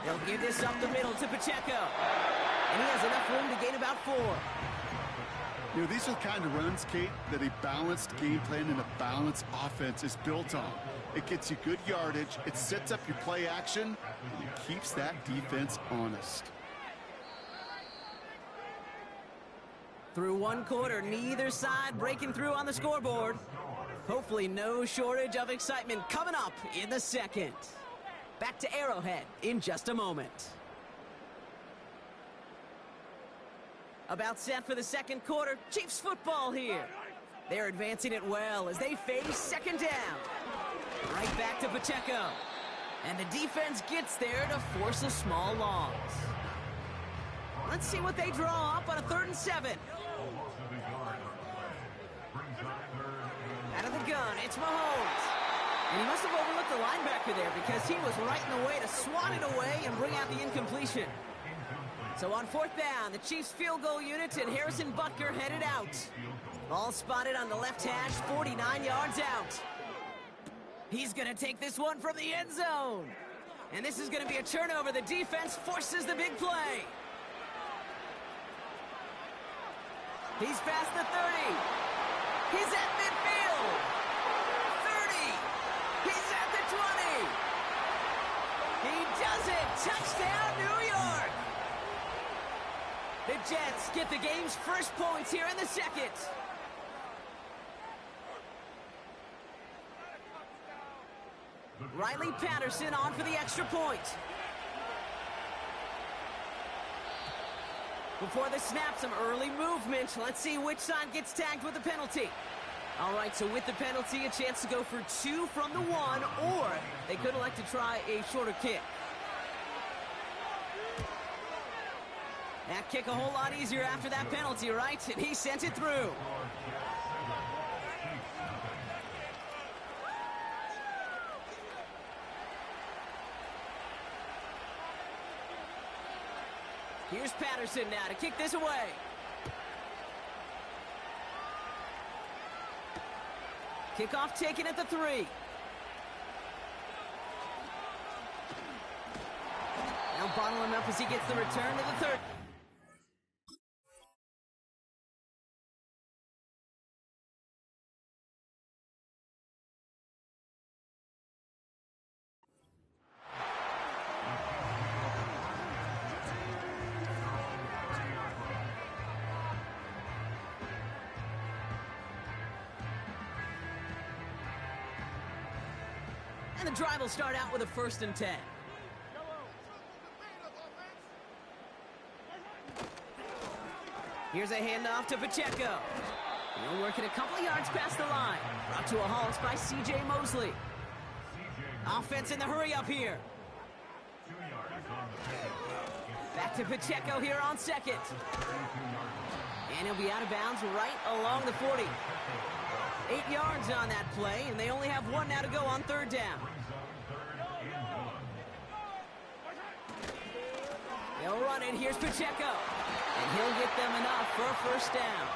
They'll give this up the middle to Pacheco. And he has enough room to gain about 4. You know, these are the kind of runs, Kate, that a balanced game plan and a balanced offense is built on. It gets you good yardage, it sets up your play action, and it keeps that defense honest. Through 1 quarter, neither side breaking through on the scoreboard. Hopefully no shortage of excitement coming up in the 2nd. Back to Arrowhead in just a moment. About set for the 2nd quarter. Chiefs football here. They're advancing it well as they face 2nd down. Right back to Pacheco. And the defense gets there to force a small loss. Let's see what they draw up on a 3rd and 7. Out of the gun, it's Mahomes. And he must have overlooked the linebacker there because he was right in the way to swat it away and bring out the incompletion. So on 4th down, the Chiefs field goal unit and Harrison Butker headed out. Ball spotted on the left hash, 49 yards out. He's going to take this one from the end zone. And this is going to be a turnover. The defense forces the big play. He's past the 30. He's at midfield. 30. He's at the 20. He does it. Touchdown, New York. The Jets get the game's first points here in the 2nd. Riley Patterson on for the extra point. Before the snap, some early movement. Let's see which side gets tagged with the penalty. All right, so with the penalty, a chance to go for 2 from the 1, or they could elect to try a shorter kick. That kick a whole lot easier after that penalty, right? And he sent it through. Here's Patterson now to kick this away. Kickoff taken at the 3. Now bottle him up as he gets the return to the 3rd. And the drive will start out with a 1st and 10. Here's a handoff to Pacheco. He'll work it a couple of yards past the line. Brought to a halt by C.J. Mosley. Offense in the hurry up here. Back to Pacheco here on second. And he'll be out of bounds right along the 40. 8 yards on that play, and they only have 1 now to go on third down. They'll run it. Here's Pacheco. And he'll get them enough for a first down.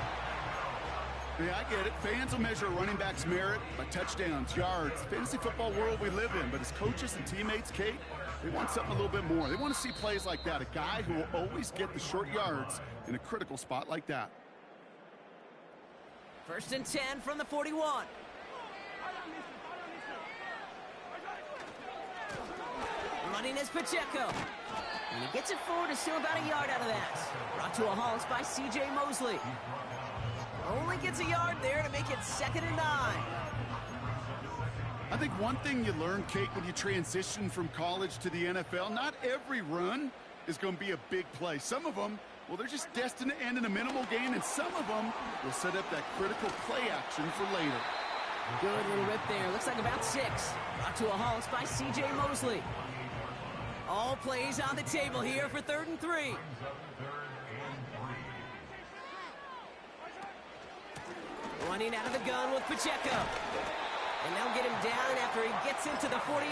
Yeah, I get it. Fans will measure a running back's merit by touchdowns, yards, fantasy football world we live in. But as coaches and teammates, Kate, they want something a little bit more. They want to see plays like that. A guy who will always get the short yards in a critical spot like that. First and 10 from the 41. Running is Pacheco. And he gets it forward to still about a yard out of that. Brought to a halt by C.J. Mosley. Only gets a yard there to make it 2nd and 9. I think one thing you learn, Kate, when you transition from college to the NFL, not every run is going to be a big play. Some of them, well, they're just destined to end in a minimal gain, and some of them will set up that critical play action for later. Good little rip there. Looks like about 6. Brought to a halt by C.J. Mosley. All plays on the table here for 3rd and 3. Running out of the gun with Pacheco. And they'll get him down after he gets into the 48.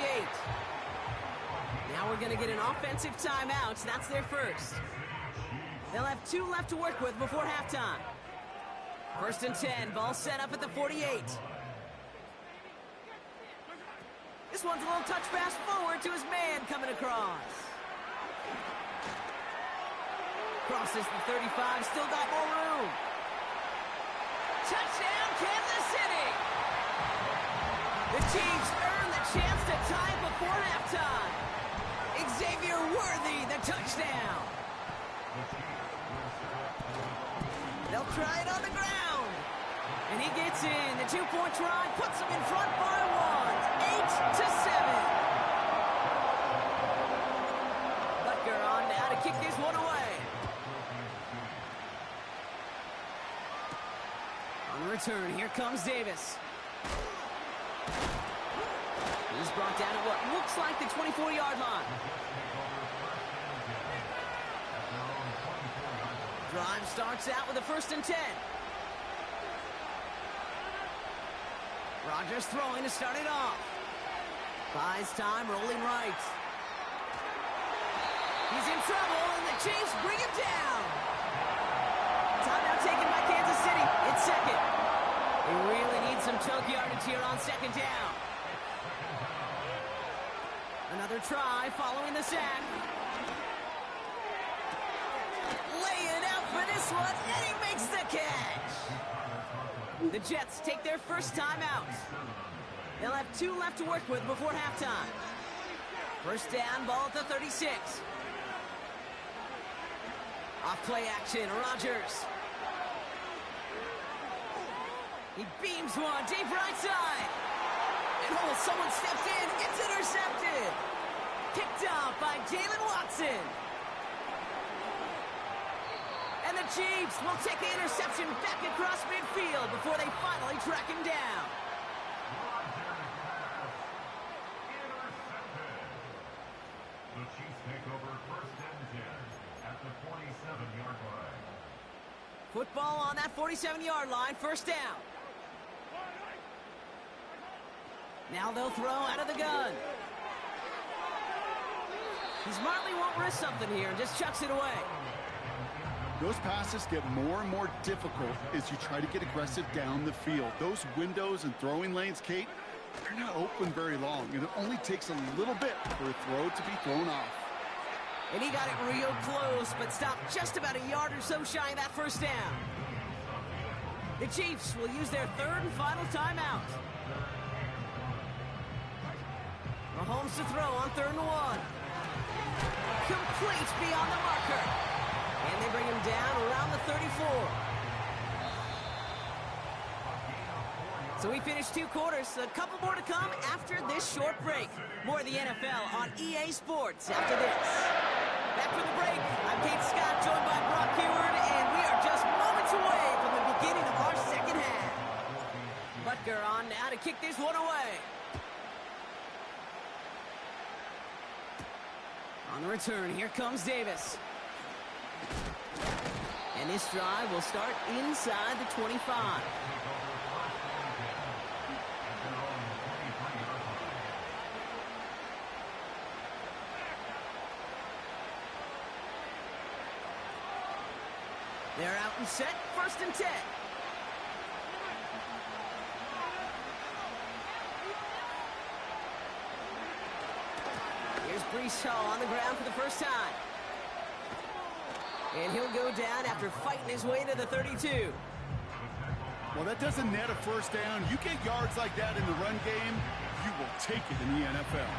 Now we're going to get an offensive timeout. That's their first. They'll have 2 left to work with before halftime. 1st and 10. Ball set up at the 48. This one's a little touch pass forward to his man coming across. Crosses the 35. Still got more room. Touchdown, Kansas City! The Chiefs earn the chance to tie before halftime. Xavier Worthy, the touchdown. They'll try it on the ground. And he gets in. The 2-point try puts them in front by 1. 8-7. Butker on now to kick this one away. On return, here comes Davis. He's brought down at what looks like the 24-yard line. Drive starts out with a 1st and 10. Rodgers throwing to start it off. Buys time, rolling right. He's in trouble, and the Chiefs bring him down. Timeout taken by Kansas City. It's 2nd. They really need some chunk yardage here on 2nd down. Another try following the sack. Laying out for this one, and he makes the catch. The Jets take their first timeout. They'll have 2 left to work with before halftime. First down, ball at the 36. Off play action, Rodgers. He beams one deep right side. And someone stepped in. It's intercepted. Picked up by Jalen Watson. And the Chiefs will take the interception back across midfield before they finally track him down. The Chiefs take over 1st and 10 at the 47-yard line. Football on that 47-yard line, first down. Now they'll throw out of the gun. He smartly won't risk something here and just chucks it away. Those passes get more and more difficult as you try to get aggressive down the field. Those windows and throwing lanes, Kate, they're not open very long, and it only takes a little bit for a throw to be thrown off. And he got it real close, but stopped just about a yard or so shy of that first down. The Chiefs will use their 3rd and final timeout. Mahomes to throw on 3rd and 1. Complete beyond the marker. And they bring him down around the 34. So we finished 2 quarters. A couple more to come after this short break. More of the NFL on EA Sports after this. Back from the break, I'm Kate Scott, joined by Brock Hayward, and we are just moments away from the beginning of our 2nd half. Butker on now to kick this one away. On the return, here comes Davis. And this drive will start inside the 25. They're out and set, 1st and 10. Here's Brees Hall on the ground for the first time. And he'll go down after fighting his way to the 32. Well, that doesn't net a first down. You get yards like that in the run game, you will take it in the NFL.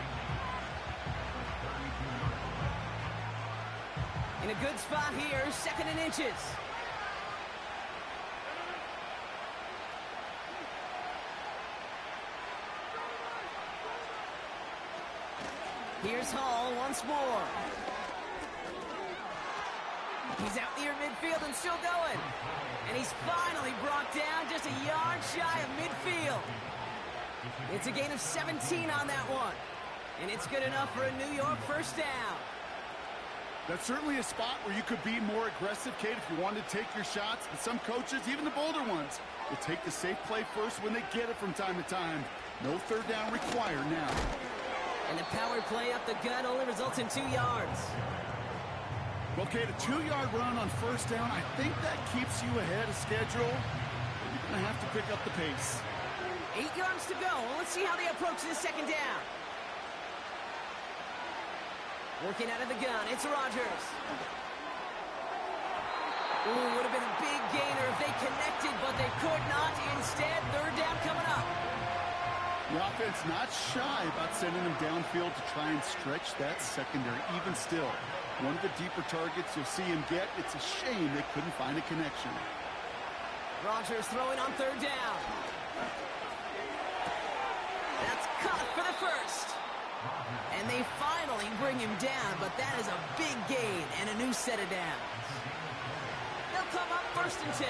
In a good spot here, 2nd and inches. Here's Hall once more. He's out near midfield and still going. And he's finally brought down just a yard shy of midfield. It's a gain of 17 on that one. And it's good enough for a New York first down. That's certainly a spot where you could be more aggressive, Kate, if you wanted to take your shots. But some coaches, even the bolder ones, will take the safe play first when they get it from time to time. No 3rd down required now. And the power play up the gut only results in 2 yards. Well, Kate, a 2-yard run on 1st down, I think that keeps you ahead of schedule. You're going to have to pick up the pace. 8 yards to go. Let's see how they approach this 2nd down. Working out of the gun, it's Rodgers. Ooh, would have been a big gainer if they connected, but they could not. Instead, 3rd down coming up. The offense not shy about sending them downfield to try and stretch that secondary. Even still, one of the deeper targets you'll see him get. It's a shame they couldn't find a connection. Rodgers throwing on 3rd down. That's caught for the 1st. And they finally bring him down, but that is a big gain and a new set of downs. They'll come up 1st and 10.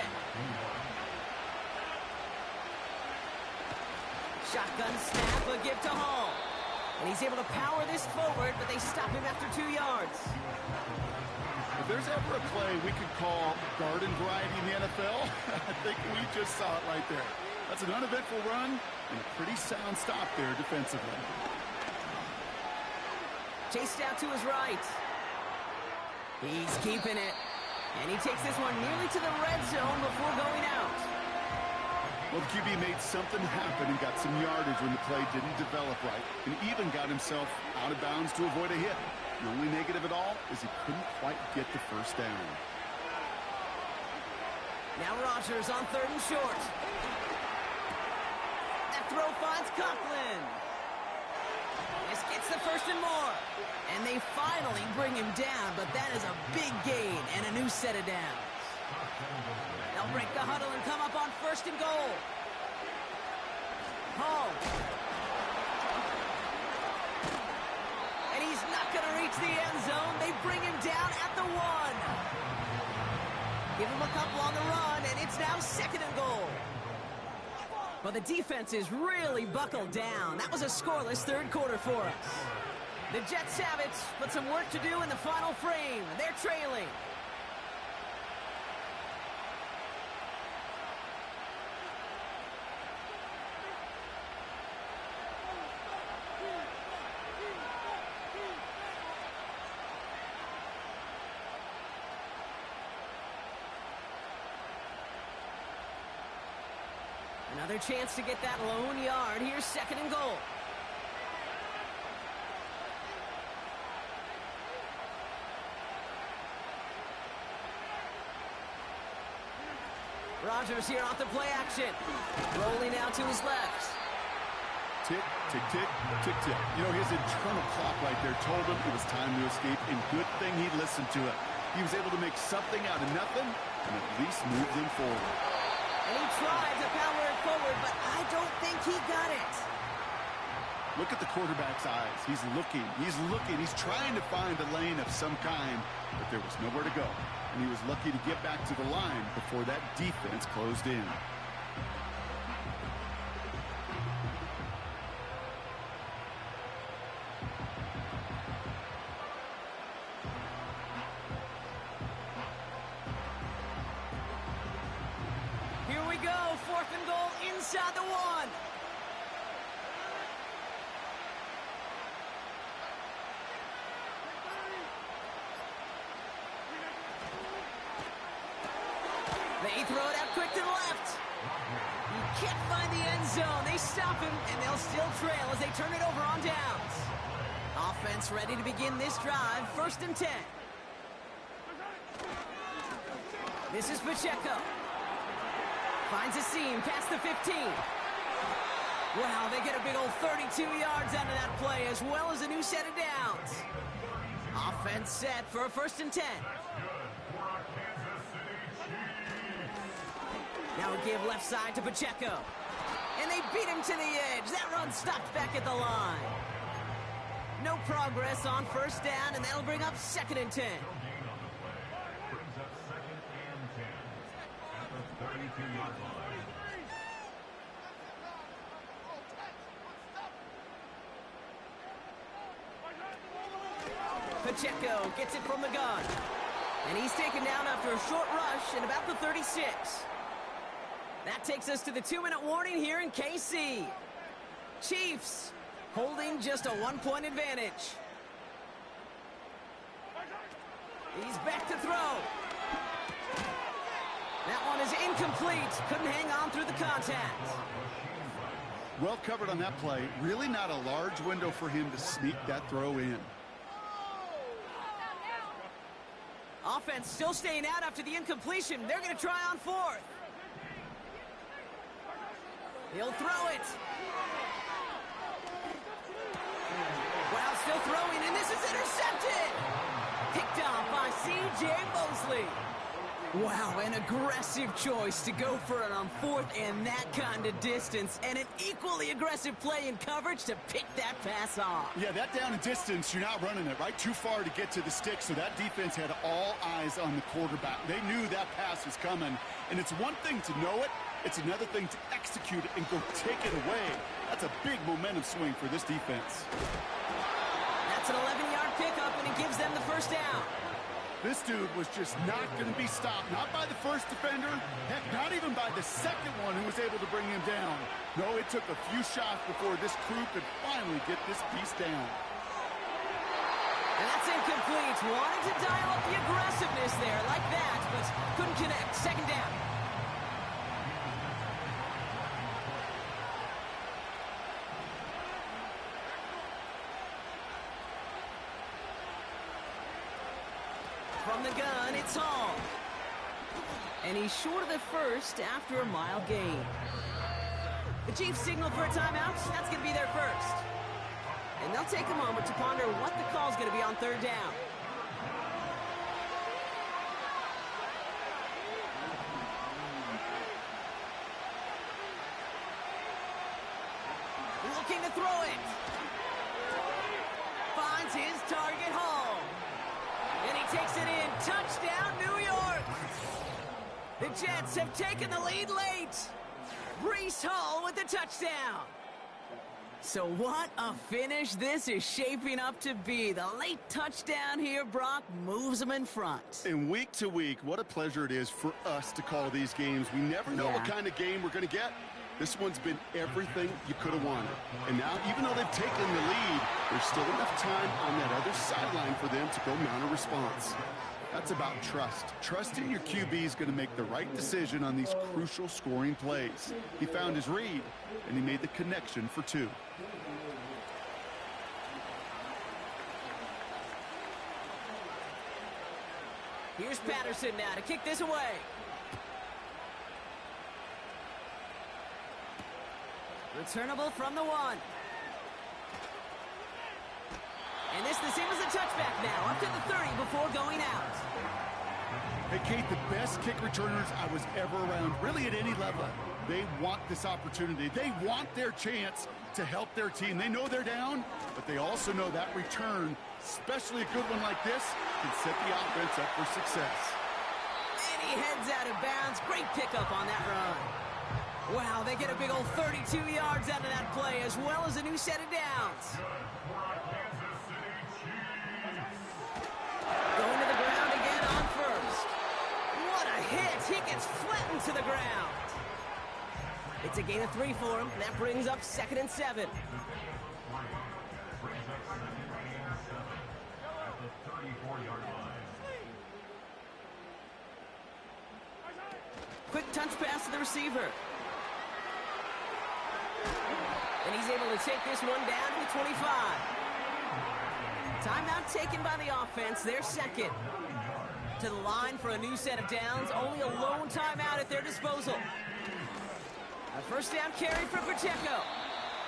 Shotgun snap, a give to Hall. And he's able to power this forward, but they stop him after 2 yards. If there's ever a play we could call garden variety in the NFL, I think we just saw it right there. That's an uneventful run and a pretty sound stop there defensively. Chased out to his right. He's keeping it. And he takes this one nearly to the red zone before going out. Well, the QB made something happen and got some yardage when the play didn't develop right, and even got himself out of bounds to avoid a hit. The only negative at all is he couldn't quite get the 1st down. Now Rodgers on 3rd and short. That throw finds Conklin. This gets the 1st and more. And they finally bring him down, but that is a big gain and a new set of downs. They'll break the huddle and come up on 1st and goal. Hall. And he's not going to reach the end zone. They bring him down at the 1. Give him a couple on the run, and it's now 2nd and goal. Well, the defense is really buckled down. That was a scoreless 3rd quarter for us. The Jets have it, but some work to do in the final frame. They're trailing. Another chance to get that lone yard. Here's 2nd and goal. Rodgers here off the play action. Rolling out to his left. Tick, tick, tick, tick, tick. You know, his internal clock right there told him it was time to escape, and good thing he listened to it. He was able to make something out of nothing and at least move them forward. And he tried to power it forward, but I don't think he got it. Look at the quarterback's eyes. He's looking. He's trying to find a lane of some kind, but there was nowhere to go. And he was lucky to get back to the line before that defense closed in. inside the 1. They throw it out quick to the left. He can't find the end zone. They stop him, and they'll still trail as they turn it over on downs. Offense ready to begin this drive. 1st and 10. This is Pacheco. Finds a seam past the 15. Wow, they get a big old 32 yards out of that play, as well as a new set of downs. Offense set for a 1st and 10. Now a give left side to Pacheco. And they beat him to the edge. That run stopped back at the line. No progress on 1st down, and that'll bring up 2nd and 10. Brings up 2nd and 10 at the 32-yard line. Pacheco gets it from the gun. And he's taken down after a short rush at about the 36. That takes us to the 2-minute warning here in KC. Chiefs holding just a 1-point advantage. He's back to throw. That one is incomplete. Couldn't hang on through the contact. Well covered on that play. Really not a large window for him to sneak that throw in. Offense still staying out after the incompletion. They're going to try on 4th. He'll throw it. Wow, still throwing, and this is intercepted. Picked off by C.J. Mosley. Wow, an aggressive choice to go for it on 4th and that kind of distance, and an equally aggressive play in coverage to pick that pass off. Yeah, that down and distance, you're not running it, right? Too far to get to the stick, so that defense had all eyes on the quarterback. They knew that pass was coming, and it's one thing to know it, it's another thing to execute it and go take it away. That's a big momentum swing for this defense. That's an 11-yard pickup, and it gives them the 1st down. This dude was just not going to be stopped. Not by the first defender. Heck, not even by the second one who was able to bring him down. No, it took a few shots before this crew could finally get this piece down. And that's incomplete. Wanted to dial up the aggressiveness there like that, but couldn't connect. 2nd down. From the gun, it's Hall. And he's short of the 1st after a mile gain. The Chiefs signal for a timeout. That's going to be their 1st. And they'll take a moment to ponder what the call's going to be on 3rd down. Looking to throw it. Finds his target, Hall. And he takes it in. Touchdown, New York. The Jets have taken the lead late. Breece Hall with the touchdown. So what a finish this is shaping up to be. The late touchdown here, Brock, moves them in front. And week to week, what a pleasure it is for us to call these games. We never know what kind of game we're going to get. This one's been everything you could have wanted. And now, even though they've taken the lead, there's still enough time on that other sideline for them to go mount a response. That's about trust. Trusting your QB is going to make the right decision on these crucial scoring plays. He found his read, and he made the connection for 2. Here's Patterson now to kick this away. Returnable from the 1. And this the same as a touchback now, up to the 30 before going out. Hey, Kate, the best kick returners I was ever around, really at any level, they want this opportunity. They want their chance to help their team. They know they're down, but they also know that return, especially a good one like this, can set the offense up for success. And he heads out of bounds. Great pickup on that run. Wow, they get a big old 32 yards out of that play, as well as a new set of downs. Going to the ground again on 1st. What a hit. He gets flattened to the ground. It's a gain of 3 for him, and that brings up 2nd and 7. Quick touch pass to the receiver. And he's able to take this one down to the 25. Timeout taken by the offense, their second. To the line for a new set of downs, only a lone timeout at their disposal. A first down carry for Pacheco.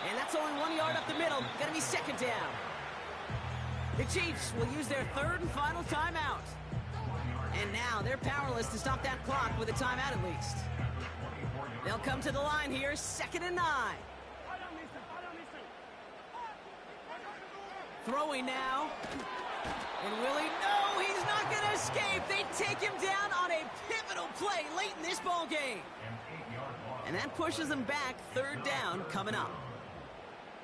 And that's only 1 yard up the middle, gonna be 2nd down. The Chiefs will use their 3rd and final timeout. And now they're powerless to stop that clock with a timeout at least. They'll come to the line here, 2nd and 9. Throwing now. And Willie, no, he's not going to escape. They take him down on a pivotal play late in this ball game. And that pushes them back, 3rd down coming up.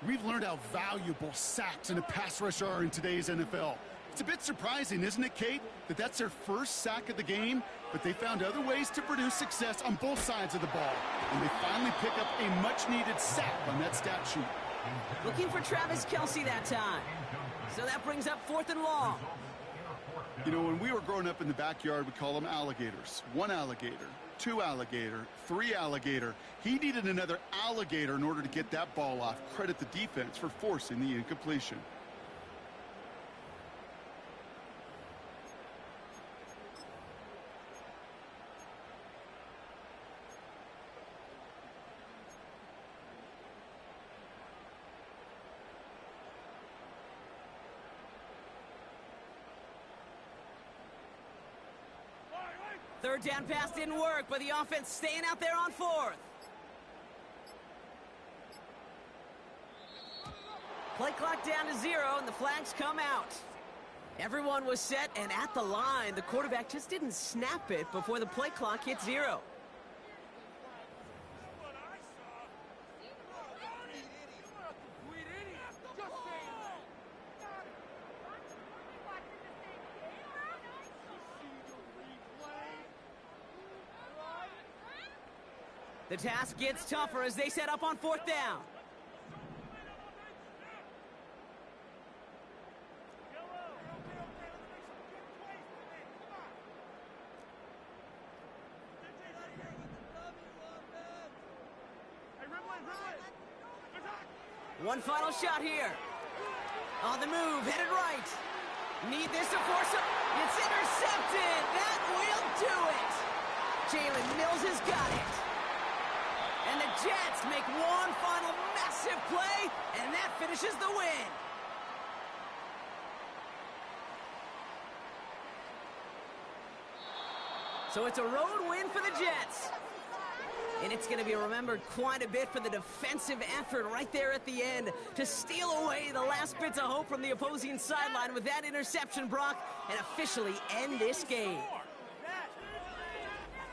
We've learned how valuable sacks in a pass rush are in today's NFL. It's a bit surprising, isn't it, Kate, that that's their first sack of the game, but they found other ways to produce success on both sides of the ball. And they finally pick up a much-needed sack on that stat sheet. Looking for Travis Kelce that time. So that brings up 4th and long. You know, when we were growing up in the backyard, we call them alligators. 1 alligator, 2 alligator, 3 alligator. He needed another alligator in order to get that ball off. Credit the defense for forcing the incompletion. Third down pass didn't work, but the offense staying out there on 4th. Play clock down to 0, and the flags come out. Everyone was set and at the line. The quarterback just didn't snap it before the play clock hit 0. The task gets tougher as they set up on 4th down. One final shot here. On the move, headed right. Need this to force him. It's intercepted. That will do it. Jalen Mills has got it. And the Jets make one final massive play, and that finishes the win. So it's a road win for the Jets. And it's going to be remembered quite a bit for the defensive effort right there at the end to steal away the last bits of hope from the opposing sideline with that interception, Brock, and officially end this game.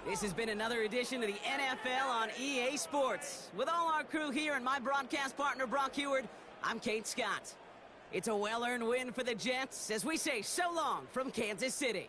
This has been another edition of the NFL on EA Sports. With all our crew here and my broadcast partner, Brock Heward, I'm Kate Scott. It's a well-earned win for the Jets as we say so long from Kansas City.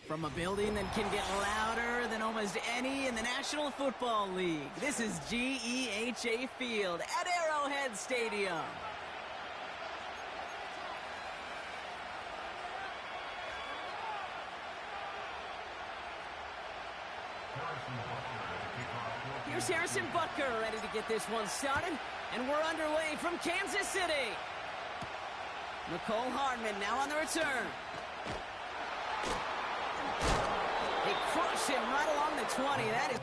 From a building that can get louder than almost any in the National Football League, this is GEHA Field at Arrowhead Stadium. Here's Harrison Butker ready to get this one started, and we're underway from Kansas City. Nicole Hardman now on the return. They crush him right along the 20. That is...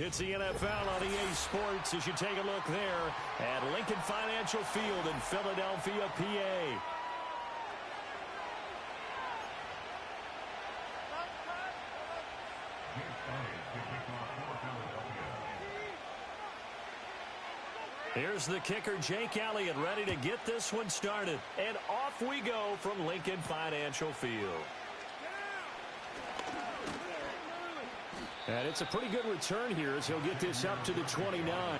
It's the NFL on EA Sports as you take a look there at Lincoln Financial Field in Philadelphia, PA. Here's the kicker, Jake Elliott, ready to get this one started. And off we go from Lincoln Financial Field. And it's a pretty good return here as he'll get this up to the 29.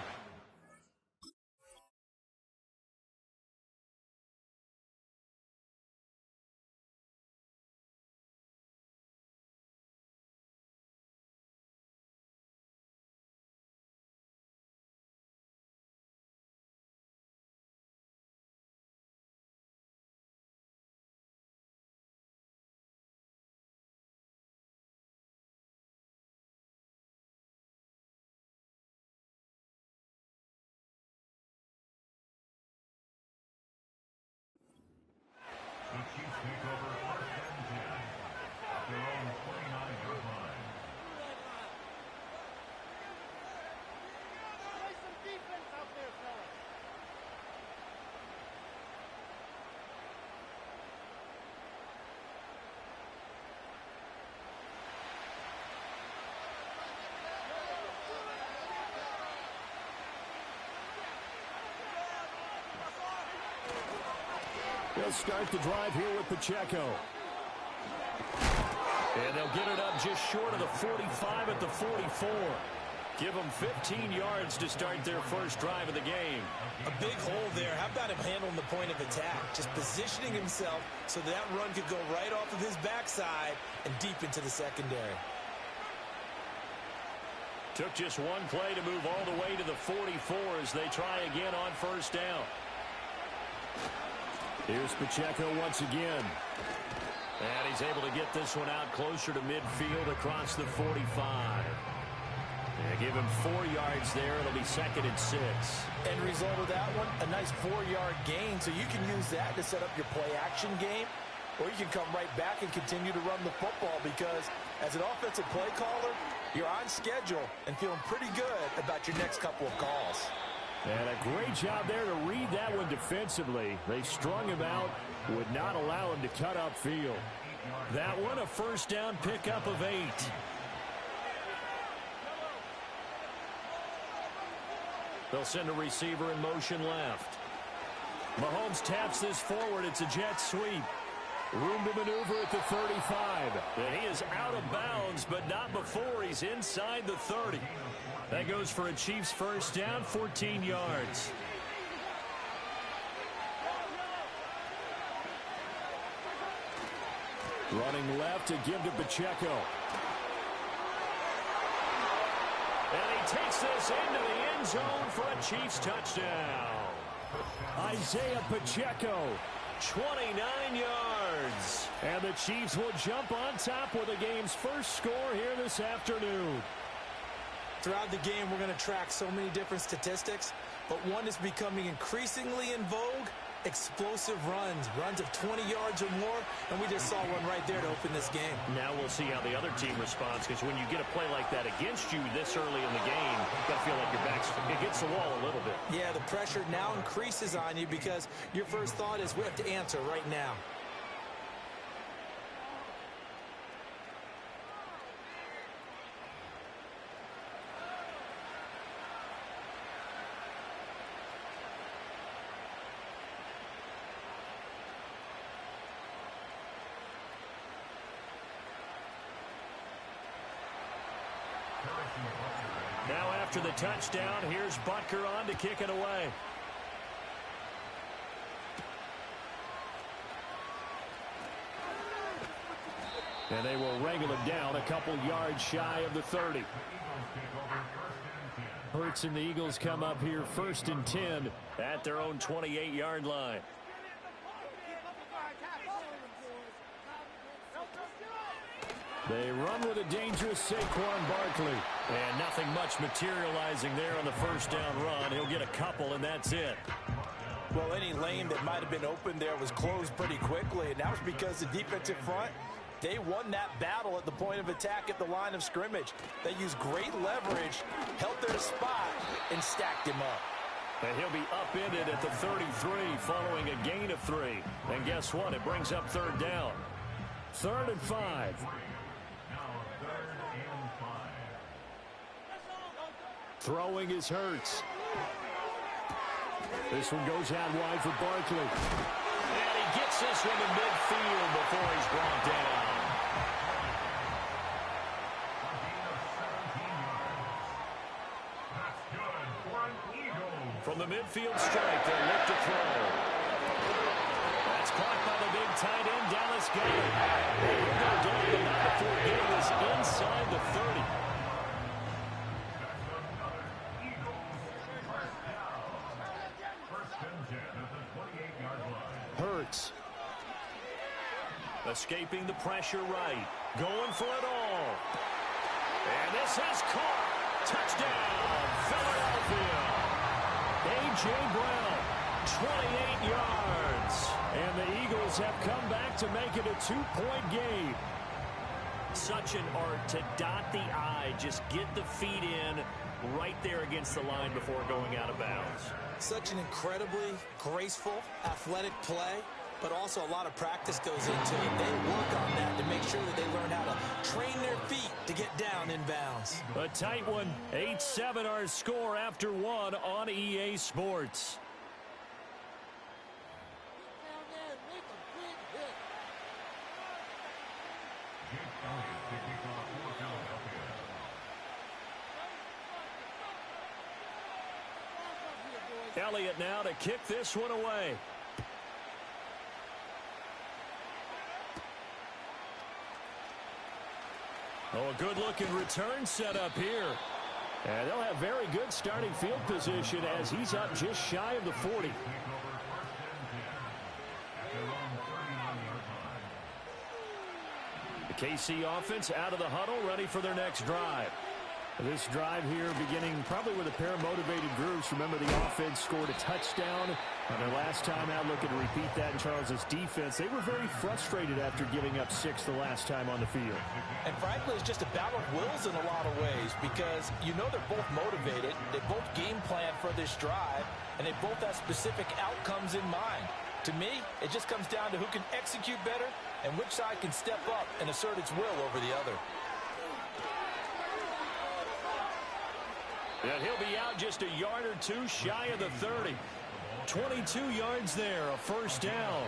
The Chiefs take over first and 10 at their own 29-yard line. Play some defense out there, fellas. They'll start the drive here with Pacheco. And they'll get it up just short of the 45 at the 44. Give them 15 yards to start their first drive of the game. A big hole there. How about him handling the point of attack? Just positioning himself so that run could go right off of his backside and deep into the secondary. Took just one play to move all the way to the 44 as they try again on first down. Here's Pacheco once again. And he's able to get this one out closer to midfield across the 45. And give him 4 yards there. It'll be 2nd and 6. End result of that one, a nice 4-yard gain. So you can use that to set up your play-action game, or you can come right back and continue to run the football because as an offensive play caller, you're on schedule and feeling pretty good about your next couple of calls. And a great job there to read that one defensively. They strung him out, would not allow him to cut upfield. That one, a first down pickup of 8. They'll send a receiver in motion left. Mahomes taps this forward. It's a jet sweep. Room to maneuver at the 35. And he is out of bounds, but not before he's inside the 30. That goes for a Chiefs first down, 14 yards. Running left to give to Pacheco. And he takes this into the end zone for a Chiefs touchdown. Isaiah Pacheco, 29 yards. And the Chiefs will jump on top with the game's first score here this afternoon. Throughout the game, we're going to track so many different statistics, but one is becoming increasingly in vogue, explosive runs of 20 yards or more, and we just saw one right there to open this game. Now we'll see how the other team responds, because when you get a play like that against you this early in the game, you got to feel like your back's against the wall a little bit. Yeah, the pressure now increases on you because your first thought is we have to answer right now. Now after the touchdown, here's Butker on to kick it away. And they will wrangle it down a couple yards shy of the 30. Hurts and the Eagles come up here 1st and 10 at their own 28-yard line. They run with a dangerous Saquon Barkley. And nothing much materializing there on the first down run. He'll get a couple, and that's it. Well, any lane that might have been open there was closed pretty quickly, and that was because the defensive front, they won that battle at the point of attack at the line of scrimmage. They used great leverage, held their spot, and stacked him up. And he'll be upended at the 33 following a gain of 3. And guess what? It brings up 3rd down. 3rd and 5. Throwing is Hurts. This one goes out wide for Barkley. And he gets this one to midfield before he's brought down. From the midfield strike, they look to throw. That's caught by the big tight end, Dallas Goedert. They will go down, but not before getting this inside the 30. Hurts. Escaping the pressure right. Going for it all. And this is caught. Touchdown, Philadelphia. A.J. Brown, 28 yards. And the Eagles have come back to make it a 2-point game. Such an art to dot the I, just get the feet in right there against the line before going out of bounds. Such an incredibly graceful, athletic play, but also a lot of practice goes into it. They work on that to make sure that they learn how to train their feet to get down in bounds. A tight one, 8-7 our score after 1 on EA Sports. Elliott now to kick this one away. Oh, a good-looking return set up here. And they'll have very good starting field position as he's up just shy of the 40. The KC offense out of the huddle, ready for their next drive. This drive here beginning probably with a pair of motivated groups. Remember, the offense scored a touchdown on their last time out. Looking to repeat that in Charles's defense. They were very frustrated after giving up 6 the last time on the field. And frankly, it's just a battle of wills in a lot of ways because you know they're both motivated. They both game plan for this drive, and they both have specific outcomes in mind. To me, it just comes down to who can execute better and which side can step up and assert its will over the other. And he'll be out just a yard or 2 shy of the 30. 22 yards there, a first down.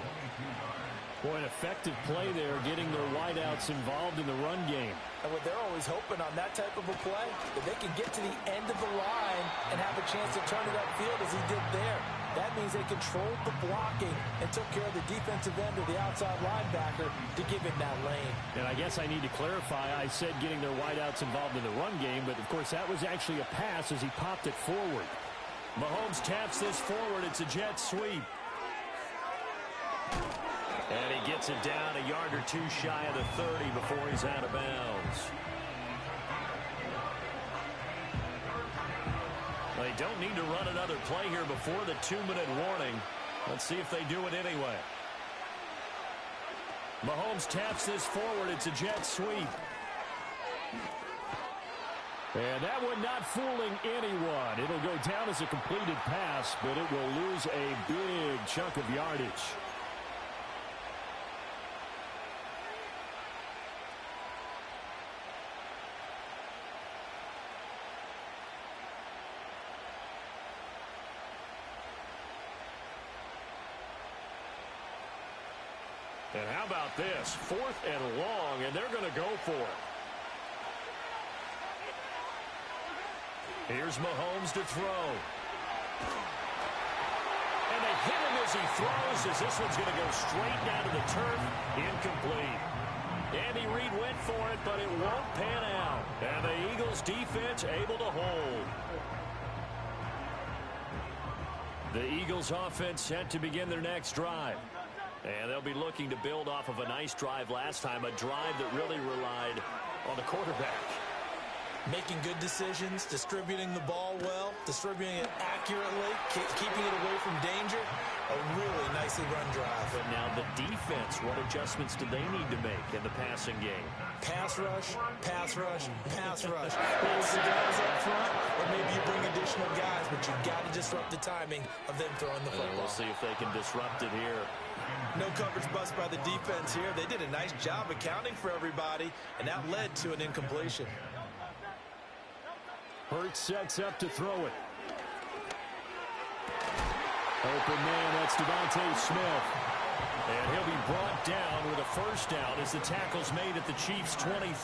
Boy, an effective play there, getting their wideouts involved in the run game. And what they're always hoping on that type of a play, that they can get to the end of the line and have a chance to turn it upfield as he did there. That means they controlled the blocking and took care of the defensive end or the outside linebacker to give him that lane. And I guess I need to clarify, I said getting their wideouts involved in the run game, but of course that was actually a pass as he popped it forward. Mahomes taps this forward. It's a jet sweep. And he gets it down a yard or 2 shy of the 30 before he's out of bounds. They don't need to run another play here before the 2-minute warning. Let's see if they do it anyway. Mahomes taps this forward. It's a jet sweep. And that one not fooling anyone. It'll go down as a completed pass, but it will lose a big chunk of yardage. And how about this? 4th and long, and they're going to go for it. Here's Mahomes to throw. And they hit him as he throws, as this one's going to go straight down to the turf. Incomplete. Andy Reid went for it, but it won't pan out. And the Eagles defense able to hold. The Eagles offense set to begin their next drive. And they'll be looking to build off of a nice drive last time, a drive that really relied on the quarterback. Making good decisions, distributing the ball well, distributing it accurately, keeping it away from danger. A really nicely run drive. But now the defense, what adjustments do they need to make in the passing game? Pass rush, pass rush, pass rush. Maybe the guys up front, or maybe you bring additional guys, but you've got to disrupt the timing of them throwing the football. We'll see if they can disrupt it here. No coverage bust by the defense here. They did a nice job accounting for everybody, and that led to an incompletion. Hurts sets up to throw it. Open man, that's Devontae Smith. And he'll be brought down with a first down as the tackle's made at the Chiefs' 23.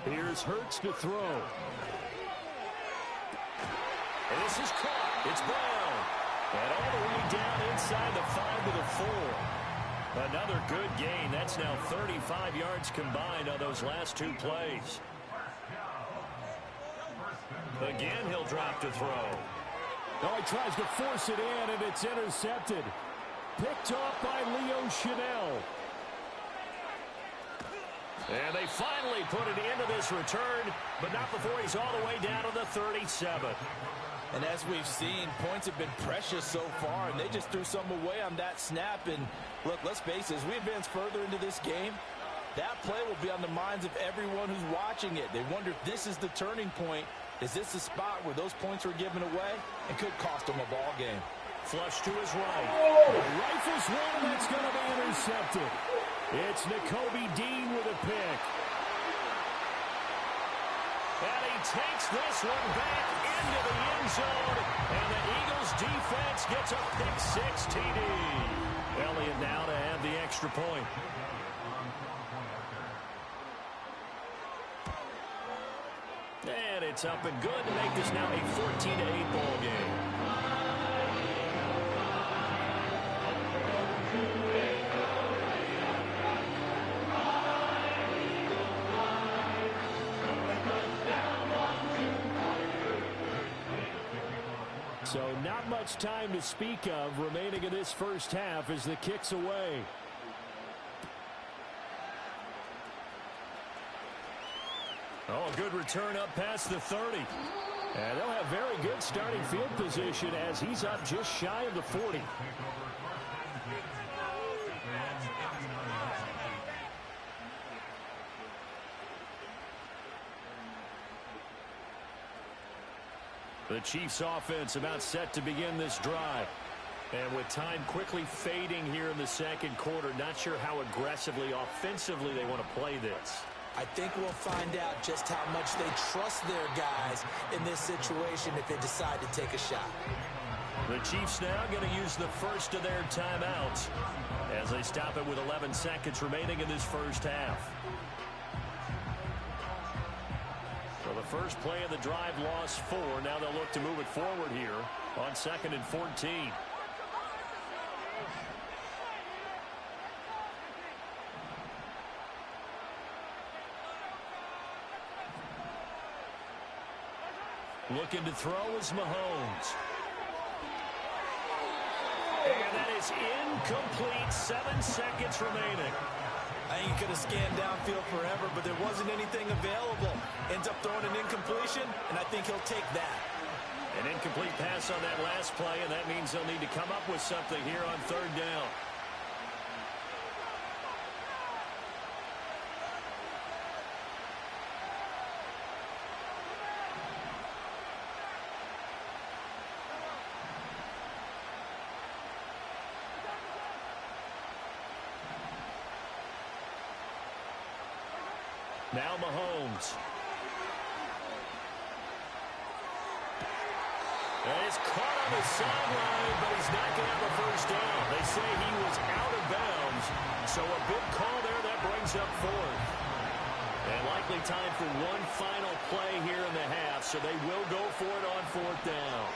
Here's Hurts to throw. And this is caught. It's Brown. And all the way down inside the 5 to the 4. Another good gain. That's now 35 yards combined on those last 2 plays. Again, he'll drop to throw. Oh, he tries to force it in, and it's intercepted. Picked off by Leo Chanel. And they finally put it into this return, but not before he's all the way down to the 37. And as we've seen, points have been precious so far, and they just threw some away on that snap. And look, let's face it, as we advance further into this game, that play will be on the minds of everyone who's watching it. They wonder if this is the turning point. Is this the spot where those points were given away and could cost them a ball game? Flush to his right. Rifles one, and it's going to be intercepted. It's Nakobe Dean with a pick. And he takes this one back into the end zone, and the Eagles defense gets a pick-6 TD. Elliott now to have the extra point. And it's up and good to make this now a 14-8 ball game. So not much time to speak of remaining in this first half as the kick's away. Oh, a good return up past the 30. And they'll have very good starting field position as he's up just shy of the 40. The Chiefs offense about set to begin this drive. And with time quickly fading here in the second quarter, not sure how aggressively, offensively they want to play this. I think we'll find out just how much they trust their guys in this situation if they decide to take a shot. The Chiefs now going to use the first of their timeouts as they stop it with 11 seconds remaining in this first half. So the first play of the drive lost 4. Now they'll look to move it forward here on 2nd and 14. Looking to throw is Mahomes. And that is incomplete. 7 seconds remaining. I think he could have scanned downfield forever, but there wasn't anything available. Ends up throwing an incompletion, and I think he'll take that. An incomplete pass on that last play, and that means they'll need to come up with something here on third down. Now Mahomes. And it's caught on the sideline, but he's not going to have a first down. They say he was out of bounds, so a big call there that brings up fourth. And likely time for one final play here in the half, so they will go for it on fourth down.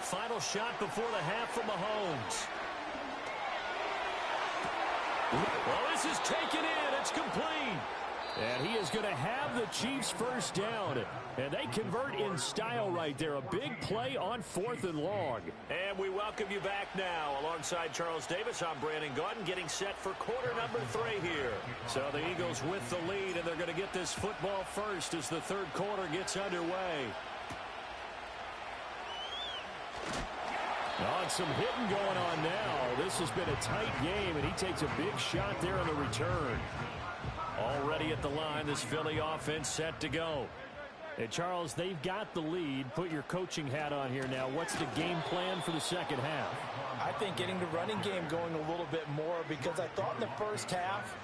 Final shot before the half from Mahomes. Well, this is taken in. It's complete. And he is going to have the Chiefs first down. And they convert in style right there. A big play on fourth and long. And we welcome you back now. Alongside Charles Davis, I'm Brandon Gaudin, getting set for quarter number 3 here. So the Eagles with the lead, and they're going to get this football first as the third quarter gets underway. Oh, some hitting going on now. This has been a tight game, and he takes a big shot there on the return. Already at the line, this Philly offense set to go. And Charles, they've got the lead. Put your coaching hat on here now. What's the game plan for the second half? I think getting the running game going a little bit more, because I thought in the first half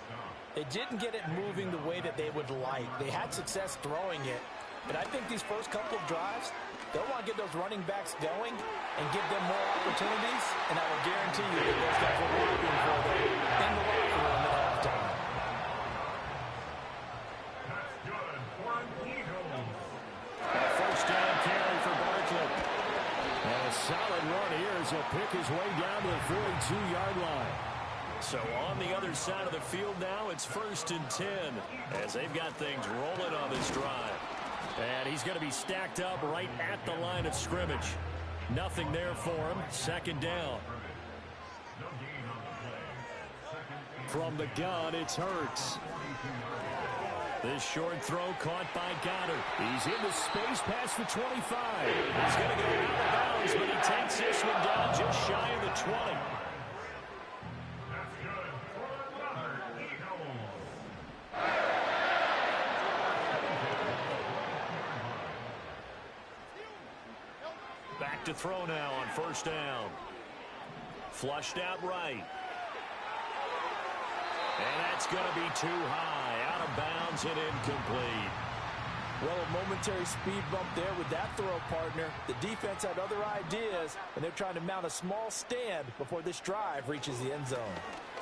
they didn't get it moving the way that they would like. They had success throwing it, but I think these first couple of drives, they'll want to get those running backs going and give them more opportunities, and I will guarantee you that those guys will be looking for them in the locker room at halftime. That's good for an Eagles. First down carry for Barkley. And a solid run here as he'll pick his way down to the 42-yard line. So on the other side of the field now, it's 1st and 10 as they've got things rolling on this drive. And he's going to be stacked up right at the line of scrimmage. Nothing there for him. Second down. From the gun, it's Hurts. This short throw caught by Goddard. He's in the space past the 25. He's going to go out of bounds, but he takes this one down just shy of the 20. Back to throw now on first down. Flushed out right. And that's going to be too high. Out of bounds and incomplete. Well, a momentary speed bump there with that throw, partner. The defense had other ideas, and they're trying to mount a small stand before this drive reaches the end zone.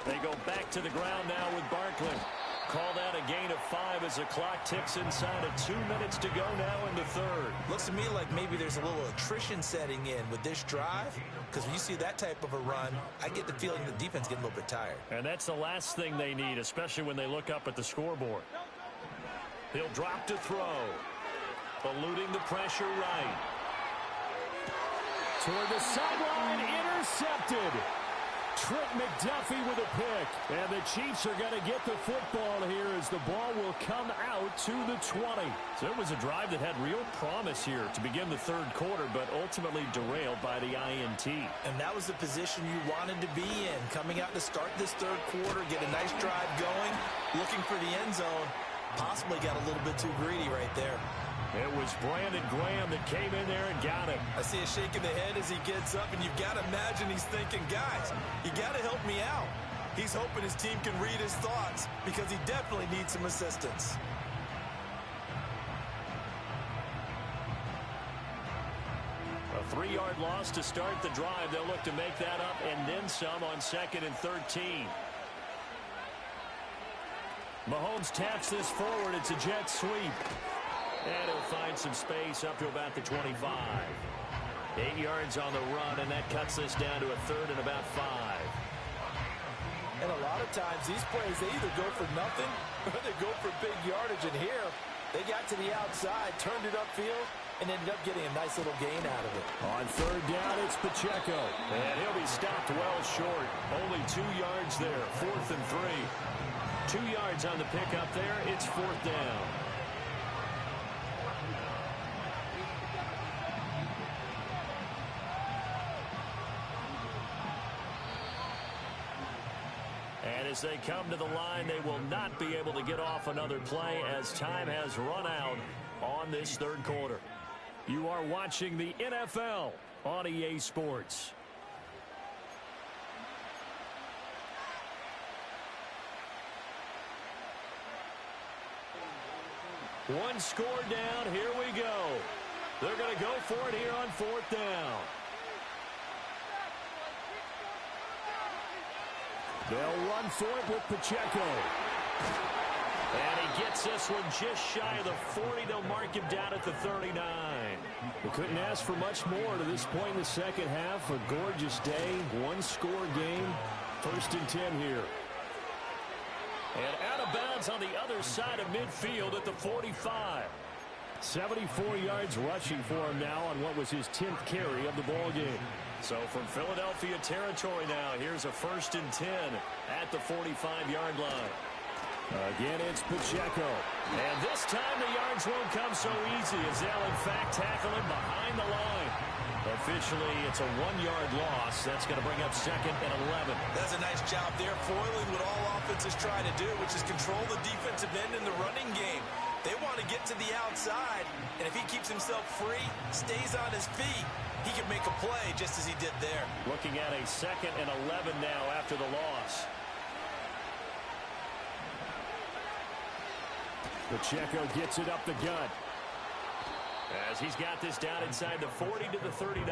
They go back to the ground now with Barkley. Call that a gain of 5 as the clock ticks inside of 2 minutes to go now in the third. Looks to me like maybe there's a little attrition setting in with this drive, because when you see that type of a run, I get the feeling the defense getting a little bit tired. And that's the last thing they need, especially when they look up at the scoreboard. He'll drop to throw. Eluding the pressure right. Toward the sideline, intercepted. Trent McDuffie with a pick. And the Chiefs are going to get the football here as the ball will come out to the 20. So it was a drive that had real promise here to begin the third quarter, but ultimately derailed by the INT. And that was the position you wanted to be in. Coming out to start this third quarter, get a nice drive going, looking for the end zone. Possibly got a little bit too greedy right there. It was Brandon Graham that came in there and got him. I see a shake of the head as he gets up, and you've got to imagine he's thinking, guys, you got to help me out. He's hoping his team can read his thoughts because he definitely needs some assistance. A 3-yard loss to start the drive. They'll look to make that up and then some on 2nd and 13. Mahomes taps this forward. It's a jet sweep. And he'll find some space up to about the 25. 8 yards on the run, and that cuts this down to a 3rd and about 5. And a lot of times, these plays, they either go for nothing or they go for big yardage. And here, they got to the outside, turned it upfield, and ended up getting a nice little gain out of it. On third down, it's Pacheco. And he'll be stopped well short. Only 2 yards there, 4th and 3. 2 yards on the pickup there. It's 4th down. And as they come to the line, they will not be able to get off another play as time has run out on this third quarter. You are watching the NFL on EA Sports. One score down. Here we go. They're going to go for it here on 4th down. They'll run for it with Pacheco. And he gets this one just shy of the 40. They'll mark him down at the 39. We couldn't ask for much more to this point in the second half. A gorgeous day, one-score game. 1st and 10 here. And out of bounds on the other side of midfield at the 45. 74 yards rushing for him now on what was his 10th carry of the ball game. So from Philadelphia territory now, here's a 1st and 10 at the 45-yard line. Again, it's Pacheco. And this time the yards won't come so easy as they'll, in fact, tackle him behind the line. Officially, it's a 1-yard loss. That's going to bring up 2nd and 11. That's a nice job there, foiling what all offenses try to do, which is control the defensive end in the running game. They want to get to the outside, and if he keeps himself free, stays on his feet, he can make a play just as he did there. Looking at a 2nd and 11 now after the loss. Pacheco gets it up the gut. As he's got this down inside the 40 to the 39.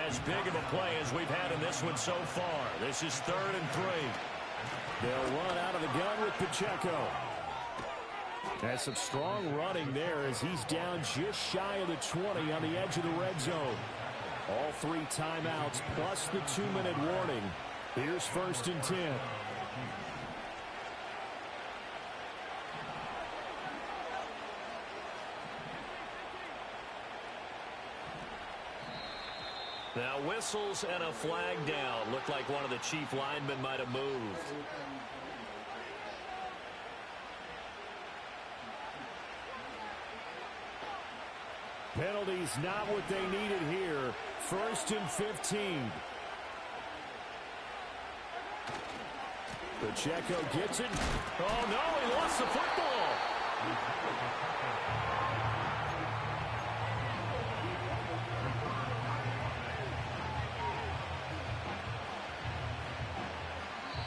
As big of a play as we've had in this one so far. This is 3rd and 3. They'll run out of the gun with Pacheco. Has some strong running there as he's down just shy of the 20 on the edge of the red zone. All 3 timeouts plus the 2-minute warning. Here's 1st and 10. Now whistles and a flag down. Looked like one of the chief linemen might have moved. Penalties not what they needed here. 1st and 15. Pacheco gets it. Oh, no, he lost the football.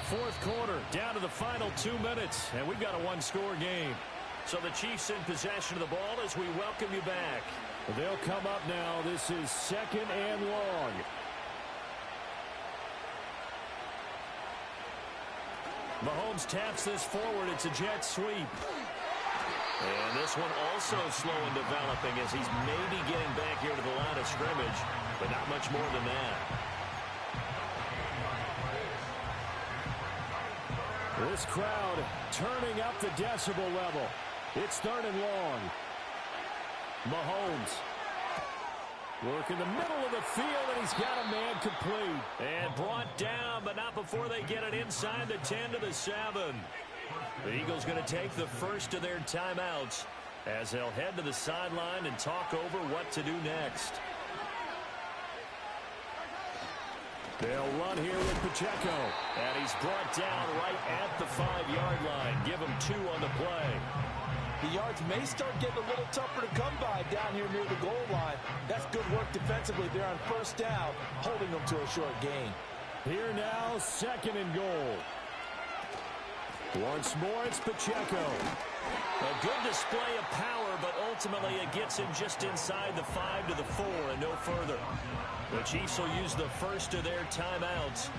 Fourth quarter, down to the final 2 minutes, and we've got a 1-score game. So the Chiefs in possession of the ball as we welcome you back. They'll come up now. This is 2nd and long. Mahomes taps this forward. It's a jet sweep. And this one also slow in developing as he's maybe getting back here to the line of scrimmage, but not much more than that. This crowd turning up the decibel level. It's 3rd and long. Mahomes work in the middle of the field, and he's got a man complete. And brought down, but not before they get it inside the 10 to the 7. The Eagles going to take the first of their timeouts as they'll head to the sideline and talk over what to do next. They'll run here with Pacheco. And he's brought down right at the 5-yard line. Give him 2 on the play. The yards may start getting a little tougher to come by down here near the goal line. That's good work defensively there on 1st down, holding them to a short gain. Here now, 2nd and goal. Once more, it's Pacheco. A good display of power, but ultimately it gets him just inside the 5 to the 4 and no further. The Chiefs will use the first of their timeouts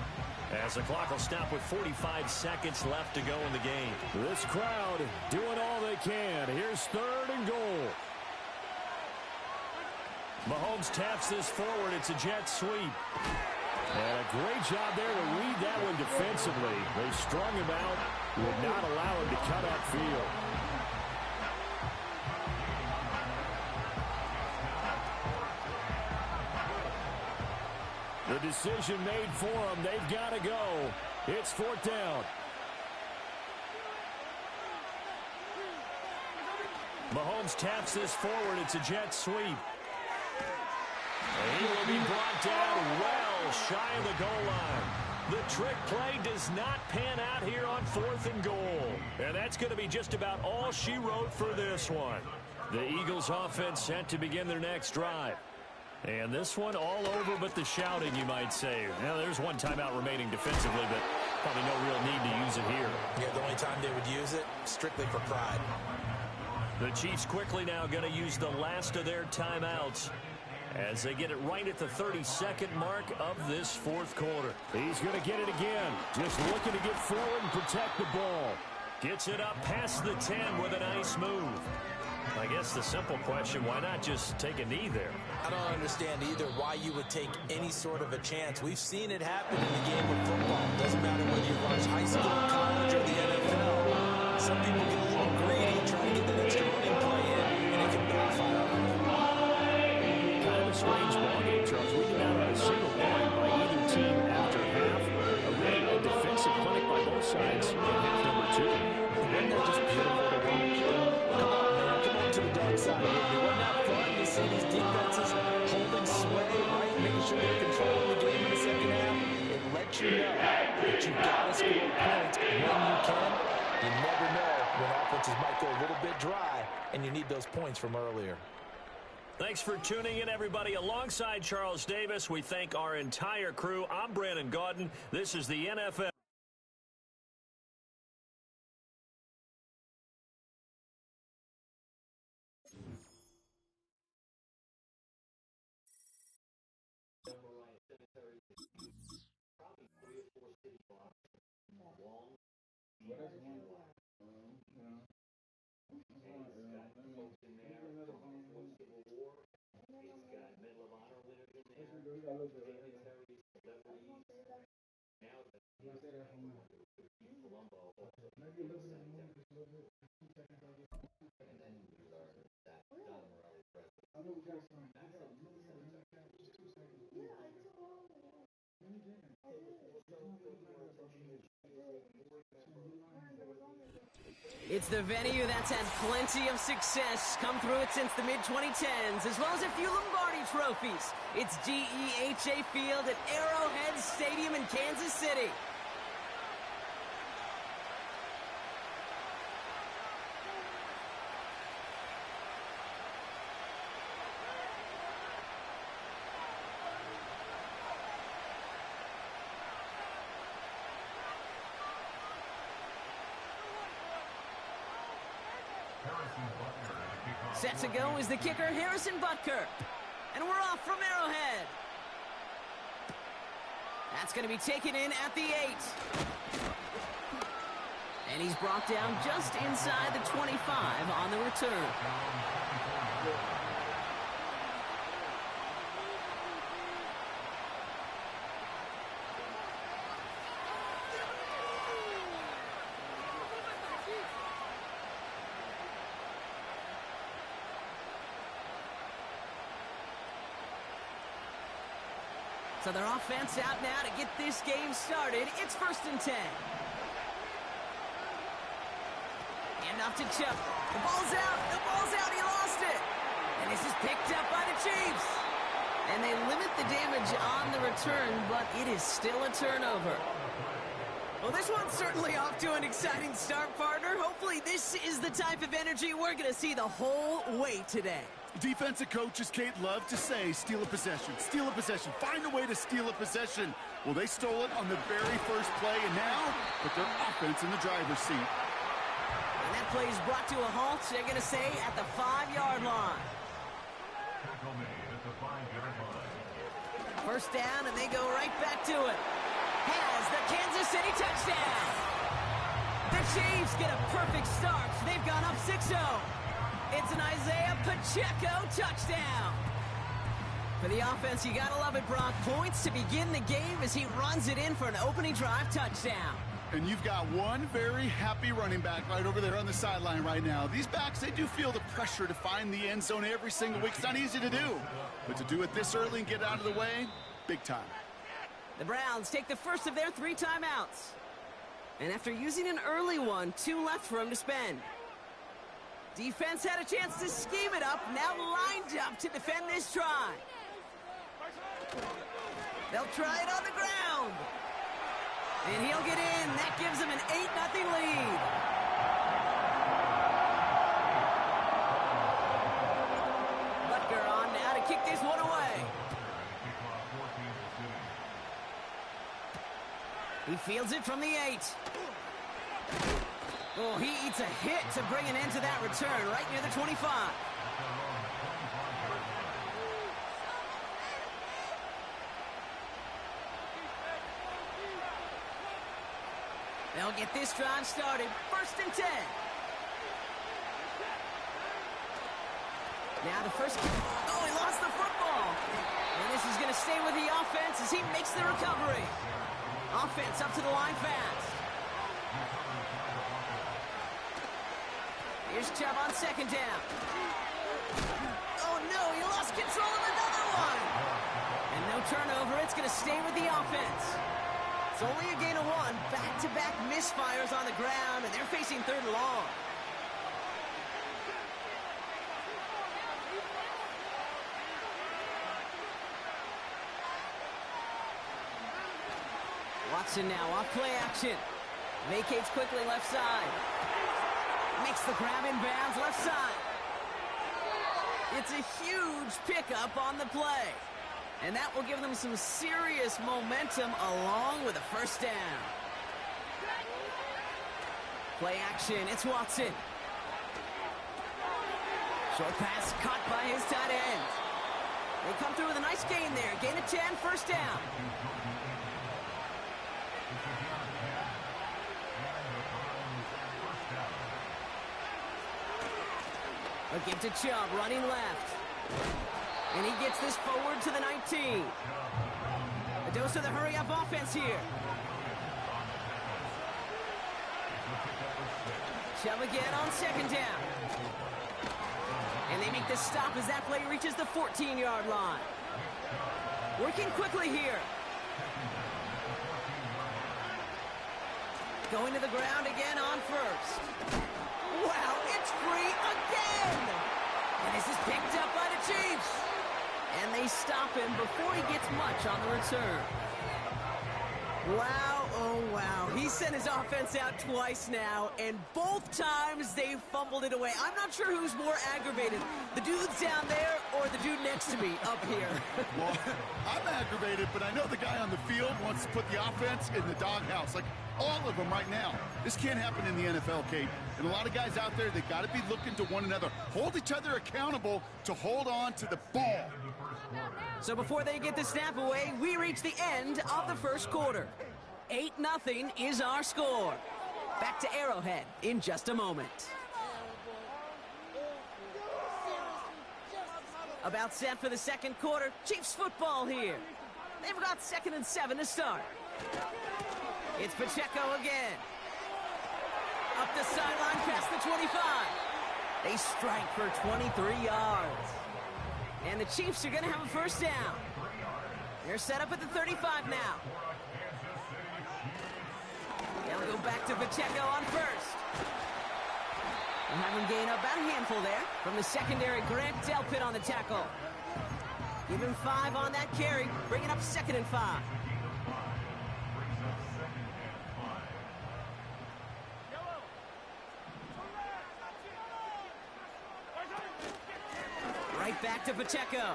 as the clock will stop with 45 seconds left to go in the game. This crowd doing all they can. Here's 3rd and goal. Mahomes taps this forward. It's a jet sweep. And a great job there to read that one defensively. They strung him out, would not allow him to cut upfield. The decision made for them. They've got to go. It's 4th down. Mahomes taps this forward. It's a jet sweep. And he will be brought down well shy of the goal line. The trick play does not pan out here on 4th and goal. And that's going to be just about all she wrote for this one. The Eagles offense set to begin their next drive. And this one all over but the shouting, you might say. Now, there's one timeout remaining defensively, but probably no real need to use it here. Yeah, the only time they would use it, strictly for pride. The Chiefs quickly now going to use the last of their timeouts as they get it right at the 32nd mark of this 4th quarter. He's going to get it again. Just looking to get forward and protect the ball. Gets it up past the 10 with a nice move. I guess the simple question, why not just take a knee there? I don't understand either why you would take any sort of a chance. We've seen it happen in the game of football. Doesn't matter whether you watch high school, college, or the NFL. Some people get a little greedy and try to get that extra running play in, and it can backfire. Kind of a strange ballgame, Charles. We did not have a single point by either team after half. A defensive clinic by both sides in half number 2. Wasn't that just beautiful to watch? Come on, man. Come on to the dark side with me. Wasn't that fun to see these defenses holding sway, right? Making sure they're controlling the game in the second half. It lets you know that you've got to score points when you can. You never know when offenses might go a little bit dry, and you need those points from earlier. Thanks for tuning in, everybody. Alongside Charles Davis, we thank our entire crew. I'm Brandon Gaudin. This is the NFL. It's the venue that's had plenty of success come through it since the mid-2010s, as well as a few Lombardi trophies. It's GEHA Field at Arrowhead Stadium in Kansas City. Set to go is the kicker, Harrison Butker. And we're off from Arrowhead. That's going to be taken in at the 8. And he's brought down just inside the 25 on the return. So their offense out now to get this game started. It's 1st and 10. And off to Chubb. The ball's out. The ball's out. He lost it. And this is picked up by the Chiefs. And they limit the damage on the return, but it is still a turnover. Well, this one's certainly off to an exciting start, partner. Hopefully this is the type of energy we're going to see the whole way today. Defensive coaches, Kate, love to say, steal a possession, find a way to steal a possession. Well, they stole it on the very first play, and now put their offense in the driver's seat. And that play is brought to a halt, they're going to say, at the 5-yard line. First down, and they go right back to it. Has the Kansas City touchdown. The Chiefs get a perfect start. They've gone up 6-0. It's an Isaiah Pacheco touchdown. For the offense, you gotta love it, Brock. Points to begin the game as he runs it in for an opening drive touchdown. And you've got one very happy running back right over there on the sideline right now. These backs, they do feel the pressure to find the end zone every single week. It's not easy to do. But to do it this early and get out of the way, big time. The Browns take the first of their 3 timeouts. And after using an early one, 2 left for him to spend. Defense had a chance to scheme it up, now lined up to defend this try. They'll try it on the ground. And he'll get in. That gives him an 8-0 lead. Butker on now to kick this one away. He fields it from the 8. Oh, he eats a hit to bring an end to that return right near the 25. They'll get this drive started. 1st and 10. Now the first... Oh, he lost the football. And this is going to stay with the offense as he makes the recovery. Offense up to the line fast. Here's Chubb on 2nd down. Oh, no, he lost control of another one. And no turnover. It's going to stay with the offense. It's only a gain of 1. Back-to-back misfires on the ground, and they're facing 3rd and long. Watson now off play action. Vacates quickly left side. Makes the grab in bounds left side. It's a huge pickup on the play. And that will give them some serious momentum along with a 1st down. Play action, it's Watson. Short pass caught by his tight end. They come through with a nice gain there. Gain of 10, 1st down. A give to Chubb, running left. And he gets this forward to the 19. A dose of the hurry-up offense here. Chubb again on 2nd down. And they make the stop as that play reaches the 14-yard line. Working quickly here. Going to the ground again on 1st. Wow, it's free again! And this is picked up by the Chiefs. And they stop him before he gets much on the return. Wow, oh wow. He sent his offense out twice now, and both times they fumbled it away. I'm not sure who's more aggravated, the dudes down there or the dude next to me up here. Well, I'm aggravated, but I know the guy on the field wants to put the offense in the doghouse, like all of them right now. This can't happen in the NFL, Kate. And a lot of guys out there, they got to be looking to one another. Hold each other accountable to hold on to the ball. So before they get the snap away, we reach the end of the 1st quarter. 8-0 is our score. Back to Arrowhead in just a moment. About set for the 2nd quarter. Chiefs football here. They've got 2nd and 7 to start. It's Pacheco again. Up the sideline past the 25. They strike for 23 yards. And the Chiefs are going to have a 1st down. They're set up at the 35 now. They'll go back to Pacheco on 1st. We'll have him gain about a handful there. From the secondary, Grant Delpit on the tackle. Give him 5 on that carry. Bring it up 2nd and 5. Right back to Pacheco.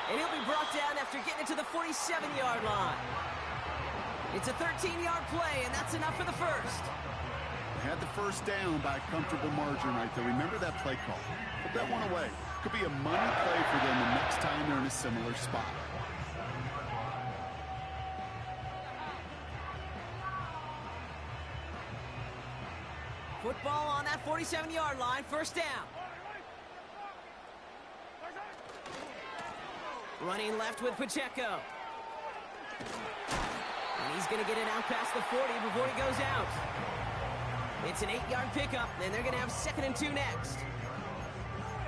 And he'll be brought down after getting it to the 47-yard line. It's a 13-yard play, and that's enough for the 1st. Had the 1st down by a comfortable margin right there. Remember that play call. Put that one away. Could be a money play for them the next time they're in a similar spot. Football on that 47-yard line, 1st down. Running left with Pacheco. And he's going to get it out past the 40 before he goes out. It's an 8-yard pickup, and they're going to have 2nd and 2 next.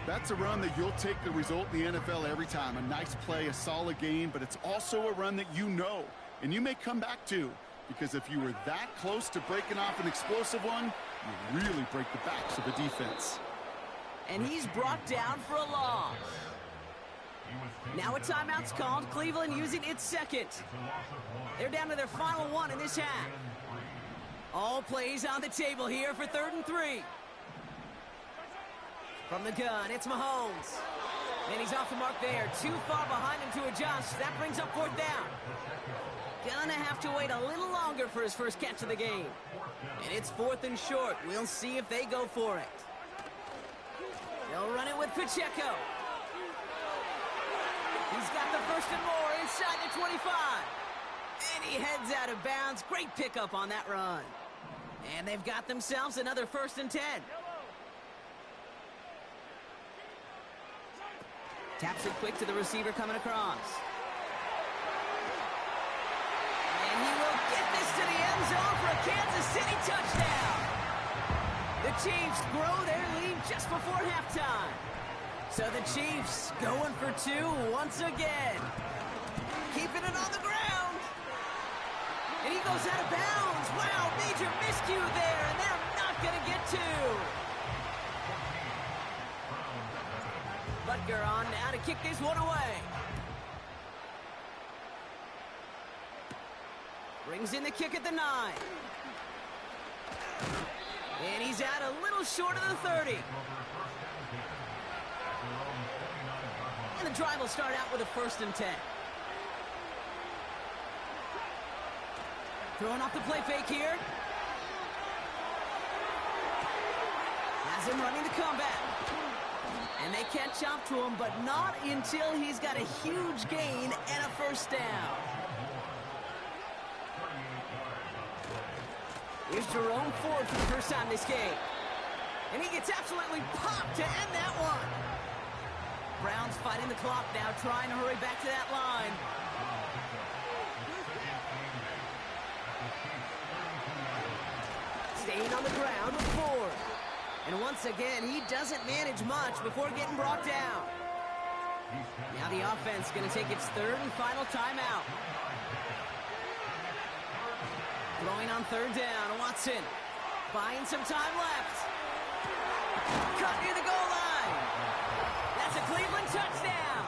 That's a run that you'll take the result in the NFL every time. A nice play, a solid game, but it's also a run that you know, and you may come back to, because if you were that close to breaking off an explosive one, you really break the backs of the defense. And he's brought down for a loss. Now a timeout's called. Cleveland using its second. They're down to their final one in this half. All plays on the table here for 3rd and 3. From the gun, it's Mahomes. And he's off the mark there. Too far behind him to adjust. That brings up 4th down. Gonna have to wait a little longer for his first catch of the game. And it's 4th and short. We'll see if they go for it. They'll run it with Pacheco. He's got the 1st and more inside the 25. And he heads out of bounds. Great pickup on that run. And they've got themselves another 1st and 10. Taps it quick to the receiver coming across. And he will get this to the end zone for a Kansas City touchdown. The Chiefs grow their lead just before halftime. So the Chiefs going for 2 once again. Keeping it on the ground. And he goes out of bounds. Wow, major miscue there, and they're not going to get 2. Butker on now to kick this one away. Brings in the kick at the 9. And he's out a little short of the 30. And the drive will start out with a 1st and 10. Throwing off the play fake here. Has him running the comeback. And they catch up to him, but not until he's got a huge gain and a 1st down. Here's Jerome Ford for the first time this game. And he gets absolutely popped to end that one. Browns fighting the clock now, trying to hurry back to that line. Staying on the ground with Ford. And once again, he doesn't manage much before getting brought down. Now the offense going to take its 3rd and final timeout. Throwing on 3rd down, Watson. Buying some time left. Cut near the goal line. That's a Cleveland touchdown.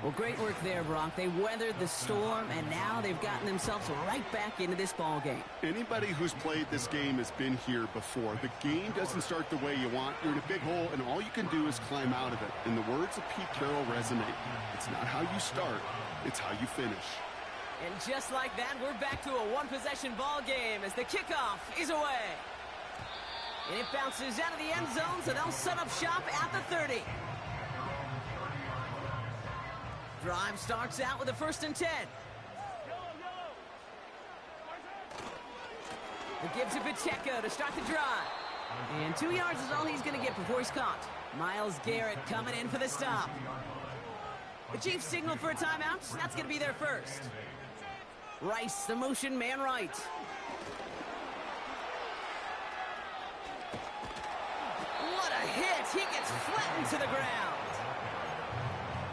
Well, great work there, Brock. They weathered the storm, and now they've gotten themselves right back into this ball game. Anybody who's played this game has been here before. The game doesn't start the way you want. You're in a big hole, and all you can do is climb out of it. And the words of Pete Carroll resonate. It's not how you start, it's how you finish. And just like that, we're back to a one-possession ball game as the kickoff is away. And it bounces out of the end zone, so they'll set up shop at the 30. Drive starts out with a 1st and 10. It gives to Pacheco to start the drive. And 2 yards is all he's going to get before he's caught. Myles Garrett coming in for the stop. The Chiefs signal for a timeout. That's going to be their first. Rice, the motion man right. What a hit. He gets flattened to the ground.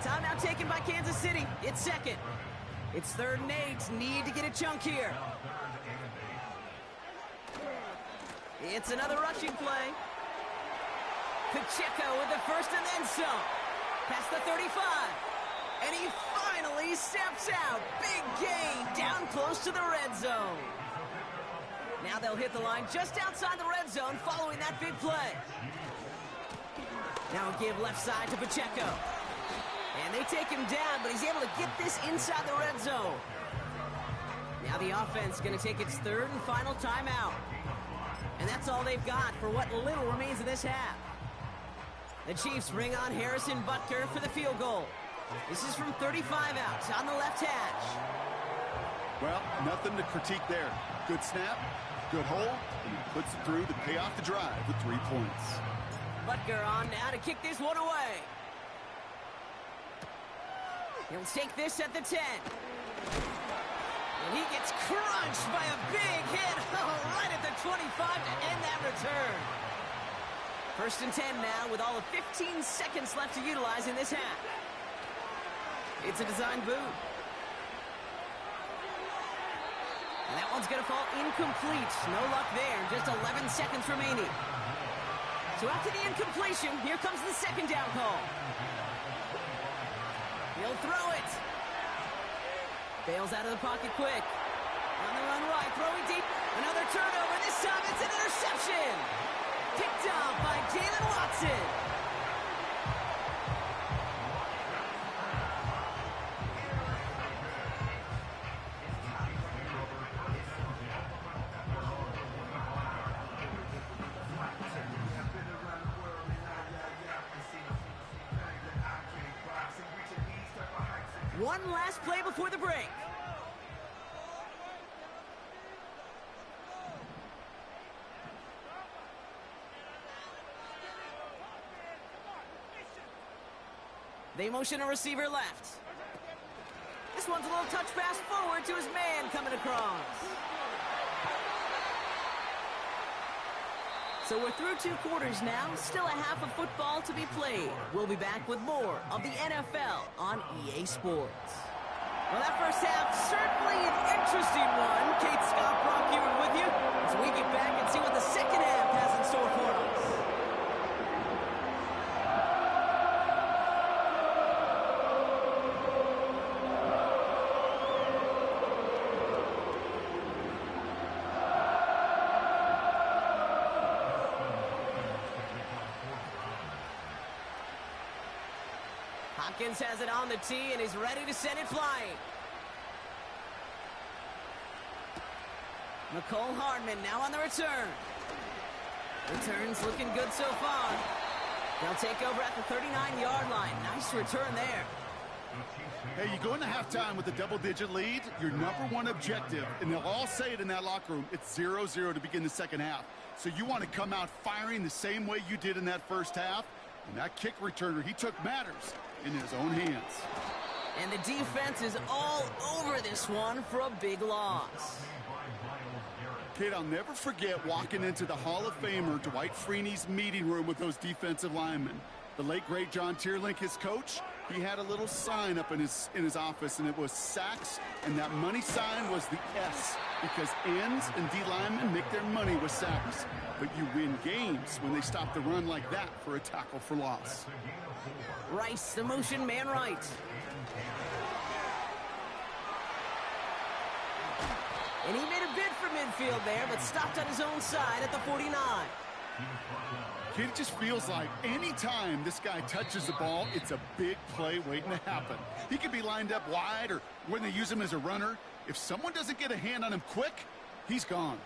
Timeout taken by Kansas City. It's 2nd. It's 3rd and 8. Need to get a chunk here. It's another rushing play. Pacheco with the 1st and then some. Past the 35. And he finally steps out. Big gain down close to the red zone. Now they'll hit the line just outside the red zone following that big play. Now a give left side to Pacheco. And they take him down, but he's able to get this inside the red zone. Now the offense is going to take its 3rd and final timeout. And that's all they've got for what little remains of this half. The Chiefs bring on Harrison Butker for the field goal. This is from 35 out on the left hatch. Well, nothing to critique there. Good snap, good hole, and he puts it through to pay off the drive with 3 points. Butker on now to kick this one away. He'll take this at the 10. And he gets crunched by a big hit right at the 25 to end that return. 1st and 10 now with all of 15 seconds left to utilize in this half. It's a design boot. And that one's going to fall incomplete. No luck there. Just 11 seconds remaining. So after the incompletion, here comes the 2nd down call. He'll throw it. Bails out of the pocket quick. On the run right, throwing deep. Another turnover. This time it's an interception. Picked off by Jalen Watson. One last play before the break. They motion a receiver left. This one's a little touch pass forward to his man coming across. So we're through 2 quarters now. Still a half of football to be played. We'll be back with more of the NFL on EA Sports. Well, that first half, certainly an interesting one. Kate Scott Brock here with you as we get back and see what the second half has in store for us. Hopkins has it on the tee and is ready to send it flying. McCole Hardman now on the return. Return's looking good so far. They'll take over at the 39-yard line. Nice return there. Hey, you go into halftime with a double-digit lead, your #1 objective, and they'll all say it in that locker room, it's 0-0 to begin the second half. So you want to come out firing the same way you did in that first half. And that kick returner, he took matters in his own hands. And the defense is all over this one for a big loss. Kid, I'll never forget walking into the Hall of Famer Dwight Freeney's meeting room with those defensive linemen. The late, great John Tierlink, his coach, he had a little sign up in his office, and it was sacks, and that money sign was the S, because ends and D linemen make their money with sacks. But you win games when they stop the run like that for a tackle for loss. Rice, the motion man right. And he made a bid for midfield there, but stopped on his own side at the 49. Kid, it just feels like any time this guy touches the ball, it's a big play waiting to happen. He could be lined up wide, or when they use him as a runner, if someone doesn't get a hand on him quick, he's gone.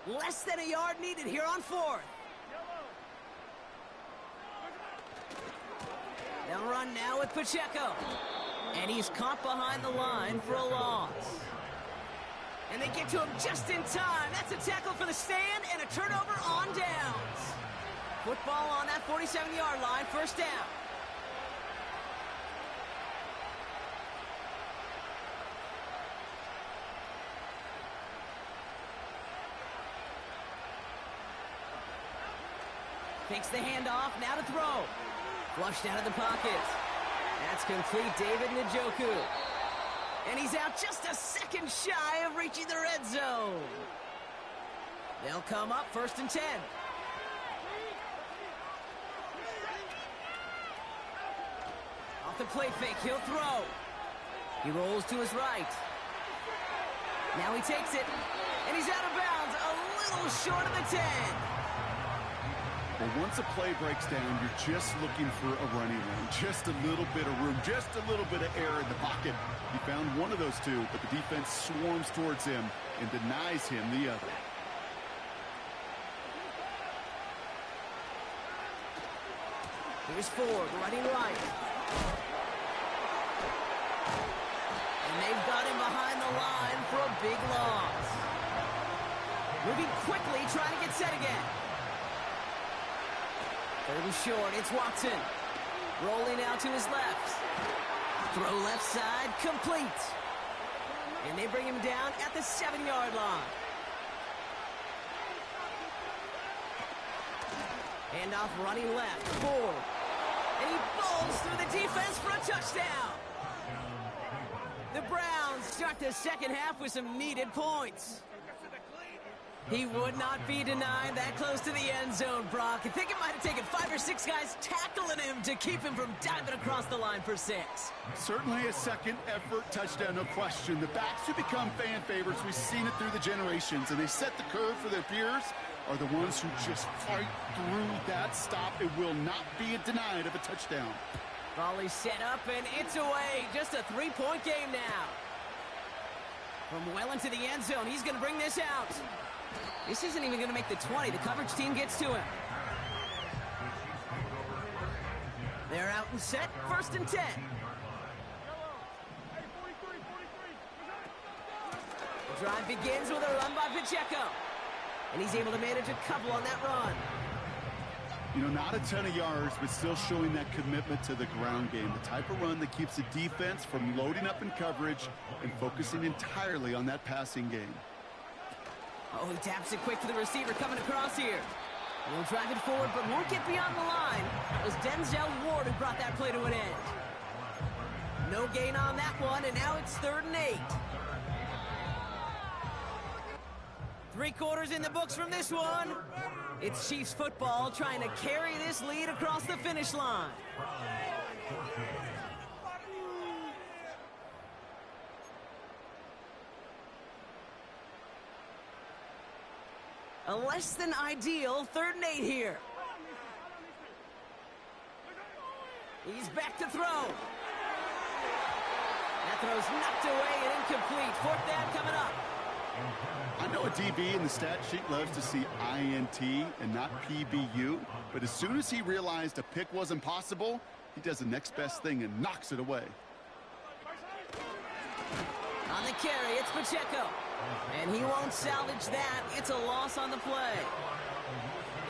Less than a yard needed here on 4th. They'll run now with Pacheco. And he's caught behind the line for a loss. And they get to him just in time. That's a tackle for the stand and a turnover on downs. Football on that 47-yard line, first down. Takes the handoff, now to throw. Flushed out of the pocket. That's complete, David Njoku. And he's out just a second shy of reaching the red zone. They'll come up 1st and 10. Off the play fake, he'll throw. He rolls to his right. Now he takes it, and he's out of bounds, a little short of the 10. Well, once a play breaks down, you're just looking for a running lane. Just a little bit of room, just a little bit of air in the pocket. He found one of those two, but the defense swarms towards him and denies him the other. Here's Ford, running right. And they've got him behind the line for a big loss. Moving quickly, trying to get set again. 3rd and short, it's Watson. Rolling out to his left. Throw left side, complete. And they bring him down at the 7-yard line. Handoff running left, forward. And he bowls through the defense for a touchdown. The Browns start the second half with some needed points. He would not be denied that close to the end zone, Brock. I think it might have taken 5 or 6 guys tackling him to keep him from diving across the line for 6. Certainly a second effort touchdown, no question. The backs who become fan favorites, we've seen it through the generations, and they set the curve for their peers, are the ones who just fight through that stop. It will not be denied of a touchdown. Volley set up, and it's away. Just a 3-point game now. From well into the end zone, he's going to bring this out. This isn't even going to make the 20. The coverage team gets to him. They're out and set. 1st and 10. The drive begins with a run by Pacheco. And he's able to manage a couple on that run. You know, not a ton of yards, but still showing that commitment to the ground game. The type of run that keeps the defense from loading up in coverage and focusing entirely on that passing game. Oh, he taps it quick to the receiver coming across here. He'll drive it forward, but won't get beyond the line. It was Denzel Ward who brought that play to an end. No gain on that one, and now it's 3rd and 8. 3 quarters in the books from this one. It's Chiefs football trying to carry this lead across the finish line. A less than ideal 3rd and 8 here. He's back to throw. That throw's knocked away and incomplete. 4th down coming up. I know a DB in the stat sheet loves to see INT and not PBU, but as soon as he realized a pick wasn't possible, he does the next best thing and knocks it away. On the carry, it's Pacheco. And he won't salvage that. It's a loss on the play.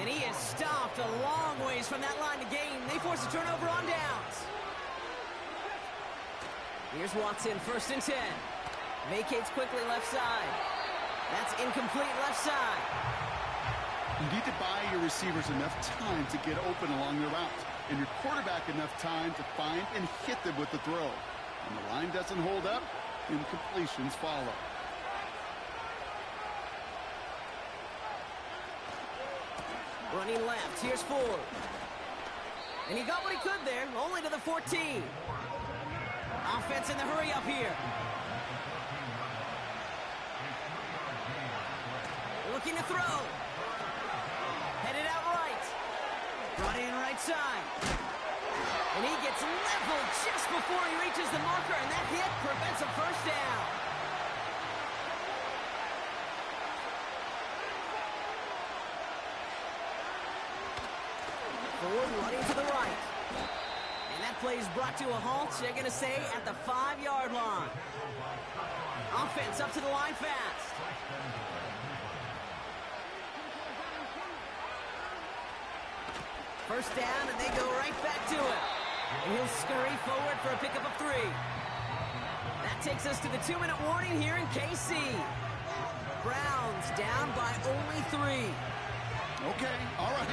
And he is stopped a long ways from that line to gain. They force a turnover on downs. Here's Watson, 1st and 10. Vacates quickly left side. That's incomplete left side. You need to buy your receivers enough time to get open along the route, and your quarterback enough time to find and hit them with the throw. When the line doesn't hold up, incompletions follow. Running left, here's Ford. And he got what he could there, only to the 14. Offense in the hurry up here. Looking to throw. Headed out right. Brought in right side. And he gets leveled just before he reaches the marker, and that hit prevents a 1st down. Ford running to the right. And that play is brought to a halt, they're going to say, at the 5-yard line. Offense up to the line fast. First down, and they go right back to it. And he'll scurry forward for a pickup of 3. That takes us to the 2-minute warning here in KC. Browns down by only 3. Okay, all right.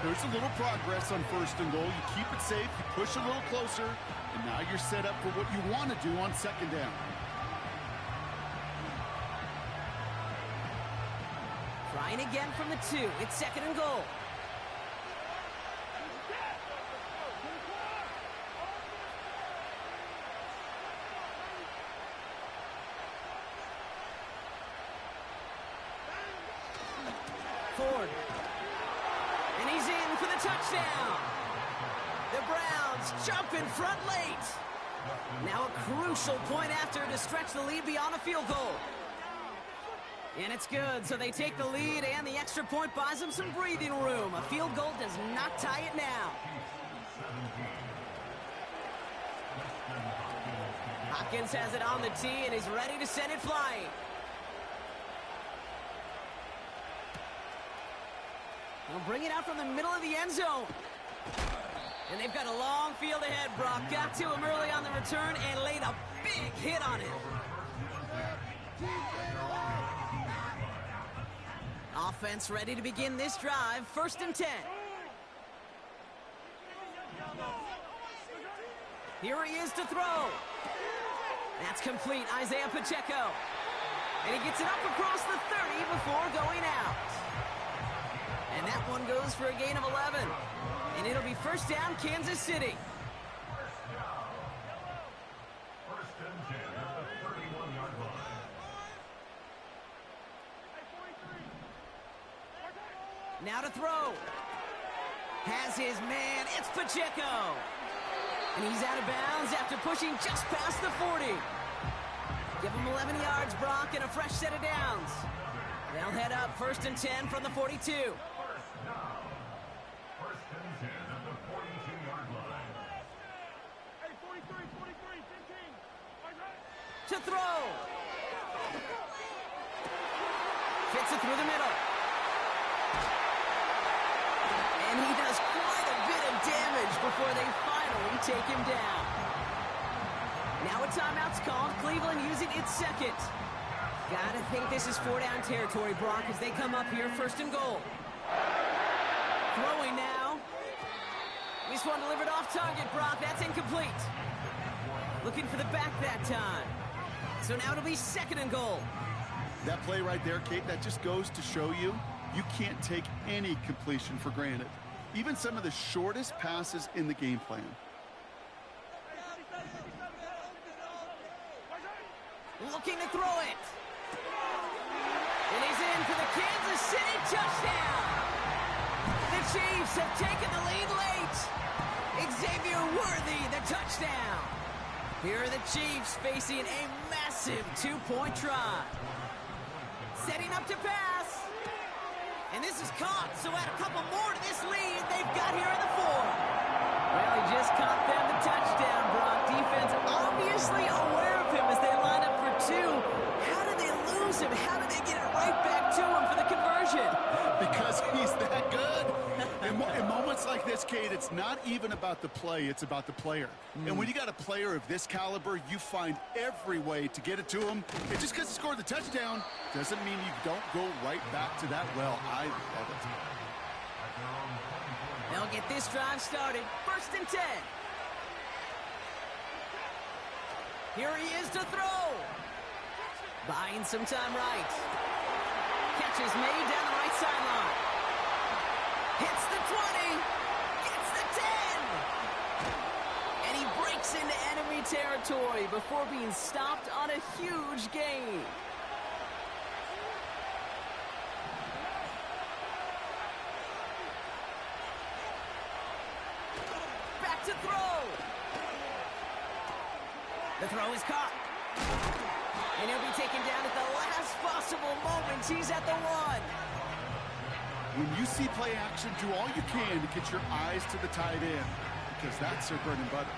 There's a little progress on 1st and goal. You keep it safe, you push a little closer, and now you're set up for what you want to do on 2nd down. Trying again from the 2. It's 2nd and goal. Ford. And he's in for the touchdown. The Browns jump in front late. Now a crucial point after to stretch the lead beyond a field goal. And it's good, so they take the lead, and the extra point buys them some breathing room. A field goal does not tie it now. Hopkins has it on the tee, and he's ready to send it flying. He'll bring it out from the middle of the end zone. And they've got a long field ahead, Brock. Got to him early on the return and laid a big hit on him. Offense ready to begin this drive. 1st and 10. Here he is to throw. That's complete. Isaiah Pacheco. And he gets it up across the 30 before going out. And that one goes for a gain of 11. And it'll be 1st down, Kansas City. First and 10 at the 31-yard line. Now to throw. Has his man. It's Pacheco. And he's out of bounds after pushing just past the 40. Give him 11 yards, Brock, and a fresh set of downs. They'll head up 1st and 10 from the 42. First and 10 at the 42-yard line. Hey, 43, 43, 15. To throw. Fits it through the middle. And he does quite a bit of damage before they finally take him down. Now a timeout's called. Cleveland using its second. Gotta think this is 4-down territory, Brock, as they come up here 1st and goal. Throwing now. This one delivered off target, Brock. That's incomplete. Looking for the back that time. So now it'll be 2nd and goal. That play right there, Kate, that just goes to show you can't take any completion for granted. Even some of the shortest passes in the game plan. Looking to throw it. And he's in for the Kansas City touchdown. The Chiefs have taken the lead late. Xavier Worthy, the touchdown. Here are the Chiefs facing a massive 2-point try. Setting up to pass. And this is caught, so add a couple more to this lead they've got here in the 4th. Well, he just caught them the touchdown, Brock. Defense obviously aware of him as they line up for 2. How did they lose him? How did they get it right back to him for the conversion? Because he's that good. In moments like this, Kate, it's not even about the play, it's about the player. And when you got a player of this caliber, you find every way to get it to him. And just because he scored the touchdown doesn't mean you don't go right back to that well. I love it. They'll get this drive started. 1st and 10. Here he is to throw. Buying some time right. Catch is made down the right sideline. Hits the 20. Gets the 10. And he breaks into enemy territory before being stopped on a huge gain. Back to throw. The throw is caught. And he'll be taken down at the last possible moment. He's at the 1. When you see play action, do all you can to get your eyes to the tight end, because that's their bread and butter.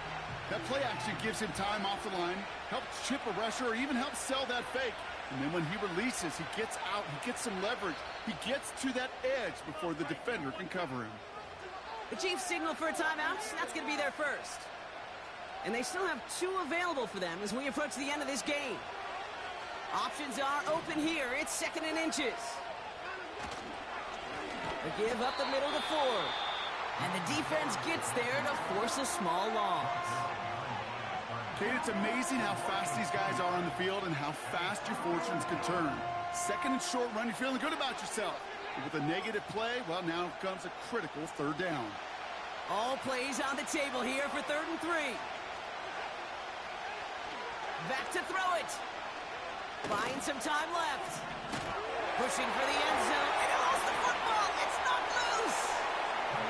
That play action gives him time off the line, helps chip a rusher, or even helps sell that fake. And then when he releases, he gets out, he gets some leverage. He gets to that edge before the defender can cover him. The Chiefs signal for a timeout. That's going to be their first. And they still have 2 available for them as we approach the end of this game. Options are open here. It's 2nd and inches. They give up the middle to Ford. And the defense gets there to force a small loss. Kate, it's amazing how fast these guys are on the field and how fast your fortunes can turn. 2nd and short run, you're feeling good about yourself. But with a negative play, well, now comes a critical 3rd down. All plays on the table here for 3rd and 3. Back to throw it. Buying some time left. Pushing for the end zone. And he lost the football. It's not loose.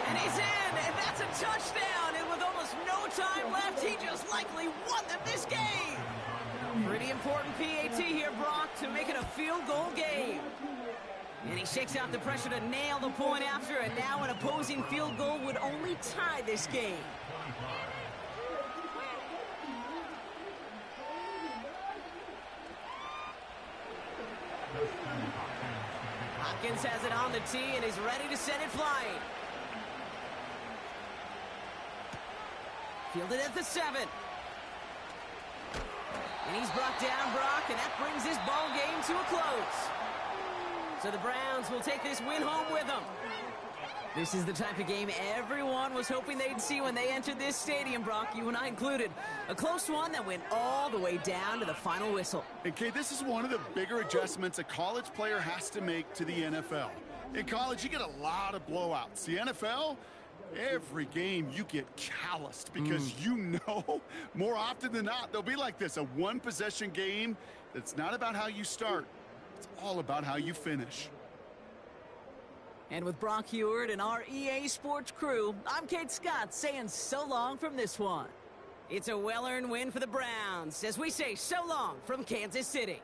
And he's in. And that's a touchdown. And with almost no time left, he just likely won them this game. Pretty important PAT here, Brock, to make it a field goal game. And he shakes out the pressure to nail the point after. And now an opposing field goal would only tie this game. Hopkins has it on the tee and is ready to send it flying. Fielded at the 7. And he's brought down, Brock, and that brings this ball game to a close. So the Browns will take this win home with them. This is the type of game everyone was hoping they'd see when they entered this stadium, Brock, you and I included. A close one that went all the way down to the final whistle. And, Kate, this is one of the bigger adjustments a college player has to make to the NFL. In college, you get a lot of blowouts. The NFL, every game you get calloused because you know more often than not they'll be like this, a one-possession game that's not about how you start. It's all about how you finish. And with Brock Heward and our EA Sports crew, I'm Kate Scott saying so long from this one. It's a well-earned win for the Browns as we say so long from Kansas City.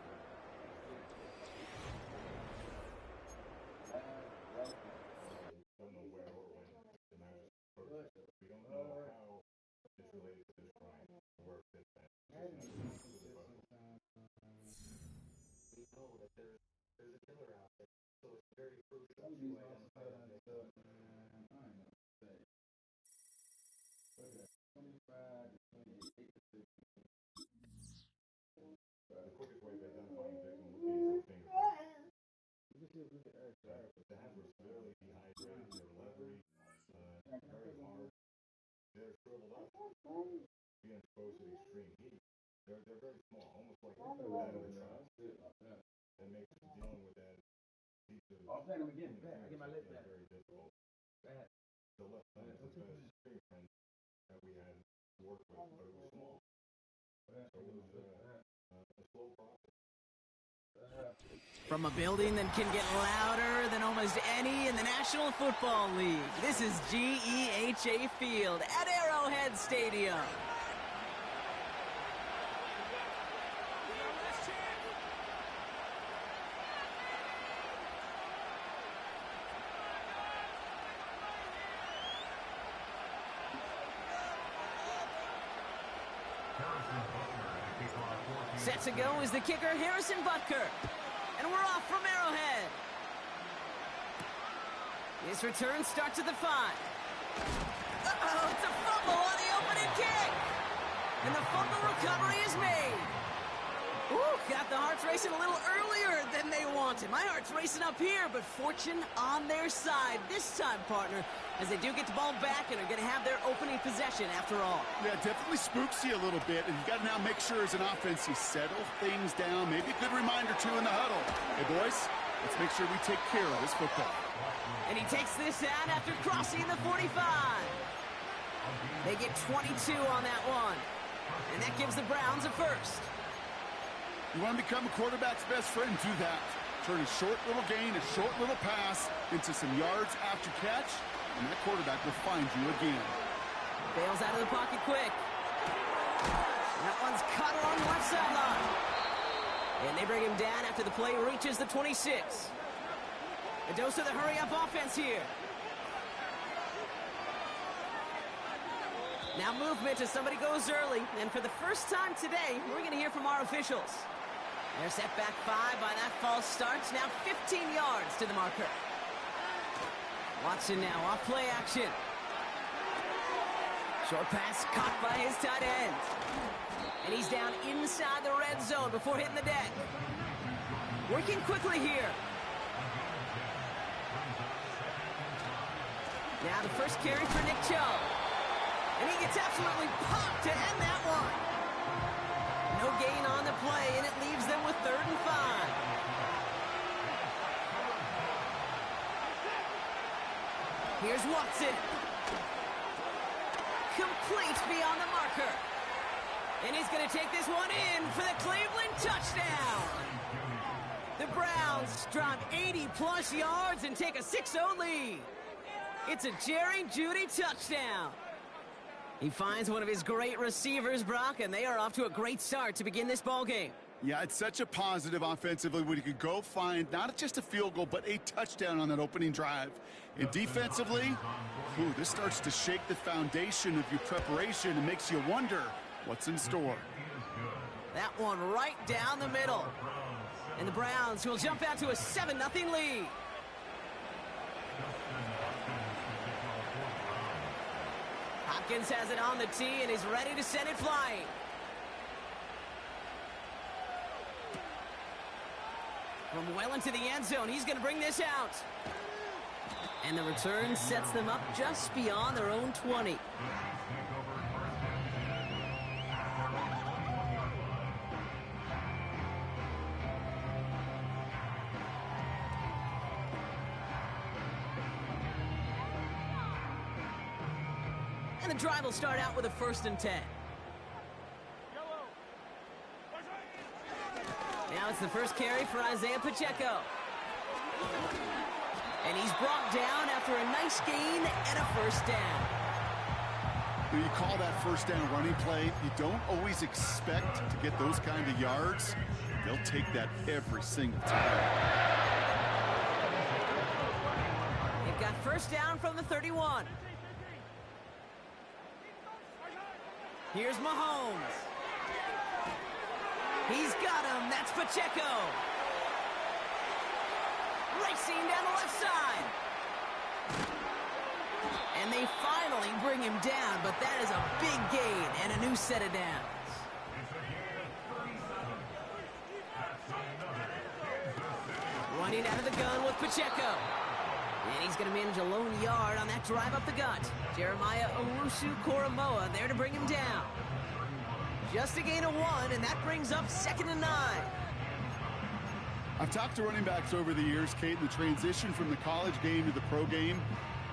From a building that can get louder than almost any in the National Football League, this is GEHA Field at Arrowhead Stadium. Set to go is the kicker, Harrison Butker. And we're off from Arrowhead. This return starts at the 5. Uh-oh, it's a fumble on the opening kick. And the fumble recovery is made. Ooh, got the hearts racing a little earlier than they wanted. My heart's racing up here, but fortune on their side this time, partner, as they do get the ball back and are going to have their opening possession after all. Yeah, definitely spooks you a little bit, and you got to now make sure as an offense you settle things down. Maybe a good reminder, too, in the huddle. Hey, boys, let's make sure we take care of this football. And he takes this out after crossing the 45. They get 22 on that one, and that gives the Browns a first. You want to become a quarterback's best friend, do that. Turn a short little gain, a short little pass into some yards after catch, and that quarterback will find you again. Bails out of the pocket quick. That one's caught along the left sideline. And they bring him down after the play reaches the 26. A dose of the hurry-up offense here. Now movement as somebody goes early, and for the first time today, we're going to hear from our officials. They're set back 5 by that false start. Now 15 yards to the marker. Watson now off play action. Short pass caught by his tight end. And he's down inside the red zone before hitting the deck. Working quickly here. Now the first carry for Nick Chubb. And he gets absolutely popped to end that one. No gain on the play, and it leaves them with 3rd and 5. Here's Watson. Complete beyond the marker. And he's going to take this one in for the Cleveland touchdown. The Browns drive 80-plus yards and take a 6-0 lead. It's a Jerry Jeudy touchdown. He finds one of his great receivers, Brock, and they are off to a great start to begin this ball game. Yeah, it's such a positive offensively when you could go find not just a field goal, but a touchdown on that opening drive. And defensively, this starts to shake the foundation of your preparation and makes you wonder what's in store. That one right down the middle. And the Browns will jump out to a 7-0 lead. Watkins has it on the tee and is ready to send it flying. From well into the end zone, he's going to bring this out. And the return sets them up just beyond their own 20. And the drive will start out with a 1st and 10. Now it's the first carry for Isaiah Pacheco. And he's brought down after a nice gain and a 1st down. When you call that 1st down running play, you don't always expect to get those kind of yards. They'll take that every single time. They've got 1st down from the 31. Here's Mahomes. He's got him. That's Pacheco. Racing down the left side. And they finally bring him down, but that is a big gain and a new set of downs. Running out of the gun with Pacheco. And he's going to manage a lone yard on that drive up the gut. Jeremiah Owusu-Koramoah there to bring him down. Just a gain of 1, and that brings up 2nd and 9. I've talked to running backs over the years, Kate, the transition from the college game to the pro game.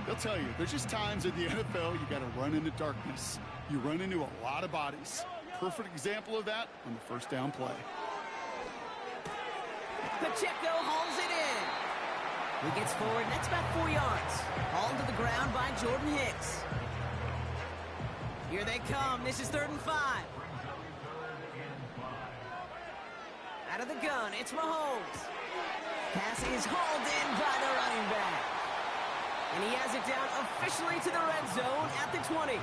They'll tell you, there's just times in the NFL you got to run into darkness. You run into a lot of bodies. Perfect example of that on the 1st down play. Pacheco hauls it in. He gets forward, and that's about 4 yards. Hauled to the ground by Jordan Hicks. Here they come. This is 3rd and 5. Out of the gun, it's Mahomes. Pass is hauled in by the running back. And he has it down officially to the red zone at the 20.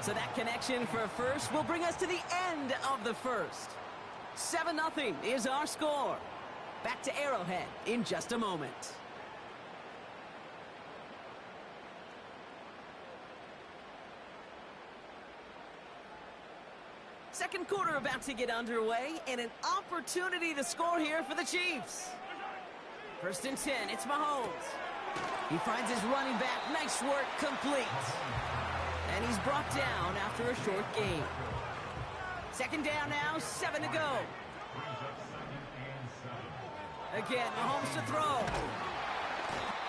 So that connection for a 1st will bring us to the end of the 1st. 7-0 is our score. Back to Arrowhead in just a moment. Second quarter about to get underway, and an opportunity to score here for the Chiefs. 1st and 10, it's Mahomes. He finds his running back. Nice work, complete. And he's brought down after a short gain. 2nd down now, 7 to go. Again, Mahomes to throw.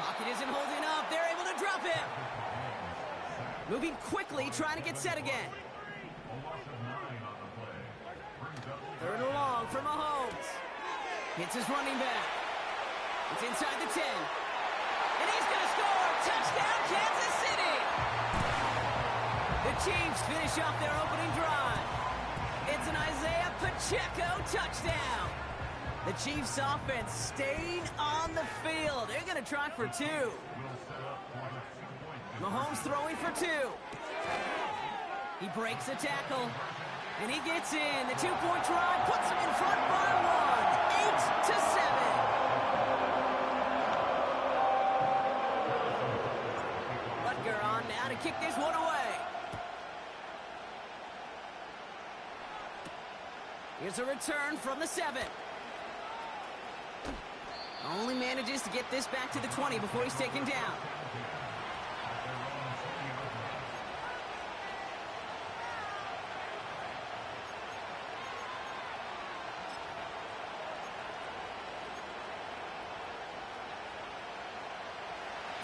Pocket isn't holding up. They're able to drop him. Moving quickly, trying to get set again. 3rd and long for Mahomes. Hits his running back. It's inside the 10. And he's going to score. Touchdown, Kansas City. The Chiefs finish off their opening drive. It's an Isaiah Pacheco touchdown. The Chiefs offense staying on the field. They're going to try for 2. Mahomes throwing for 2. He breaks a tackle. And he gets in. The 2-point try puts him in front by 1. 8-7. Butker on now to kick this one away. Here's a return from the 7. Only manages to get this back to the 20 before he's taken down.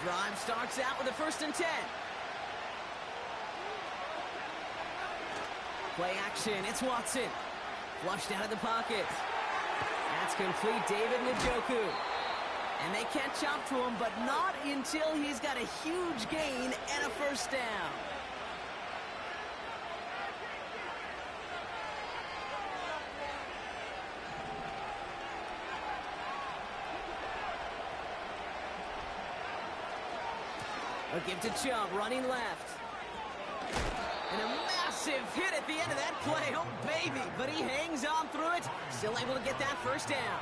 Drive starts out with a 1st and 10. Play action, it's Watson. Flushed out of the pocket. That's complete, David Njoku. And they catch up to him, but not until he's got a huge gain and a 1st down. A give to Chubb, running left. And a massive hit at the end of that play. Oh, baby. But he hangs on through it. Still able to get that 1st down.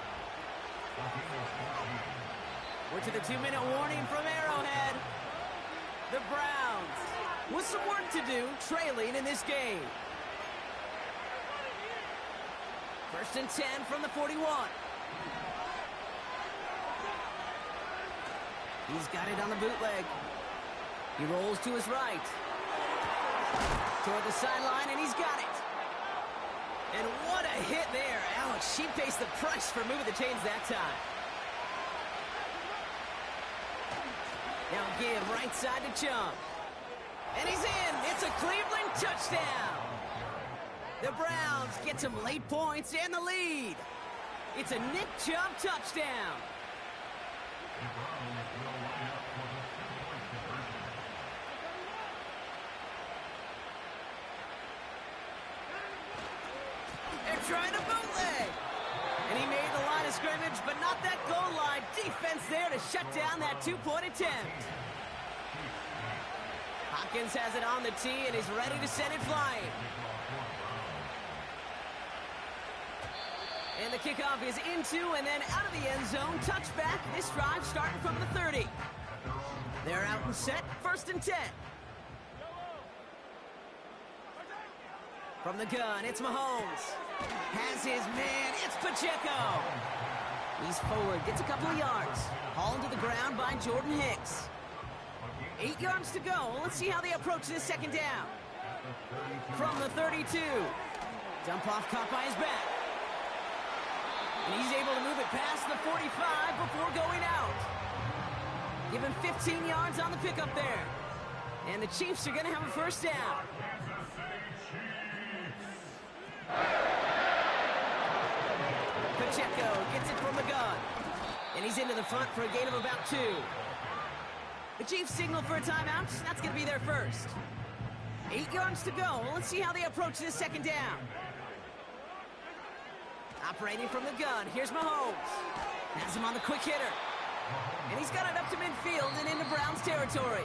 We're to the 2-minute warning from Arrowhead. The Browns with some work to do, trailing in this game. 1st and 10 from the 41. He's got it on the bootleg. He rolls to his right. Toward the sideline, and he's got it. And what a hit there. Alex, she pays the price for moving the chains that time. Now give right side to Chum. And he's in. It's a Cleveland touchdown. The Browns get some late points and the lead. It's a Nick Chubb touchdown. They're trying to bootleg. And he made the line of scrimmage, but not that goal line. Defense there to shut down that two-point attempt. Hopkins has it on the tee and is ready to send it flying. And the kickoff is into and then out of the end zone. Touchback. This drive starting from the 30. They're out and set. 1st and 10. From the gun, it's Mahomes. Has his man. It's Pacheco. He's forward. Gets a couple of yards. Hauled to the ground by Jordan Hicks. 8 yards to go. Let's see how they approach this 2nd down. From the 32. Dump off caught by his back. And he's able to move it past the 45 before going out. Give him 15 yards on the pickup there. And the Chiefs are going to have a 1st down. Pacheco gets it from the gun. And he's into the front for a gain of about 2. The Chiefs signal for a timeout. That's going to be their first. 8 yards to go. Let's see how they approach this 2nd down. Operating from the gun, here's Mahomes. Has him on the quick hitter. And he's got it up to midfield and into Browns territory.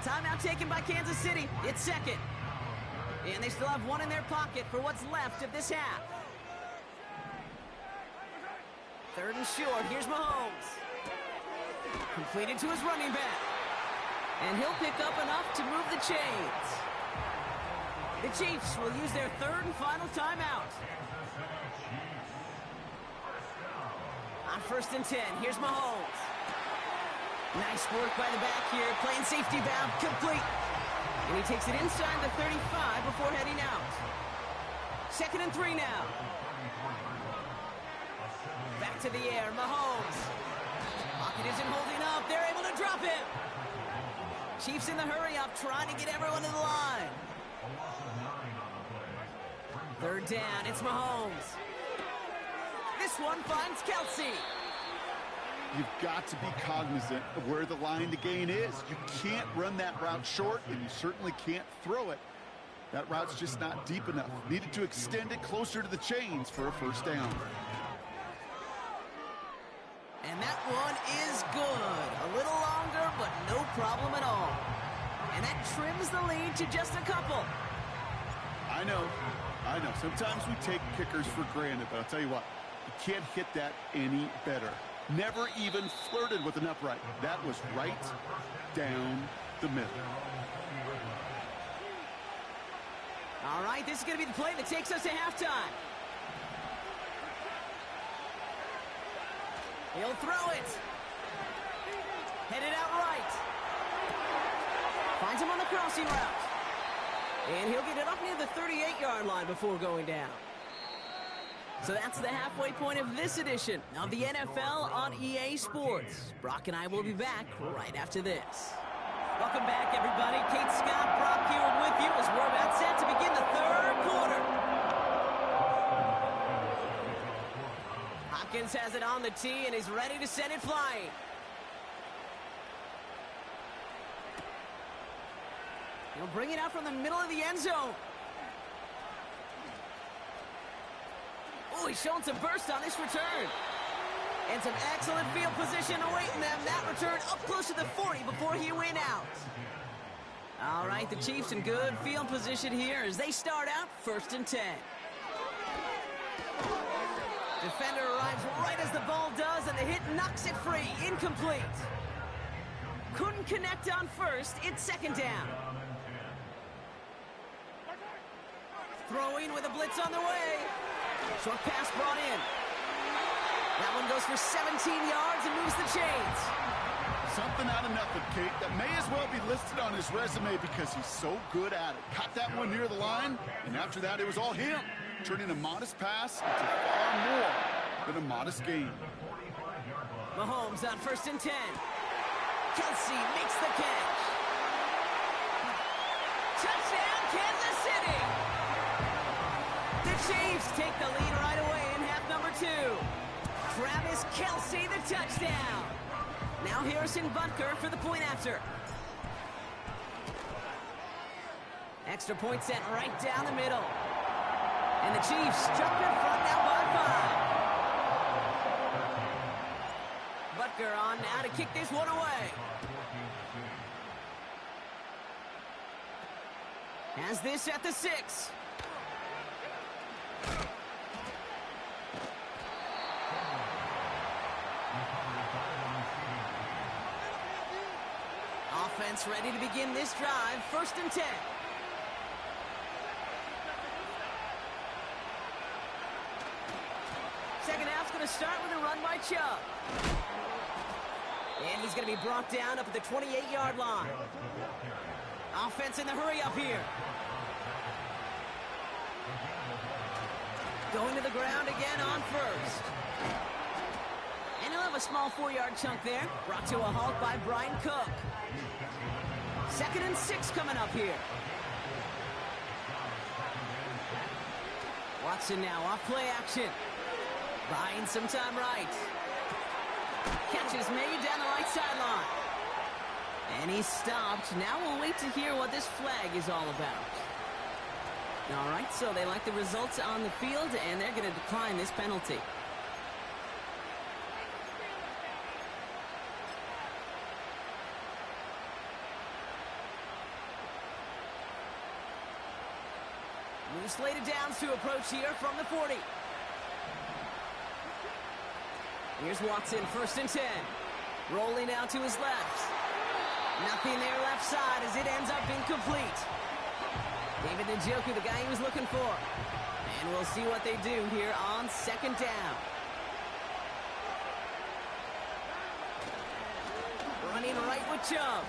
Timeout taken by Kansas City. It's 2nd. And they still have 1 in their pocket for what's left of this half. 3rd and short, here's Mahomes. Completed to his running back. And he'll pick up enough to move the chains. The Chiefs will use their 3rd and final timeout. On 1st and 10, here's Mahomes. Nice work by the back here, playing safety valve complete. And he takes it inside the 35 before heading out. 2nd and 3 now. Back to the air, Mahomes. Pocket isn't holding up, they're able to drop him. Chiefs in the hurry-up, trying to get everyone to the line. 3rd down, it's Mahomes. This one finds Kelsey. You've got to be cognizant of where the line to gain is. You can't run that route short, and you certainly can't throw it. That route's just not deep enough. Needed to extend it closer to the chains for a 1st down. And that one is good. A little longer, but no problem at all. And that trims the lead to just a couple. I know. Sometimes we take kickers for granted, but I'll tell you what, you can't hit that any better. Never even flirted with an upright. That was right down the middle. All right, this is going to be the play that takes us to halftime. He'll throw it. Headed out right. Finds him on the crossing route. And he'll get it up near the 38-yard line before going down. So that's the halfway point of this edition of the NFL on EA Sports. Brock and I will be back right after this. Welcome back, everybody. Kate Scott, Brock here with you as we're about set to begin the 3rd quarter. Hopkins has it on the tee and is ready to send it flying. He'll bring it out from the middle of the end zone. Oh, he's showing some burst on this return. And some excellent field position awaiting them. That return up close to the 40 before he went out. All right, the Chiefs in good field position here as they start out 1st and 10. Defender arrives right as the ball does, and the hit knocks it free. Incomplete. Couldn't connect on first. It's second down. Throwing with a blitz on the way. Short pass brought in. That one goes for 17 yards and moves the chains. Something out of nothing, Kate, that may as well be listed on his resume because he's so good at it. Caught that one near the line, and after that, it was all him, turning a modest pass into far more than a modest gain. Mahomes on 1st and 10. Kelsey makes the catch. Touchdown, Kansas City! The Chiefs take the lead right away in half number 2. Travis Kelsey, the touchdown. Now Harrison Butker for the point after. Extra point sent right down the middle. And the Chiefs jump in front now by 5. Butker on now to kick this one away. Has this at the 6. Offense ready to begin this drive. 1st and 10. Second half's going to start with a run by Chubb. And he's going to be brought down up at the 28-yard line. Offense in the hurry up here. Going to the ground again on 1st. And he'll have a small 4-yard chunk there. Brought to a halt by Brian Cook. 2nd and 6 coming up here. Watson now off play action. Buying some time right. Catch is made down the right sideline. And he's stopped. Now we'll wait to hear what this flag is all about. All right, so they like the results on the field, and they're going to decline this penalty. Moves slated downs to approach here from the 40. Here's Watson, 1st and 10. Rolling out to his left. Nothing there left side as it ends up incomplete. David Njoku, the guy he was looking for. And we'll see what they do here on 2nd down. Running right with Chubb.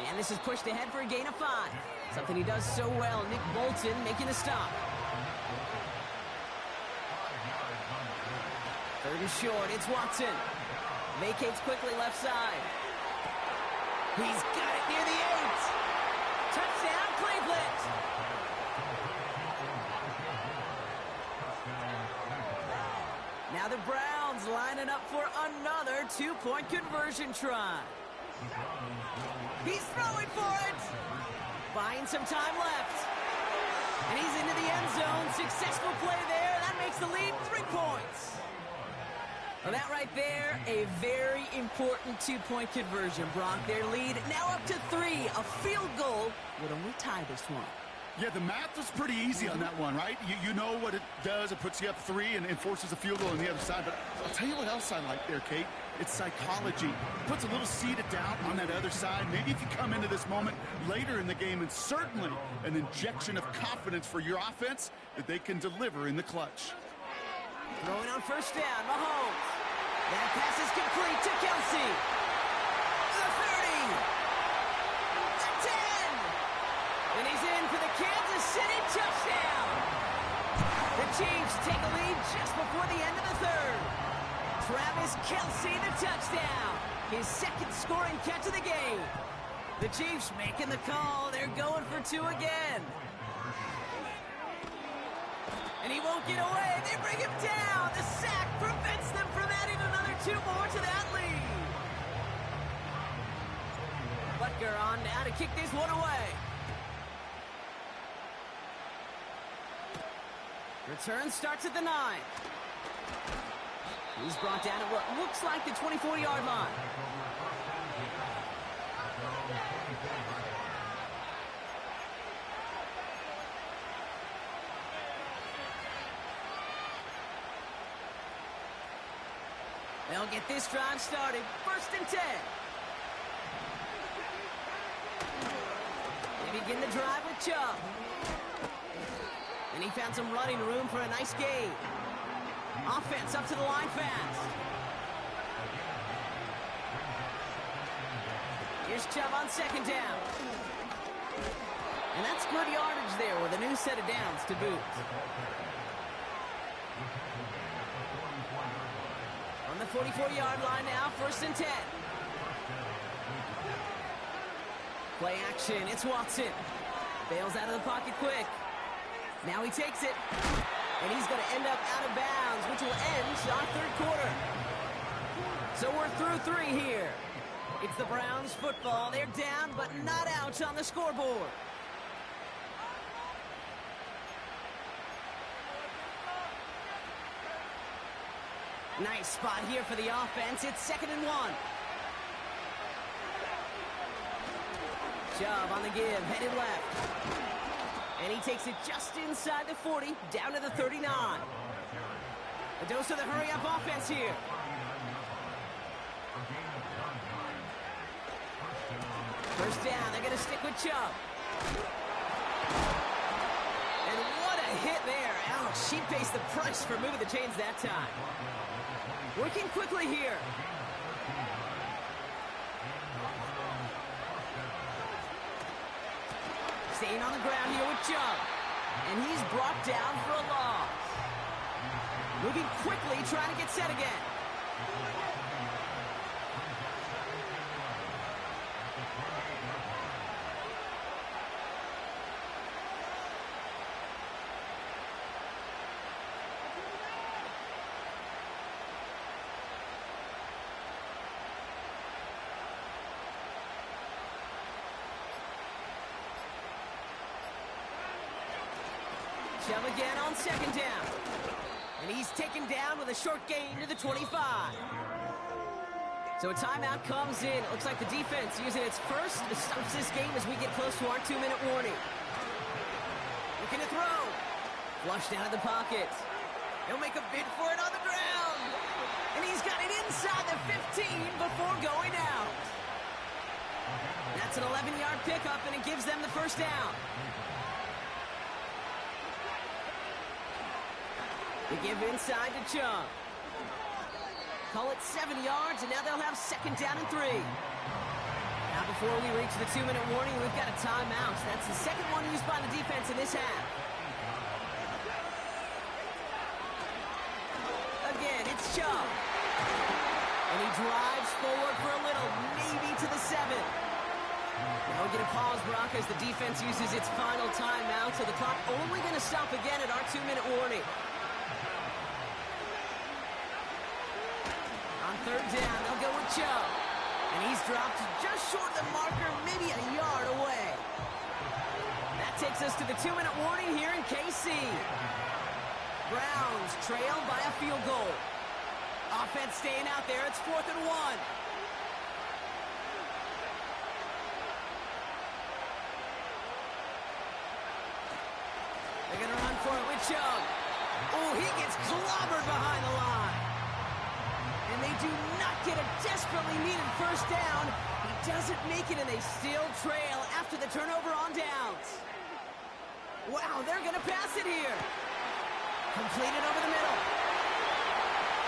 And this is pushed ahead for a gain of 5. Something he does so well. Nick Bolton making a stop. 3rd and short. It's Watson. Vacates quickly left side. He's got it near the 8. Touchdown, Cleveland. Now the Browns lining up for another 2-point conversion try. He's throwing for it. Buying some time left. And he's into the end zone. Successful play there. That makes the lead 3 points. Well, that right there, a very important 2-point conversion, Brock. Their lead now up to 3. A field goal would only tie this one. Yeah, the math was pretty easy on that one, right? You know what it does. It puts you up 3 and forces a field goal on the other side. But I'll tell you what else I like there, Kate. It's psychology. It puts a little seed of doubt on that other side. Maybe if you come into this moment later in the game, and certainly an injection of confidence for your offense that they can deliver in the clutch. Throwing on 1st down, Mahomes. That pass is complete to Kelsey. The 30. The 10. And he's in for the Kansas City touchdown. The Chiefs take a lead just before the end of the 3rd. Travis Kelsey, the touchdown. His 2nd scoring catch of the game. The Chiefs making the call. They're going for 2 again. And he won't get away. They bring him down. The sack prevents them from adding another 2 more to that lead. Butker on now to kick this one away. Return starts at the 9. He's brought down at what looks like the 24-yard line. They'll get this drive started. 1st and 10. begin the drive with Chubb. And he found some running room for a nice gain. Offense up to the line fast. Here's Chubb on second down. And that's good yardage there with a new set of downs to boot. On the 44-yard line now, 1st and 10. Play action, it's Watson. Bails out of the pocket quick. Now he takes it. And he's going to end up out of bounds, which will end our 3rd quarter. So we're through 3 here. It's the Browns football. They're down, but not out on the scoreboard. Nice spot here for the offense. It's 2nd and 1. Chubb on the give, headed left. And he takes it just inside the 40, down to the 39. A dose of the hurry-up offense here. First down, they're going to stick with Chubb. And what a hit there. Ouch, she pays the price for moving the chains that time. Working quickly here. Staying on the ground here with Chubb. And he's brought down for a loss. Moving quickly, trying to get set again. Chubb again on second down. And he's taken down with a short gain to the 25. So a timeout comes in. It looks like the defense using its first stops this game as we get close to our 2-minute warning. Looking to throw. Flushed out of the pocket. He'll make a bid for it on the ground. And he's got it inside the 15 before going out. That's an 11-yard pickup, and it gives them the first down. They give inside to Chubb. Call it 7 yards, and now they'll have 2nd down and 3. Now before we reach the 2-minute warning, we've got a timeout. That's the second one used by the defense in this half. Again, it's Chubb. And he drives forward for a little, maybe to the 7. Now we get a pause, Brock, as the defense uses its final timeout, so the clock only going to stop again at our 2-minute warning. On 3rd down, they'll go with Chubb. And he's dropped just short of the marker, maybe a yard away. That takes us to the 2-minute warning here in KC. Browns trail by a field goal. Offense staying out there. It's 4th and 1. They're going to run for it with Chubb. Oh, he gets clobbered behind the line. And they do not get a desperately needed first down. He doesn't make it, and they still trail after the turnover on downs. Wow, they're going to pass it here. Completed over the middle.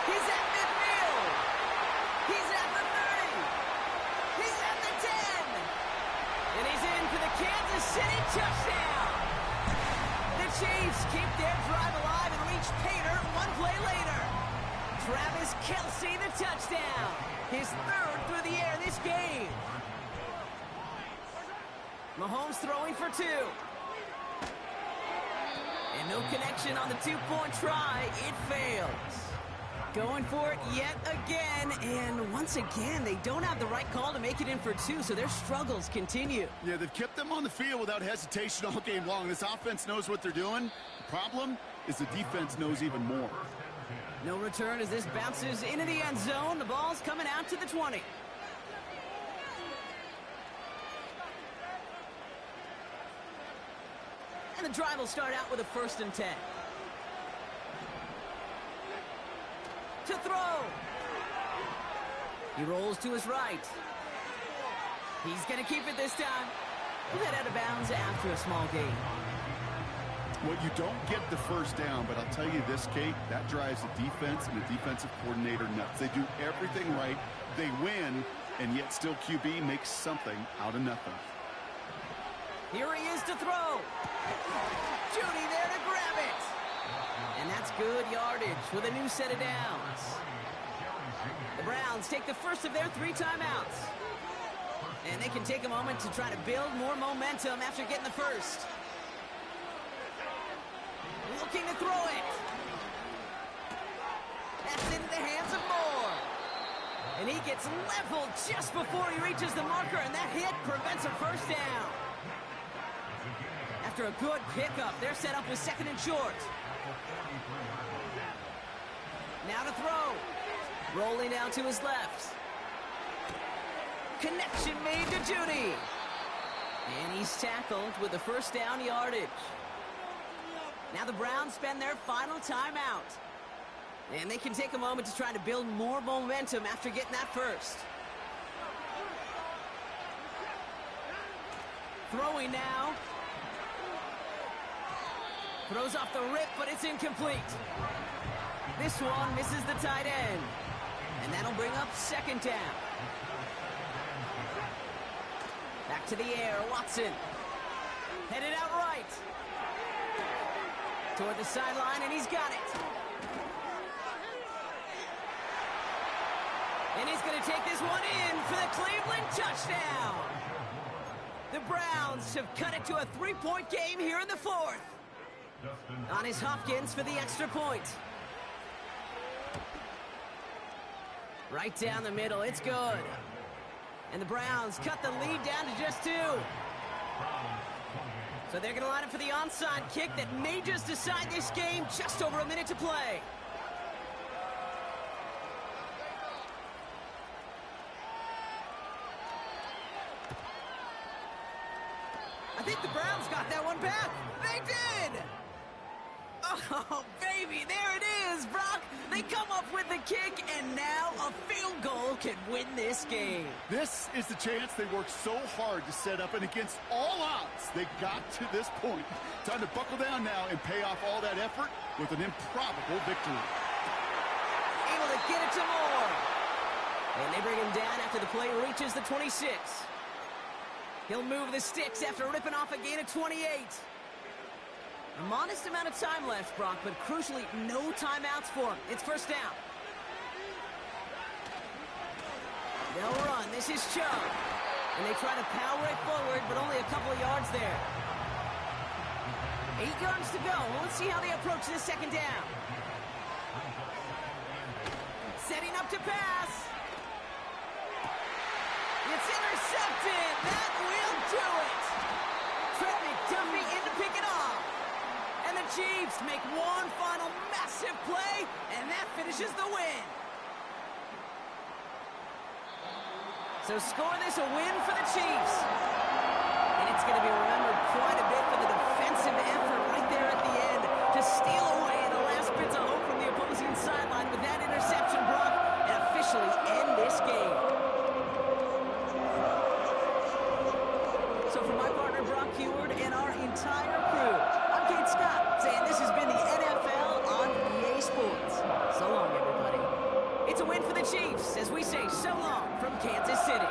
He's at midfield. He's at the 30. He's at the 10. And he's in for the Kansas City touchdown. The Chiefs keep their drive alive and reach Pater one play later. Travis Kelce, the touchdown. His 3rd through the air this game. Mahomes throwing for 2. And no connection on the 2-point try. It fails. Going for it yet again. And once again, they don't have the right call to make it in for 2, so their struggles continue. Yeah, they've kept them on the field without hesitation all game long. This offense knows what they're doing. The problem is the defense knows even more. No return as this bounces into the end zone. The ball's coming out to the 20. And the drive will start out with a 1st and 10. To throw. He rolls to his right. He's going to keep it this time. will head out of bounds after a small gain. Well, you don't get the first down, but I'll tell you this, Kate, that drives the defense and the defensive coordinator nuts. They do everything right. They win, and yet still QB makes something out of nothing. Here he is to throw. Judy there to grab it. And that's good yardage with a new set of downs. The Browns take the first of their 3 timeouts. And they can take a moment to try to build more momentum after getting the first. Looking to throw it. That's into the hands of Moore. And he gets leveled just before he reaches the marker, and that hit prevents a first down. After a good pickup, they're set up with 2nd and short. Now to throw. Rolling out to his left. Connection made to Judy. And he's tackled with the first down yardage. Now the Browns spend their final timeout. And they can take a moment to try to build more momentum after getting that first. Throwing now. Throws off the rip, but it's incomplete. This one misses the tight end. And that'll bring up 2nd down. Back to the air, Watson. Headed out right. Toward the sideline, and he's got it. And he's going to take this one in for the Cleveland touchdown. The Browns have cut it to a 3-point game here in the 4th. On his Hopkins for the extra point. Right down the middle, it's good. And the Browns cut the lead down to just 2. So they're going to line up for the onside kick that may just decide this game. Just over a minute to play. I think the Browns got that one back. They did! Oh, baby, there it is, Brock. They come up with the kick, and now a field goal can win this game. This is the chance they worked so hard to set up, and against all odds, they got to this point. Time to buckle down now and pay off all that effort with an improbable victory. Able to get it to Moore. And they bring him down after the play reaches the 26. He'll move the sticks after ripping off a gain of 28. A modest amount of time left, Brock, but crucially, no timeouts for him. It's first down. They'll run. This is Chubb. And they try to power it forward, but only a couple of yards there. 8 yards to go. Well, let's see how they approach this 2nd down. Setting up to pass. It's intercepted. That will do it. Trent McDuffie in to pick it off. And the Chiefs make one final massive play, and that finishes the win. So score this a win for the Chiefs. And it's going to be remembered quite a bit for the defensive effort right there at the end to steal away the last bits of hope from the opposing sideline with that interception, Brock, and officially end this game. So for my partner, Brock Heward, and our entire crew, I'm Kate Scott, saying this has been the NFL on EA Sports. So long, everybody. It's a win for the Chiefs as we say so long from Kansas City.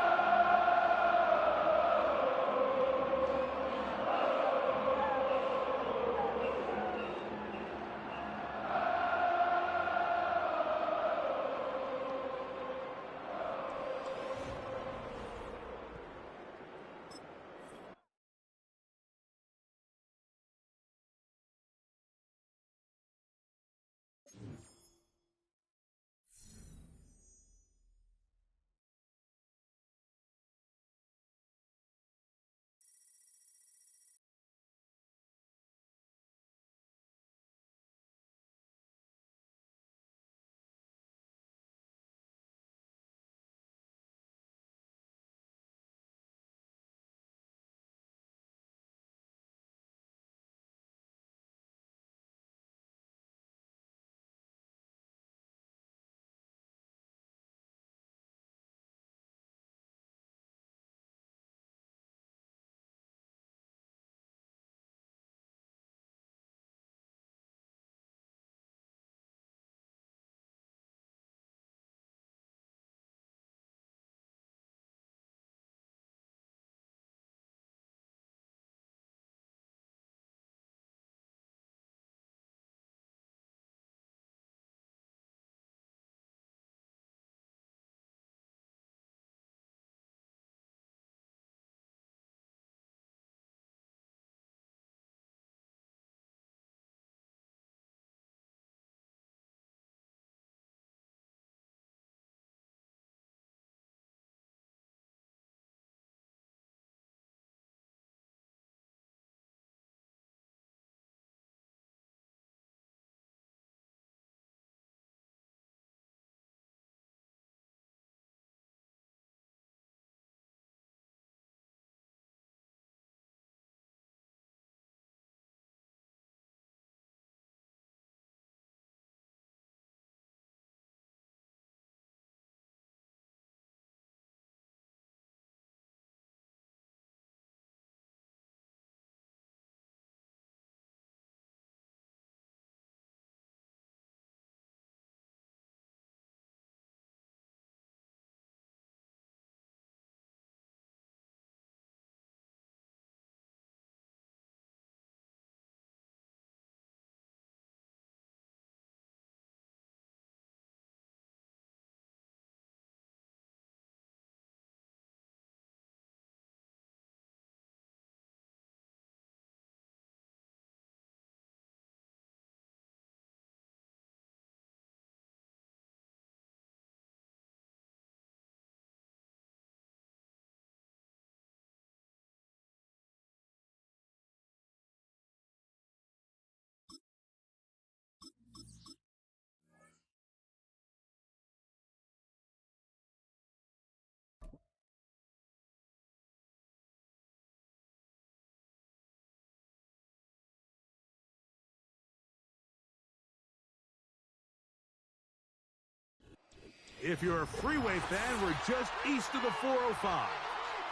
If you're a freeway fan, we're just east of the 405.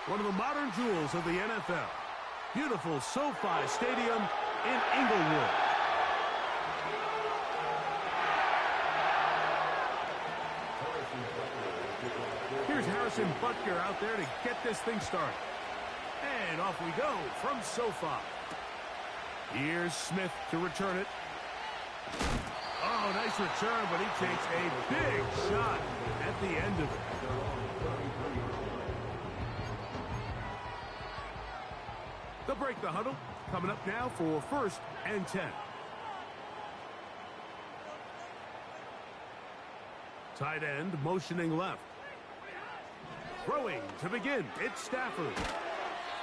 One of the modern jewels of the NFL. Beautiful SoFi Stadium in Inglewood. Here's Harrison Butker out there to get this thing started. And off we go from SoFi. Here's Smith to return it. Oh, nice return, but he takes a big shot at the end of it. They'll break the huddle. Coming up now for 1st and 10. Tight end motioning left. Throwing to begin. It's Stafford.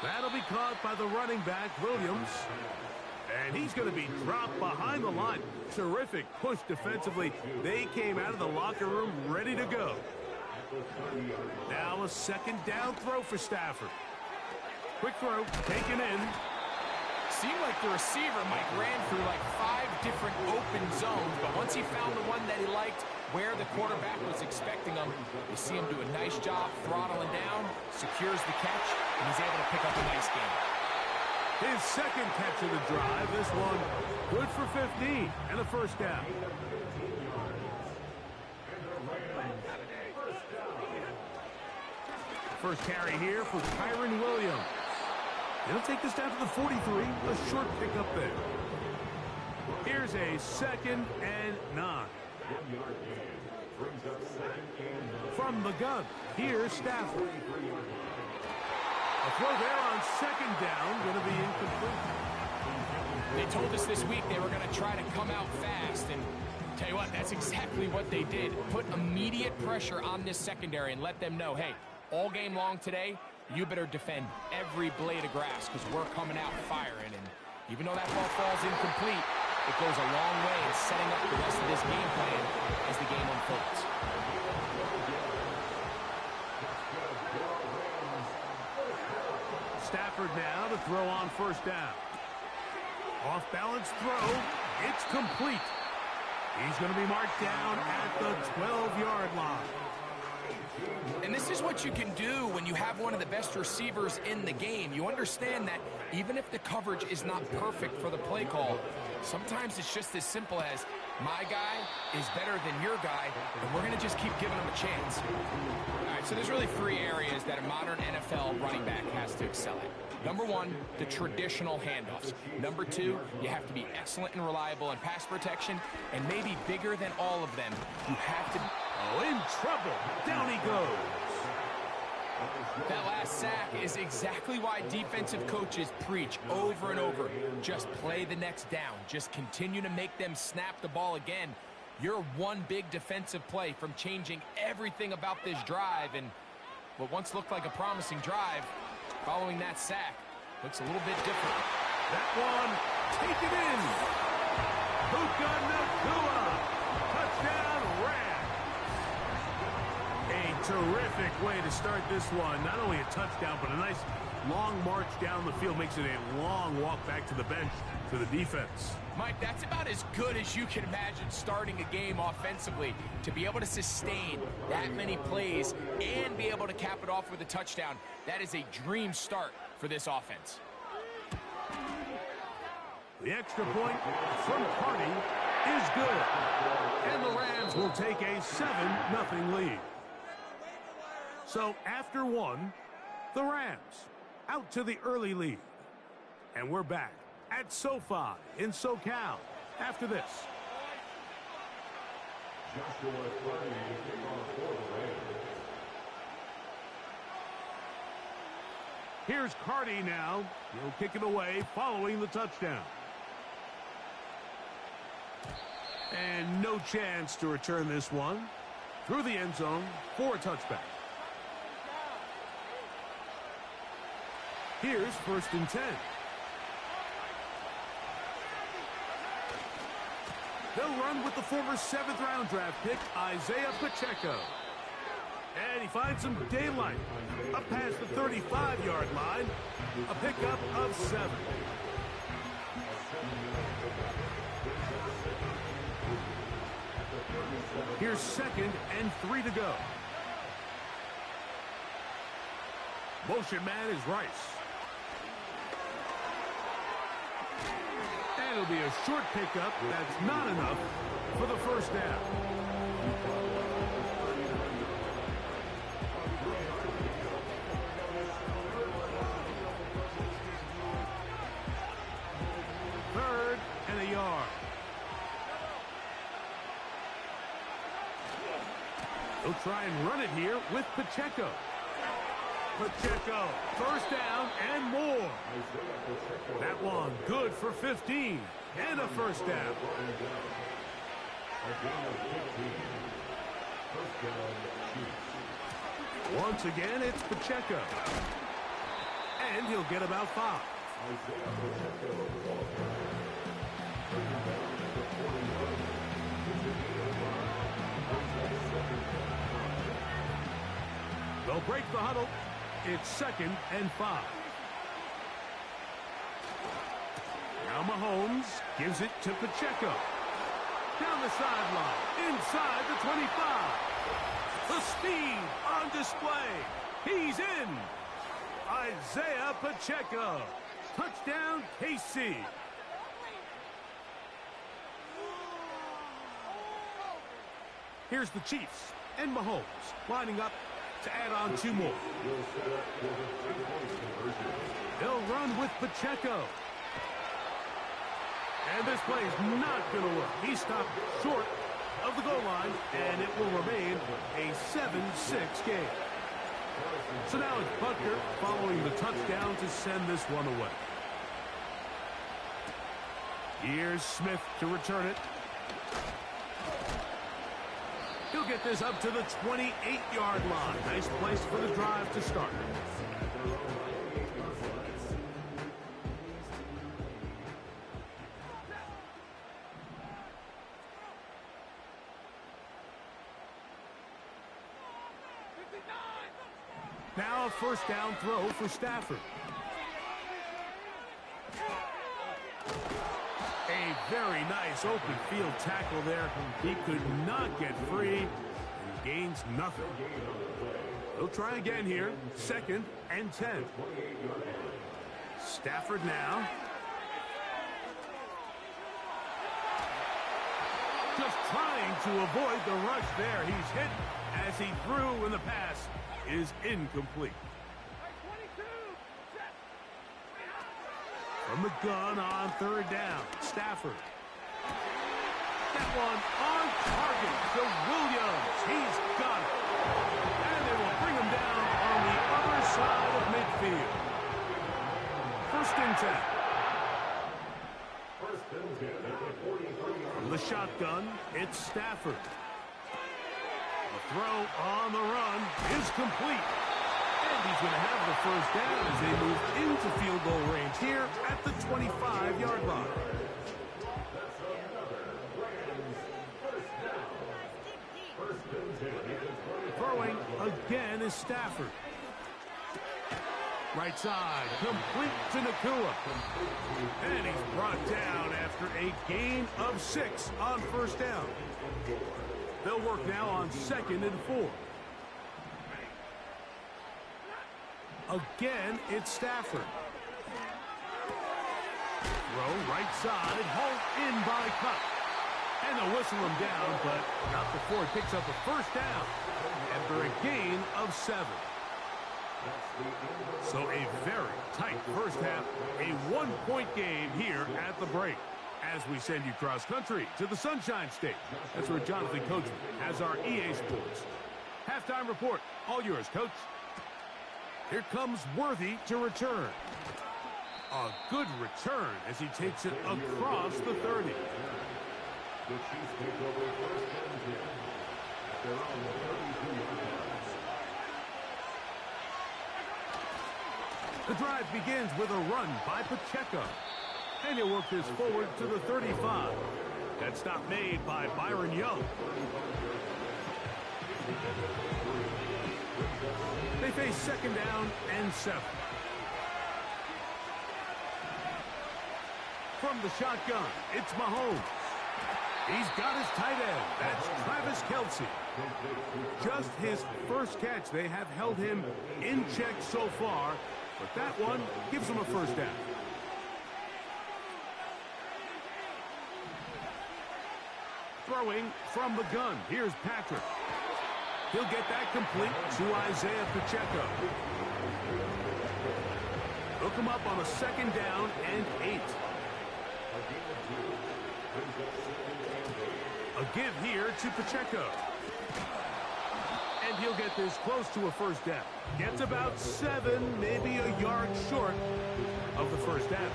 That'll be caught by the running back, Williams. And he's going to be dropped behind the line. Terrific push defensively. They came out of the locker room ready to go. Now a 2nd down throw for Stafford. Quick throw, taken in. Seemed like the receiver, Mike, ran through like 5 different open zones, but once he found the one that he liked, where the quarterback was expecting him, you see him do a nice job throttling down, secures the catch, and he's able to pick up a nice game. His 2nd catch of the drive. This one good for 15 and a 1st down. First carry here for Kyron Williams. He'll take this down to the 43. A short pickup there. Here's a 2nd and 9. From the gun, here's Stafford. A throw there on 2nd down, going to be incomplete. They told us this week they were going to try to come out fast, and tell you what, that's exactly what they did. Put immediate pressure on this secondary and let them know, hey, all game long today, you better defend every blade of grass because we're coming out firing. And even though that ball falls incomplete, it goes a long way in setting up the rest of this game plan as the game unfolds. Stafford now to throw on 1st down. Off balance throw. It's complete. He's going to be marked down at the 12-yard line. And this is what you can do when you have one of the best receivers in the game. You understand that even if the coverage is not perfect for the play call, sometimes it's just as simple as my guy is better than your guy, and we're going to just keep giving him a chance. All right, so there's really 3 areas that a modern NFL running back has to excel at. Number 1, the traditional handoffs. Number 2, you have to be excellent and reliable in pass protection, and maybe bigger than all of them, you have to... Oh, in trouble. Down he goes. That last sack is exactly why defensive coaches preach over and over. Just play the next down. Just continue to make them snap the ball again. You're one big defensive play from changing everything about this drive, and what once looked like a promising drive, following that sack, looks a little bit different. That one, take it in. Puka Nacua. Touchdown, Rams. A terrific way to start this one. Not only a touchdown, but a nice long march down the field. Makes it a long walk back to the bench for the defense. Mike, that's about as good as you can imagine starting a game offensively. To be able to sustain that many plays and be able to cap it off with a touchdown, that is a dream start for this offense. The extra point from Carney is good. And the Rams will take a 7-0 lead. So after 1, the Rams out to the early lead. And we're back at SoFi in SoCal after this. Here's Cardi now. He'll kick it away following the touchdown. And no chance to return this one through the end zone for a touchback. Here's 1st and 10. They'll run with the former 7th-round draft pick, Isaiah Pacheco. And he finds some daylight. Up past the 35-yard line. A pickup of 7. Here's 2nd and 3 to go. Motion man is Rice. And it'll be a short pickup. That's not enough for the first down. Third and a yard. He'll try and run it here with Pacheco. Pacheco, first down and more. That one good for 15 and a first down. Once again, it's Pacheco. And he'll get about 5. They'll break the huddle. It's 2nd and 5. Now Mahomes gives it to Pacheco. Down the sideline, inside the 25. The speed on display. He's in. Isaiah Pacheco. Touchdown, KC. Here's the Chiefs and Mahomes lining up to add on 2 more. They'll run with Pacheco. And this play is not going to work. He stopped short of the goal line, and it will remain a 7-6 game. So now it's Butker following the touchdown to send this one away. Here's Smith to return it. He'll get this up to the 28-yard line. Nice place for the drive to start. Now a first down throw for Stafford. A very nice open field tackle there. He could not get free and gains nothing. He'll try again here. 2nd and 10. Stafford now. Just trying to avoid the rush there. He's hit as he threw, and the pass is incomplete. From the gun on 3rd down, Stafford. That one on target to Williams. He's got it. And they will bring him down on the other side of midfield. 1st and 10. From the shotgun, it's Stafford. The throw on the run is complete. And he's going to have the first down as they move into field goal range here at the 25-yard line. Throwing again is Stafford. Right side, complete to Nakua. And he's brought down after a gain of 6 on first down. They'll work now on 2nd and 4. Again, it's Stafford. Throw right side, hauled in by Cup. And they'll whistle him down, but not before he picks up a first down after a gain of 7. So a very tight first half, a 1-point game here at the break. As we send you cross-country to the Sunshine State. That's where Jonathan Coachman has our EA Sports halftime report. All yours, Coach. Here comes Worthy to return. A good return as he takes it across the 30. The Chiefs take over 1st and 10 at their own 32-yard line. The drive begins with a run by Pacheco. And he'll work this forward to the 35. That stop made by Byron Young. They face 2nd down and 7. From the shotgun, it's Mahomes. He's got his tight end. That's Travis Kelce. Just his first catch. They have held him in check so far, but that one gives him a first down. Throwing from the gun. Here's Patrick. He'll get that complete to Isaiah Pacheco. Hook him up on a 2nd down and 8. A give here to Pacheco. And he'll get this close to a first down. Gets about 7, maybe a yard short of the first down.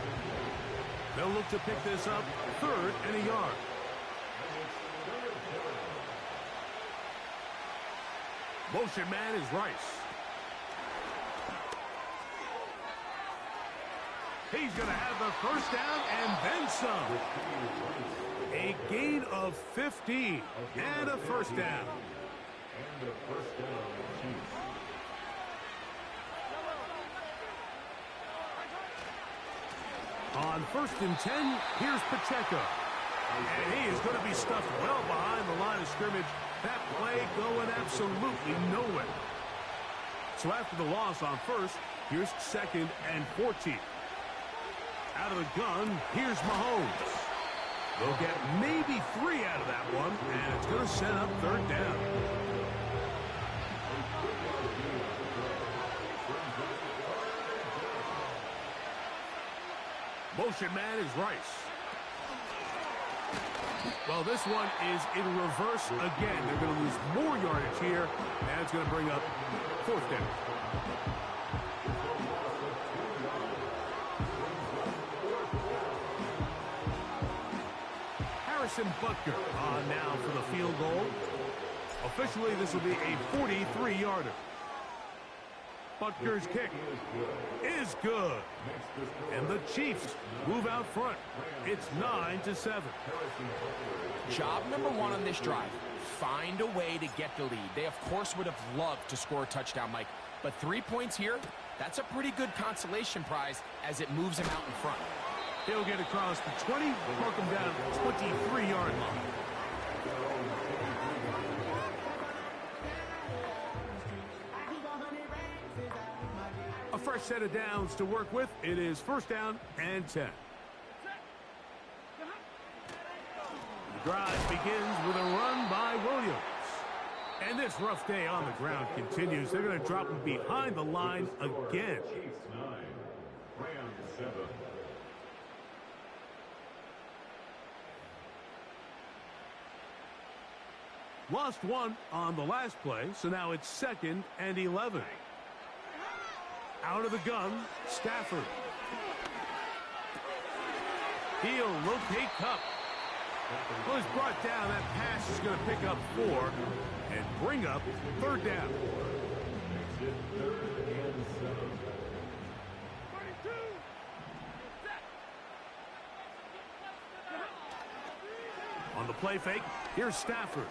They'll look to pick this up 3rd and a yard. Motion man is Rice. He's going to have the first down and then some. A gain of 15 and a first down. On 1st and 10, here's Pacheco. And he is going to be stuffed well behind the line of scrimmage. That play going absolutely nowhere. So after the loss on 1st, here's 2nd and 14. Out of the gun, here's Mahomes. They'll get maybe 3 out of that one, and it's going to set up 3rd down. Motion man is Rice. Well, this one is in reverse again. They're going to lose more yardage here, and it's going to bring up 4th down. Harrison Butker on now for the field goal. Officially, this will be a 43-yarder. Butker's kick is good. And the Chiefs move out front. It's 9-7. Job number 1 on this drive, find a way to get the lead. They, of course, would have loved to score a touchdown, Mike. But 3 points here, that's a pretty good consolation prize as it moves him out in front. He'll get across the 20, mark him down at the 23-yard line. A fresh set of downs to work with. It is 1st down and 10. The drive begins with a run by Williams. And this rough day on the ground continues. They're going to drop him behind the line again. Lost 1 on the last play, so now it's 2nd and 11. Out of the gun, Stafford. He'll locate Kupp. Well, he's brought down. That pass is going to pick up 4 and bring up 3rd down. On the play fake, here's Stafford.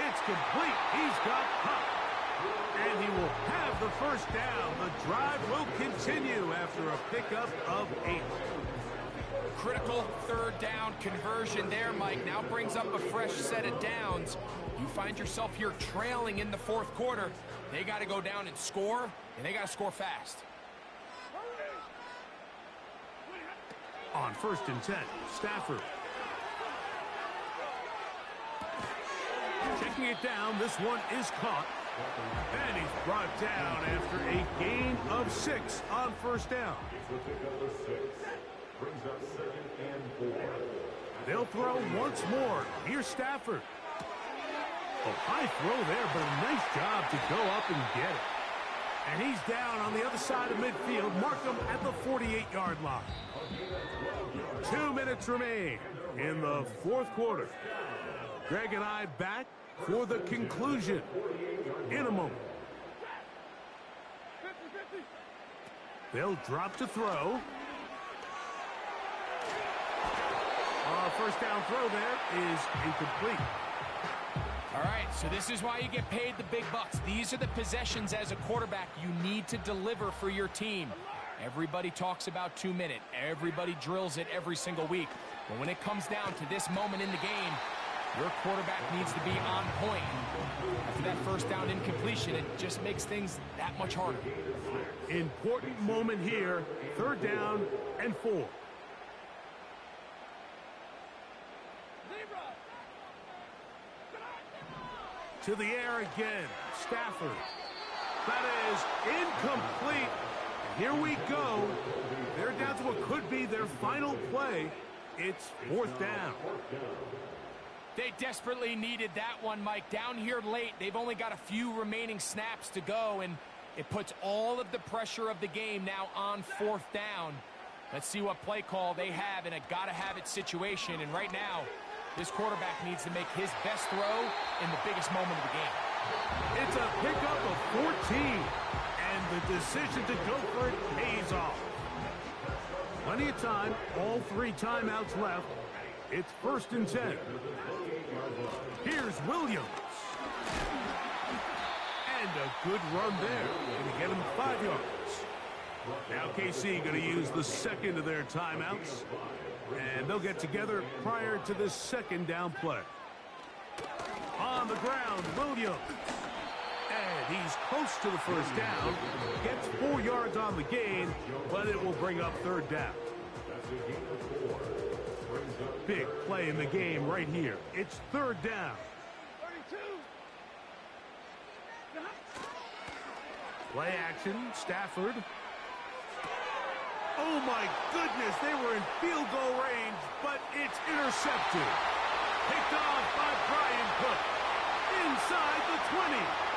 It's complete. He's got Kupp. And he will have the first down. The drive will continue after a pickup of 8. Critical 3rd down conversion there, Mike. Now brings up a fresh set of downs. You find yourself here trailing in the 4th quarter. They got to go down and score, and they got to score fast. On 1st and 10, Stafford. Checking it down, this one is caught. And he's brought down after a gain of 6 on 1st down. They'll throw once more. Here's Stafford. A high throw there, but a nice job to go up and get it. And he's down on the other side of midfield. Mark him at the 48-yard line. 2 minutes remain in the 4th quarter. Greg and I back for the conclusion in a moment. They'll drop to throw. First down throw there is incomplete. All right, so this is why you get paid the big bucks. These are the possessions as a quarterback you need to deliver for your team. Everybody talks about 2-minute. Everybody drills it every single week. But when it comes down to this moment in the game, your quarterback needs to be on point. After that first down incompletion, it just makes things that much harder. Important moment here. 3rd down and 4. To the air again. Stafford. That is incomplete. And here we go. They're down to what could be their final play. It's 4th down. They desperately needed that one, Mike. Down here late, they've only got a few remaining snaps to go, and it puts all of the pressure of the game now on 4th down. Let's see what play call they have in a gotta-have-it situation. And right now, this quarterback needs to make his best throw in the biggest moment of the game. It's a pickup of 14, and the decision to go for it pays off. Plenty of time, all 3 timeouts left. It's 1st and 10. Here's Williams. And a good run there. Going to get him 5 yards. Now KC going to use the second of their timeouts. And they'll get together prior to the 2nd down play. On the ground, Williams. And he's close to the 1st down. Gets 4 yards on the gain, but it will bring up 3rd down. Big play in the game right here. It's 3rd down. 32. Play action, Stafford. Oh my goodness, they were in field goal range, but it's intercepted. Picked off by Brian Cook. Inside the 20.